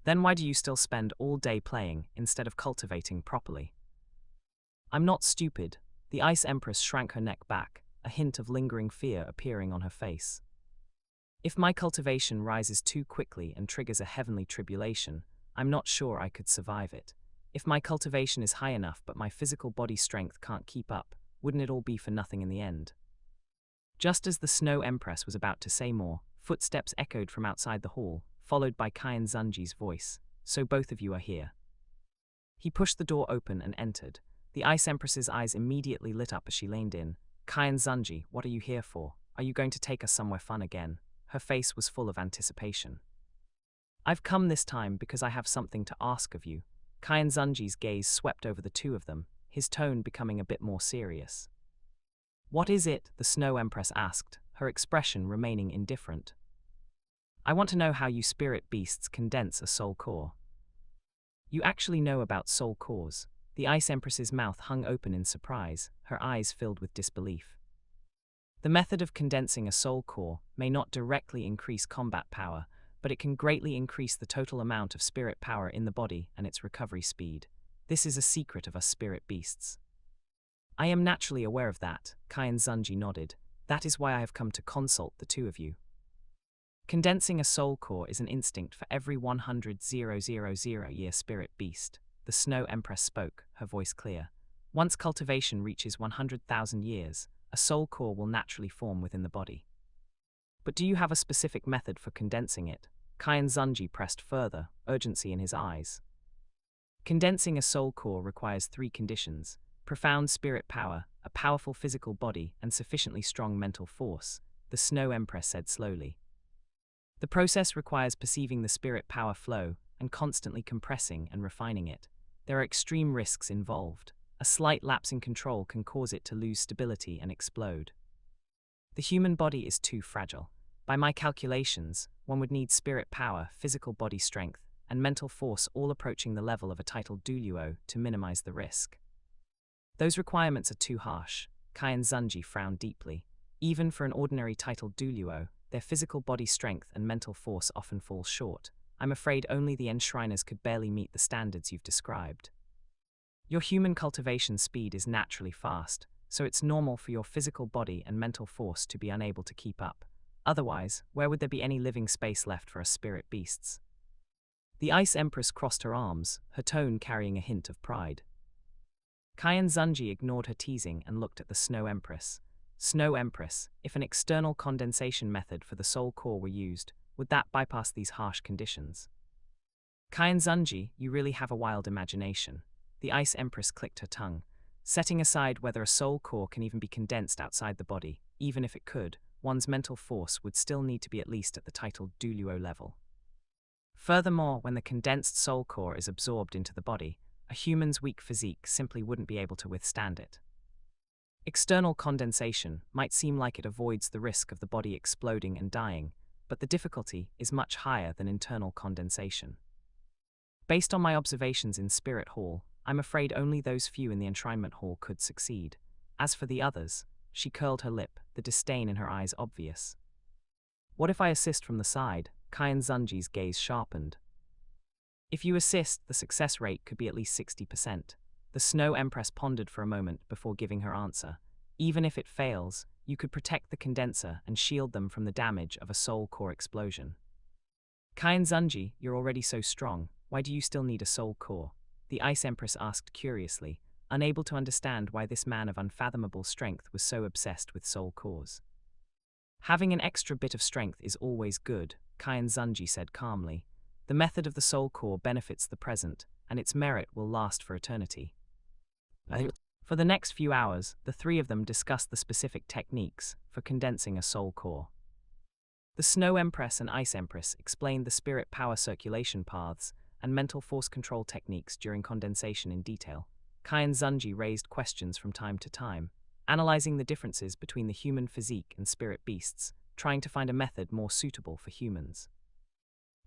Then why do you still spend all day playing instead of cultivating properly? I'm not stupid. The Ice Empress shrank her neck back, a hint of lingering fear appearing on her face. If my cultivation rises too quickly and triggers a heavenly tribulation, I'm not sure I could survive it. If my cultivation is high enough but my physical body strength can't keep up, wouldn't it all be for nothing in the end? Just as the Snow Empress was about to say more, footsteps echoed from outside the hall, followed by Qian Xunji's voice. So both of you are here. He pushed the door open and entered. The Ice Empress's eyes immediately lit up as she leaned in. Qian Xunji, what are you here for? Are you going to take us somewhere fun again? Her face was full of anticipation. I've come this time because I have something to ask of you. Qian Xunji's gaze swept over the two of them, his tone becoming a bit more serious. What is it? The Snow Empress asked, her expression remaining indifferent. I want to know how you spirit beasts condense a soul core. You actually know about soul cores. The Ice Empress's mouth hung open in surprise, her eyes filled with disbelief. The method of condensing a soul core may not directly increase combat power, but it can greatly increase the total amount of spirit power in the body and its recovery speed. This is a secret of us spirit beasts. I am naturally aware of that, Qian Xunji nodded. That is why I have come to consult the two of you. Condensing a soul core is an instinct for every 100,000-year spirit beast. The Snow Empress spoke, her voice clear. Once cultivation reaches 100,000 years, a soul core will naturally form within the body. But do you have a specific method for condensing it? Qian Xunji pressed further, urgency in his eyes. Condensing a soul core requires 3 conditions: profound spirit power, a powerful physical body, and sufficiently strong mental force, the Snow Empress said slowly. The process requires perceiving the spirit power flow and constantly compressing and refining it. There are extreme risks involved. A slight lapse in control can cause it to lose stability and explode. The human body is too fragile. By my calculations, one would need spirit power, physical body strength, and mental force all approaching the level of a titled Douluo to minimize the risk. Those requirements are too harsh. Qian Xunji frowned deeply. Even for an ordinary titled Douluo, their physical body strength and mental force often fall short. I'm afraid only the enshriners could barely meet the standards you've described. Your human cultivation speed is naturally fast, so it's normal for your physical body and mental force to be unable to keep up. Otherwise, where would there be any living space left for us spirit beasts? The Ice Empress crossed her arms, her tone carrying a hint of pride. Qian Xunji ignored her teasing and looked at the Snow Empress. Snow Empress, if an external condensation method for the soul core were used, would that bypass these harsh conditions? Qian Xunji, you really have a wild imagination. The Ice Empress clicked her tongue. Setting aside whether a soul core can even be condensed outside the body, even if it could, one's mental force would still need to be at least at the titled Douluo level. Furthermore, when the condensed soul core is absorbed into the body, a human's weak physique simply wouldn't be able to withstand it. External condensation might seem like it avoids the risk of the body exploding and dying, but the difficulty is much higher than internal condensation. Based on my observations in Spirit Hall, I'm afraid only those few in the enshrinement hall could succeed. As for the others, she curled her lip, the disdain in her eyes obvious. What if I assist from the side? Qian Xunji's gaze sharpened. If you assist, the success rate could be at least 60%. The Snow Empress pondered for a moment before giving her answer. Even if it fails, you could protect the condenser and shield them from the damage of a soul core explosion. Qian Xunji, you're already so strong, why do you still need a soul core? The Ice Empress asked curiously, unable to understand why this man of unfathomable strength was so obsessed with soul cores. Having an extra bit of strength is always good, Qian Xunji said calmly. The method of the soul core benefits the present, and its merit will last for eternity. For the next few hours, the 3 of them discussed the specific techniques for condensing a soul core. The Snow Empress and Ice Empress explained the spirit power circulation paths and mental force control techniques during condensation in detail. Qian Xunji raised questions from time to time, analyzing the differences between the human physique and spirit beasts, trying to find a method more suitable for humans.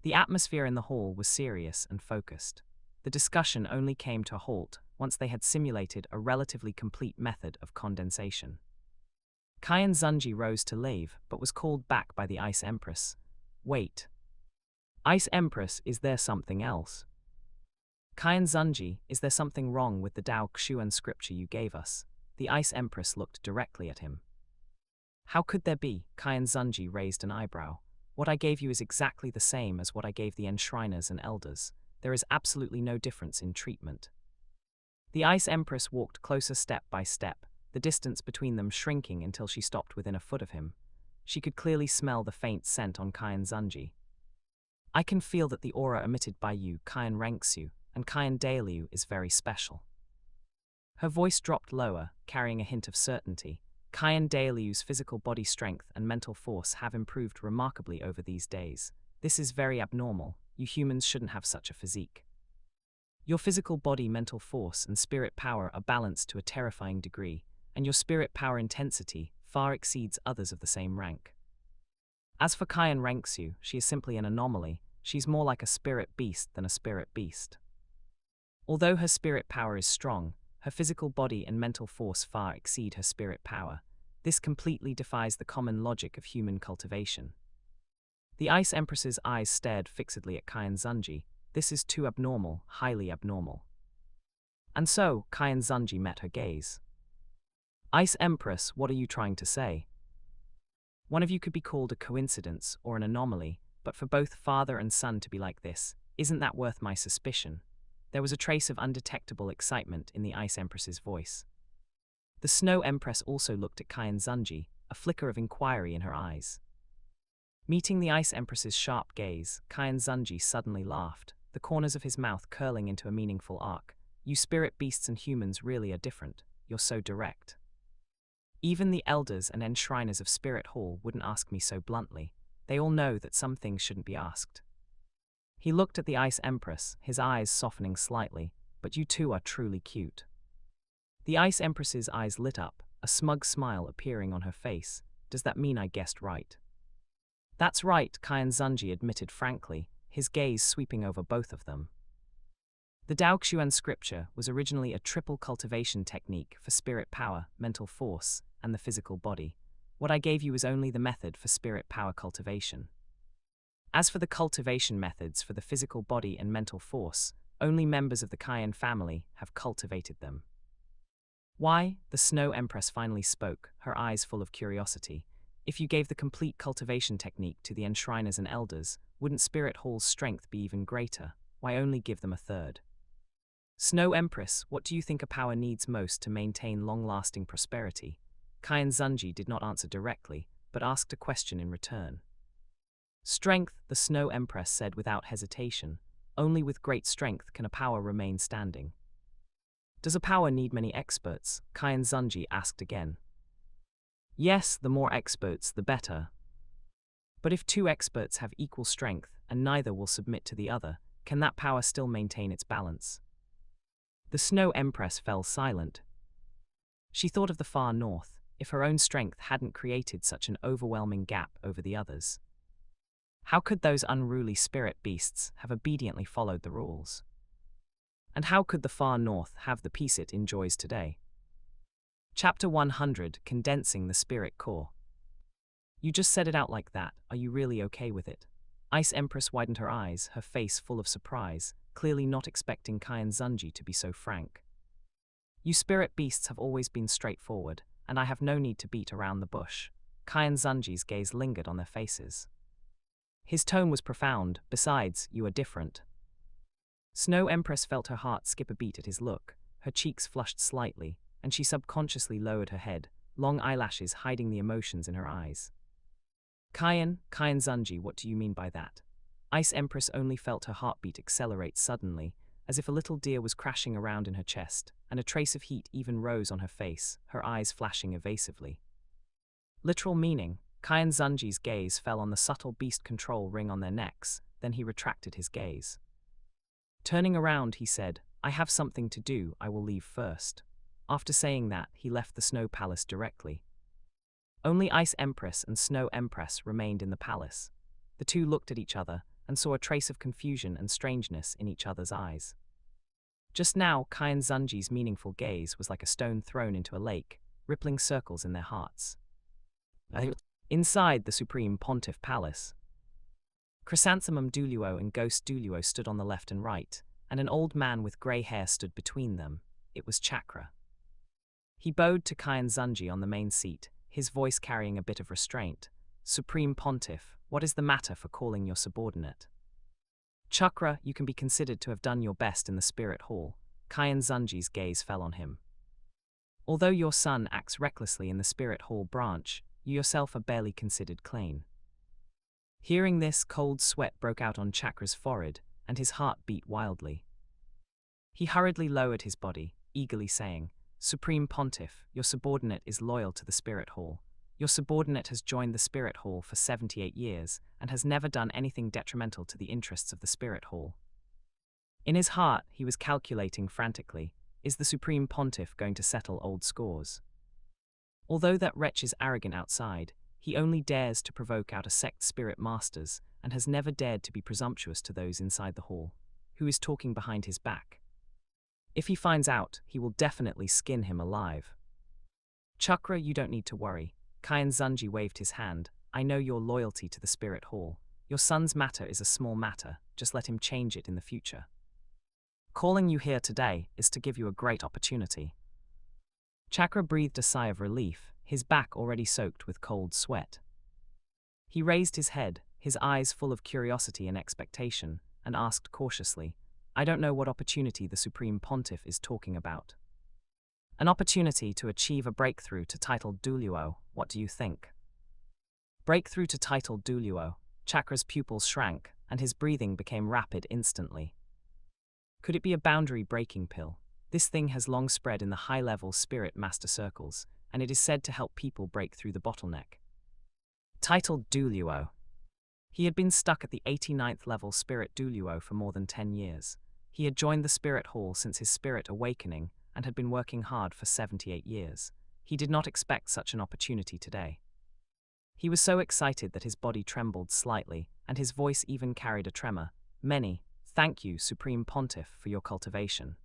The atmosphere in the hall was serious and focused. The discussion only came to a halt once they had simulated a relatively complete method of condensation. Qian Xunji rose to leave, but was called back by the Ice Empress. Wait. Ice Empress, is there something else? Qian Xunji, is there something wrong with the Dao Xuan scripture you gave us? The Ice Empress looked directly at him. How could there be? Qian Xunji raised an eyebrow. What I gave you is exactly the same as what I gave the enshriners and elders. There is absolutely no difference in treatment. The Ice Empress walked closer step by step, the distance between them shrinking until she stopped within a foot of him. She could clearly smell the faint scent on Qian Xunji. I can feel that the aura emitted by you, Qian Renxue, and Qian Douluo is very special. Her voice dropped lower, carrying a hint of certainty. Qian Douluo's physical body strength and mental force have improved remarkably over these days. This is very abnormal. You humans shouldn't have such a physique. Your physical body, mental force, and spirit power are balanced to a terrifying degree, and your spirit power intensity far exceeds others of the same rank. As for Qian Renxue, she is simply an anomaly. She's more like a spirit beast than a spirit beast. Although her spirit power is strong, her physical body and mental force far exceed her spirit power. This completely defies the common logic of human cultivation. The Ice Empress's eyes stared fixedly at Qian Xunji. This is too abnormal, highly abnormal. And so, Qian Xunji met her gaze. Ice Empress, what are you trying to say? One of you could be called a coincidence or an anomaly, but for both father and son to be like this, isn't that worth my suspicion? There was a trace of undetectable excitement in the Ice Empress's voice. The Snow Empress also looked at Qian Xunji, a flicker of inquiry in her eyes. Meeting the Ice Empress's sharp gaze, Qian Xunji suddenly laughed, the corners of his mouth curling into a meaningful arc. You spirit beasts and humans really are different. You're so direct. Even the elders and enshriners of Spirit Hall wouldn't ask me so bluntly. They all know that some things shouldn't be asked. He looked at the Ice Empress, his eyes softening slightly. But you two are truly cute. The Ice Empress's eyes lit up, a smug smile appearing on her face. Does that mean I guessed right? That's right, Qian Xunji admitted frankly, his gaze sweeping over both of them. The Daoxuan scripture was originally a triple cultivation technique for spirit power, mental force, and the physical body. What I gave you is only the method for spirit power cultivation. As for the cultivation methods for the physical body and mental force, only members of the Qian family have cultivated them. Why? The Snow Empress finally spoke, her eyes full of curiosity. If you gave the complete cultivation technique to the enshriners and elders, wouldn't Spirit Hall's strength be even greater? Why only give them a third? Snow Empress, what do you think a power needs most to maintain long-lasting prosperity? Qian Xunji did not answer directly, but asked a question in return. Strength, the Snow Empress said without hesitation. Only with great strength can a power remain standing. Does a power need many experts? Qian Xunji asked again. Yes, the more experts, the better. But if two experts have equal strength and neither will submit to the other, can that power still maintain its balance? The Snow Empress fell silent. She thought of the far north, if her own strength hadn't created such an overwhelming gap over the others. How could those unruly spirit beasts have obediently followed the rules? And how could the far north have the peace it enjoys today? Chapter 100, Condensing the Spirit Core. You just said it out like that, are you really okay with it? Ice Empress widened her eyes, her face full of surprise, clearly not expecting Qian Xunji to be so frank. You spirit beasts have always been straightforward, and I have no need to beat around the bush. Qian Xunji's gaze lingered on their faces. His tone was profound, besides, you are different. Snow Empress felt her heart skip a beat at his look, her cheeks flushed slightly, and she subconsciously lowered her head, long eyelashes hiding the emotions in her eyes. Qian Xunji, what do you mean by that? Ice Empress only felt her heartbeat accelerate suddenly, as if a little deer was crashing around in her chest, and a trace of heat even rose on her face, her eyes flashing evasively. Literal meaning, Qian Xunji's gaze fell on the subtle beast control ring on their necks, then he retracted his gaze. Turning around, he said, I have something to do, I will leave first. After saying that, he left the Snow Palace directly. Only Ice Empress and Snow Empress remained in the palace. The two looked at each other and saw a trace of confusion and strangeness in each other's eyes. Just now, Qian Xunji's meaningful gaze was like a stone thrown into a lake, rippling circles in their hearts. Inside the Supreme Pontiff Palace, Chrysanthemum Douluo and Ghost Douluo stood on the left and right, and an old man with grey hair stood between them. It was Chakra. He bowed to Qian Xunji on the main seat, his voice carrying a bit of restraint. Supreme Pontiff, what is the matter for calling your subordinate? Chakra, you can be considered to have done your best in the Spirit Hall. Qian Xunji's gaze fell on him. Although your son acts recklessly in the Spirit Hall branch, you yourself are barely considered clean. Hearing this, cold sweat broke out on Chakra's forehead, and his heart beat wildly. He hurriedly lowered his body, eagerly saying, Supreme Pontiff, your subordinate is loyal to the Spirit Hall. Your subordinate has joined the Spirit Hall for 78 years, and has never done anything detrimental to the interests of the Spirit Hall. In his heart, he was calculating frantically, is the Supreme Pontiff going to settle old scores? Although that wretch is arrogant outside, he only dares to provoke out a sect spirit masters, and has never dared to be presumptuous to those inside the hall, who is talking behind his back. If he finds out, he will definitely skin him alive. Chakra, you don't need to worry. Qian Xunji waved his hand. I know your loyalty to the Spirit Hall. Your son's matter is a small matter, just let him change it in the future. Calling you here today is to give you a great opportunity. Chakra breathed a sigh of relief, his back already soaked with cold sweat. He raised his head, his eyes full of curiosity and expectation, and asked cautiously, "I don't know what opportunity the Supreme Pontiff is talking about." "An opportunity to achieve a breakthrough to title Douluo, what do you think?" Breakthrough to title Douluo. Chakra's pupils shrank, and his breathing became rapid instantly. Could it be a boundary-breaking pill? This thing has long spread in the high-level spirit master circles, and it is said to help people break through the bottleneck. Titled Douluo. He had been stuck at the 89th level Spirit Douluo for more than 10 years. He had joined the Spirit Hall since his spirit awakening and had been working hard for 78 years. He did not expect such an opportunity today. He was so excited that his body trembled slightly, and his voice even carried a tremor. "Many, thank you, Supreme Pontiff, for your cultivation.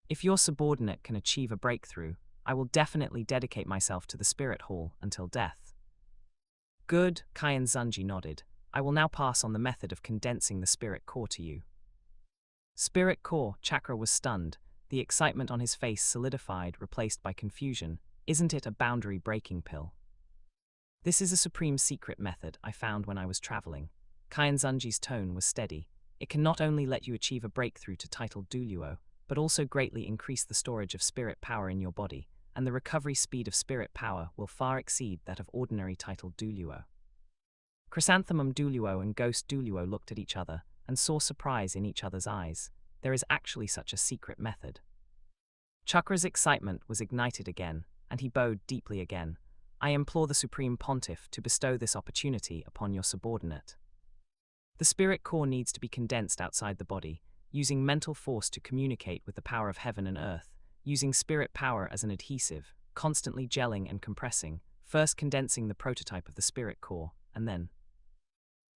If your subordinate can achieve a breakthrough, I will definitely dedicate myself to the Spirit Hall until death." "Good," Qian Xunji nodded. "I will now pass on the method of condensing the spirit core to you." Spirit core. Chakra was stunned. The excitement on his face solidified, replaced by confusion. "Isn't it a boundary-breaking pill?" "This is a supreme secret method I found when I was traveling." Qian Xunji's tone was steady. "It can not only let you achieve a breakthrough to title Douluo, but also greatly increase the storage of spirit power in your body, and the recovery speed of spirit power will far exceed that of ordinary titled Douluo." Chrysanthemum Douluo and Ghost Douluo looked at each other and saw surprise in each other's eyes. There is actually such a secret method. Chakra's excitement was ignited again, and he bowed deeply again. "I implore the Supreme Pontiff to bestow this opportunity upon your subordinate." The spirit core needs to be condensed outside the body, using mental force to communicate with the power of heaven and earth, using spirit power as an adhesive, constantly gelling and compressing, first condensing the prototype of the spirit core, and then.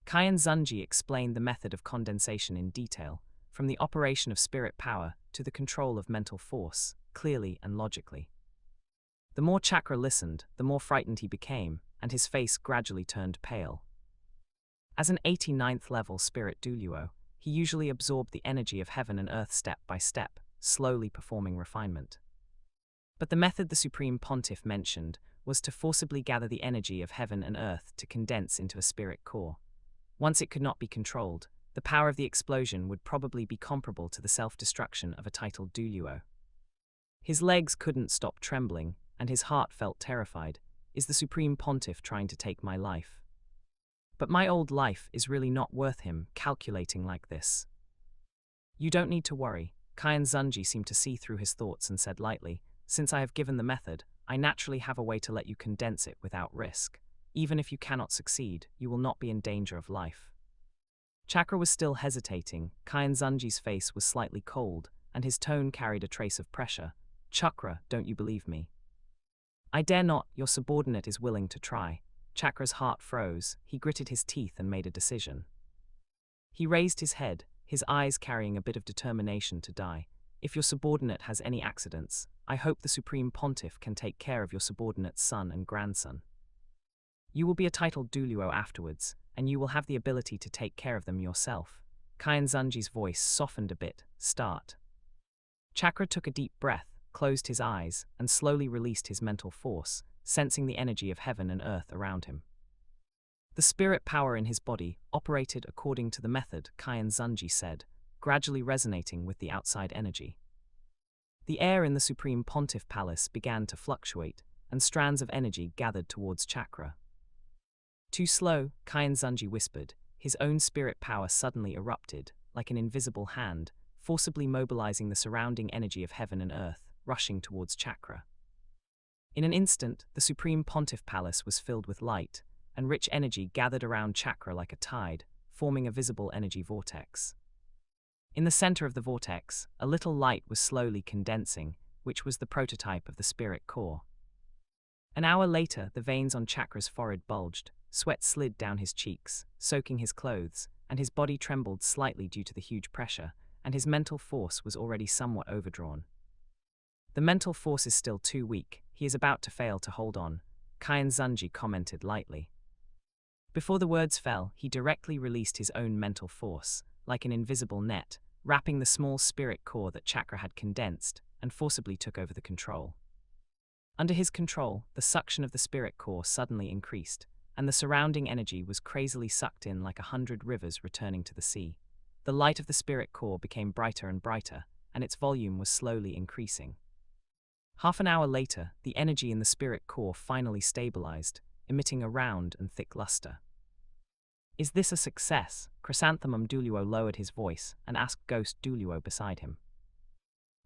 Qian Xunji explained the method of condensation in detail, from the operation of spirit power to the control of mental force, clearly and logically. The more Chakra listened, the more frightened he became, and his face gradually turned pale. As an 89th level Spirit Douluo, he usually absorbed the energy of heaven and earth step by step, slowly performing refinement. But the method the Supreme Pontiff mentioned was to forcibly gather the energy of heaven and earth to condense into a spirit core. Once it could not be controlled, the power of the explosion would probably be comparable to the self-destruction of a titled Douluo. His legs couldn't stop trembling, and his heart felt terrified. "Is the Supreme Pontiff trying to take my life? But my old life is really not worth him calculating like this." "You don't need to worry." Qian Xunji seemed to see through his thoughts and said lightly, "Since I have given the method, I naturally have a way to let you condense it without risk. Even if you cannot succeed, you will not be in danger of life." Chakra was still hesitating. Qian Xunji's face was slightly cold, and his tone carried a trace of pressure. "Chakra, don't you believe me?" "I dare not. Your subordinate is willing to try." Chakra's heart froze. He gritted his teeth and made a decision. He raised his head, his eyes carrying a bit of determination to die. "If your subordinate has any accidents, I hope the Supreme Pontiff can take care of your subordinate's son and grandson. You will be a titled Douluo afterwards, and you will have the ability to take care of them yourself." Qian Xunji's voice softened a bit. "Start." Chakra took a deep breath, closed his eyes, and slowly released his mental force, sensing the energy of heaven and earth around him. The spirit power in his body operated according to the method Qian Xunji said, gradually resonating with the outside energy. The air in the Supreme Pontiff Palace began to fluctuate, and strands of energy gathered towards Chakra. "Too slow," Qian Xunji whispered. His own spirit power suddenly erupted, like an invisible hand, forcibly mobilizing the surrounding energy of heaven and earth, rushing towards Chakra. In an instant, the Supreme Pontiff Palace was filled with light, and rich energy gathered around Chakra like a tide, forming a visible energy vortex. In the center of the vortex, a little light was slowly condensing, which was the prototype of the spirit core. An hour later, the veins on Chakra's forehead bulged, sweat slid down his cheeks, soaking his clothes, and his body trembled. Slightly due to the huge pressure, and his mental force was already somewhat overdrawn. "The mental force is still too weak, he is about to fail to hold on," Qian Xunji commented lightly. Before the words fell, he directly released his own mental force, like an invisible net, wrapping the small spirit core that Chakra had condensed, and forcibly took over the control. Under his control, the suction of the spirit core suddenly increased, and the surrounding energy was crazily sucked in like 100 rivers returning to the sea. The light of the spirit core became brighter and brighter, and its volume was slowly increasing. Half an hour later, the energy in the spirit core finally stabilized, emitting a round and thick luster. Is this a success? Chrysanthemum Douluo lowered his voice and asked Ghost Douluo beside him.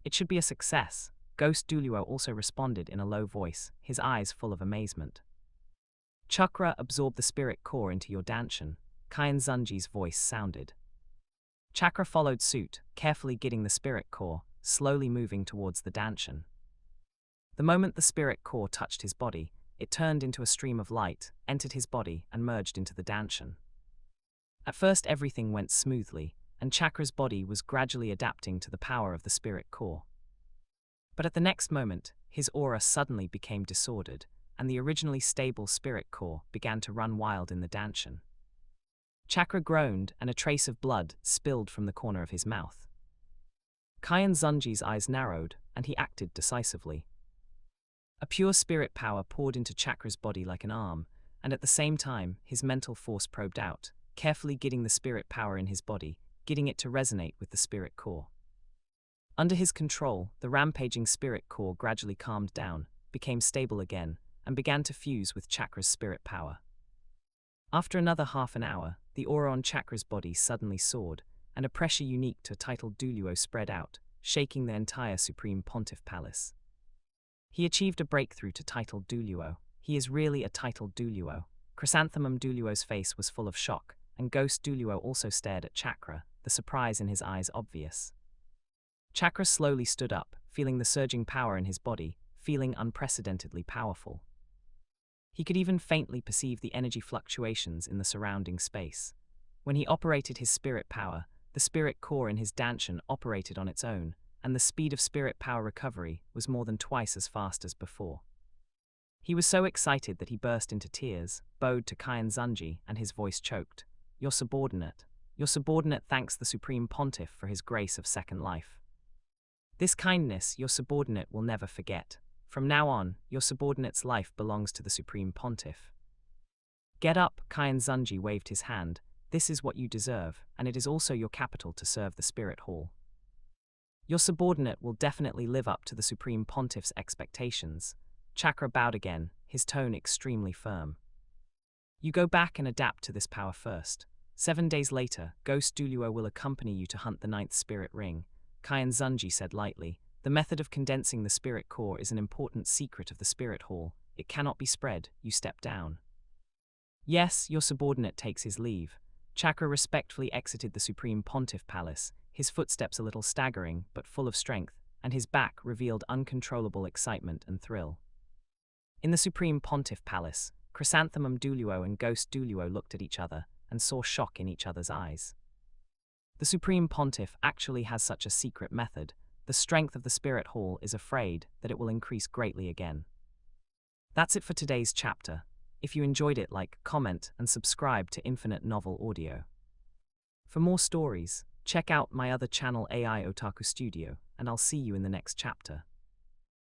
It should be a success. Ghost Douluo also responded in a low voice, his eyes full of amazement. Chakra absorb the spirit core into your danshan, Qian Xunji's voice sounded. Chakra followed suit, carefully guiding the spirit core, slowly moving towards the danshan. The moment the spirit core touched his body, it turned into a stream of light, entered his body, and merged into the danshan. At first everything went smoothly, and Chakra's body was gradually adapting to the power of the spirit core. But at the next moment, his aura suddenly became disordered, and the originally stable spirit core began to run wild in the danshan. Chakra groaned, and a trace of blood spilled from the corner of his mouth. Qian Xunji's eyes narrowed, and he acted decisively. A pure spirit power poured into Chakra's body like an arm, and at the same time, his mental force probed out, carefully guiding the spirit power in his body, getting it to resonate with the spirit core. Under his control, the rampaging spirit core gradually calmed down, became stable again, and began to fuse with Chakra's spirit power. After another half an hour, the aura on Chakra's body suddenly soared, and a pressure unique to titled Douluo spread out, shaking the entire Supreme Pontiff Palace. He achieved a breakthrough to titled Douluo. He is really a titled Douluo. Chrysanthemum Douluo's face was full of shock, and Ghost Douluo also stared at Chakra, the surprise in his eyes obvious. Chakra slowly stood up, feeling the surging power in his body, feeling unprecedentedly powerful. He could even faintly perceive the energy fluctuations in the surrounding space. When he operated his spirit power, the spirit core in his danshan operated on its own, and the speed of spirit power recovery was more than twice as fast as before. He was so excited that he burst into tears, bowed to Qian Xunji, and his voice choked. Your subordinate thanks the Supreme Pontiff for his grace of second life. This kindness your subordinate will never forget. From now on, your subordinate's life belongs to the Supreme Pontiff. Get up, Qian Xunji waved his hand. This is what you deserve, and it is also your capital to serve the Spirit Hall. Your subordinate will definitely live up to the Supreme Pontiff's expectations. Chakra bowed again, his tone extremely firm. You go back and adapt to this power first. 7 days later, Ghost Douluo will accompany you to hunt the 9th spirit ring, Qian Xunji said lightly. The method of condensing the spirit core is an important secret of the Spirit Hall. It cannot be spread. You step down. Yes, your subordinate takes his leave. Chakra respectfully exited the Supreme Pontiff Palace, his footsteps a little staggering but full of strength, and his back revealed uncontrollable excitement and thrill. In the Supreme Pontiff Palace, Chrysanthemum Douluo and Ghost Douluo looked at each other and saw shock in each other's eyes. The Supreme Pontiff actually has such a secret method. The strength of the Spirit Hall is afraid that it will increase greatly again. That's it for today's chapter. If you enjoyed it, like, comment, and subscribe to Infinite Novel Audio. For more stories, check out my other channel AI Otaku Studio, and I'll see you in the next chapter.